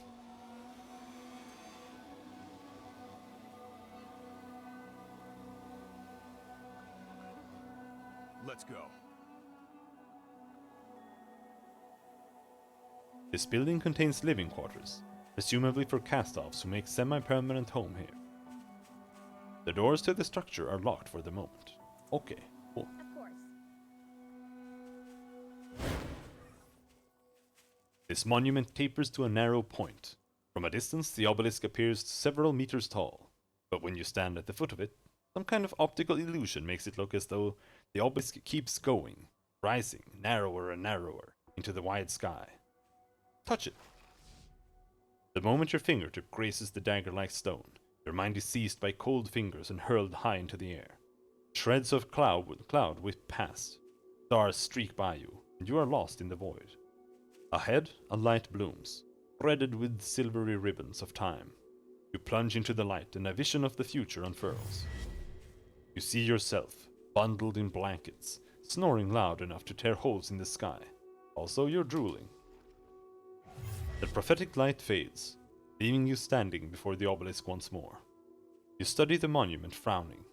Let's go. This building contains living quarters, presumably for cast-offs who make semi-permanent home here. The doors to the structure are locked for the moment. Okay, cool. Of course. This monument tapers to a narrow point. From a distance, the obelisk appears several meters tall, but when you stand at the foot of it, some kind of optical illusion makes it look as though the obelisk keeps going, rising narrower and narrower into the wide sky. Touch it. The moment your fingertip graces the dagger-like stone, your mind is seized by cold fingers and hurled high into the air. Shreds of cloud whip past. Stars streak by you, and you are lost in the void. Ahead, a light blooms, threaded with silvery ribbons of time. You plunge into the light, and a vision of the future unfurls. You see yourself, bundled in blankets, snoring loud enough to tear holes in the sky. Also, you're drooling. The prophetic light fades, leaving you standing before the obelisk once more. You study the monument, frowning.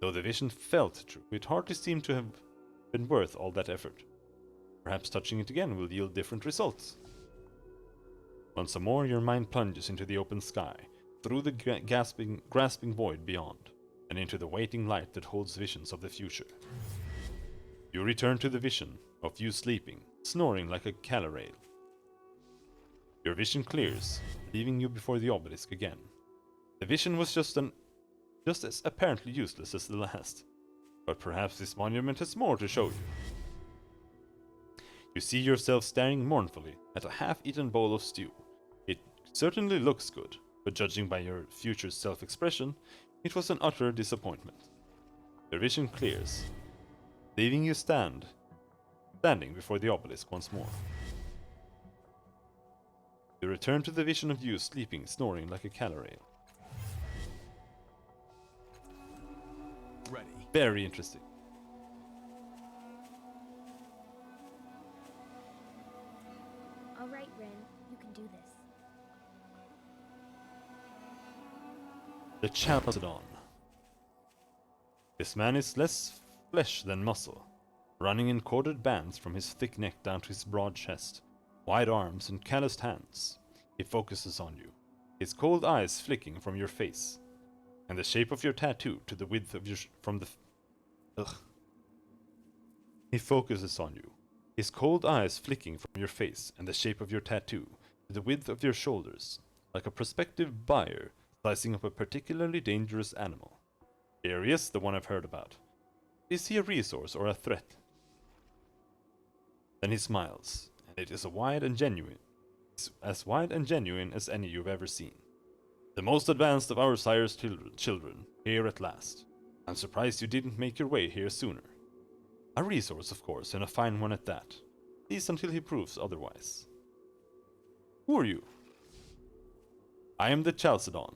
Though the vision felt true, it hardly seemed to have been worth all that effort. Perhaps touching it again will yield different results. Once more, your mind plunges into the open sky, through the grasping void beyond, and into the waiting light that holds visions of the future. You return to the vision of you sleeping, snoring like a calarail. Your vision clears, leaving you before the obelisk again. The vision was just as apparently useless as the last, but perhaps this monument has more to show you. You see yourself staring mournfully at a half-eaten bowl of stew. It certainly looks good, but judging by your future self-expression, it was an utter disappointment. Your vision clears, leaving you standing before the obelisk once more. You return to the vision of you sleeping, snoring like a calarail. Ready. Very interesting. All right, Rin, you can do this. The Chalcedon. This man is less flesh than muscle, running in corded bands from his thick neck down to his broad chest, wide arms and calloused hands. He focuses on you, his cold eyes flicking from your face, and the shape of your tattoo to the width of your He focuses on you, his cold eyes flicking from your face and the shape of your tattoo to the width of your shoulders, like a prospective buyer slicing up a particularly dangerous animal. Darius, the one I've heard about. Is he a resource or a threat? Then he smiles, and it is as wide and genuine as any you've ever seen. The most advanced of our sire's children, here at last. I'm surprised you didn't make your way here sooner. A resource, of course, and a fine one at that. At least until he proves otherwise. Who are you? I am the Chalcedon,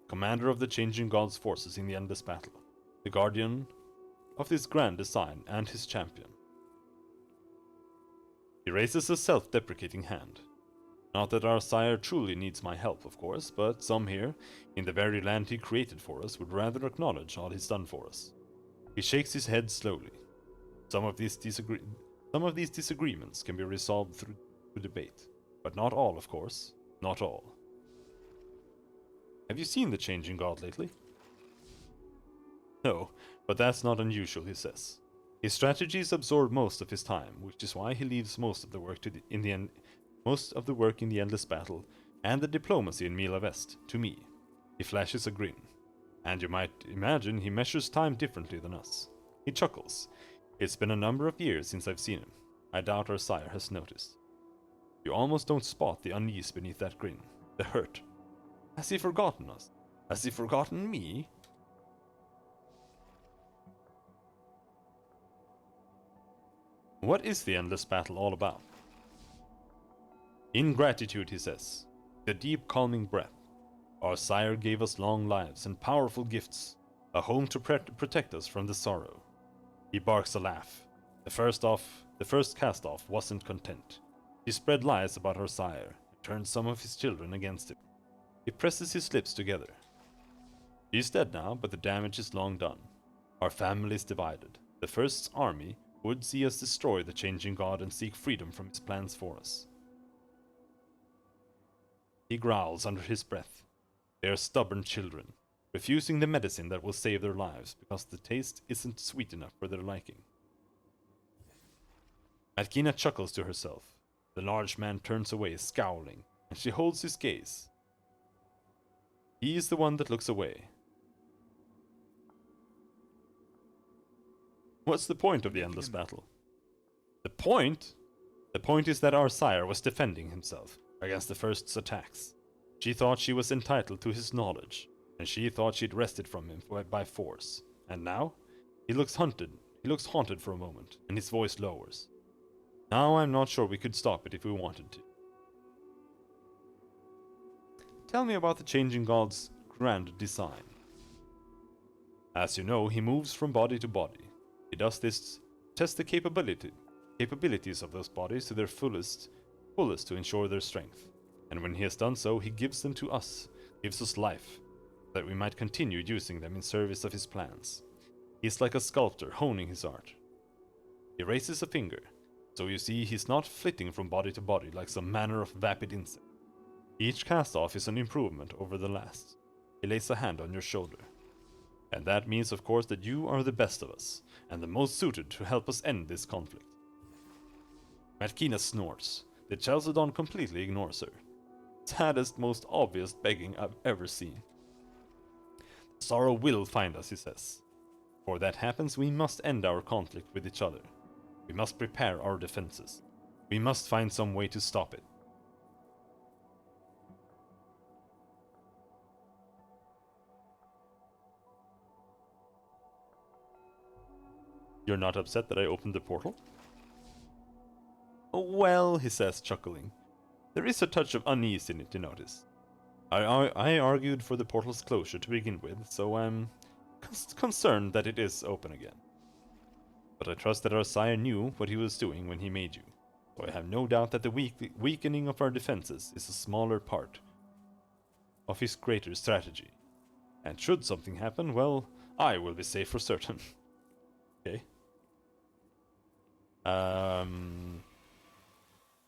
commander of the Changing Gods' forces in the endless battle, the guardian of this grand design and his champion. He raises a self-deprecating hand. Not that our sire truly needs my help, of course, but some here, in the very land he created for us, would rather acknowledge all he's done for us. He shakes his head slowly. Some of these disagreements can be resolved through debate, but not all, of course. Not all. Have you seen the Changing God lately? No, but that's not unusual, he says. His strategies absorb most of his time, which is why he leaves most of the work in the endless battle and the diplomacy in Mila Vest to me. He flashes a grin, and you might imagine he measures time differently than us. He chuckles. It's been a number of years since I've seen him. I doubt our sire has noticed. You almost don't spot the unease beneath that grin, the hurt. Has he forgotten us? Has he forgotten me? What is the endless battle all about? Ingratitude, he says, the deep calming breath. Our sire gave us long lives and powerful gifts, a home to protect us from the sorrow. He barks a laugh. The first cast-off wasn't content. He spread lies about our sire and turned some of his children against him. He presses his lips together. He's dead now, but the damage is long done. Our family is divided. The First's army would see us destroy the Changing God and seek freedom from his plans for us. He growls under his breath. They are stubborn children, refusing the medicine that will save their lives because the taste isn't sweet enough for their liking. Matkina chuckles to herself. The large man turns away, scowling, and she holds his gaze. He is the one that looks away. What's the point of the endless battle? The point? The point is that our sire was defending himself against the First's attacks. She thought she was entitled to his knowledge, and she thought she'd wrested from him by force. And now? He looks haunted for a moment, and his voice lowers. Now I'm not sure we could stop it if we wanted to. Tell me about the Changing God's grand design. As you know, he moves from body to body. He does this to test the capabilities of those bodies to their fullest to ensure their strength. And when he has done so, he gives them to us, gives us life, that we might continue using them in service of his plans. He is like a sculptor honing his art. He raises a finger, so you see he's not flitting from body to body like some manner of vapid insect. Each cast-off is an improvement over the last. He lays a hand on your shoulder. And that means, of course, that you are the best of us, and the most suited to help us end this conflict. Matkina snorts. The Chalcedon completely ignores her. Saddest, most obvious begging I've ever seen. Sorrow will find us, he says. Before that happens, we must end our conflict with each other. We must prepare our defenses. We must find some way to stop it. You're not upset that I opened the portal? Oh, well, he says, chuckling. There is a touch of unease in it, you notice. I argued for the portal's closure to begin with, so I'm concerned that it is open again. But I trust that our sire knew what he was doing when he made you, so I have no doubt that the weakening of our defenses is a smaller part of his greater strategy. And should something happen, well, I will be safe for certain. Okay.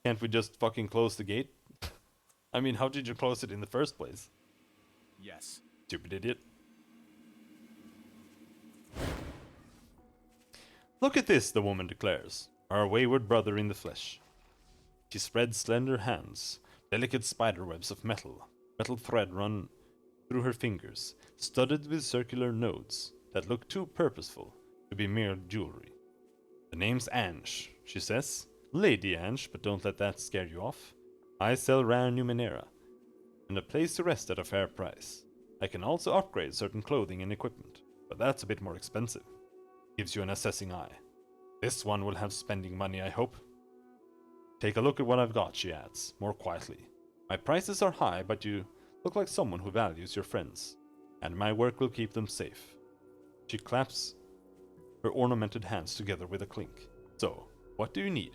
Can't we just fucking close the gate? I mean, how did you close it in the first place? Yes. Stupid idiot. Look at this, the woman declares. Our wayward brother in the flesh. She spreads slender hands. Delicate spiderwebs of metal thread run through her fingers, studded with circular nodes that look too purposeful to be mere jewelry. The name's Ange, she says. Lady Ange, but don't let that scare you off. I sell rare Numenera. and a place to rest at a fair price. I can also upgrade certain clothing and equipment, but that's a bit more expensive. Gives you an assessing eye. This one will have spending money, I hope. Take a look at what I've got, she adds, more quietly. My prices are high, but you look like someone who values your friends, and my work will keep them safe. She claps her ornamented hands together with a clink. So, what do you need?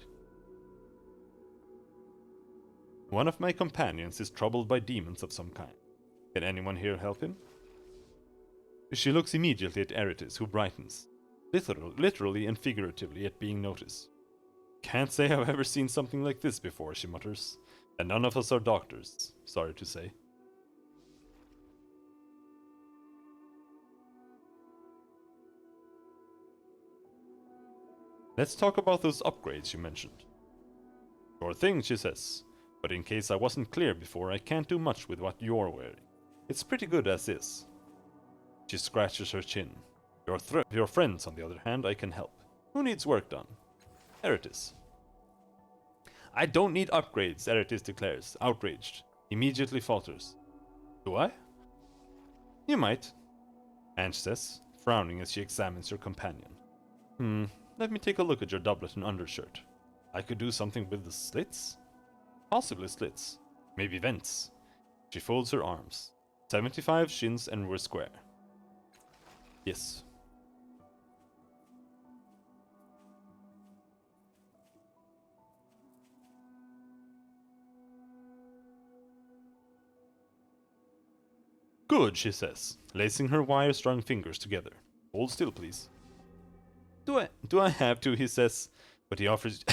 One of my companions is troubled by demons of some kind. Can anyone here help him? She looks immediately at Eritis, who brightens, literally and figuratively at being noticed. Can't say I've ever seen something like this before, she mutters. And none of us are doctors, sorry to say. Let's talk about those upgrades you mentioned. Sure thing, she says. But in case I wasn't clear before, I can't do much with what you're wearing. It's pretty good as is. She scratches her chin. Your friends, on the other hand, I can help. Who needs work done? Eritis. I don't need upgrades, Eritis declares, outraged. Immediately falters. Do I? You might, Ange says, frowning as she examines her companion. Let me take a look at your doublet and undershirt. I could do something with the slits? Possibly slits. Maybe vents. She folds her arms. 75 shins and we're square. Yes. Good, she says, lacing her wire-strung fingers together. Hold still, please. Do I have to, he says, but he offers...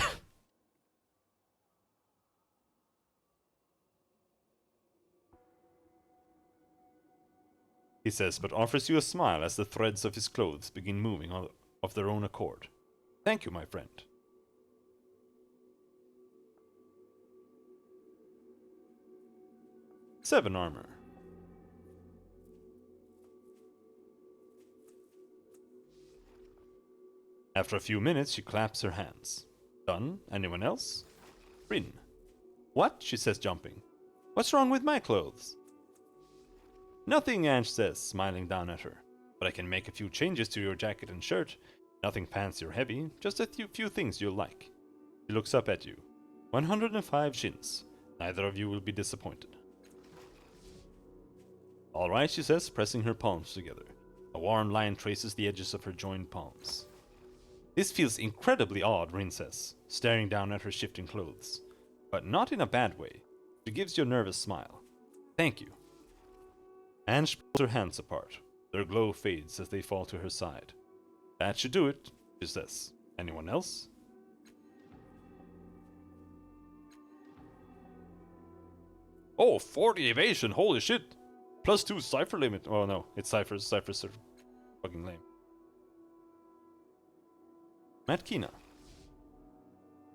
he says, but offers you a smile as the threads of his clothes begin moving of their own accord. Thank you, my friend. Seven armor. After a few minutes, she claps her hands. Done? Anyone else? Rin. What? She says, jumping. What's wrong with my clothes? Nothing, Ange says, smiling down at her. But I can make a few changes to your jacket and shirt. Nothing fancy or heavy, just a few things you'll like. She looks up at you. 105 shins. Neither of you will be disappointed. All right, she says, pressing her palms together. A warm line traces the edges of her joined palms. This feels incredibly odd, Rin says, staring down at her shifting clothes. But not in a bad way. She gives you a nervous smile. Thank you. Ange pulls her hands apart. Their glow fades as they fall to her side. That should do it, she says. Anyone else? Oh, 40 evasion, holy shit! +2 cipher limit. Oh no, it's ciphers. Ciphers are fucking lame. Matkina.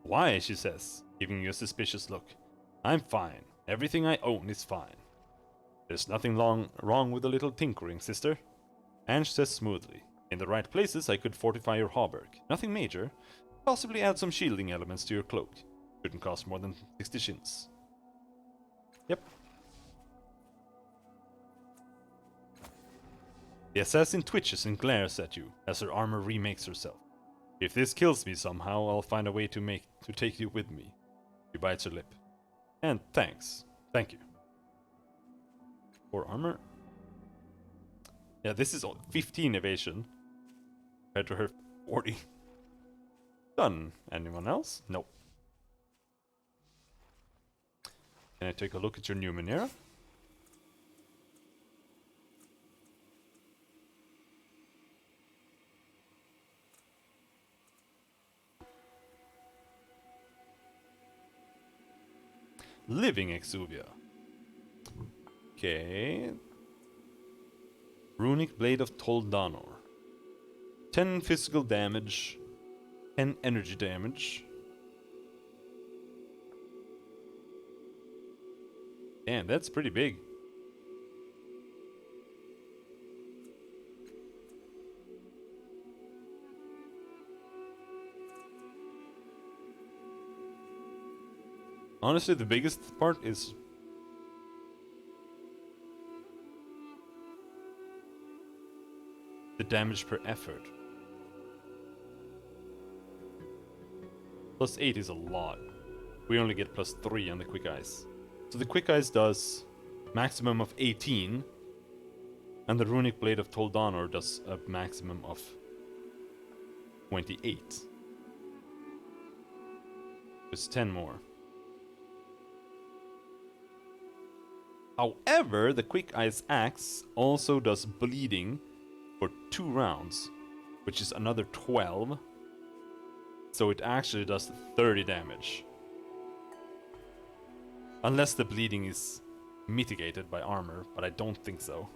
Why, she says, giving you a suspicious look. I'm fine. Everything I own is fine. There's nothing wrong with a little tinkering, sister. Ange says smoothly. In the right places, I could fortify your hauberk. Nothing major. Possibly add some shielding elements to your cloak. Shouldn't cost more than 60 shins. Yep. The assassin twitches and glares at you as her armor remakes herself. If this kills me somehow, I'll find a way to take you with me. She bites her lip. And thanks. Thank you. For armor? Yeah, this is 15 evasion. Compared to her 40. Done. Anyone else? Nope. Can I take a look at your Numenera? Living Exuvia. Okay. Runic Blade of Toldanor. 10 physical damage. 10 energy damage. Damn, that's pretty big. Honestly, the biggest part is the damage per effort. +8 is a lot. We only get +3 on the Quick Eyes. So the Quick Eyes does maximum of 18, and the Runic Blade of Toldanor does a maximum of 28. It's 10 more. However, the Quick Eyes Axe also does bleeding for 2 rounds, which is another 12. So it actually does 30 damage. Unless the bleeding is mitigated by armor, but I don't think so.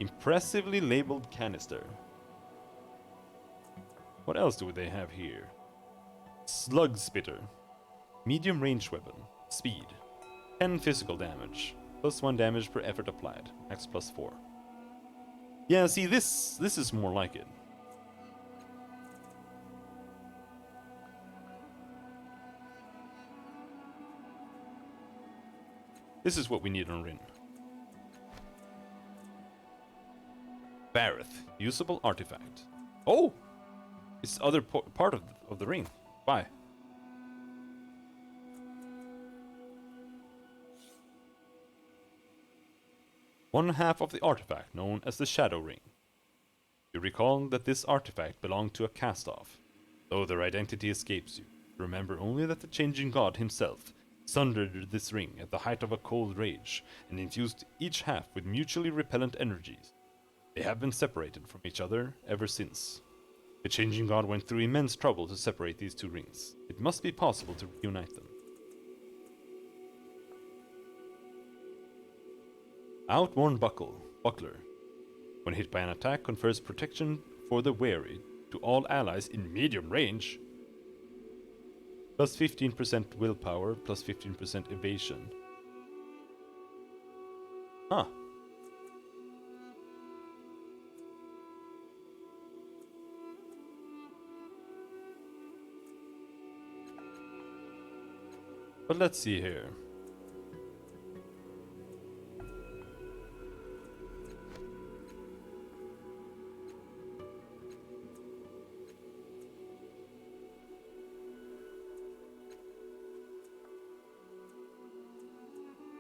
Impressively labeled canister. What else do they have here? Slug Spitter. Medium range weapon. Speed. 10 physical damage. +1 damage per effort applied. Max +4. Yeah, see, this is more like it. This is what we need on Rin. Bareth. Usable artifact. Oh! It's other part of the ring. Why? One half of the artifact, known as the Shadow Ring. You recall that this artifact belonged to a cast-off. Though their identity escapes you, remember only that the Changing God himself sundered this ring at the height of a cold rage, and infused each half with mutually repellent energies. They have been separated from each other ever since. The Changing God went through immense trouble to separate these 2 rings. It must be possible to reunite them. Outworn Buckler. When hit by an attack, confers protection for the weary to all allies in medium range. +15% willpower, +15% evasion. Huh. But let's see here.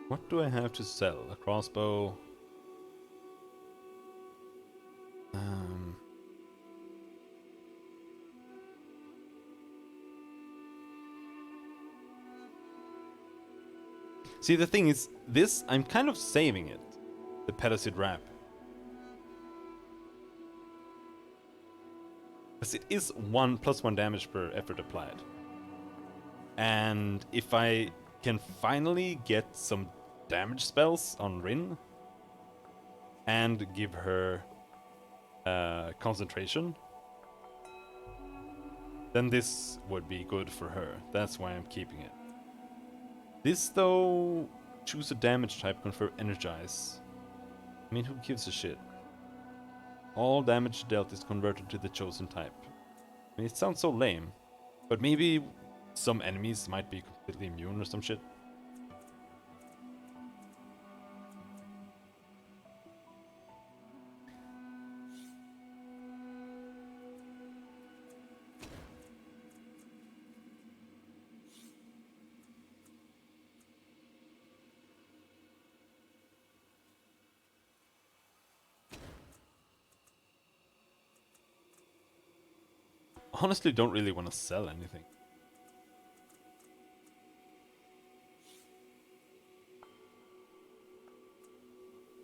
What do I have to sell? A crossbow. See, the thing is, this, I'm kind of saving it. The Pedicid Wrap. Because it is +1 damage per effort applied. And if I can finally get some damage spells on Rin and give her concentration, then this would be good for her. That's why I'm keeping it. This though, choose a damage type, confer energize. I mean, who gives a shit? All damage dealt is converted to the chosen type. I mean, it sounds so lame, but maybe some enemies might be completely immune or some shit. Honestly, don't really want to sell anything.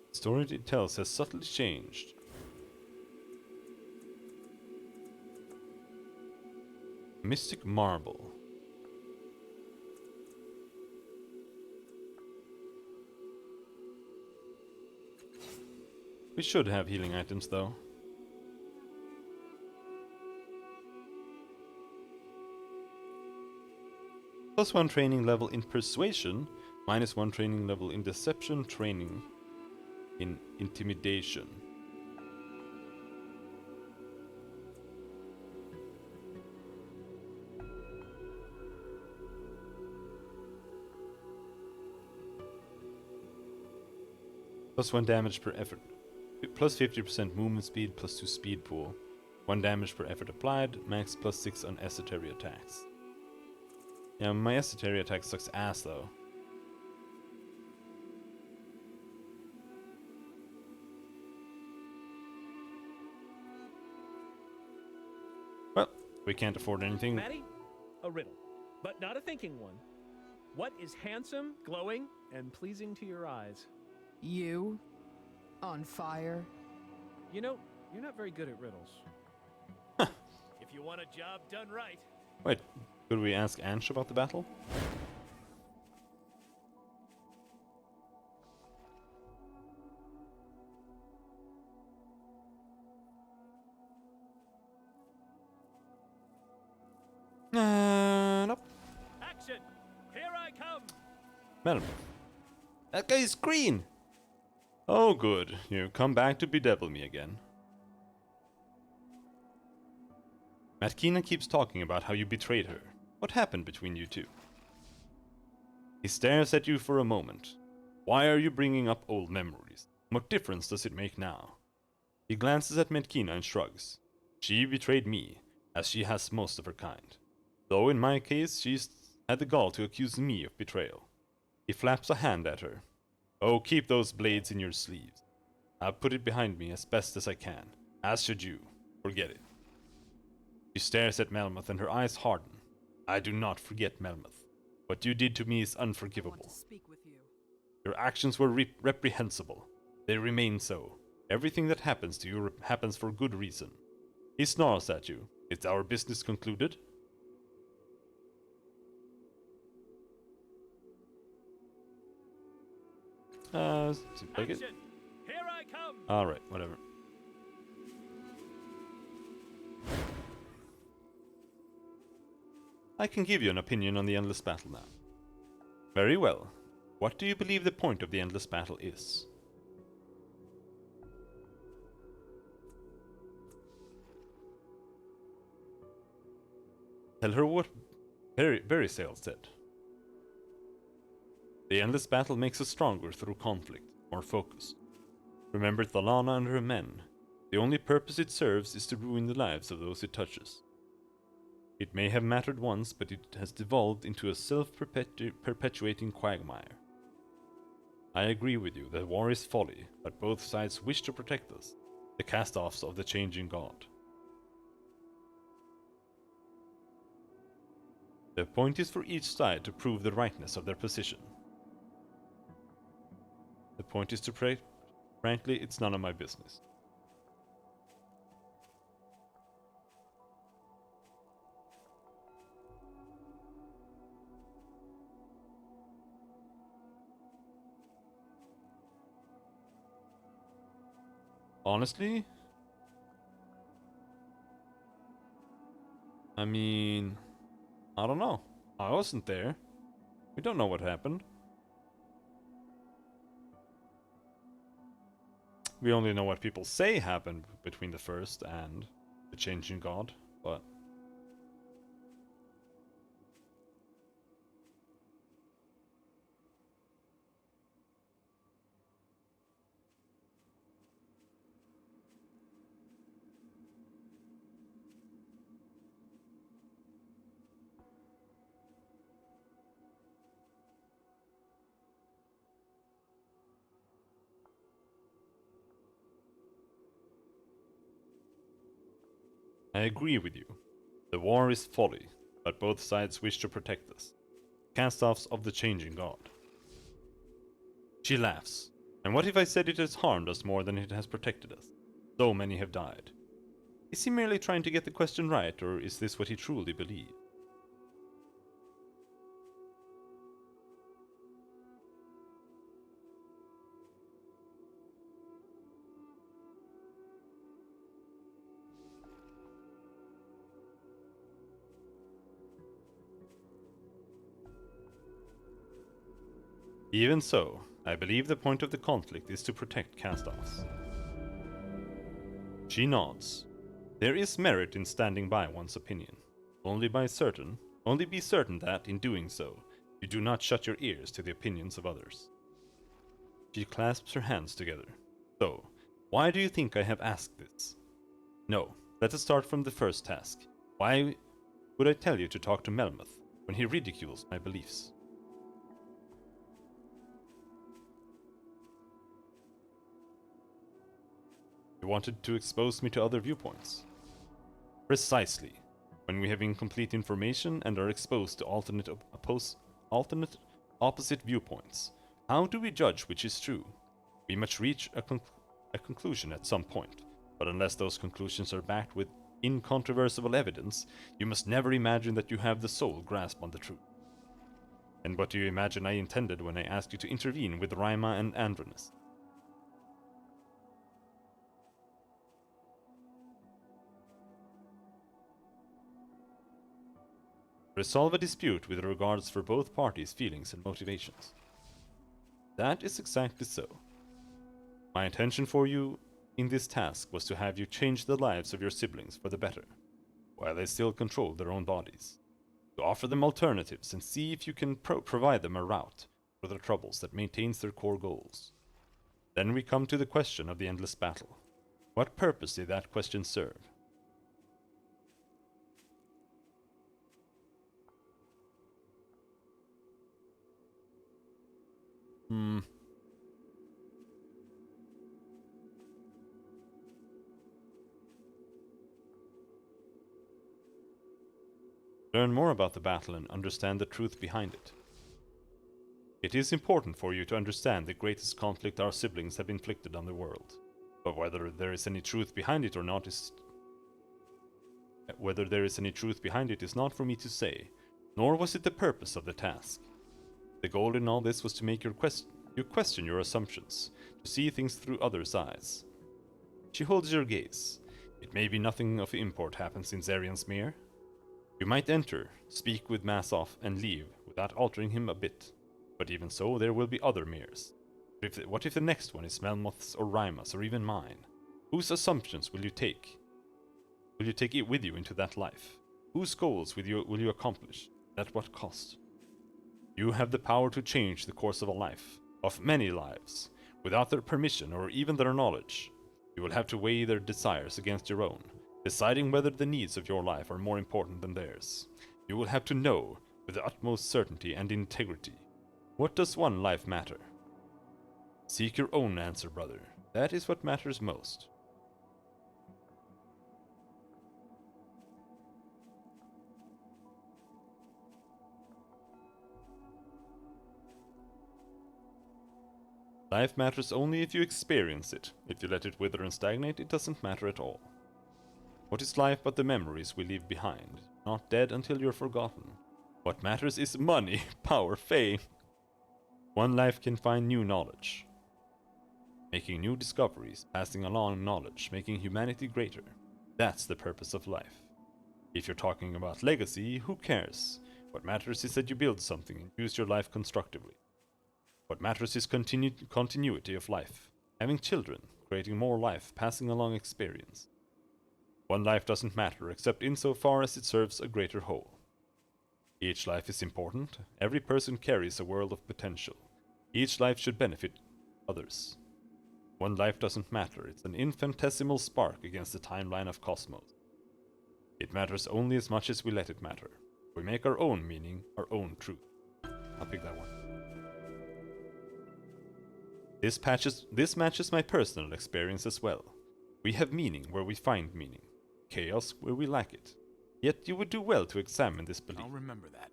The story it tells has subtly changed. Mystic Marble. We should have healing items though. +1 training level in Persuasion, -1 training level in Deception, training in Intimidation. Plus 1 damage per effort. Plus 50% movement speed, plus 2 speed pool. 1 damage per effort applied, max plus 6 on esoteric attacks. Yeah, my esoteric attack sucks ass though. Well, we can't afford anything. Maddie, a riddle, but not a thinking one. What is handsome, glowing, and pleasing to your eyes? You? On fire? You know, you're not very good at riddles. If you want a job done right. Wait, could we ask Ansh about the battle? Nope. Action! Here I come! Madam. That guy's green! Oh good, you've come back to bedevil me again. Matkina keeps talking about how you betrayed her. What happened between you two? He stares at you for a moment. Why are you bringing up old memories? What difference does it make now? He glances at Matkina and shrugs. She betrayed me, as she has most of her kind. Though in my case, she's had the gall to accuse me of betrayal. He flaps a hand at her. Oh, keep those blades in your sleeves. I'll put it behind me as best as I can, as should you. Forget it. She stares at Melmoth and her eyes harden. I do not forget Melmoth. What you did to me is I want unforgivable. to speak with you. Your actions were reprehensible. They remain so. Everything that happens to you happens for good reason. He snarls at you. Is our business concluded? Seems like it. Action! Here I come! Alright, whatever. I can give you an opinion on the endless battle now. Very well. What do you believe the point of the endless battle is? Tell her what Berisale said. The endless battle makes us stronger through conflict, more focus. Remember Thalana and her men. The only purpose it serves is to ruin the lives of those it touches. It may have mattered once, but it has devolved into a self-perpetuating quagmire. I agree with you that war is folly, but both sides wish to protect us, the cast-offs of the changing god. The point is for each side to prove the rightness of their position. The point is to pray. Frankly, it's none of my business. Honestly, I mean, I don't know. I wasn't there. We don't know what happened. We only know what people say happened between the first and the changing god, but... I agree with you. The war is folly, but both sides wish to protect us. Cast-offs of the changing god. She laughs. And what if I said it has harmed us more than it has protected us? So many have died. Is he merely trying to get the question right, or is this what he truly believes? Even so, I believe the point of the conflict is to protect cast-offs. She nods. There is merit in standing by one's opinion. Only be certain that, in doing so, you do not shut your ears to the opinions of others. She clasps her hands together. So, why do you think I have asked this? No, let us start from the first task. Why would I tell you to talk to Melmoth when he ridicules my beliefs? You wanted to expose me to other viewpoints. Precisely. When we have incomplete information and are exposed to alternate opposite viewpoints, how do we judge which is true? We must reach a conclusion at some point, but unless those conclusions are backed with incontrovertible evidence, you must never imagine that you have the sole grasp on the truth. And what do you imagine I intended when I asked you to intervene with Raima and Andronis? Resolve a dispute with regards for both parties' feelings and motivations. That is exactly so. My intention for you in this task was to have you change the lives of your siblings for the better, while they still control their own bodies. To offer them alternatives and see if you can provide them a route for their troubles that maintains their core goals. Then we come to the question of the endless battle. What purpose did that question serve? Learn more about the battle and understand the truth behind it. It is important for you to understand the greatest conflict our siblings have inflicted on the world. But whether there is any truth behind it or not is not for me to say, nor was it the purpose of the task. The goal in all this was to make you question your assumptions, to see things through others' eyes. She holds your gaze. It may be nothing of import happens in Zarian's Mere. You might enter, speak with Masoff, and leave without altering him a bit. But even so, there will be other Meres. What if the next one is Melmoth's or Raima's or even mine? Whose assumptions will you take? Will you take it with you into that life? Whose goals will you accomplish? At what cost? You have the power to change the course of a life, of many lives, without their permission or even their knowledge. You will have to weigh their desires against your own, deciding whether the needs of your life are more important than theirs. You will have to know, with the utmost certainty and integrity, what does one life matter? Seek your own answer, brother. That is what matters most. Life matters only if you experience it. If you let it wither and stagnate, it doesn't matter at all. What is life but the memories we leave behind? Not dead until you're forgotten. What matters is money, power, fame. One life can find new knowledge, making new discoveries, passing along knowledge, making humanity greater. That's the purpose of life. If you're talking about legacy, who cares? What matters is that you build something and use your life constructively. What matters is continuity of life, having children, creating more life, passing along experience. One life doesn't matter except insofar as it serves a greater whole. Each life is important. Every person carries a world of potential. Each life should benefit others. One life doesn't matter. It's an infinitesimal spark against the timeline of cosmos. It matters only as much as we let it matter. We make our own meaning, our own truth. I'll pick that one. This matches my personal experience as well. We have meaning where we find meaning. Chaos where we lack it. Yet you would do well to examine this belief. I'll remember that.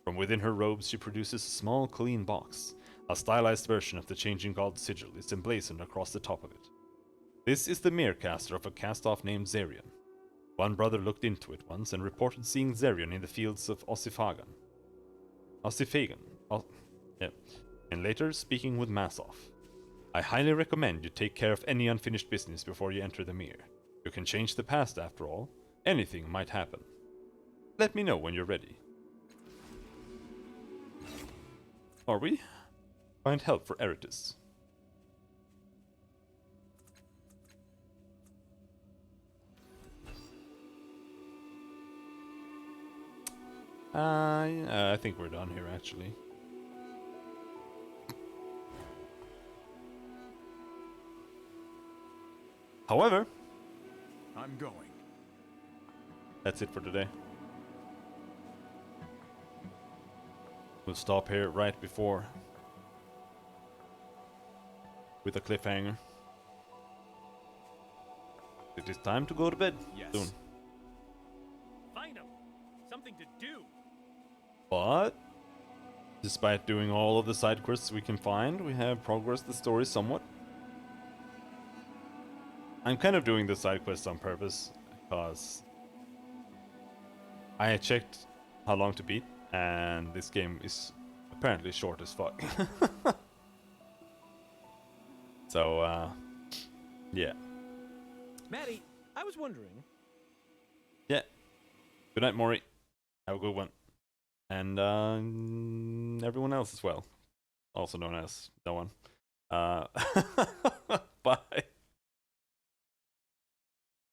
From within her robes she produces a small, clean box. A stylized version of the Changing God's sigil is emblazoned across the top of it. This is the Merecaster of a cast-off named Zarian. One brother looked into it once and reported seeing Zarian in the fields of Ossifagan, and later speaking with Masoff. I highly recommend you take care of any unfinished business before you enter the Mere. You can change the past after all. Anything might happen. Let me know when you're ready. Are we? Find help for Eritis. I think we're done here, actually. However, I'm going. that's it for today. We'll stop here right before with a cliffhanger. It is time to go to bed Yes. soon. Find them. Something to do. But despite doing all of the side quests we can find, we have progressed the story somewhat. I'm kind of doing the side quests on purpose because I checked how long to beat, and this game is apparently short as fuck. So, yeah. Maddie, I was wondering. Yeah. Good night, Maury. Have a good one. And everyone else as well. Also known as no one.